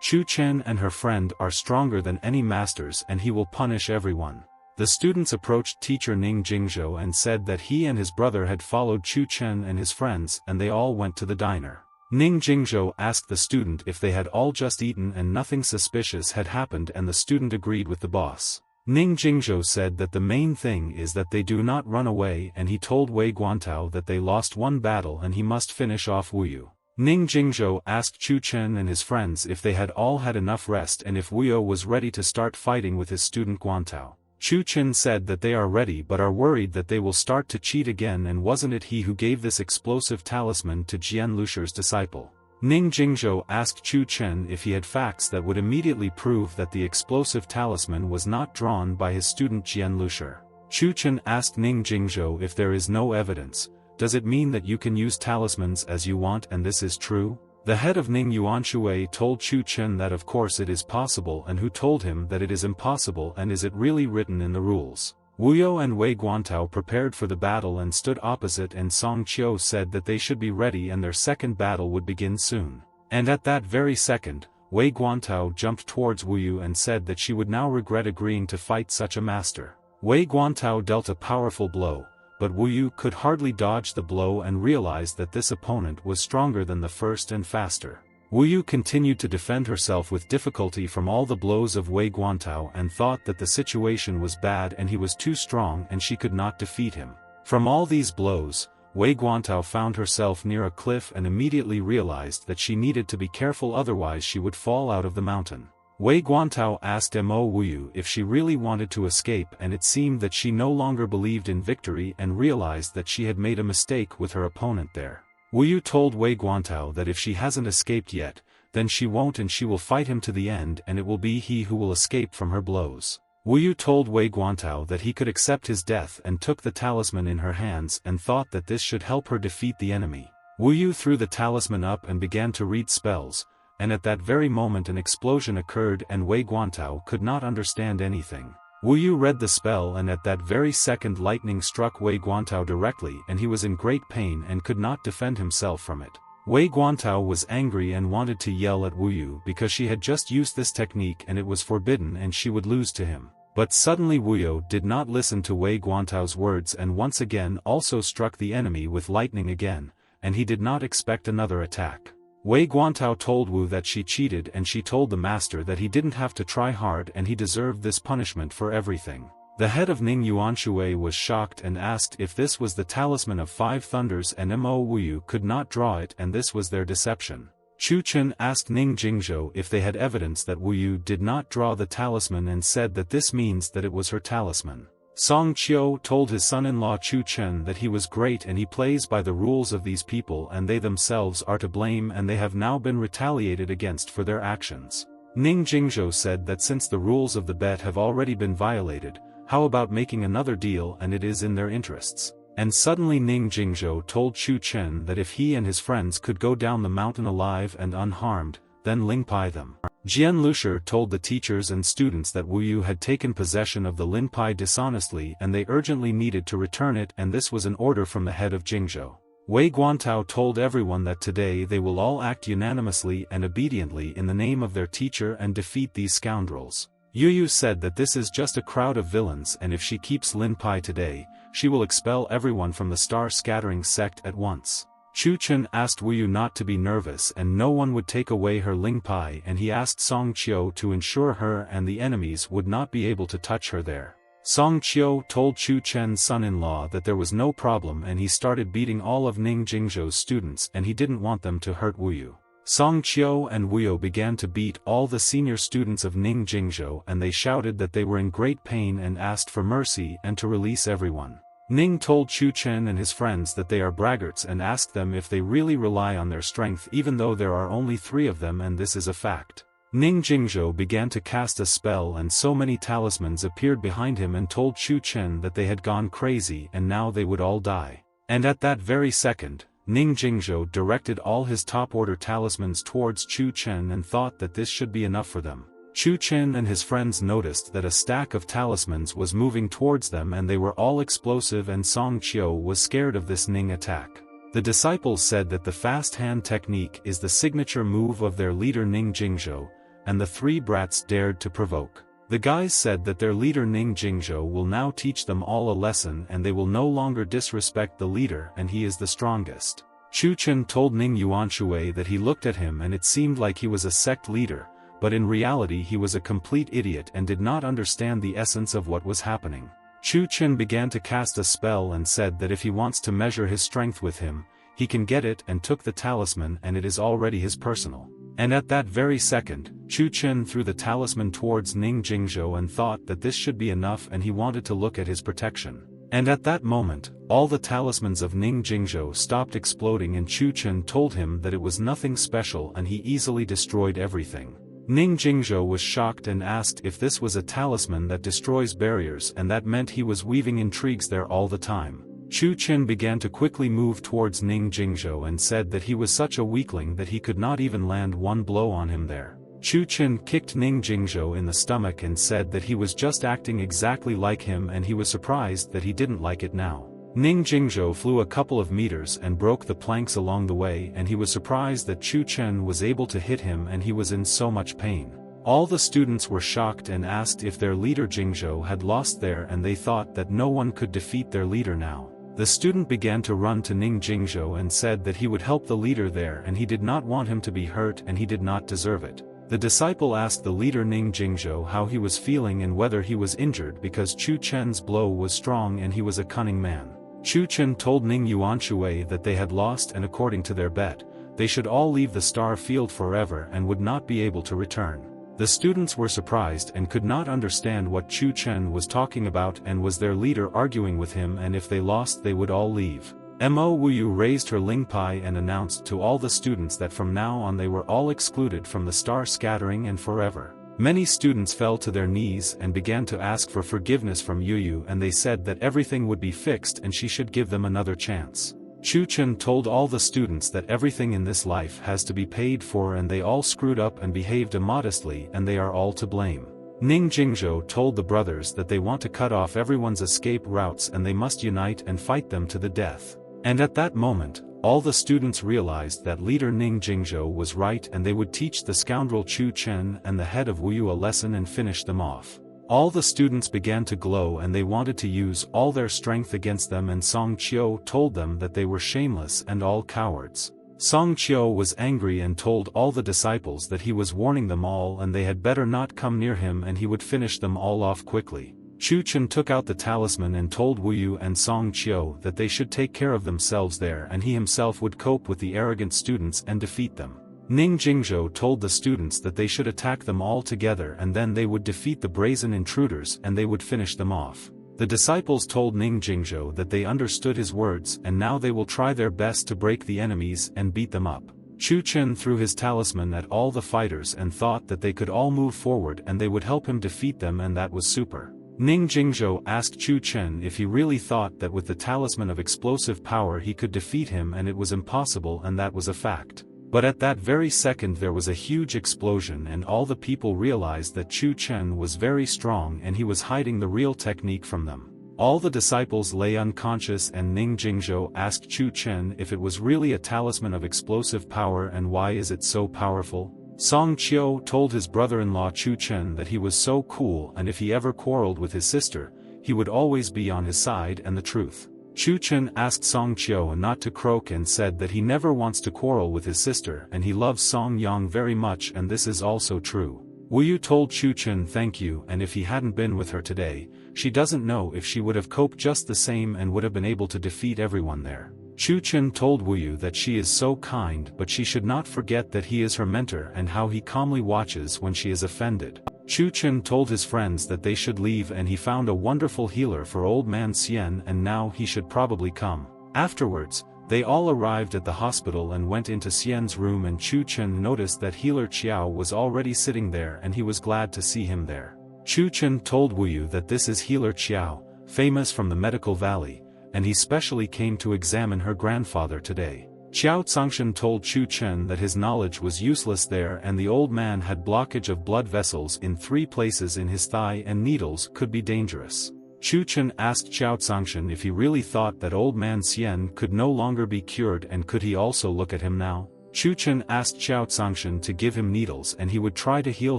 Chun Chen and her friend are stronger than any masters and he will punish everyone. The students approached teacher Ning Jingzhou and said that he and his brother had followed Chun Chen and his friends and they all went to the diner. Ning Jingzhou asked the student if they had all just eaten and nothing suspicious had happened and the student agreed with the boss. Ning Jingzhou said that the main thing is that they do not run away and he told Wei Guantao that they lost one battle and he must finish off Wu Yu. Ning Jingzhou asked Chun Chen and his friends if they had all had enough rest and if Wu Yu was ready to start fighting with his student Guantao. Chun Chen said that they are ready but are worried that they will start to cheat again and wasn't it he who gave this explosive talisman to Jian Lusher's disciple. Ning Jingzhou asked Chun Chen if he had facts that would immediately prove that the explosive talisman was not drawn by his student Jian Lusher. Chun Chen asked Ning Jingzhou if there is no evidence, does it mean that you can use talismans as you want and this is true? The head of Ning Yuanshui told Chun Chen that of course it is possible and who told him that it is impossible and is it really written in the rules. Wu Yu and Wei Guantao prepared for the battle and stood opposite and Song Qiu said that they should be ready and their second battle would begin soon. And at that very second, Wei Guantao jumped towards Wu Yu and said that she would now regret agreeing to fight such a master. Wei Guantao dealt a powerful blow, but Wu Yu could hardly dodge the blow and realized that this opponent was stronger than the first and faster. Wu Yu continued to defend herself with difficulty from all the blows of Wei Guantao and thought that the situation was bad and he was too strong and she could not defeat him. From all these blows, Wei Guantao found herself near a cliff and immediately realized that she needed to be careful otherwise she would fall out of the mountain. Wei Guantao asked Mo Wu Yu if she really wanted to escape and it seemed that she no longer believed in victory and realized that she had made a mistake with her opponent there. Wu Yu told Wei Guantao that if she hasn't escaped yet, then she won't and she will fight him to the end and it will be he who will escape from her blows. Wu Yu told Wei Guantao that he could accept his death and took the talisman in her hands and thought that this should help her defeat the enemy. Wu Yu threw the talisman up and began to read spells, and at that very moment an explosion occurred and Wei Guantao could not understand anything. Wu Yu read the spell and at that very second lightning struck Wei Guantao directly and he was in great pain and could not defend himself from it. Wei Guantao was angry and wanted to yell at Wu Yu because she had just used this technique and it was forbidden and she would lose to him. But suddenly Wu Yu did not listen to Wei Guantao's words and once again also struck the enemy with lightning again, and he did not expect another attack. Wei Guantao told Wu that she cheated and she told the master that he didn't have to try hard and he deserved this punishment for everything. The head of Ning Yuanshui was shocked and asked if this was the talisman of five thunders and Mo Wu Yu could not draw it and this was their deception. Chun Chen asked Ning Jingzhou if they had evidence that Wu Yu did not draw the talisman and said that this means that it was her talisman. Song Qiu told his son-in-law Chun Chen that he was great and he plays by the rules of these people and they themselves are to blame and they have now been retaliated against for their actions. Ning Jingzhou said that since the rules of the bet have already been violated, how about making another deal and it is in their interests. And suddenly Ning Jingzhou told Chun Chen that if he and his friends could go down the mountain alive and unharmed, then Ling Pai them. Jian Lusher told the teachers and students that Wu Yu had taken possession of the Lin Pai dishonestly and they urgently needed to return it and this was an order from the head of Jingzhou. Wei Guantao told everyone that today they will all act unanimously and obediently in the name of their teacher and defeat these scoundrels. Yu Yu said that this is just a crowd of villains and if she keeps Lin Pai today, she will expel everyone from the star-scattering sect at once. Chun Chen asked Wu Yu not to be nervous and no one would take away her Ling Pai and he asked Song Qiu to ensure her and the enemies would not be able to touch her there. Song Qiu told Chun Chen's son-in-law that there was no problem and he started beating all of Ning Jingzhou's students and he didn't want them to hurt Wu Yu. Song Qiu and Wu Yu began to beat all the senior students of Ning Jingzhou and they shouted that they were in great pain and asked for mercy and to release everyone. Ning told Chun Chen and his friends that they are braggarts and asked them if they really rely on their strength even though there are only 3 of them and this is a fact. Ning Jingzhou began to cast a spell and so many talismans appeared behind him and told Chun Chen that they had gone crazy and now they would all die. And at that very second, Ning Jingzhou directed all his top-order talismans towards Chun Chen and thought that this should be enough for them. Chun Chen and his friends noticed that a stack of talismans was moving towards them and they were all explosive, and Song Qiu was scared of this Ning attack. The disciples said that the fast hand technique is the signature move of their leader Ning Jingzhou, and the three brats dared to provoke. The guys said that their leader Ning Jingzhou will now teach them all a lesson and they will no longer disrespect the leader and he is the strongest. Chun Chen told Ning Yuanshui that he looked at him and it seemed like he was a sect leader, but in reality he was a complete idiot and did not understand the essence of what was happening. Chun Chen began to cast a spell and said that if he wants to measure his strength with him, he can get it, and took the talisman and it is already his personal. And at that very second, Chun Chen threw the talisman towards Ning Jingzhou and thought that this should be enough and he wanted to look at his protection. And at that moment, all the talismans of Ning Jingzhou stopped exploding and Chun Chen told him that it was nothing special and he easily destroyed everything. Ning Jingzhou was shocked and asked if this was a talisman that destroys barriers, and that meant he was weaving intrigues there all the time. Chun Chen began to quickly move towards Ning Jingzhou and said that he was such a weakling that he could not even land one blow on him there. Chun Chen kicked Ning Jingzhou in the stomach and said that he was just acting exactly like him and he was surprised that he didn't like it now. Ning Jingzhou flew a couple of meters and broke the planks along the way and he was surprised that Chun Chen was able to hit him and he was in so much pain. All the students were shocked and asked if their leader Jingzhou had lost there and they thought that no one could defeat their leader now. The student began to run to Ning Jingzhou and said that he would help the leader there and he did not want him to be hurt and he did not deserve it. The disciple asked the leader Ning Jingzhou how he was feeling and whether he was injured because Chun Chen's blow was strong and he was a cunning man. Chun Chen told Ning Yuanshui that they had lost and according to their bet, they should all leave the star field forever and would not be able to return. The students were surprised and could not understand what Chun Chen was talking about and was their leader arguing with him, and if they lost they would all leave. Mo Wuyu raised her Ling Pai and announced to all the students that from now on they were all excluded from the star scattering and forever. Many students fell to their knees and began to ask for forgiveness from Yuyu, and they said that everything would be fixed and she should give them another chance. Chun Chen told all the students that everything in this life has to be paid for and they all screwed up and behaved immodestly and they are all to blame. Ning Jingzhou told the brothers that they want to cut off everyone's escape routes and they must unite and fight them to the death. And at that moment, all the students realized that leader Ning Jingzhou was right and they would teach the scoundrel Chun Chen and the head of Wuyu a lesson and finish them off. All the students began to glow and they wanted to use all their strength against them, and Song Qiu told them that they were shameless and all cowards. Song Qiu was angry and told all the disciples that he was warning them all and they had better not come near him and he would finish them all off quickly. Chun Chen took out the talisman and told Wuyu and Song Qiu that they should take care of themselves there and he himself would cope with the arrogant students and defeat them. Ning Jingzhou told the students that they should attack them all together and then they would defeat the brazen intruders and they would finish them off. The disciples told Ning Jingzhou that they understood his words and now they will try their best to break the enemies and beat them up. Chun Chen threw his talisman at all the fighters and thought that they could all move forward and they would help him defeat them, and that was super. Ning Jingzhou asked Chun Chen if he really thought that with the talisman of explosive power he could defeat him, and it was impossible, and that was a fact. But at that very second there was a huge explosion and all the people realized that Chun Chen was very strong and he was hiding the real technique from them. All the disciples lay unconscious and Ning Jingzhou asked Chun Chen if it was really a talisman of explosive power and why is it so powerful. Song Qiu told his brother-in-law Chun Chen that he was so cool and if he ever quarreled with his sister, he would always be on his side and the truth. Chun Chen asked Song Qiu not to croak and said that he never wants to quarrel with his sister and he loves Song Yang very much, and this is also true. Wuyu told Chun Chen thank you, and if he hadn't been with her today, she doesn't know if she would have coped just the same and would have been able to defeat everyone there. Chun Chen told Wuyu that she is so kind but she should not forget that he is her mentor and how he calmly watches when she is offended. Chun Chen told his friends that they should leave and he found a wonderful healer for old man Xian and now he should probably come. Afterwards, they all arrived at the hospital and went into Xian's room, and Chun Chen noticed that healer Qiao was already sitting there and he was glad to see him there. Chun Chen told Wuyu that this is healer Qiao, famous from the medical valley, and he specially came to examine her grandfather today. Xiao Cangshan told Chun Chen that his knowledge was useless there and the old man had blockage of blood vessels in 3 places in his thigh and needles could be dangerous. Chun Chen asked Xiao Cangshan if he really thought that old man Xian could no longer be cured and could he also look at him now. Chun Chen asked Xiao Cangshan to give him needles and he would try to heal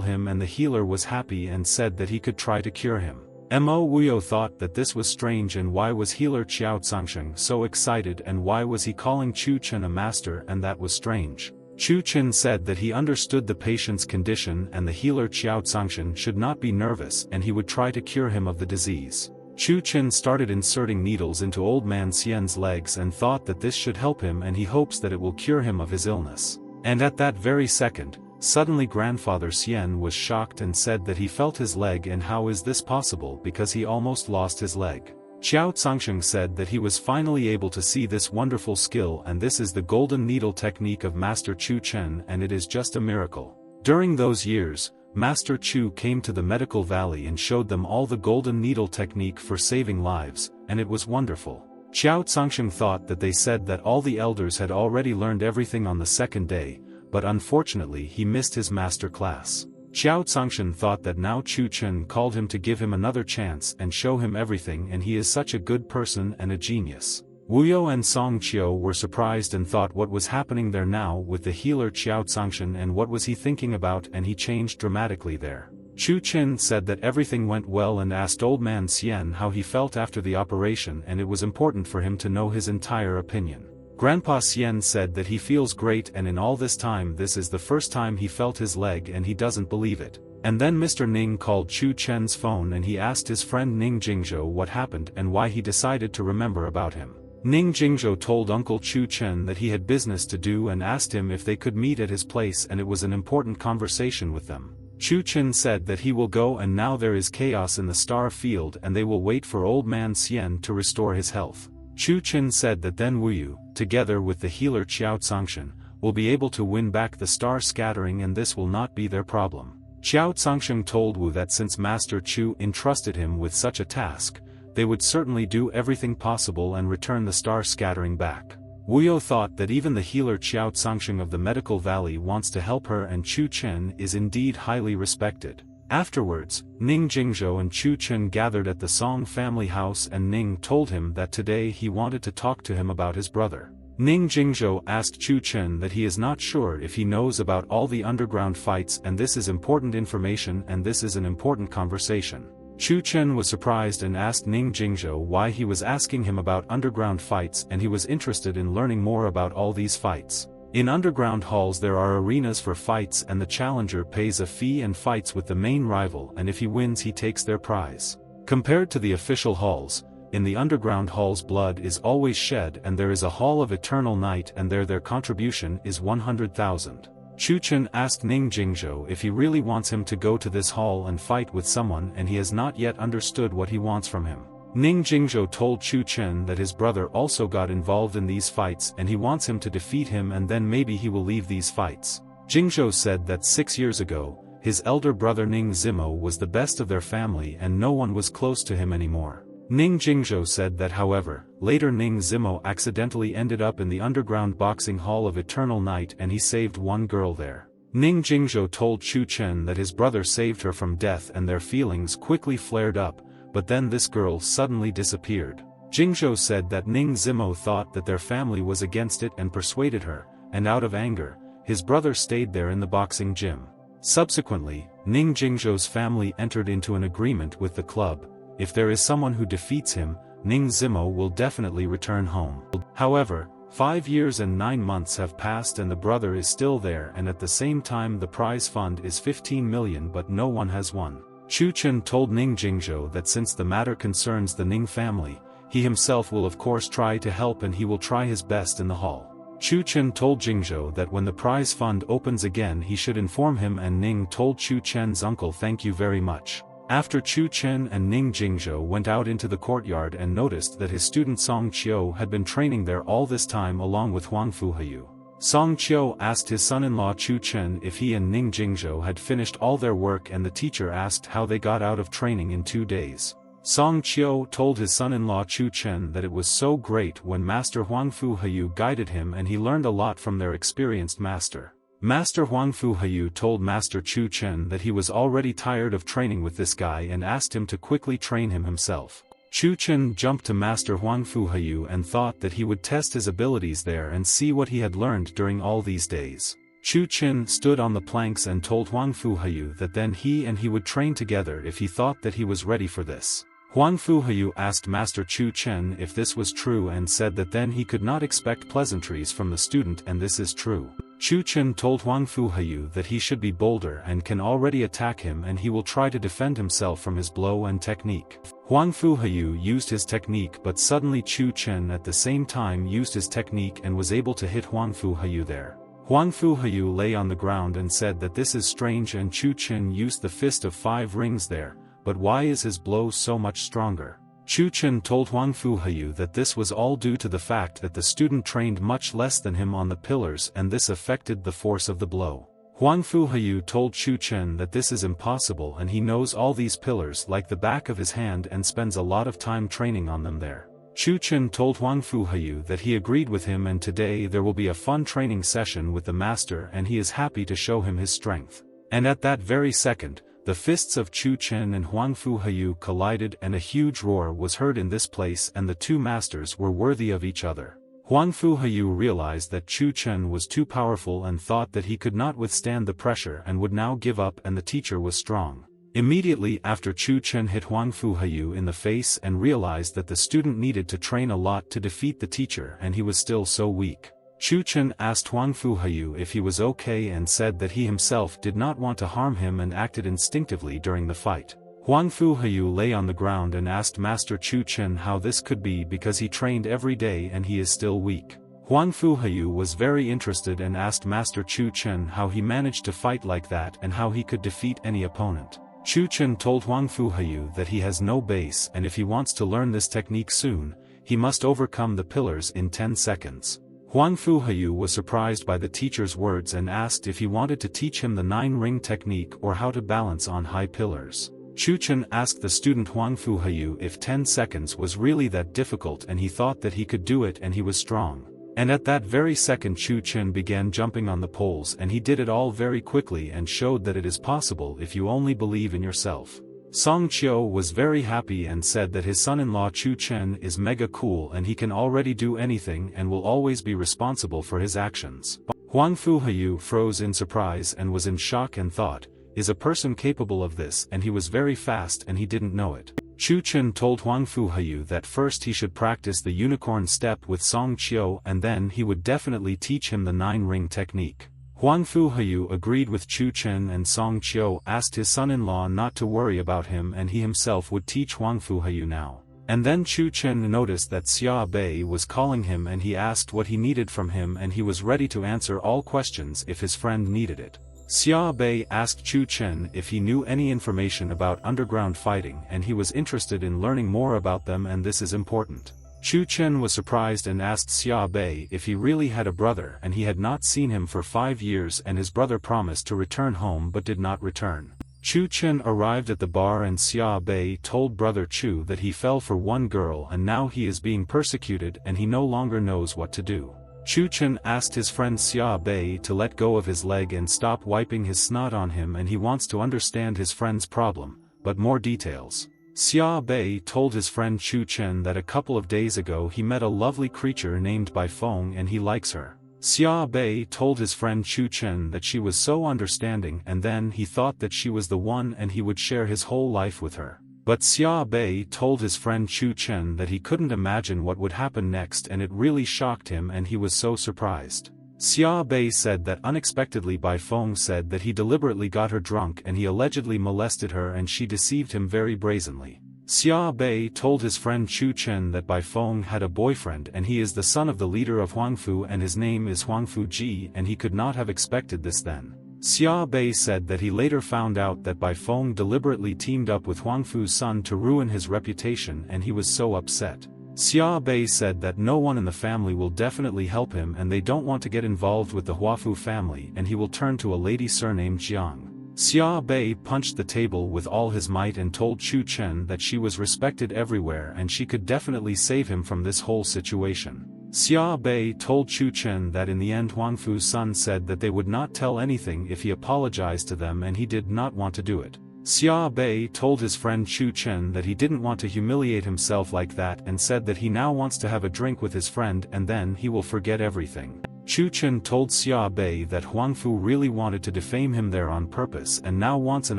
him and the healer was happy and said that he could try to cure him. Mo Wuyo thought that this was strange and why was healer Xiao Cangshan so excited and why was he calling Chun Chen a master and that was strange. Chun Chen said that he understood the patient's condition and the healer Xiao Cangshan should not be nervous and he would try to cure him of the disease. Chun Chen started inserting needles into old man Xian's legs and thought that this should help him and he hopes that it will cure him of his illness. And at that very second, suddenly grandfather Xian was shocked and said that he felt his leg and how is this possible because he almost lost his leg. Xiao Cangshan said that he was finally able to see this wonderful skill and this is the golden needle technique of Master Chun Chen and it is just a miracle. During those years, Master Chu came to the medical valley and showed them all the golden needle technique for saving lives, and it was wonderful. Xiao Cangshan thought that they said that all the elders had already learned everything on the second day, but unfortunately he missed his master class. Xiao Cangshan thought that now Chun Chen called him to give him another chance and show him everything and he is such a good person and a genius. Wuyo and Song Qiu were surprised and thought what was happening there now with the healer Xiao Cangshan and what was he thinking about and he changed dramatically there. Chun Chen said that everything went well and asked old man Xian how he felt after the operation and it was important for him to know his entire opinion. Grandpa Xian said that he feels great and in all this time this is the first time he felt his leg and he doesn't believe it. And then Mr. Ning called Chun Chen's phone and he asked his friend Ning Jingzhou what happened and why he decided to remember about him. Ning Jingzhou told Uncle Chun Chen that he had business to do and asked him if they could meet at his place and it was an important conversation with them. Chun Chen said that he will go and now there is chaos in the star field and they will wait for old man Xian to restore his health. Chun Chen said that then Wuyu, together with the healer Xiao Cangshan, will be able to win back the star scattering and this will not be their problem. Xiao Cangshan told Wu that since Master Chu entrusted him with such a task, they would certainly do everything possible and return the star scattering back. Wuyo thought that even the healer Xiao Cangshan of the medical valley wants to help her and Chun Chen is indeed highly respected. Afterwards, Ning Jingzhou and Chun Chen gathered at the Song family house and Ning told him that today he wanted to talk to him about his brother. Ning Jingzhou asked Chun Chen that he is not sure if he knows about all the underground fights and this is important information and this is an important conversation. Chun Chen was surprised and asked Ning Jingzhou why he was asking him about underground fights and he was interested in learning more about all these fights. In underground halls there are arenas for fights and the challenger pays a fee and fights with the main rival and if he wins he takes their prize. Compared to the official halls, in the underground halls blood is always shed and there is a hall of eternal night and there their contribution is 100,000. Chun Chen asked Ning Jingzhou if he really wants him to go to this hall and fight with someone and he has not yet understood what he wants from him. Ning Jingzhou told Chun Chen that his brother also got involved in these fights and he wants him to defeat him and then maybe he will leave these fights. Jingzhou said that 6 years ago, his elder brother Ning Zimo was the best of their family and no one was close to him anymore. Ning Jingzhou said that however, later Ning Zimo accidentally ended up in the underground boxing hall of Eternal Night and he saved one girl there. Ning Jingzhou told Chun Chen that his brother saved her from death and their feelings quickly flared up, but then this girl suddenly disappeared. Jingzhou said that Ning Zimo thought that their family was against it and persuaded her, and out of anger, his brother stayed there in the boxing gym. Subsequently, Ning Jingzhou's family entered into an agreement with the club. If there is someone who defeats him, Ning Zimo will definitely return home. However, 5 years and 9 months have passed and the brother is still there and at the same time the prize fund is 15 million but no one has won. Chun Chen told Ning Jingzhou that since the matter concerns the Ning family, he himself will of course try to help and he will try his best in the hall. Chun Chen told Jingzhou that when the prize fund opens again he should inform him and Ning told Chun Chen's uncle thank you very much. After Chun Chen and Ning Jingzhou went out into the courtyard and noticed that his student Song Qiu had been training there all this time along with Huang Fuhayu. Song Qiu asked his son-in-law Chun Chen if he and Ning Jingzhou had finished all their work and the teacher asked how they got out of training in 2 days. Song Qiu told his son-in-law Chun Chen that it was so great when Master Huangfu Heyu guided him and he learned a lot from their experienced master. Master Huangfu Heyu told Master Chun Chen that he was already tired of training with this guy and asked him to quickly train him himself. Chun Chen jumped to Master Huangfu Heyu and thought that he would test his abilities there and see what he had learned during all these days. Chun Chen stood on the planks and told Huangfu Heyu that then he would train together if he thought that he was ready for this. Huangfu Heyu asked Master Chun Chen if this was true and said that then he could not expect pleasantries from the student, and this is true. Chun Chen told Huangfu Heyu that he should be bolder and can already attack him and he will try to defend himself from his blow and technique. Huangfu Heyu used his technique, but suddenly Chun Chen at the same time used his technique and was able to hit Huangfu Heyu there. Huangfu Heyu lay on the ground and said that this is strange, and Chun Chen used the fist of 5 rings there, but why is his blow so much stronger? Chun Chen told Huangfu Heyu that this was all due to the fact that the student trained much less than him on the pillars and this affected the force of the blow. Huangfu Heyu told Chun Chen that this is impossible and he knows all these pillars like the back of his hand and spends a lot of time training on them there. Chun Chen told Huangfu Heyu that he agreed with him and today there will be a fun training session with the master and he is happy to show him his strength. And at that very second, the fists of Chun Chen and Huangfu Heyu collided and a huge roar was heard in this place, and the two masters were worthy of each other. Huangfu Heyu realized that Chun Chen was too powerful and thought that he could not withstand the pressure and would now give up, and the teacher was strong. Immediately after, Chun Chen hit Huangfu Heyu in the face and realized that the student needed to train a lot to defeat the teacher and he was still so weak. Chun Chen asked Huangfu Heyu if he was okay and said that he himself did not want to harm him and acted instinctively during the fight. Huangfu Heyu lay on the ground and asked Master Chun Chen how this could be because he trained every day and he is still weak. Huangfu Heyu was very interested and asked Master Chun Chen how he managed to fight like that and how he could defeat any opponent. Chun Chen told Huangfu Heyu that he has no base and if he wants to learn this technique soon, he must overcome the pillars in 10 seconds. Huangfu Heyu was surprised by the teacher's words and asked if he wanted to teach him the 9-ring technique or how to balance on high pillars. Chun Chen asked the student Huangfu Heyu if 10 seconds was really that difficult and he thought that he could do it and he was strong. And at that very second Chun Chen began jumping on the poles and he did it all very quickly and showed that it is possible if you only believe in yourself. Song Qiu was very happy and said that his son-in-law Chun Chen is mega cool and he can already do anything and will always be responsible for his actions. Huangfu Heyu froze in surprise and was in shock and thought, is a person capable of this, and he was very fast and he didn't know it. Chun Chen told Huangfu Heyu that first he should practice the unicorn step with Song Qiu and then he would definitely teach him the 9-ring technique. Huangfu Heyu agreed with Chun Chen and Song Qiu asked his son-in-law not to worry about him and he himself would teach Huangfu Heyu now. And then Chun Chen noticed that Xia Bei was calling him and he asked what he needed from him and he was ready to answer all questions if his friend needed it. Xia Bei asked Chun Chen if he knew any information about underground fighting and he was interested in learning more about them and this is important. Chun Chen was surprised and asked Xia Bei if he really had a brother and he had not seen him for 5 years and his brother promised to return home but did not return. Chun Chen arrived at the bar and Xia Bei told brother Chu that he fell for one girl and now he is being persecuted and he no longer knows what to do. Chun Chen asked his friend Xia Bei to let go of his leg and stop wiping his snot on him and he wants to understand his friend's problem, but more details. Xia Bei told his friend Chun Chen that a couple of days ago he met a lovely creature named Bai Feng and he likes her. Xia Bei told his friend Chun Chen that she was so understanding and then he thought that she was the one and he would share his whole life with her. But Xia Bei told his friend Chun Chen that he couldn't imagine what would happen next and it really shocked him and he was so surprised. Xia Bei said that unexpectedly Bai Feng said that he deliberately got her drunk and he allegedly molested her and she deceived him very brazenly. Xia Bei told his friend Chun Chen that Bai Feng had a boyfriend and he is the son of the leader of Huangfu and his name is Huangfu Ji and he could not have expected this then. Xia Bei said that he later found out that Bai Feng deliberately teamed up with Huangfu's son to ruin his reputation and he was so upset. Xia Bei said that no one in the family will definitely help him and they don't want to get involved with the Huafu family and he will turn to a lady surnamed Jiang. Xia Bei punched the table with all his might and told Chun Chen that she was respected everywhere and she could definitely save him from this whole situation. Xia Bei told Chun Chen that in the end Huangfu's son said that they would not tell anything if he apologized to them, and he did not want to do it. Xia Bei told his friend Chun Chen that he didn't want to humiliate himself like that and said that he now wants to have a drink with his friend and then he will forget everything. Chun Chen told Xia Bei that Huangfu really wanted to defame him there on purpose and now wants an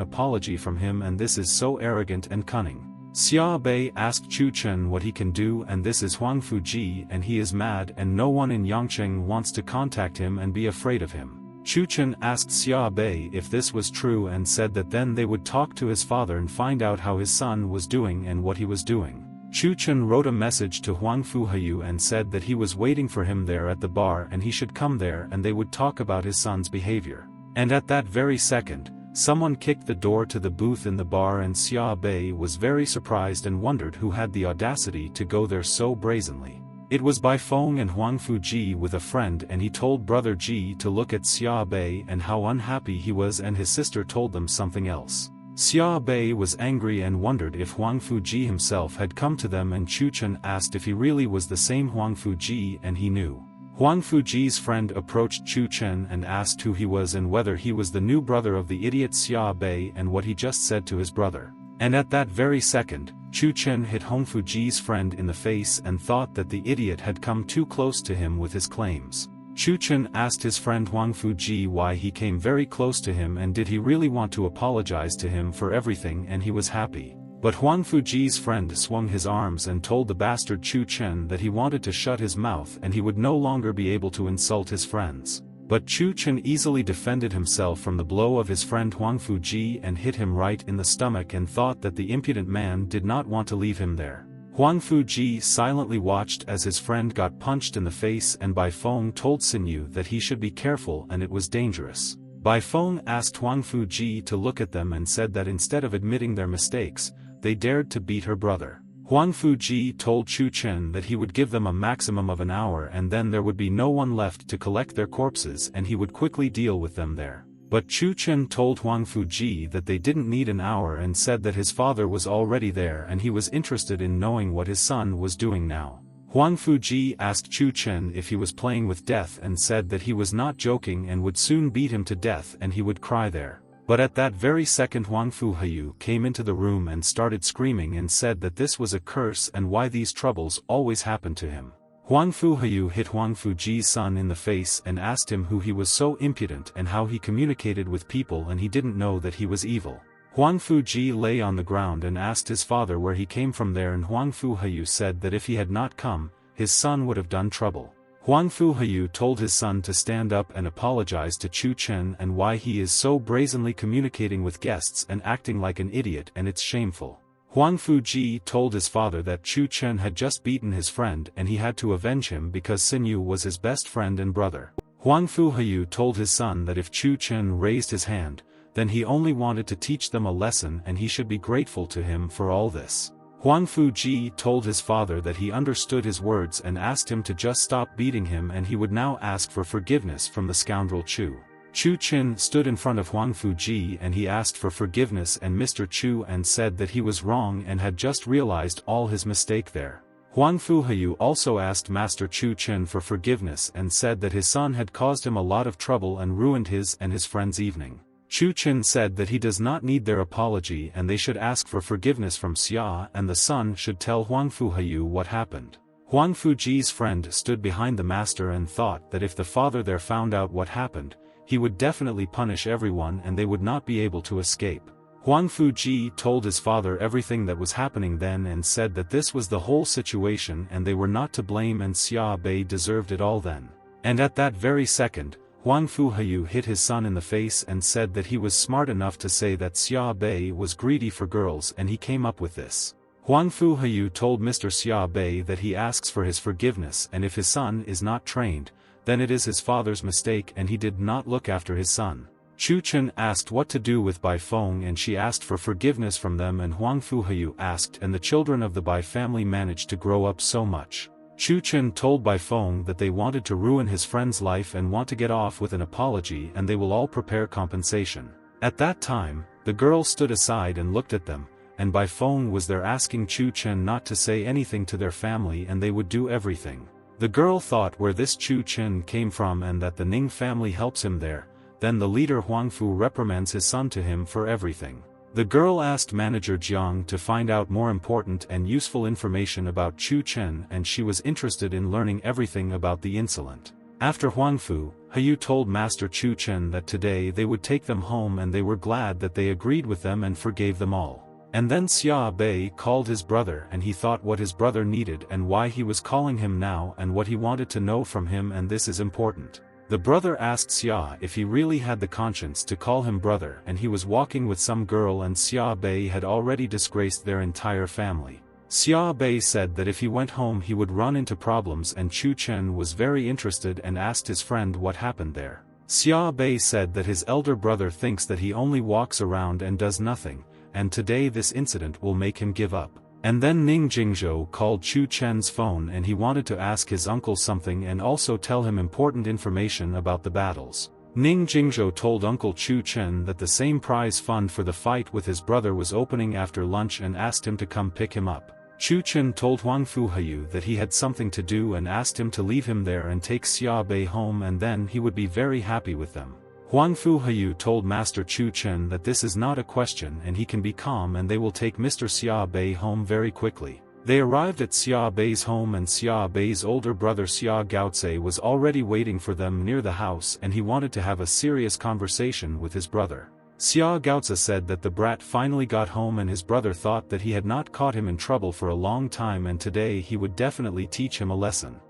apology from him, and this is so arrogant and cunning. Xia Bei asked Chun Chen what he can do, and this is Huangfu Ji and he is mad and no one in Yangcheng wants to contact him and be afraid of him. Chun Chen asked Xia Bei if this was true and said that then they would talk to his father and find out how his son was doing and what he was doing. Chun Chen wrote a message to Huangfu Hayu and said that he was waiting for him there at the bar and he should come there and they would talk about his son's behavior. And at that very second, someone kicked the door to the booth in the bar and Xia Bei was very surprised and wondered who had the audacity to go there so brazenly. It was Bai Feng and Huangfu Ji with a friend, and he told brother Ji to look at Xia Bei and how unhappy he was, and his sister told them something else. Xia Bei was angry and wondered if Huangfu Ji himself had come to them, and Chun Chen asked if he really was the same Huangfu Ji and he knew. Huangfu Ji's friend approached Chun Chen and asked who he was and whether he was the new brother of the idiot Xia Bei and what he just said to his brother. And at that very second, Chun Chen hit Huangfu Ji's friend in the face and thought that the idiot had come too close to him with his claims. Chun Chen asked his friend Huangfu Ji why he came very close to him and did he really want to apologize to him for everything, and he was happy. But Huangfu Ji's friend swung his arms and told the bastard Chun Chen that he wanted to shut his mouth and he would no longer be able to insult his friends. But Chun Chen easily defended himself from the blow of his friend Huangfu Ji and hit him right in the stomach and thought that the impudent man did not want to leave him there. Huangfu Ji silently watched as his friend got punched in the face, and Bai Feng told Xinyu that he should be careful and it was dangerous. Bai Feng asked Huangfu Ji to look at them and said that instead of admitting their mistakes, they dared to beat her brother. Huangfu Ji told Chun Chen that he would give them a maximum of an hour and then there would be no one left to collect their corpses and he would quickly deal with them there. But Chun Chen told Huangfu Ji that they didn't need an hour and said that his father was already there and he was interested in knowing what his son was doing now. Huangfu Ji asked Chun Chen if he was playing with death and said that he was not joking and would soon beat him to death and he would cry there. But at that very second Huangfu Hayu came into the room and started screaming and said that this was a curse and why these troubles always happened to him. Huangfu Hayu hit Huangfu Ji's son in the face and asked him who he was so impudent and how he communicated with people and he didn't know that he was evil. Huangfu Ji lay on the ground and asked his father where he came from there, and Huangfu Hayu said that if he had not come, his son would have done trouble. Huangfu Hayu told his son to stand up and apologize to Chun Chen and why he is so brazenly communicating with guests and acting like an idiot and it's shameful. Huangfu Ji told his father that Chun Chen had just beaten his friend and he had to avenge him because Xinyu was his best friend and brother. Huangfu Hayu told his son that if Chun Chen raised his hand, then he only wanted to teach them a lesson and he should be grateful to him for all this. Huangfu Ji told his father that he understood his words and asked him to just stop beating him and he would now ask for forgiveness from the scoundrel Chu. Chun Chen stood in front of Huangfu Ji and he asked for forgiveness and Mr. Chu and said that he was wrong and had just realized all his mistake there. Huangfu Hayu also asked Master Chun Chen for forgiveness and said that his son had caused him a lot of trouble and ruined his and his friend's evening. Chun Chen said that he does not need their apology and they should ask for forgiveness from Xia and the son should tell Huangfu Hayu what happened. Huangfu Ji's friend stood behind the master and thought that if the father there found out what happened, he would definitely punish everyone and they would not be able to escape. Huangfu Ji told his father everything that was happening then and said that this was the whole situation and they were not to blame and Xia Bei deserved it all then. And at that very second, Huangfu Hayu hit his son in the face and said that he was smart enough to say that Xia Bei was greedy for girls and he came up with this. Huangfu Hayu told Mr. Xia Bei that he asks for his forgiveness and if his son is not trained, then it is his father's mistake and he did not look after his son. Chun Chen asked what to do with Bai Feng and she asked for forgiveness from them and Huangfu Hayu asked and the children of the Bai family managed to grow up so much. Chun Chen told Bai Feng that they wanted to ruin his friend's life and want to get off with an apology and they will all prepare compensation. At that time, the girl stood aside and looked at them, and by phone was there asking Chun Chen not to say anything to their family and they would do everything. The girl thought where this Chun Chen came from and that the Ning family helps him there. Then the leader Huangfu reprimands his son to him for everything. The girl asked manager Jiang to find out more important and useful information about Chun Chen, and she was interested in learning everything about the insolent. After Huangfu, Yu told Master Chun Chen that today they would take them home, and they were glad that they agreed with them and forgave them all. And then Xia Bei called his brother, and he thought what his brother needed and why he was calling him now and what he wanted to know from him, and this is important. The brother asked Xia if he really had the conscience to call him brother, and he was walking with some girl and Xia Bei had already disgraced their entire family. Xia Bei said that if he went home he would run into problems, and Chun Chen was very interested and asked his friend what happened there. Xia Bei said that his elder brother thinks that he only walks around and does nothing, and today this incident will make him give up. And then Ning Jingzhou called Chun Chen's phone and he wanted to ask his uncle something and also tell him important information about the battles. Ning Jingzhou told Uncle Chun Chen that the same prize fund for the fight with his brother was opening after lunch and asked him to come pick him up. Chun Chen told Huangfu Yu that he had something to do and asked him to leave him there and take Xia Bei home, and then he would be very happy with them. Huangfu Yu told Master Chun Chen that this is not a question and he can be calm, and they will take Mr. Xia Bei home very quickly. They arrived at Xia Bei's home, and Xia Bei's older brother Xia Gaozi was already waiting for them near the house, and he wanted to have a serious conversation with his brother. Xia Gaozi said that the brat finally got home and his brother thought that he had not caught him in trouble for a long time, and today he would definitely teach him a lesson.